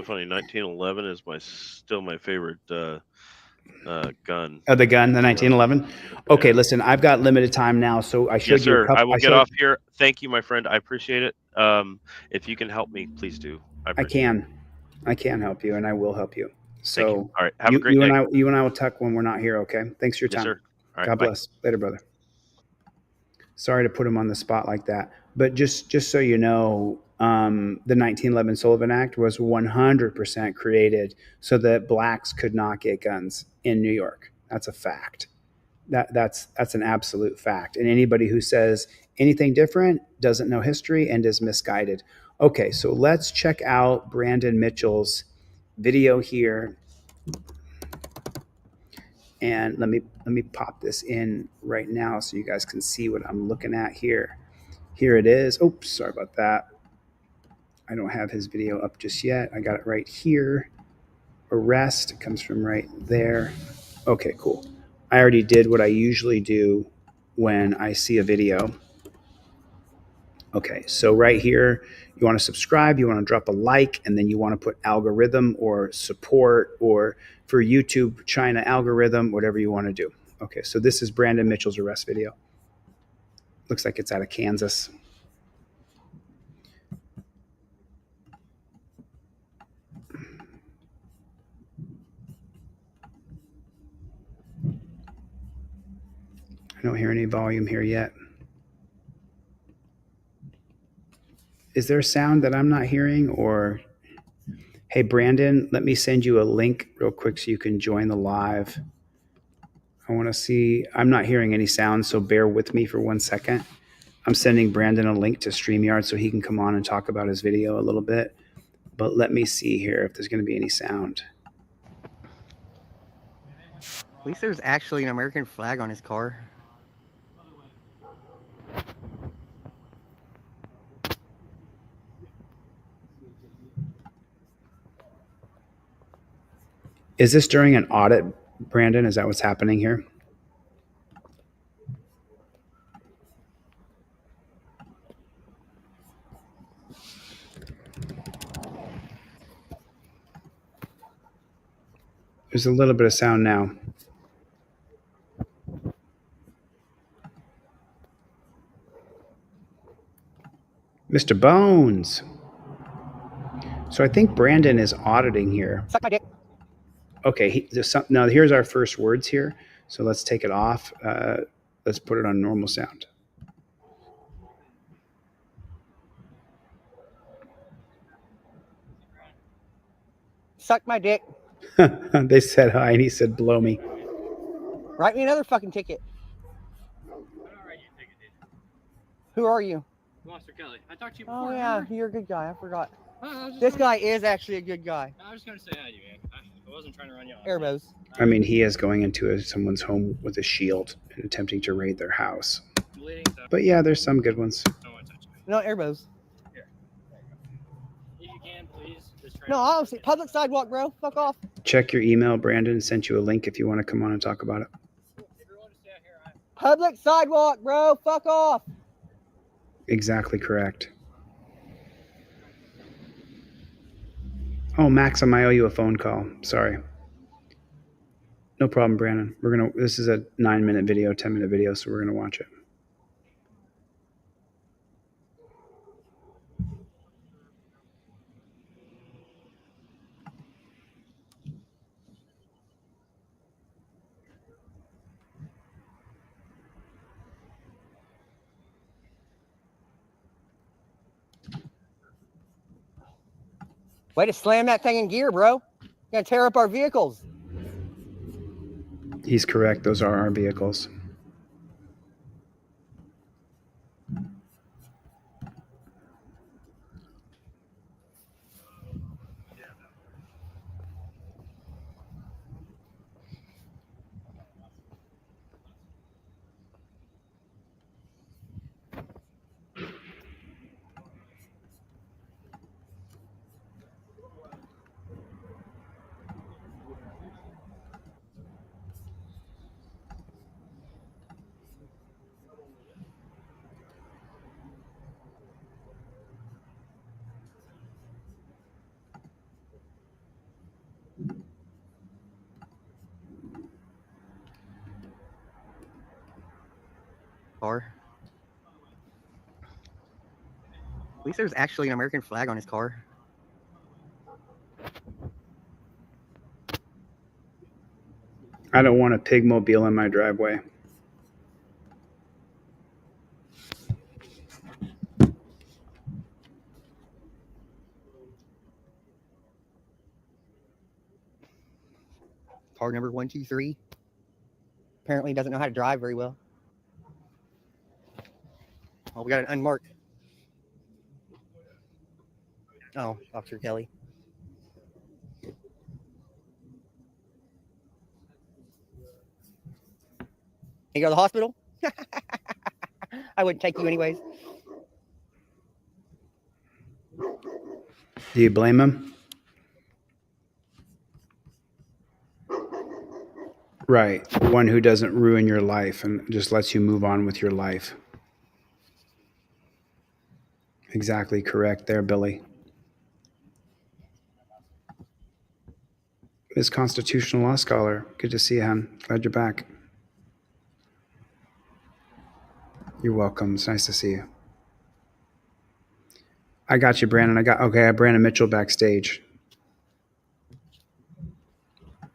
funny. 1911 is still my favorite gun. Oh, the gun, the 1911. Okay, Listen, I've got limited time now, so I showed yes, you. Sir. I will get off here. Thank you, my friend. I appreciate it. If you can help me, please do. I can help you, and I will help you. So, thank you. All right, have a great day. You and I will talk when we're not here. Okay. Thanks for your time. Yes, sir. All right, God bless. Later, brother. Sorry to put him on the spot like that, but just so you know, the 1911 Sullivan Act was 100% created so that blacks could not get guns in New York. That's a fact. That's an absolute fact. And anybody who says anything different doesn't know history and is misguided. Okay, so let's check out Brandon Mitchell's video here. And let me pop this in right now so you guys can see what I'm looking at here. Here it is. Oops, sorry about that. I don't have his video up just yet. I got it right here. arrest. It comes from right there. Okay, cool. I already did what I usually do when I see a video. Okay, so right here, you want to subscribe, you want to drop a like, and then you want to put algorithm or support, or for YouTube, China algorithm, whatever you want to do. Okay, so this is Brandon Mitchell's arrest video. Looks like it's out of Kansas. I don't hear any volume here yet. Is there a sound that I'm not hearing? Or, hey, Brandon, let me send you a link real quick so you can join the live. I want to see. I'm not hearing any sound, so bear with me for 1 second. I'm sending Brandon a link to StreamYard so he can come on and talk about his video a little bit. But let me see here if there's going to be any sound. At least there's actually an American flag on his car. Is this during an audit, Brandon? Is that what's happening here? There's a little bit of sound now. Mr. Bones. So I think Brandon is auditing here. Suck my dick. Okay, now here's our first words here. So let's take it off. Let's put it on normal sound. Suck my dick. They said hi and he said blow me. Write me another fucking ticket. Who are you? Monster Kelly. I talked to you before. Oh yeah, you're a good guy. I forgot. This guy is actually a good guy. I was just gonna say hi to you, man. I wasn't trying to run you off. Airbos. I mean, he is going into someone's home with a shield and attempting to raid their house. But yeah, there's some good ones. No airbos. Here. There you go. If you can, please. Just try No, honestly, public sidewalk, bro. Fuck off. Check your email. Brandon sent you a link if you want to come on and talk about it. Public sidewalk, bro. Fuck off. Exactly correct. Oh, Maxim, I owe you a phone call. Sorry. No problem, Brandon. This is a 9-minute video, 10-minute video, so we're gonna watch it. Way to slam that thing in gear, bro. You're gonna tear up our vehicles. He's correct. Those are our vehicles. Car. At least there's actually an American flag on his car. I don't want a pigmobile in my driveway. Car number 123. Apparently doesn't know how to drive very well. Oh, we got an unmarked. Oh, Officer Kelly. You go to the hospital? I wouldn't take you anyways. Do you blame him? Right. One who doesn't ruin your life and just lets you move on with your life. Exactly correct there, Billy. Miss Constitutional Law Scholar, good to see you, hon. Glad you're back. You're welcome. It's nice to see you. I got you, Brandon. I got Brandon Mitchell backstage.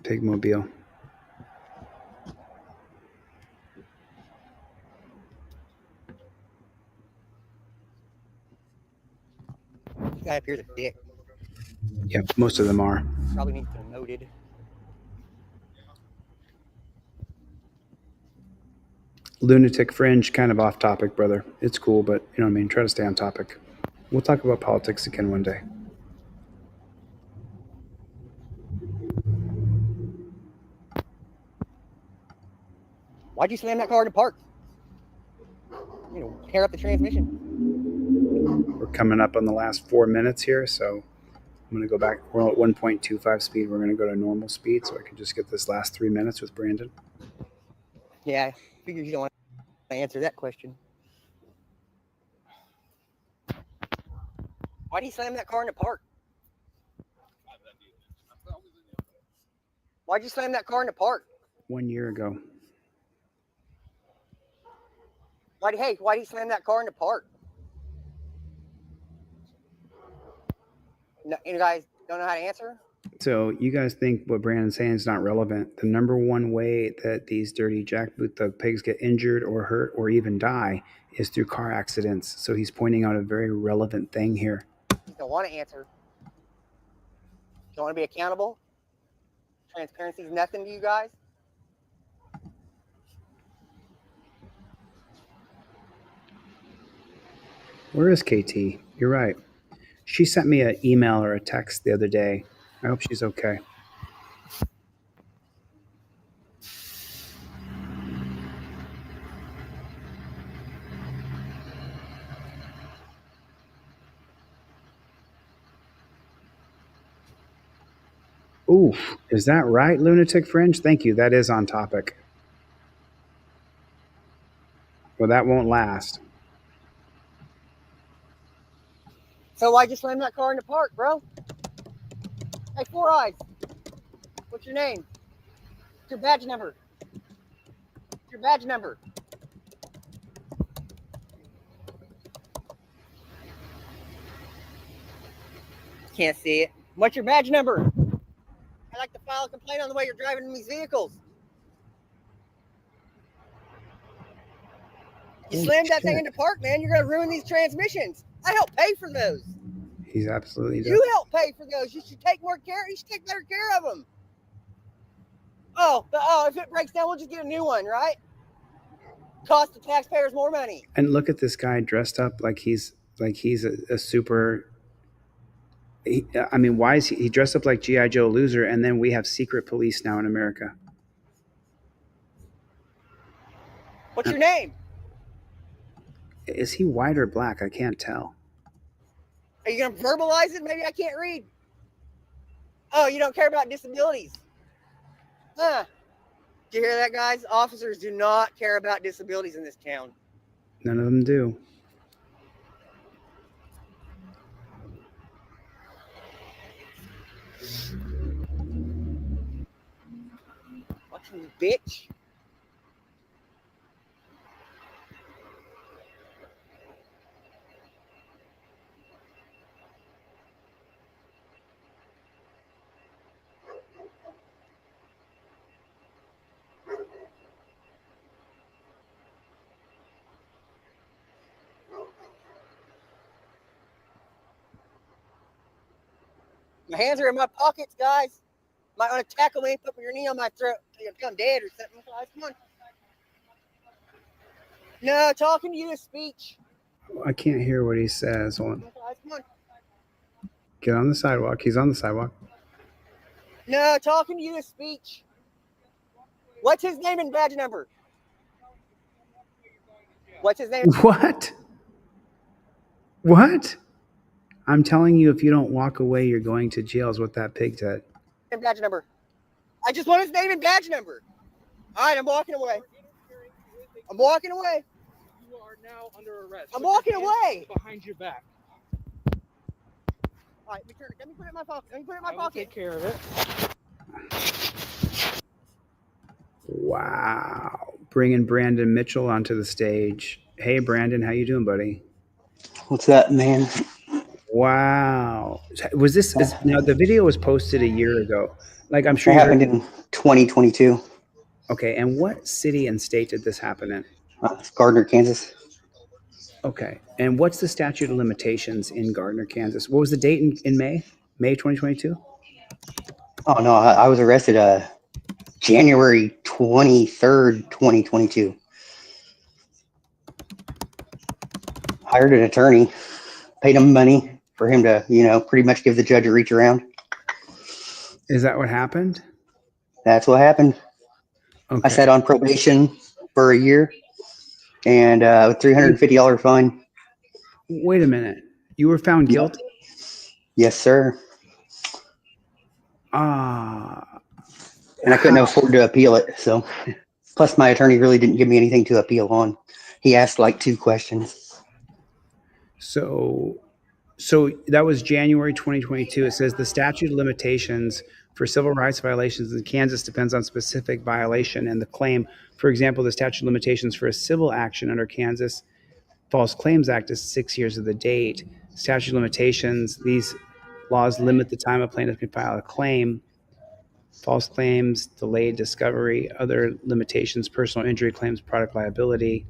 Pigmobile. This guy appears a dick. Yep, most of them are. Probably needs to be noted. Lunatic Fringe, kind of off topic, brother. It's cool, but you know what I mean? Try to stay on topic. We'll talk about politics again one day. Why'd you slam that car in the park? You know, tear up the transmission. We're coming up on the last 4 minutes here, so I'm going to go back. We're at 1.25 speed. We're going to go to normal speed so I can just get this last 3 minutes with Brandon. Yeah, I figured you don't want to answer that question. Why'd he slam that car in the park? Why'd you slam that car in the park? 1 year ago. Why'd he slam that car in the park? No, you guys don't know how to answer? So you guys think what Brandon's saying is not relevant. The number one way that these dirty jackboot thug pigs get injured or hurt or even die is through car accidents. So he's pointing out a very relevant thing here. You don't want to answer. Don't want to be accountable? Transparency is nothing to you guys? Where is KT? You're right. She sent me an email or a text the other day. I hope she's okay. Oof, is that right, Lunatic Fringe? Thank you. That is on topic. Well, that won't last. So why'd you slam that car in the park, bro? Hey, Four Eyes. What's your name? What's your badge number? What's your badge number? Can't see it. What's your badge number? I'd like to file a complaint on the way you're driving these vehicles. You slammed that thing in the park, man. You're going to ruin these transmissions. I help pay for those. He's absolutely dead. You help pay for those. You should take more care. You should take better care of them. Oh, if it breaks down, we'll just get a new one, right? Cost the taxpayers more money. And look at this guy dressed up like he's a super. I mean, why is he dressed up like G.I. Joe loser? And then we have secret police now in America. What's your name? Is he white or black? I can't tell. Are you going to verbalize it? Maybe I can't read. Oh, you don't care about disabilities. Huh. Did you hear that, guys? Officers do not care about disabilities in this town. None of them do. Fucking bitch. My hands are in my pockets, guys. Might want to tackle me, put your knee on my throat till I'm dead or something. Guys, come on. No, talking to you is speech. I can't hear what he says. Hold on. Guys, come on. Get on the sidewalk. He's on the sidewalk. No, talking to you is speech. What's his name and badge number? What's his name? What? What? I'm telling you, if you don't walk away, you're going to jail is what that pig said. And badge number. I just want his name and badge number. All right, I'm walking away. I'm walking away. You are now under arrest. I'm walking away. Behind your back. All right, let me put it in my pocket. Let me put it in my pocket. Take care of it. Wow. Bringing Brandon Mitchell onto the stage. Hey, Brandon, how you doing, buddy? What's up, man? Wow. Was this now the video was posted a year ago? Like I'm sure It you happened heard. in 2022. Okay, and what city and state did this happen in? Gardner, Kansas. Okay, and what's the statute of limitations in Gardner, Kansas? What was the date in May? May 2022? Oh no, I was arrested January 23rd, 2022. Hired an attorney, paid him money for him to, pretty much give the judge a reach around. Is that what happened? That's what happened. Okay. I sat on probation for a year and a $350 fine. Wait a minute. You were found guilty? Yes, sir. And I couldn't afford to appeal it. So, plus my attorney really didn't give me anything to appeal on. He asked like 2 questions. So that was January 2022. It says the statute of limitations for civil rights violations in Kansas depends on specific violation and the claim. For example, the statute of limitations for a civil action under Kansas False Claims Act is 6 years of the date. Statute of limitations, these laws limit the time a plaintiff can file a claim. False claims, delayed discovery, other limitations, personal injury claims, product liability.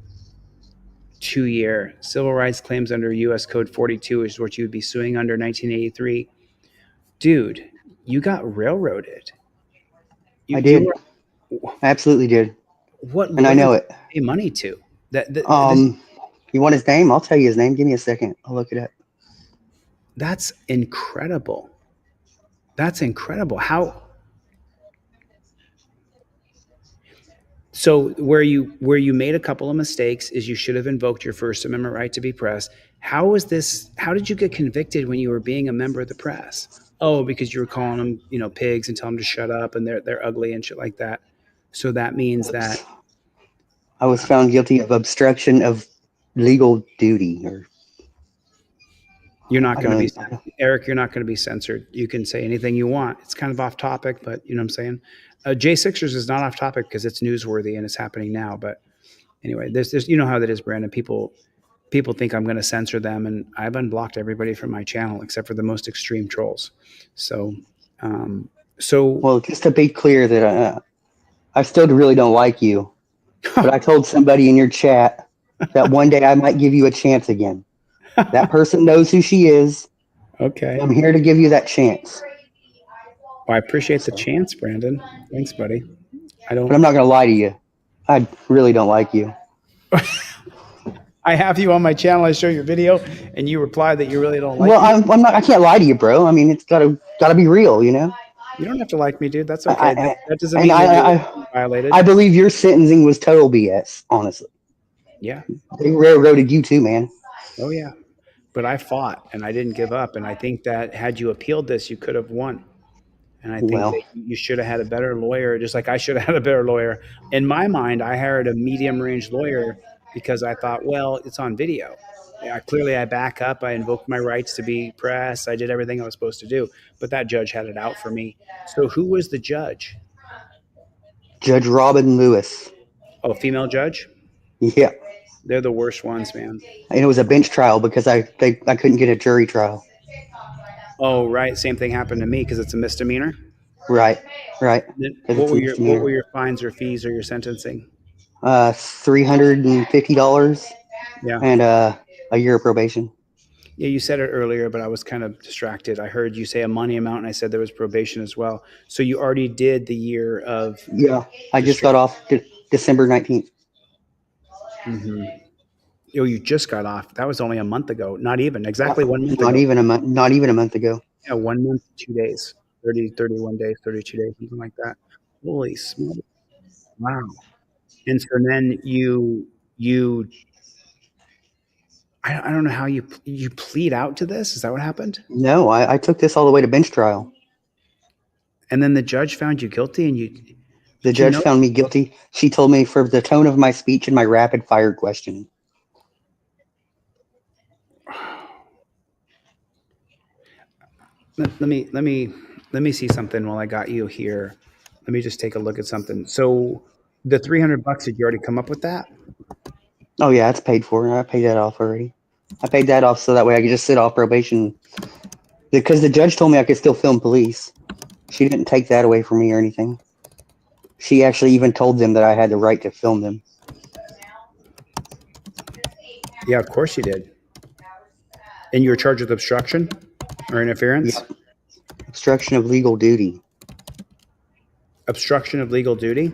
2-year. Civil rights claims under U.S. Code 42 is what you would be suing under 1983. Dude, you got railroaded. I did. I absolutely did. What? And I know it. Pay money to you want his name? I'll tell you his name. Give me a second. I'll look it up. That's incredible. That's incredible. How? So where you made a couple of mistakes is you should have invoked your First Amendment right to be press. How did you get convicted when you were being a member of the press? Oh, because you were calling them, pigs and telling them to shut up and they're ugly and shit like that. So that means that I was found guilty of obstruction of legal duty. Or you're not going to be, Eric, you're not going to be censored. You can say anything you want. It's kind of off topic, but you know what I'm saying? J6ers is not off topic because it's newsworthy and it's happening now. But anyway, there's you know how that is, Brandon. People think I'm going to censor them, and I've unblocked everybody from my channel except for the most extreme trolls. So well, just to be clear that I still really don't like you, but I told somebody in your chat that one day I might give you a chance again. That person knows who she is. Okay. I'm here to give you that chance. Well, I appreciate the chance, Brandon. Thanks, buddy. But I'm not going to lie to you. I really don't like you. I have you on my channel. I show your video, and you reply that you really don't like me. Well, I'm not. I can't lie to you, bro. I mean, it's gotta be real, You don't have to like me, dude. That's okay. That doesn't mean I violated. I believe your sentencing was total BS. Honestly. Yeah. They railroaded you too, man. Oh yeah, but I fought and I didn't give up, and I think that had you appealed this, you could have won. And I think that you should have had a better lawyer, just like I should have had a better lawyer. In my mind, I hired a medium-range lawyer because I thought, well, it's on video. Clearly, I back up. I invoked my rights to be press. I did everything I was supposed to do. But that judge had it out for me. So who was the judge? Judge Robin Lewis. Oh, female judge? Yeah. They're the worst ones, man. And it was a bench trial because I couldn't get a jury trial. Oh, right. Same thing happened to me because it's a misdemeanor. Right. What were your fines or fees or your sentencing? $350. Yeah. And a year of probation. Yeah, you said it earlier, but I was kind of distracted. I heard you say a money amount, and I said there was probation as well. So you already did the year of. Yeah, I just got off December 19th. Mm-hmm. Oh, you just got off. That was only a month ago. Not even exactly 1 month ago. Not even a month ago. Yeah, 1 month, 2 days, 31 days, 32 days, something like that. Holy smokes! Wow. And so then you I don't know how you plead out to this. Is that what happened? No, I took this all the way to bench trial. And then the judge found you guilty, and The judge found me guilty. She told me for the tone of my speech and my rapid fire questioning. Let me see something while I got you here. Let me just take a look at something. So the $300, did you already come up with that? Oh yeah, it's paid for. I paid that off already. I paid that off so that way I could just sit off probation. Because the judge told me I could still film police. She didn't take that away from me or anything. She actually even told them that I had the right to film them. Yeah, of course you did. And you were charged with obstruction or interference? Yep. Obstruction of legal duty. Obstruction of legal duty?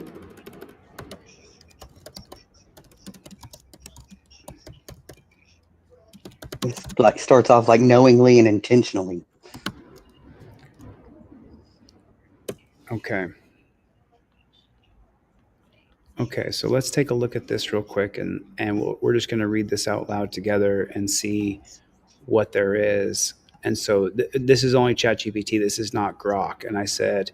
It's like starts off like knowingly and intentionally. Okay. Okay, so let's take a look at this real quick, and we're just going to read this out loud together and see what there is. And so this is only ChatGPT. This is not Grok. And I said,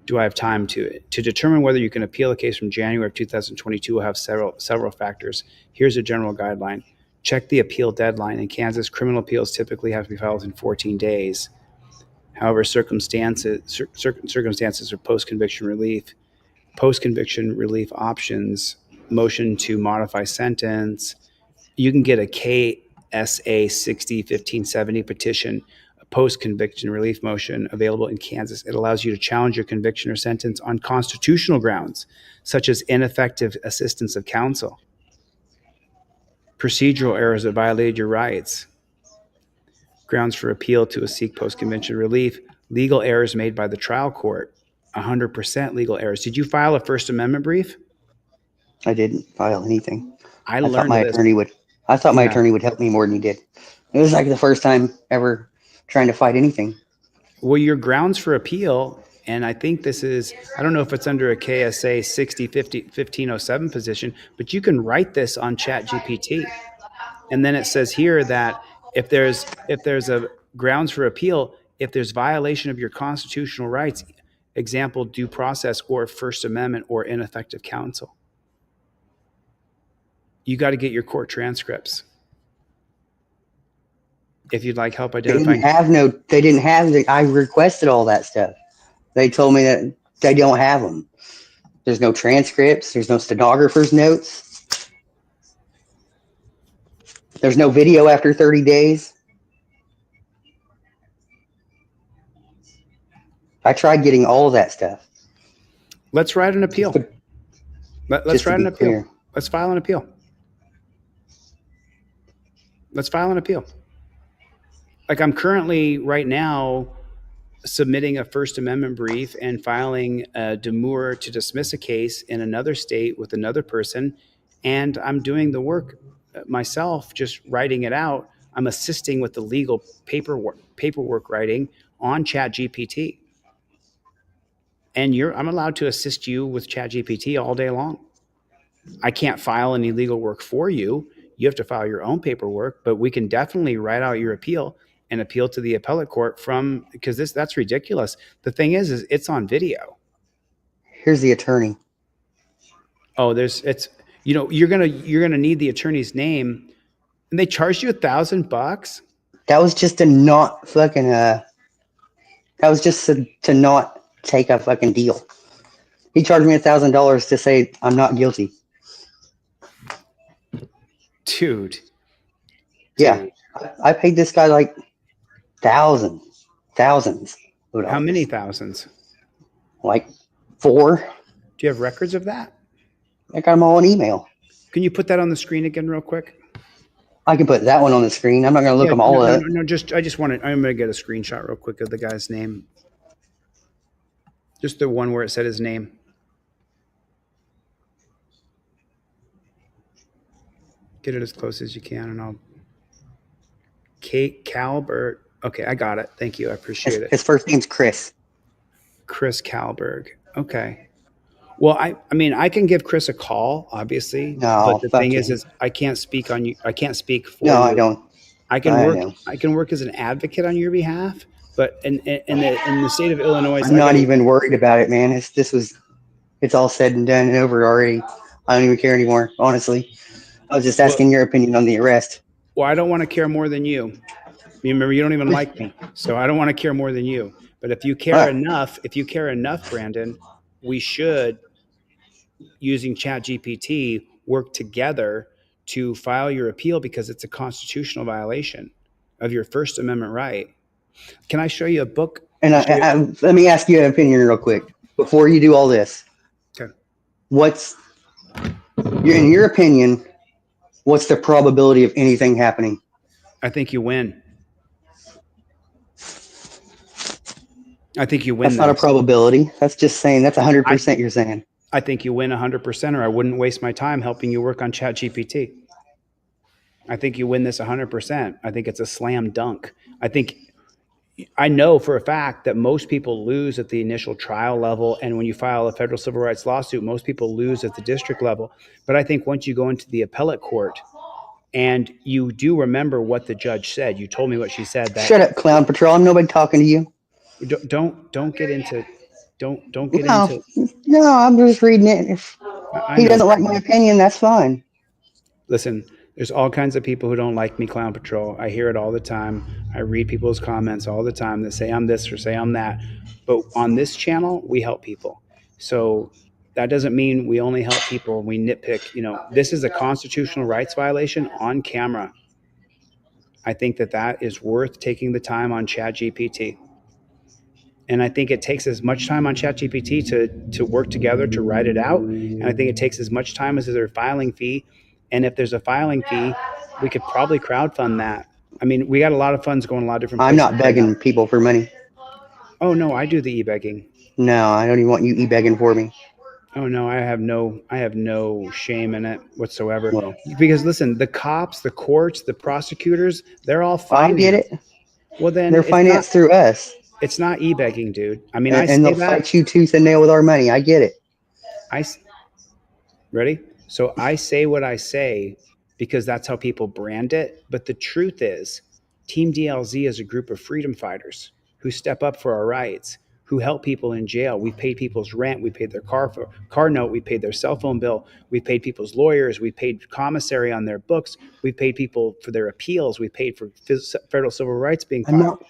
do I have time to determine whether you can appeal a case from January of 2022? We'll have several factors. Here's a general guideline. Check the appeal deadline. In Kansas, criminal appeals typically have to be filed within 14 days. However, circumstances or post-conviction relief options, motion to modify sentence, you can get a KSA 60-1570 petition, a post-conviction relief motion available in Kansas. It allows you to challenge your conviction or sentence on constitutional grounds, such as ineffective assistance of counsel, procedural errors that violated your rights, grounds for appeal to seek post-conviction relief, legal errors made by the trial court, 100% legal errors. Did you file a First Amendment brief? I didn't file anything. I thought my attorney would. I thought my attorney would help me more than he did. It was like the first time ever trying to fight anything. Well, your grounds for appeal, and I think this is, I don't know if it's under a KSA 60-1507 position, but you can write this on ChatGPT. And then it says here that if there's a grounds for appeal, if there's violation of your constitutional rights, example, due process or First Amendment or ineffective counsel, you got to get your court transcripts. If you'd like help identifying. They didn't have I requested all that stuff. They told me that they don't have them. There's no transcripts. There's no stenographer's notes. There's no video after 30 days. I tried getting all of that stuff. Let's write an appeal. Let's write an appeal. Clear. Let's file an appeal. Let's file an appeal. Like I'm currently right now submitting a First Amendment brief and filing a demurrer to dismiss a case in another state with another person. And I'm doing the work myself, just writing it out. I'm assisting with the legal paperwork writing on ChatGPT. And I'm allowed to assist you with ChatGPT all day long. I can't file any legal work for you. You have to file your own paperwork, but we can definitely write out your appeal and appeal to the appellate court because that's ridiculous. The thing is it's on video. Here's the attorney. Oh, you're gonna need the attorney's name, and they charged you $1,000. That was just to not fucking that was just to not take a fucking deal. He charged me $1,000 to say I'm not guilty. Dude. Yeah, I paid this guy like thousands. How many thousands? Like 4. Do you have records of that? I got them all on email. Can you put that on the screen again real quick? I can put that one on the screen. I'm not going to look them all up. No, I'm going to get a screenshot real quick of the guy's name. Just the one where it said his name. Get it as close as you can, and I'll. Kate Kalberg. Okay, I got it. Thank you. I appreciate it. His first name's Chris. Chris Kalberg. Okay. Well, I mean, I can give Chris a call, obviously. No, but the thing is I can't speak on you. I can't speak for you. No, I don't. I can work as an advocate on your behalf, but in the state of Illinois, I'm not even worried about it, man. It's it's all said and done and over already. I don't even care anymore, honestly. I was just asking your opinion on the arrest. Well, I don't want to care more than you. You remember, you don't even like me, so I don't want to care more than you. But if you care enough, Brandon, we should, using ChatGPT, work together to file your appeal because it's a constitutional violation of your First Amendment right. Can I show you a book? And let me ask you an opinion real quick before you do all this. Okay. In your opinion, what's the probability of anything happening? I think you win. I think you win. That's not a probability. That's just saying that's 100% you're saying. I think you win 100%, or I wouldn't waste my time helping you work on ChatGPT. I think you win this 100%. I think it's a slam dunk. I know for a fact that most people lose at the initial trial level, and when you file a federal civil rights lawsuit, most people lose at the district level. But I think once you go into the appellate court and you do remember what the judge said, you told me what she said. That Shut up, Clown Patrol. I'm nobody talking to you. Don't get into. No, I'm just reading it. If he doesn't like my opinion, that's fine. Listen, there's all kinds of people who don't like me, Clown Patrol. I hear it all the time. I read people's comments all the time that say I'm this or say I'm that. But on this channel, we help people. So that doesn't mean we only help people. We nitpick. This is a constitutional rights violation on camera. I think that is worth taking the time on ChatGPT. And I think it takes as much time on ChatGPT to work together to write it out. And I think it takes as much time as their filing fee. And if there's a filing fee, we could probably crowdfund that. I mean, we got a lot of funds going a lot of different places. I'm not begging people for money. Oh, no, I do the e-begging. No, I don't even want you e-begging for me. Oh, no, I have no shame in it whatsoever. Well, because listen, the cops, the courts, the prosecutors, they're all financed. I get it. Well, then they're financed through us. It's not e-begging, dude. I mean, and they'll fight you tooth and nail with our money. I get it. Ready? So I say what I say because that's how people brand it. But the truth is, Team DLZ is a group of freedom fighters who step up for our rights, who help people in jail. We paid people's rent. We paid their car note. We paid their cell phone bill. We paid people's lawyers. We paid commissary on their books. We paid people for their appeals. We paid for federal civil rights being filed.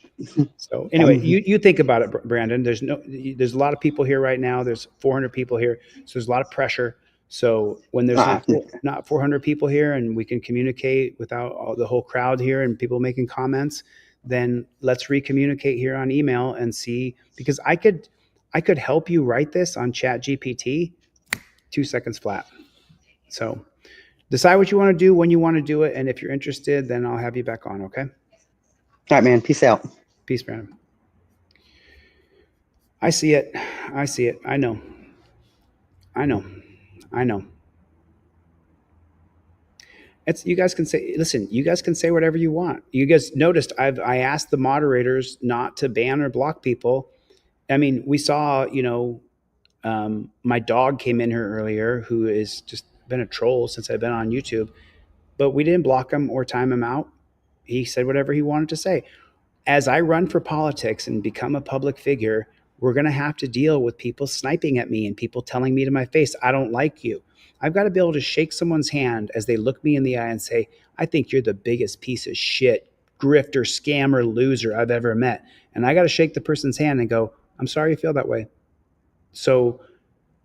So anyway, you think about it, Brandon. There's a lot of people here right now. There's 400 people here. So there's a lot of pressure. So when there's not 400 people here and we can communicate without the whole crowd here and people making comments, then let's recommunicate here on email and see, because I could help you write this on ChatGPT 2 seconds flat. So decide what you want to do, when you want to do it. And if you're interested, then I'll have you back on. Okay. All right, man. Peace out. Peace, Brandon. I see it. I know. You guys can say, listen, you guys can say whatever you want. You guys noticed I asked the moderators not to ban or block people. I mean, we saw, my dog came in here earlier who has just been a troll since I've been on YouTube, but we didn't block him or time him out. He said whatever he wanted to say. As I run for politics and become a public figure, we're going to have to deal with people sniping at me and people telling me to my face, I don't like you. I've got to be able to shake someone's hand as they look me in the eye and say, I think you're the biggest piece of shit, grifter, scammer, loser I've ever met. And I got to shake the person's hand and go, I'm sorry you feel that way. So,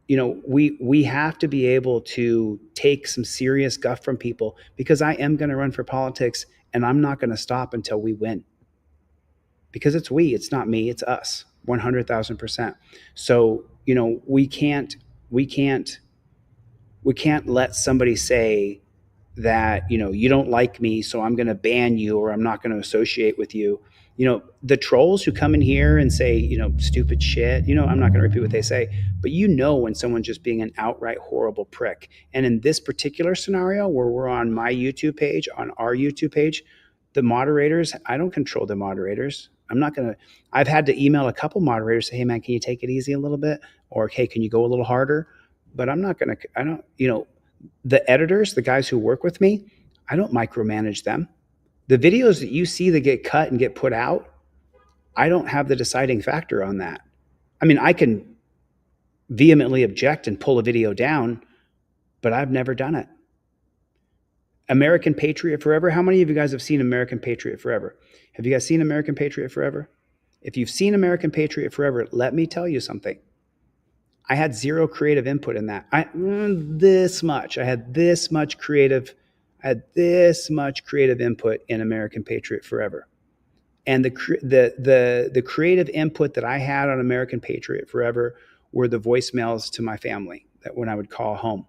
we have to be able to take some serious guff from people, because I am going to run for politics and I'm not going to stop until we win. Because it's not me, it's us, 100,000%. So, we can't let somebody say that, you don't like me, so I'm going to ban you or I'm not going to associate with you. The trolls who come in here and say, stupid shit, I'm not going to repeat what they say, but when someone's just being an outright horrible prick. And in this particular scenario where we're on my YouTube page, on our YouTube page, the moderators, I don't control the moderators. I've had to email a couple moderators, say, hey man, can you take it easy a little bit? Or, hey, can you go a little harder? But the editors, the guys who work with me, I don't micromanage them. The videos that you see that get cut and get put out, I don't have the deciding factor on that. I mean, I can vehemently object and pull a video down, but I've never done it. American Patriot Forever. How many of you guys have seen American Patriot Forever? Have you guys seen American Patriot Forever? If you've seen American Patriot Forever, let me tell you something. I had zero creative input in that. I had this much creative input in American Patriot Forever. And the creative input that I had on American Patriot Forever were the voicemails to my family that when I would call home.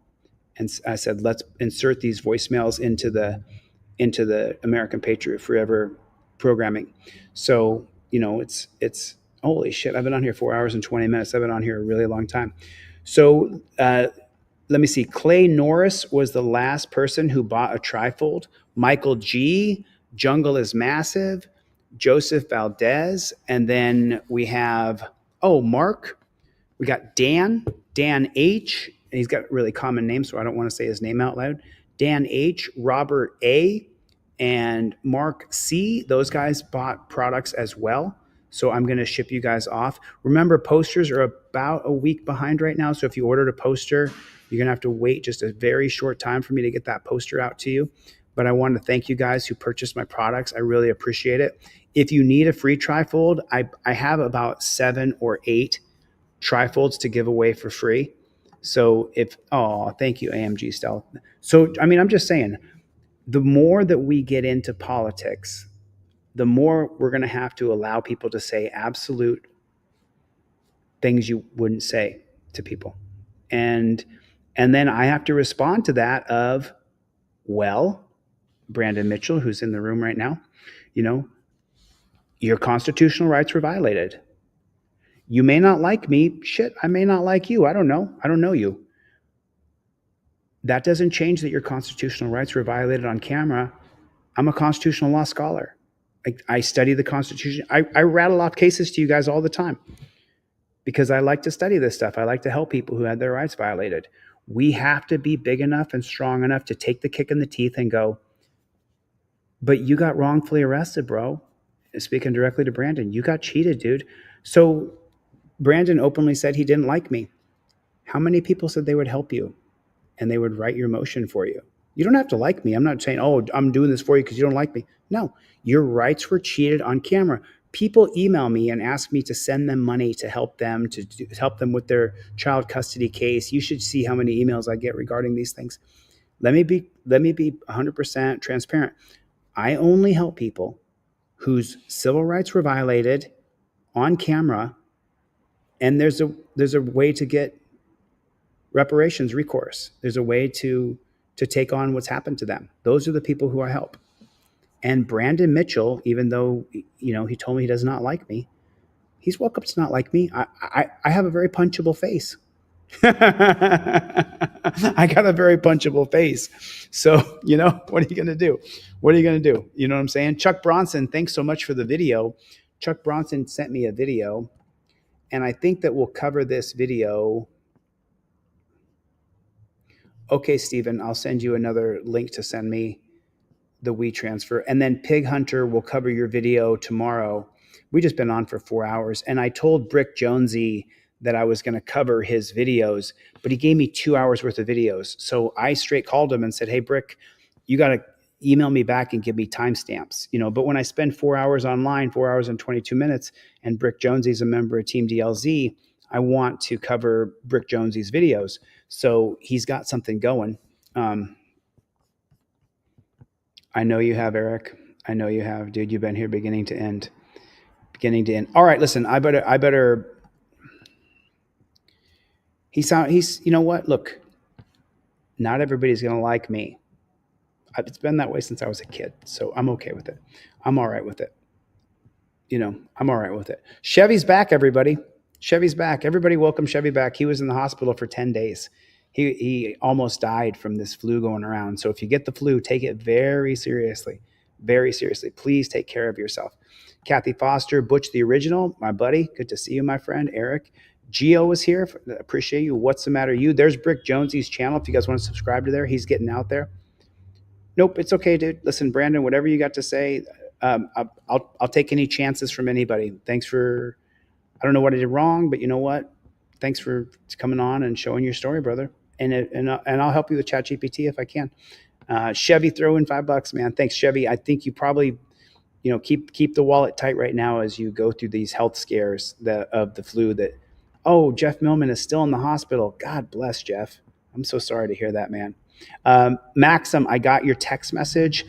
And I said, let's insert these voicemails into the American Patriot Forever programming. So, it's holy shit. I've been on here 4 hours and 20 minutes. I've been on here a really long time. So let me see. Clay Norris was the last person who bought a trifold. Michael G, Jungle is Massive, Joseph Valdez. And then we have, Mark. We got Dan H. And he's got a really common name, so I don't want to say his name out loud. Dan H, Robert A, and Mark C. Those guys bought products as well. So I'm going to ship you guys off. Remember, posters are about a week behind right now. So if you ordered a poster, you're going to have to wait just a very short time for me to get that poster out to you. But I want to thank you guys who purchased my products. I really appreciate it. If you need a free trifold, I have about 7 or 8 trifolds to give away for free. So thank you, AMG Stealth. So, I'm just saying, the more that we get into politics, the more we're going to have to allow people to say absolute things you wouldn't say to people. And then I have to respond to that of, well, Brandon Mitchell, who's in the room right now, your constitutional rights were violated. You may not like me. Shit, I may not like you. I don't know. I don't know you. That doesn't change that your constitutional rights were violated on camera. I'm a constitutional law scholar. I study the Constitution. I rattle off cases to you guys all the time because I like to study this stuff. I like to help people who had their rights violated. We have to be big enough and strong enough to take the kick in the teeth and go, but you got wrongfully arrested, bro. Speaking directly to Brandon, you got cheated, dude. So Brandon openly said he didn't like me. How many people said they would help you and they would write your motion for you? You don't have to like me. I'm not saying, I'm doing this for you because you don't like me. No, your rights were cheated on camera. People email me and ask me to send them money to help them with their child custody case. You should see how many emails I get regarding these things. Let me be 100% transparent. I only help people whose civil rights were violated on camera, and there's a way to get reparations recourse. There's a way to take on what's happened to them. Those are the people who I help. And Brandon Mitchell, even though he told me he does not like me, he's welcome to not like me. I have a very punchable face. I got a very punchable face. So, what are you going to do? What are you going to do? You know what I'm saying? Chuck Bronson, thanks so much for the video. Chuck Bronson sent me a video, and I think that we'll cover this video. Okay, Stephen, I'll send you another link to send me the WeTransfer. And then Pig Hunter will cover your video tomorrow. We just been on for 4 hours. And I told Brick Jonesy that I was going to cover his videos, but he gave me 2 hours worth of videos. So I straight called him and said, hey, Brick, you got to email me back and give me timestamps. But when I spend 4 hours online, 4 hours and 22 minutes, and Brick Jonesy's a member of Team DLZ, I want to cover Brick Jonesy's videos. So he's got something going. I know you have, Eric. I know you have, dude. You've been here beginning to end. All right, listen, I better. He's, you know what? Look, not everybody's going to like me. It's been that way since I was a kid. So I'm okay with it. I'm all right with it. I'm all right with it. Chevy's back, everybody. Chevy's back. Everybody welcome Chevy back. He was in the hospital for 10 days. He almost died from this flu going around. So if you get the flu, take it very seriously. Very seriously. Please take care of yourself. Kathy Foster, Butch the Original, my buddy. Good to see you, my friend. Eric. Gio was here. Appreciate you. What's the matter? There's Brick Jonesy's channel. If you guys want to subscribe to there, he's getting out there. Nope, it's okay, dude. Listen, Brandon, whatever you got to say, I'll take any chances from anybody. Thanks for, I don't know what I did wrong, but you know what? thanks for coming on and showing your story, brother. And I'll help you with ChatGPT if I can. Chevy, throw in $5, man. Thanks, Chevy. I think you probably, keep the wallet tight right now as you go through these health scares of the flu. That, oh, Jeff Millman is still in the hospital. God bless Jeff. I'm so sorry to hear that, man. Maxim, I got your text message.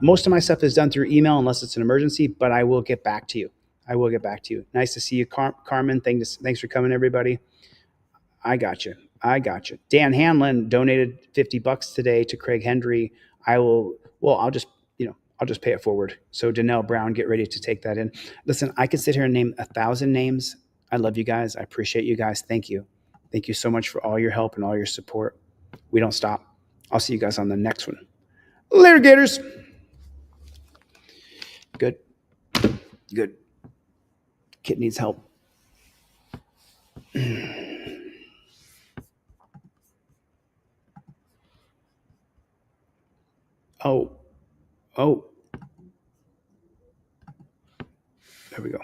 Most of my stuff is done through email unless it's an emergency, but I will get back to you. I will get back to you. Nice to see you, Carmen. Thanks for coming, everybody. I got you. Dan Hanlon donated $50 today to Craig Hendry. I'll just pay it forward. So Danelle Brown, get ready to take that in. Listen, I could sit here and name 1,000 names. I love you guys. I appreciate you guys. Thank you. Thank you so much for all your help and all your support. We don't stop. I'll see you guys on the next one. Later, Gators. Good. Kit needs help. Oh. There we go.